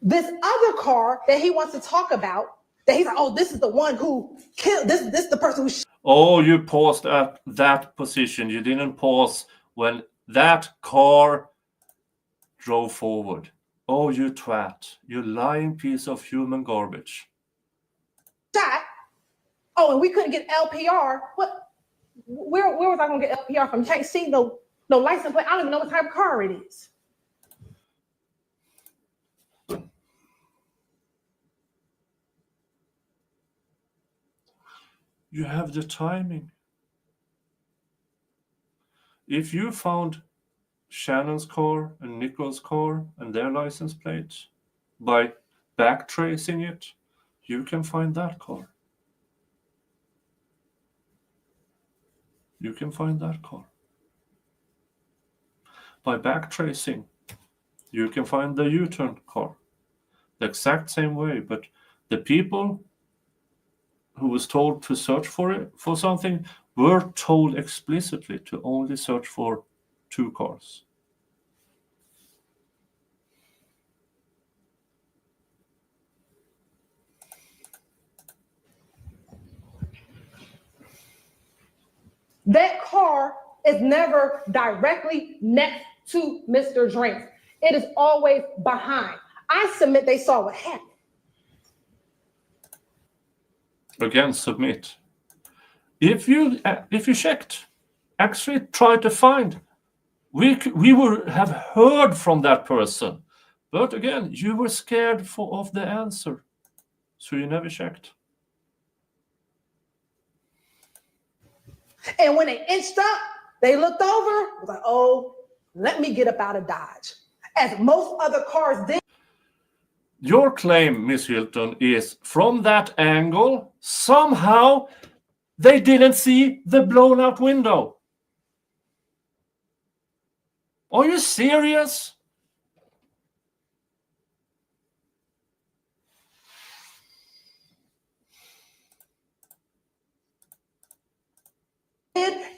This other car that he wants to talk about, that he's like, oh, this is the one who killed, this is the person who Oh, you paused at that position. You didn't pause when that car drove forward. Oh, you twat. You lying piece of human garbage. shot. Oh, and we couldn't get LPR. What? Where was I gonna get LPR from? You can't see no license plate. I don't even know what type of car it is. You have the timing. If you found Shannon's car and Nichols' car and their license plates by backtracing it, you can find that car. You can find that car. By backtracing, you can find the U-turn car. The exact same way, but the people who was told to search for something were told explicitly to only search for 2 cars. That car is never directly next to Mr. Drinks. It is always behind. I submit they saw what happened. Again, submit. If you checked, actually try to find, we would have heard from that person, but again, you were scared of the answer, so you never checked. And when they inched up, they looked over, was like, oh, let me get up out of Dodge. As most other cars did. Your claim, Miss Hilton, is from that angle, somehow they didn't see the blown out window. Are you serious?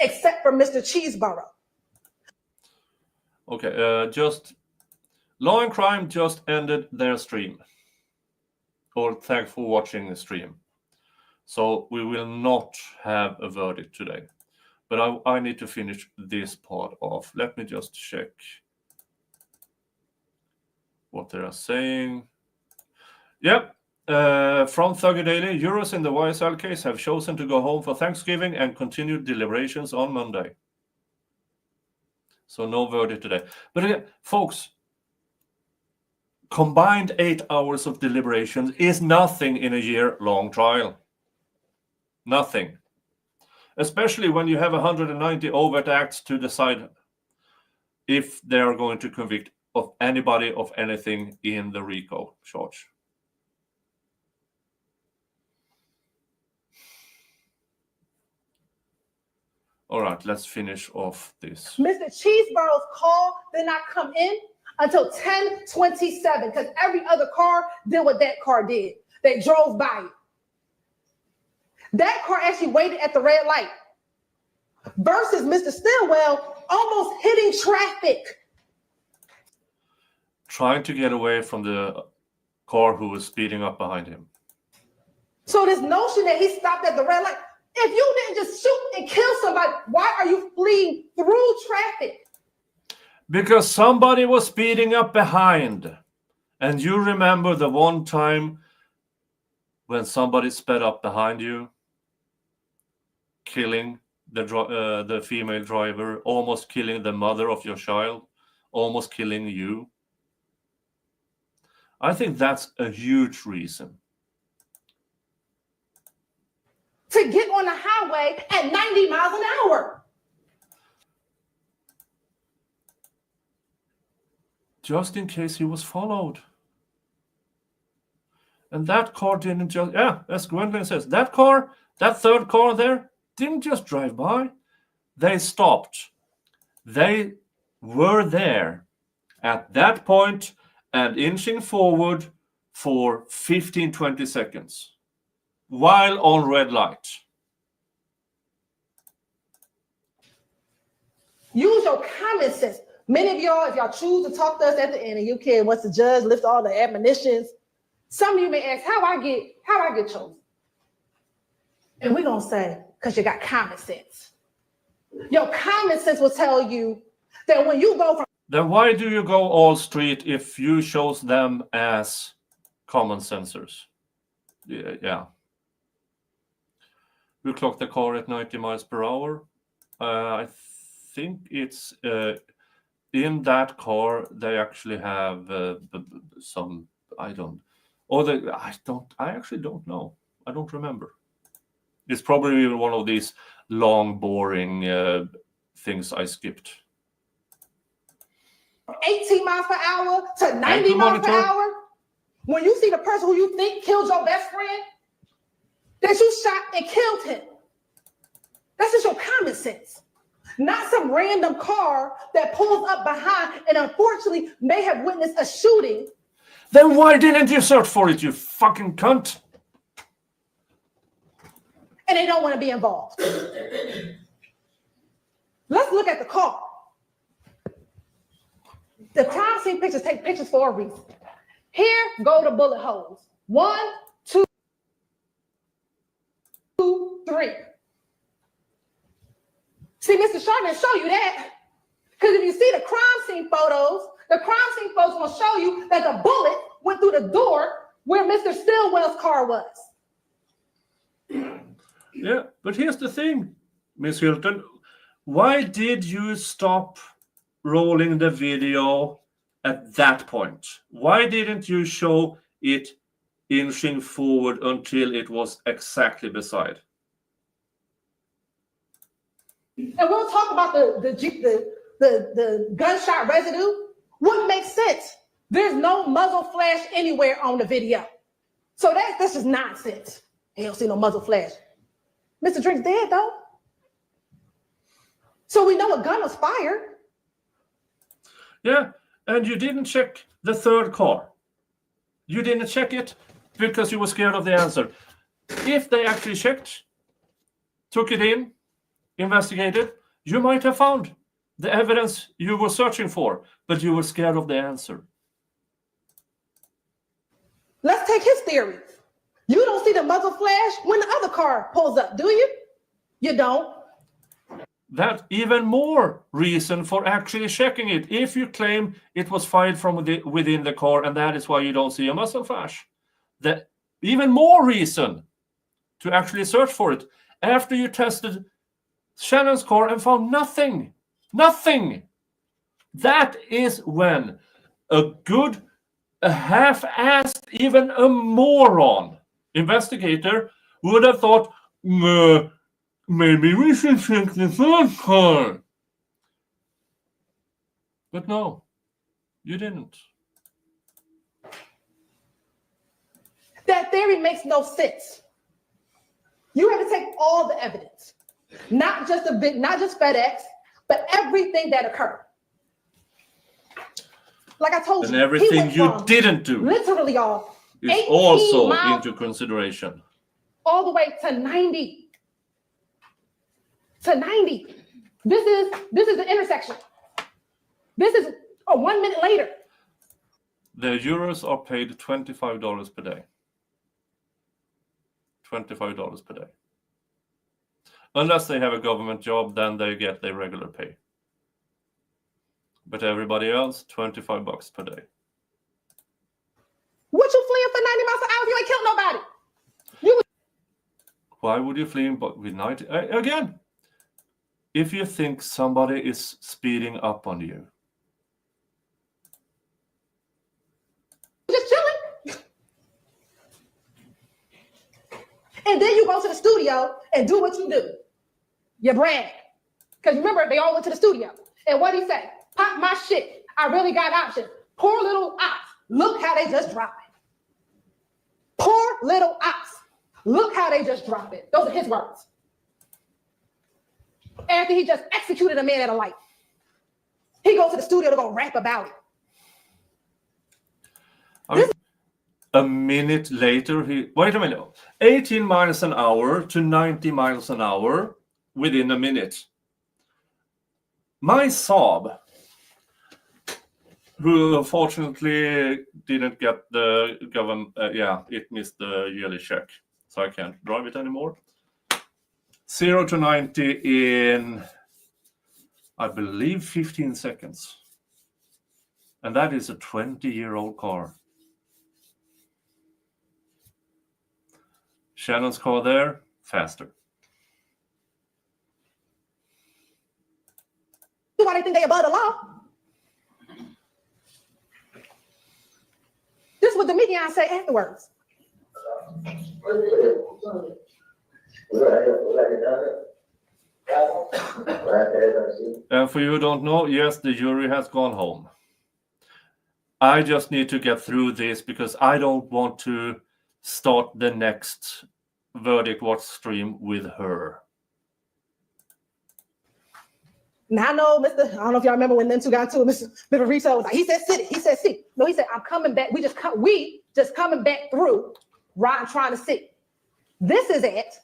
Except for Mr. Cheeseborough. Okay, just Law and Crime just ended their stream. Or thanks for watching the stream. So we will not have a verdict today. But I need to finish this part off. Let me just check what they are saying. Yep. From Thugger Daily, jurors in the YSL case have chosen to go home for Thanksgiving and continue deliberations on Monday. So no verdict today. But again, folks, combined 8 hours of deliberations is nothing in a year-long trial. Nothing. Especially when you have 190 overt acts to decide if they are going to convict of anybody of anything in the RICO charge. All right, let's finish off this. Mr. Cheeseborough's call did not come in until 10:27 because every other car did what that car did. They drove by it. That car actually waited at the red light versus Mr. Stillwell almost hitting traffic. Trying to get away from the car who was speeding up behind him. So this notion that he stopped at the red light, if you didn't just shoot and kill somebody, why are you fleeing through traffic? Because somebody was speeding up behind. And you remember the one time when somebody sped up behind you, killing the female driver, almost killing the mother of your child, almost killing you. I think that's a huge reason. To get on the highway at 90 miles an hour. Just in case he was followed. And that car didn't just, as Gwendolyn says, that car, that third car there, didn't just drive by. They stopped. They were there at that point and inching forward for 15-20 seconds while on red light. Use your common sense. Many of y'all, if y'all choose to talk to us at the end and you can, once the judge lifts all the admonitions, some of you may ask, how I get chosen? And we're gonna say, because you got common sense. Your common sense will tell you that when you go from— Then why do you go all street if you chose them as common sensors? Yeah. We clock the car at 90 miles per hour. I think it's in that car they actually have some. I actually don't know. I don't remember. It's probably one of these long, boring things I skipped. 18 miles per hour to 90 miles per hour, when you see the person who you think killed your best friend, that you shot and killed him. That's just your common sense. Not some random car that pulls up behind and unfortunately may have witnessed a shooting. Then why didn't you search for it, you fucking cunt? And they don't want to be involved. Let's look at the car. The crime scene pictures take pictures for a reason. Here go the bullet holes. 1, 2, 3. See, Mr. Sharp didn't show you that. Because if you see the crime scene photos will show you that the bullet went through the door where Mr. Stillwell's car was. Yeah, but here's the thing, Miss Hilton. Why did you stop rolling the video at that point? Why didn't you show it inching forward until it was exactly beside? And we'll talk about the gunshot residue. Wouldn't make sense. There's no muzzle flash anywhere on the video. So that's just nonsense. You don't see no muzzle flash. Mr. Drink's dead though. So we know a gun was fired. Yeah, and you didn't check the third car. You didn't check it because you were scared of the answer. If they actually checked, took it in, investigated, you might have found the evidence you were searching for, but you were scared of the answer. Let's take his theory. You don't see the muzzle flash when the other car pulls up, do you? You don't. That's even more reason for actually checking it. If you claim it was fired from within the car and that is why you don't see a muzzle flash, that even more reason to actually search for it after you tested Shannon's car and found nothing. Nothing. That is when a half-assed, even a moron investigator would have thought, maybe we should check the third car. But no, you didn't. That theory makes no sense. You have to take all the evidence, not just FedEx, but everything that occurred. Like I told you, and everything you didn't do, literally all, is also into consideration. All the way to 90. To 90. This is the intersection. This is 1 minute later. The jurors are paid $25 per day. $25 per day. Unless they have a government job, then they get their regular pay. But everybody else, $25 per day. What you fleeing for 90 miles an hour if you ain't killed nobody? Why would you flee with 90? Again, if you think somebody is speeding up on you. Just chilling. And then you go to the studio and do what you do. You brag. Because remember, they all went to the studio. And what he say? Pop my shit. I really got options. Poor little ops. Look how they just drop it. Poor little ops. Look how they just drop it. Those are his words. After he just executed a man at a light. He goes to the studio to go rap about it. A minute later, wait a minute, 18 miles an hour to 90 miles an hour within a minute. My Saab, who unfortunately didn't get the government, it missed the yearly check, so I can't drive it anymore. 0 to 90 in, I believe, 15 seconds. And that is a 20-year-old car. Shannon's car there, faster. Why they think they above the law? This is what the Mikian say afterwards. And for you who don't know, yes, the jury has gone home. I just need to get through this because I don't want to start the next verdict watch stream with her. Now I know, I don't know if y'all remember when them two got into it, Mr. Rito was like, he said city, he said city. No, he said, I'm coming back. We just coming back through, right, trying to see. This is at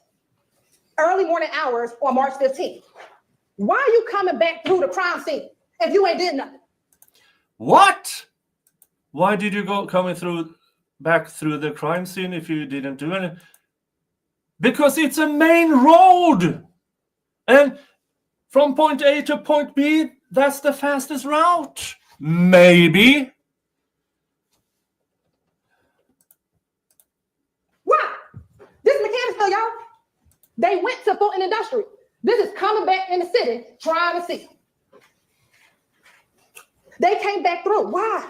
early morning hours on March 15th. Why are you coming back through the crime scene if you ain't did nothing? What? Why did you go back through the crime scene if you didn't do anything? Because it's a main road. And from point A to point B, that's the fastest route. Maybe. Why? This is Mechanicsville, y'all. They went to Fulton Industrial. This is coming back in the city, trying to see. They came back through. Why?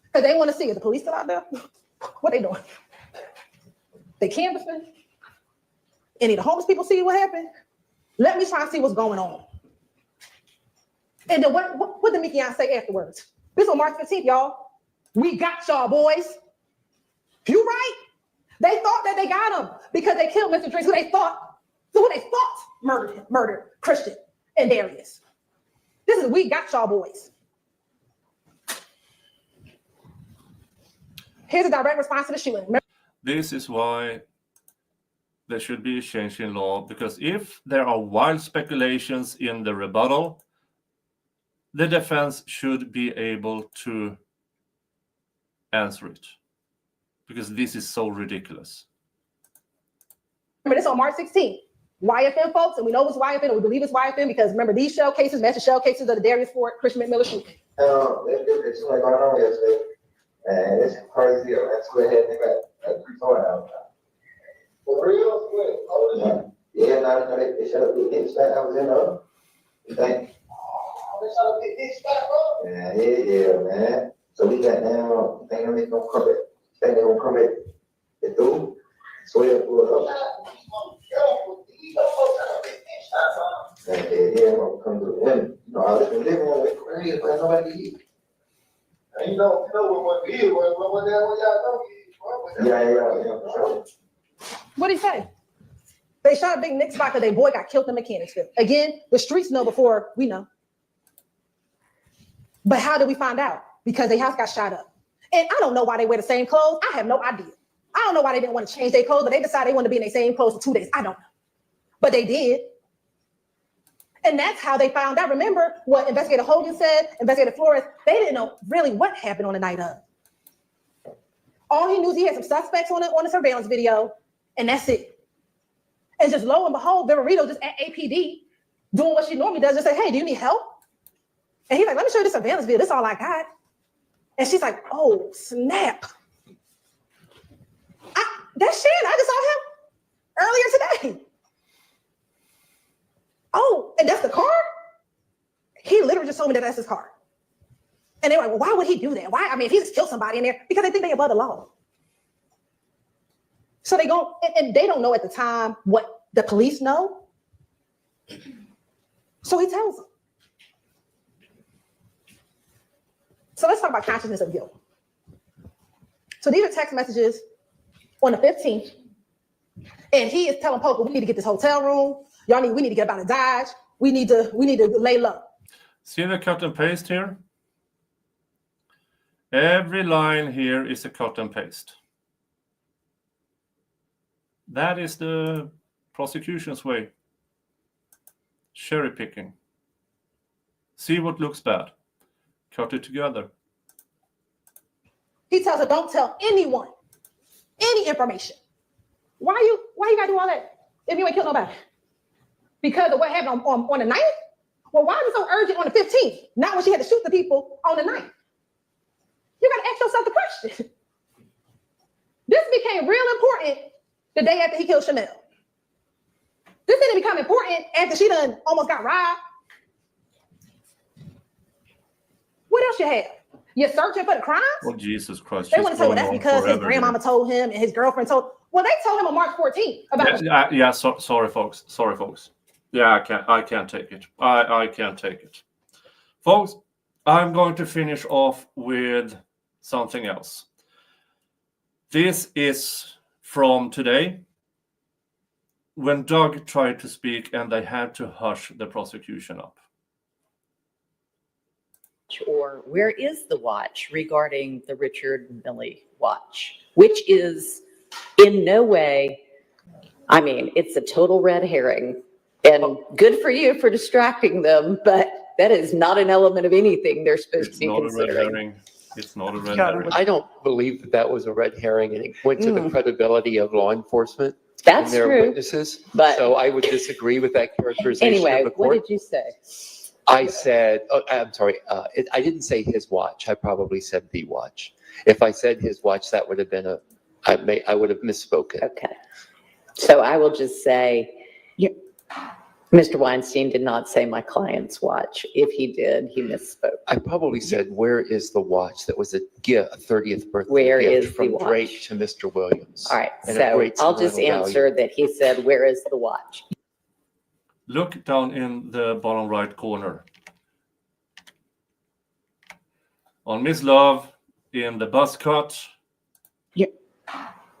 Because they want to see. Is the police still out there? What they doing? They canvassing? Any of the homeless people see what happened? Let me try and see what's going on. And then what did Mikian say afterwards? This on March 15th, y'all. We got y'all, boys. You right? They thought that they got him because they killed Mr. Drinks, who they thought murdered Christian and Darius. This is we got y'all, boys. Here's a direct response to the shooting. This is why there should be a change in law, because if there are wild speculations in the rebuttal, the defense should be able to answer it, because this is so ridiculous. Remember this on March 16th. YFM folks, and we know it's YFM, and we believe it's YFM because remember these shell cases, master shell cases of the Darius Ford, Christian McMillan shooting. It's like going on yesterday. And it's crazy. Let's go ahead and got 3 toys out. For real? Yeah, no, they shut up the big spot I was in, though. You think? They shut up the big spot, bro? Yeah, man. So we got down, think they're gonna come back. Think they're gonna come back. They do. So we have to pull it up. And yeah, I'm gonna come to the window. You know, I was in the living room with crazy, but nobody can eat. And you know what it is, what y'all know. Yeah. What did he say? They shot a big Nick spot because their boy got killed in Mechanicsville. Again, the streets know before we know. But how did we find out? Because their house got shot up. And I don't know why they wear the same clothes. I have no idea. I don't know why they didn't want to change their clothes, but they decided they wanted to be in their same clothes for 2 days. I don't know. But they did. And that's how they found out. Remember what Investigator Hogan said, Investigator Flores, they didn't know really what happened on the night of. All he knew is he had some suspects on the surveillance video, and that's it. And just lo and behold, Viverito just at APD doing what she normally does, just say, hey, do you need help? And he's like, let me show you the surveillance video. This is all I got. And she's like, oh, snap. That's Shannon. I just saw him earlier today. Oh, and that's the car? He literally just told me that that's his car. And they were like, well, why would he do that? Why? I mean, if he just killed somebody in there, because they think they above the law. So they go, and they don't know at the time what the police know. So he tells them. So let's talk about consciousness of guilt. So these are text messages on the 15th. And he is telling Poker, we need to get this hotel room. We need to get out of Dodge. We need to lay low. See the cut and paste here? Every line here is a cut and paste. That is the prosecution's way. Cherry picking. See what looks bad. Cut it together. He tells her, don't tell anyone any information. Why you gotta do all that if you ain't killed nobody? Because of what happened on the 9th? Well, why is it so urgent on the 15th? Not when she had to shoot the people on the 9th. You gotta ask yourself the question. This became real important the day after he killed Chanel. This didn't become important after she done almost got robbed. What else you have? You're searching for the crimes? Oh, Jesus Christ. They want to say, well, that's because his grandmama told him and his girlfriend told. Well, they told him on March 14th about. Sorry, folks. Sorry, folks. Yeah, I can't take it. I can't take it. Folks, I'm going to finish off with something else. This is from today, when Doug tried to speak and they had to hush the prosecution up. Or where is the watch regarding the Richard Milley watch, which is in no way, I mean, it's a total red herring. And good for you for distracting them, but that is not an element of anything they're supposed to be considering. It's not a red herring. I don't believe that was a red herring, and it went to the credibility of law enforcement. That's and their true. witnesses. But so I would disagree with that characterization anyway, of the court. what did you say? I said, I'm sorry, I didn't say his watch. I probably said the watch. If I said his watch, that would have been I would have misspoken. Okay. So I will just say, Mr. Weinstein did not say my client's watch. If he did, he misspoke. I probably said, where is the watch? That was a gift, a 30th birthday Where gift is from the watch? Drake to Mr. Williams. All right, And a so great I'll just sentimental answer value. that he said, where is the watch? Look down in the bottom right corner. On Miss Love, in the buzz cut.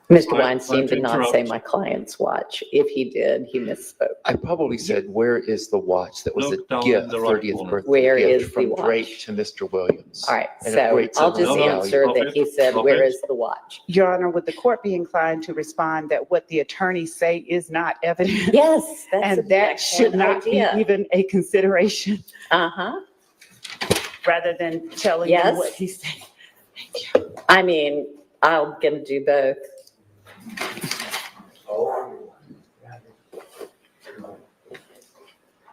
Mr. Weinstein did not say interrupt. my client's watch. If he did, he misspoke. I probably said, where is the watch? That was Look a down gift, in the right 30th corner. birthday Where gift is the from watch? Drake to Mr. Williams. All right, And a so great I'll just sentimental answer value. that he said, Stop where it. is the watch? Your Honor, would the court be inclined to respond that what the attorneys say is not evidence? Yes, that's And an that should excellent not be idea. even a consideration, Uh-huh. rather than telling Yes. them what he said. I mean, I'm gonna do both.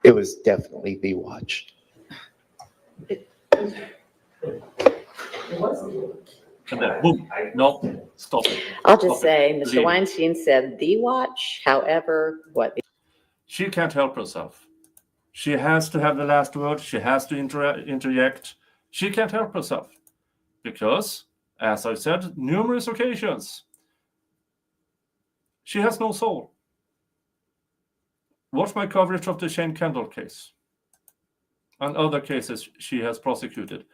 It was definitely the watch. And then, boom. No, stop it. I'll just Stop say, it. Mr. Leave it. Weinstein said the watch, however, what? She can't help herself. She has to have the last word. She has to interject. She can't help herself. Because, as I've said numerous occasions, she has no soul. Watch my coverage of the Shane Kendall case and other cases she has prosecuted.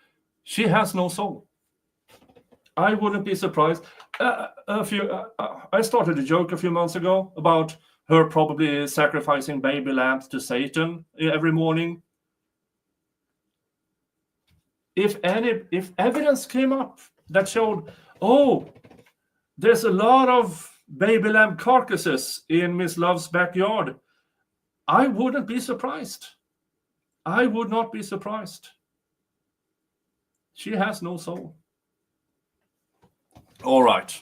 She has no soul. I wouldn't be surprised. I started a joke a few months ago about her probably sacrificing baby lambs to Satan every morning. If evidence came up that showed, oh, there's a lot of baby lamb carcasses in Miss Love's backyard, I wouldn't be surprised. I would not be surprised. She has no soul. All right.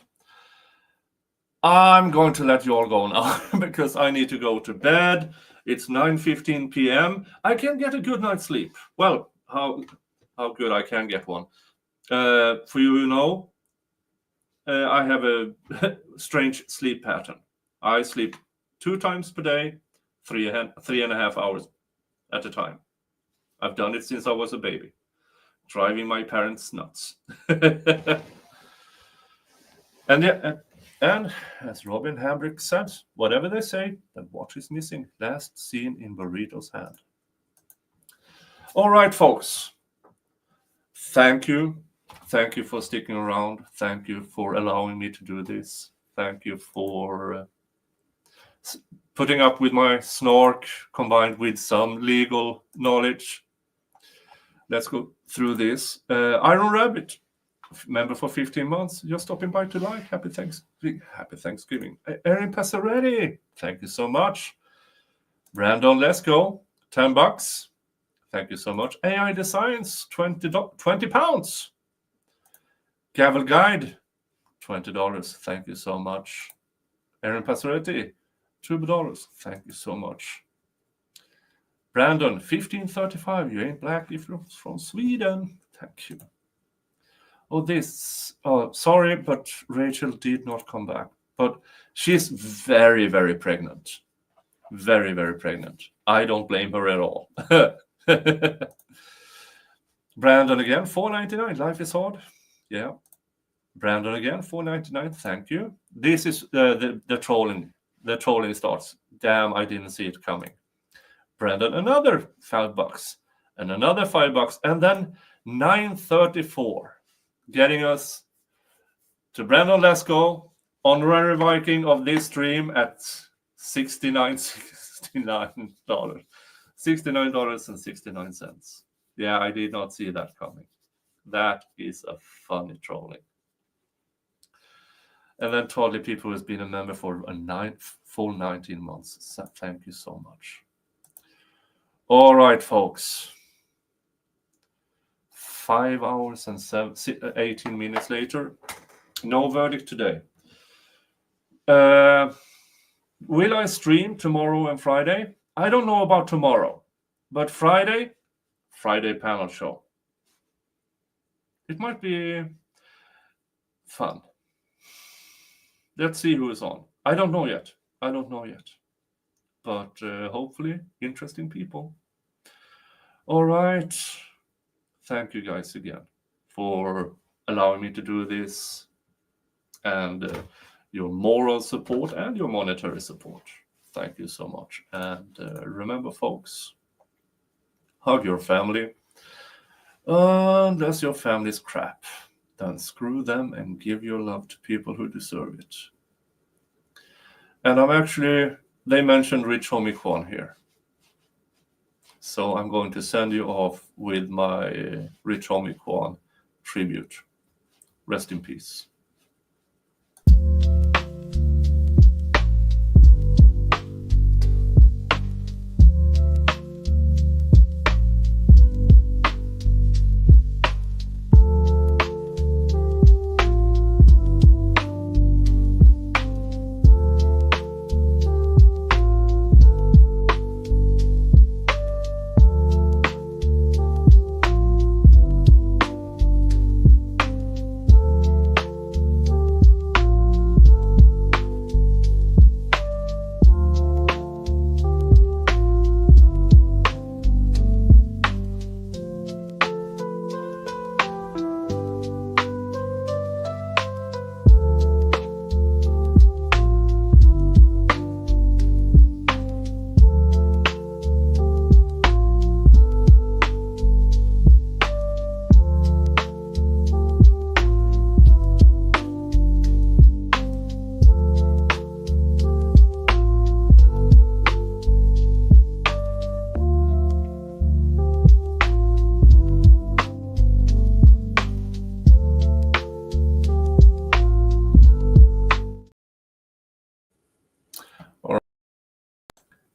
I'm going to let you all go now because I need to go to bed. It's 9:15 p.m. I can get a good night's sleep. Well, how good I can get one. For you know, I have a strange sleep pattern. I sleep 2 times per day, 3.5 hours at a time. I've done it since I was a baby, driving my parents nuts. And as Robin Hambrick said, whatever they say, the watch is missing. Last seen in Burrito's hand. All right, folks. Thank you. Thank you for sticking around. Thank you for allowing me to do this. Thank you for putting up with my snark combined with some legal knowledge. Let's go through this. Iron Rabbit, member for 15 months, just stopping by to like. Happy Thanksgiving. Erin Passaretti, thank you so much. Brandon, let's go. $10. Thank you so much. AI Designs, £20. Gavel Guide, $20. Thank you so much. Aaron Passaretti, $2. Thank you so much. Brandon, 1535. You ain't black if you're from Sweden. Thank you. Sorry, but Rachel did not come back. But she's very, very pregnant. Very, very pregnant. I don't blame her at all. Brandon again, $4.99. Life is hard. Yeah. Brandon again, $4.99. Thank you. This is the trolling. The trolling starts. Damn, I didn't see it coming. Brandon, another $5. And another $5. And then 934. Getting us to Brandon Lesko, honorary Viking of this stream at $69.69. $69.69. Yeah, I did not see that coming. That is a funny trolling. And then Totally People has been a member for a full 19 months. So thank you so much. All right, folks. 5 hours and 18 minutes later. No verdict today. Will I stream tomorrow and Friday? I don't know about tomorrow. But Friday panel show. It might be fun. Let's see who is on. I don't know yet. But hopefully, interesting people. All right. Thank you guys again for allowing me to do this and your moral support and your monetary support. Thank you so much. And remember, folks, hug your family. Unless your family's crap, then screw them and give your love to people who deserve it. And they mentioned Rich Homie Kwan here. So I'm going to send you off with my Rich Homie Kwan tribute. Rest in peace.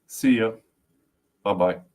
See ya. Bye-bye.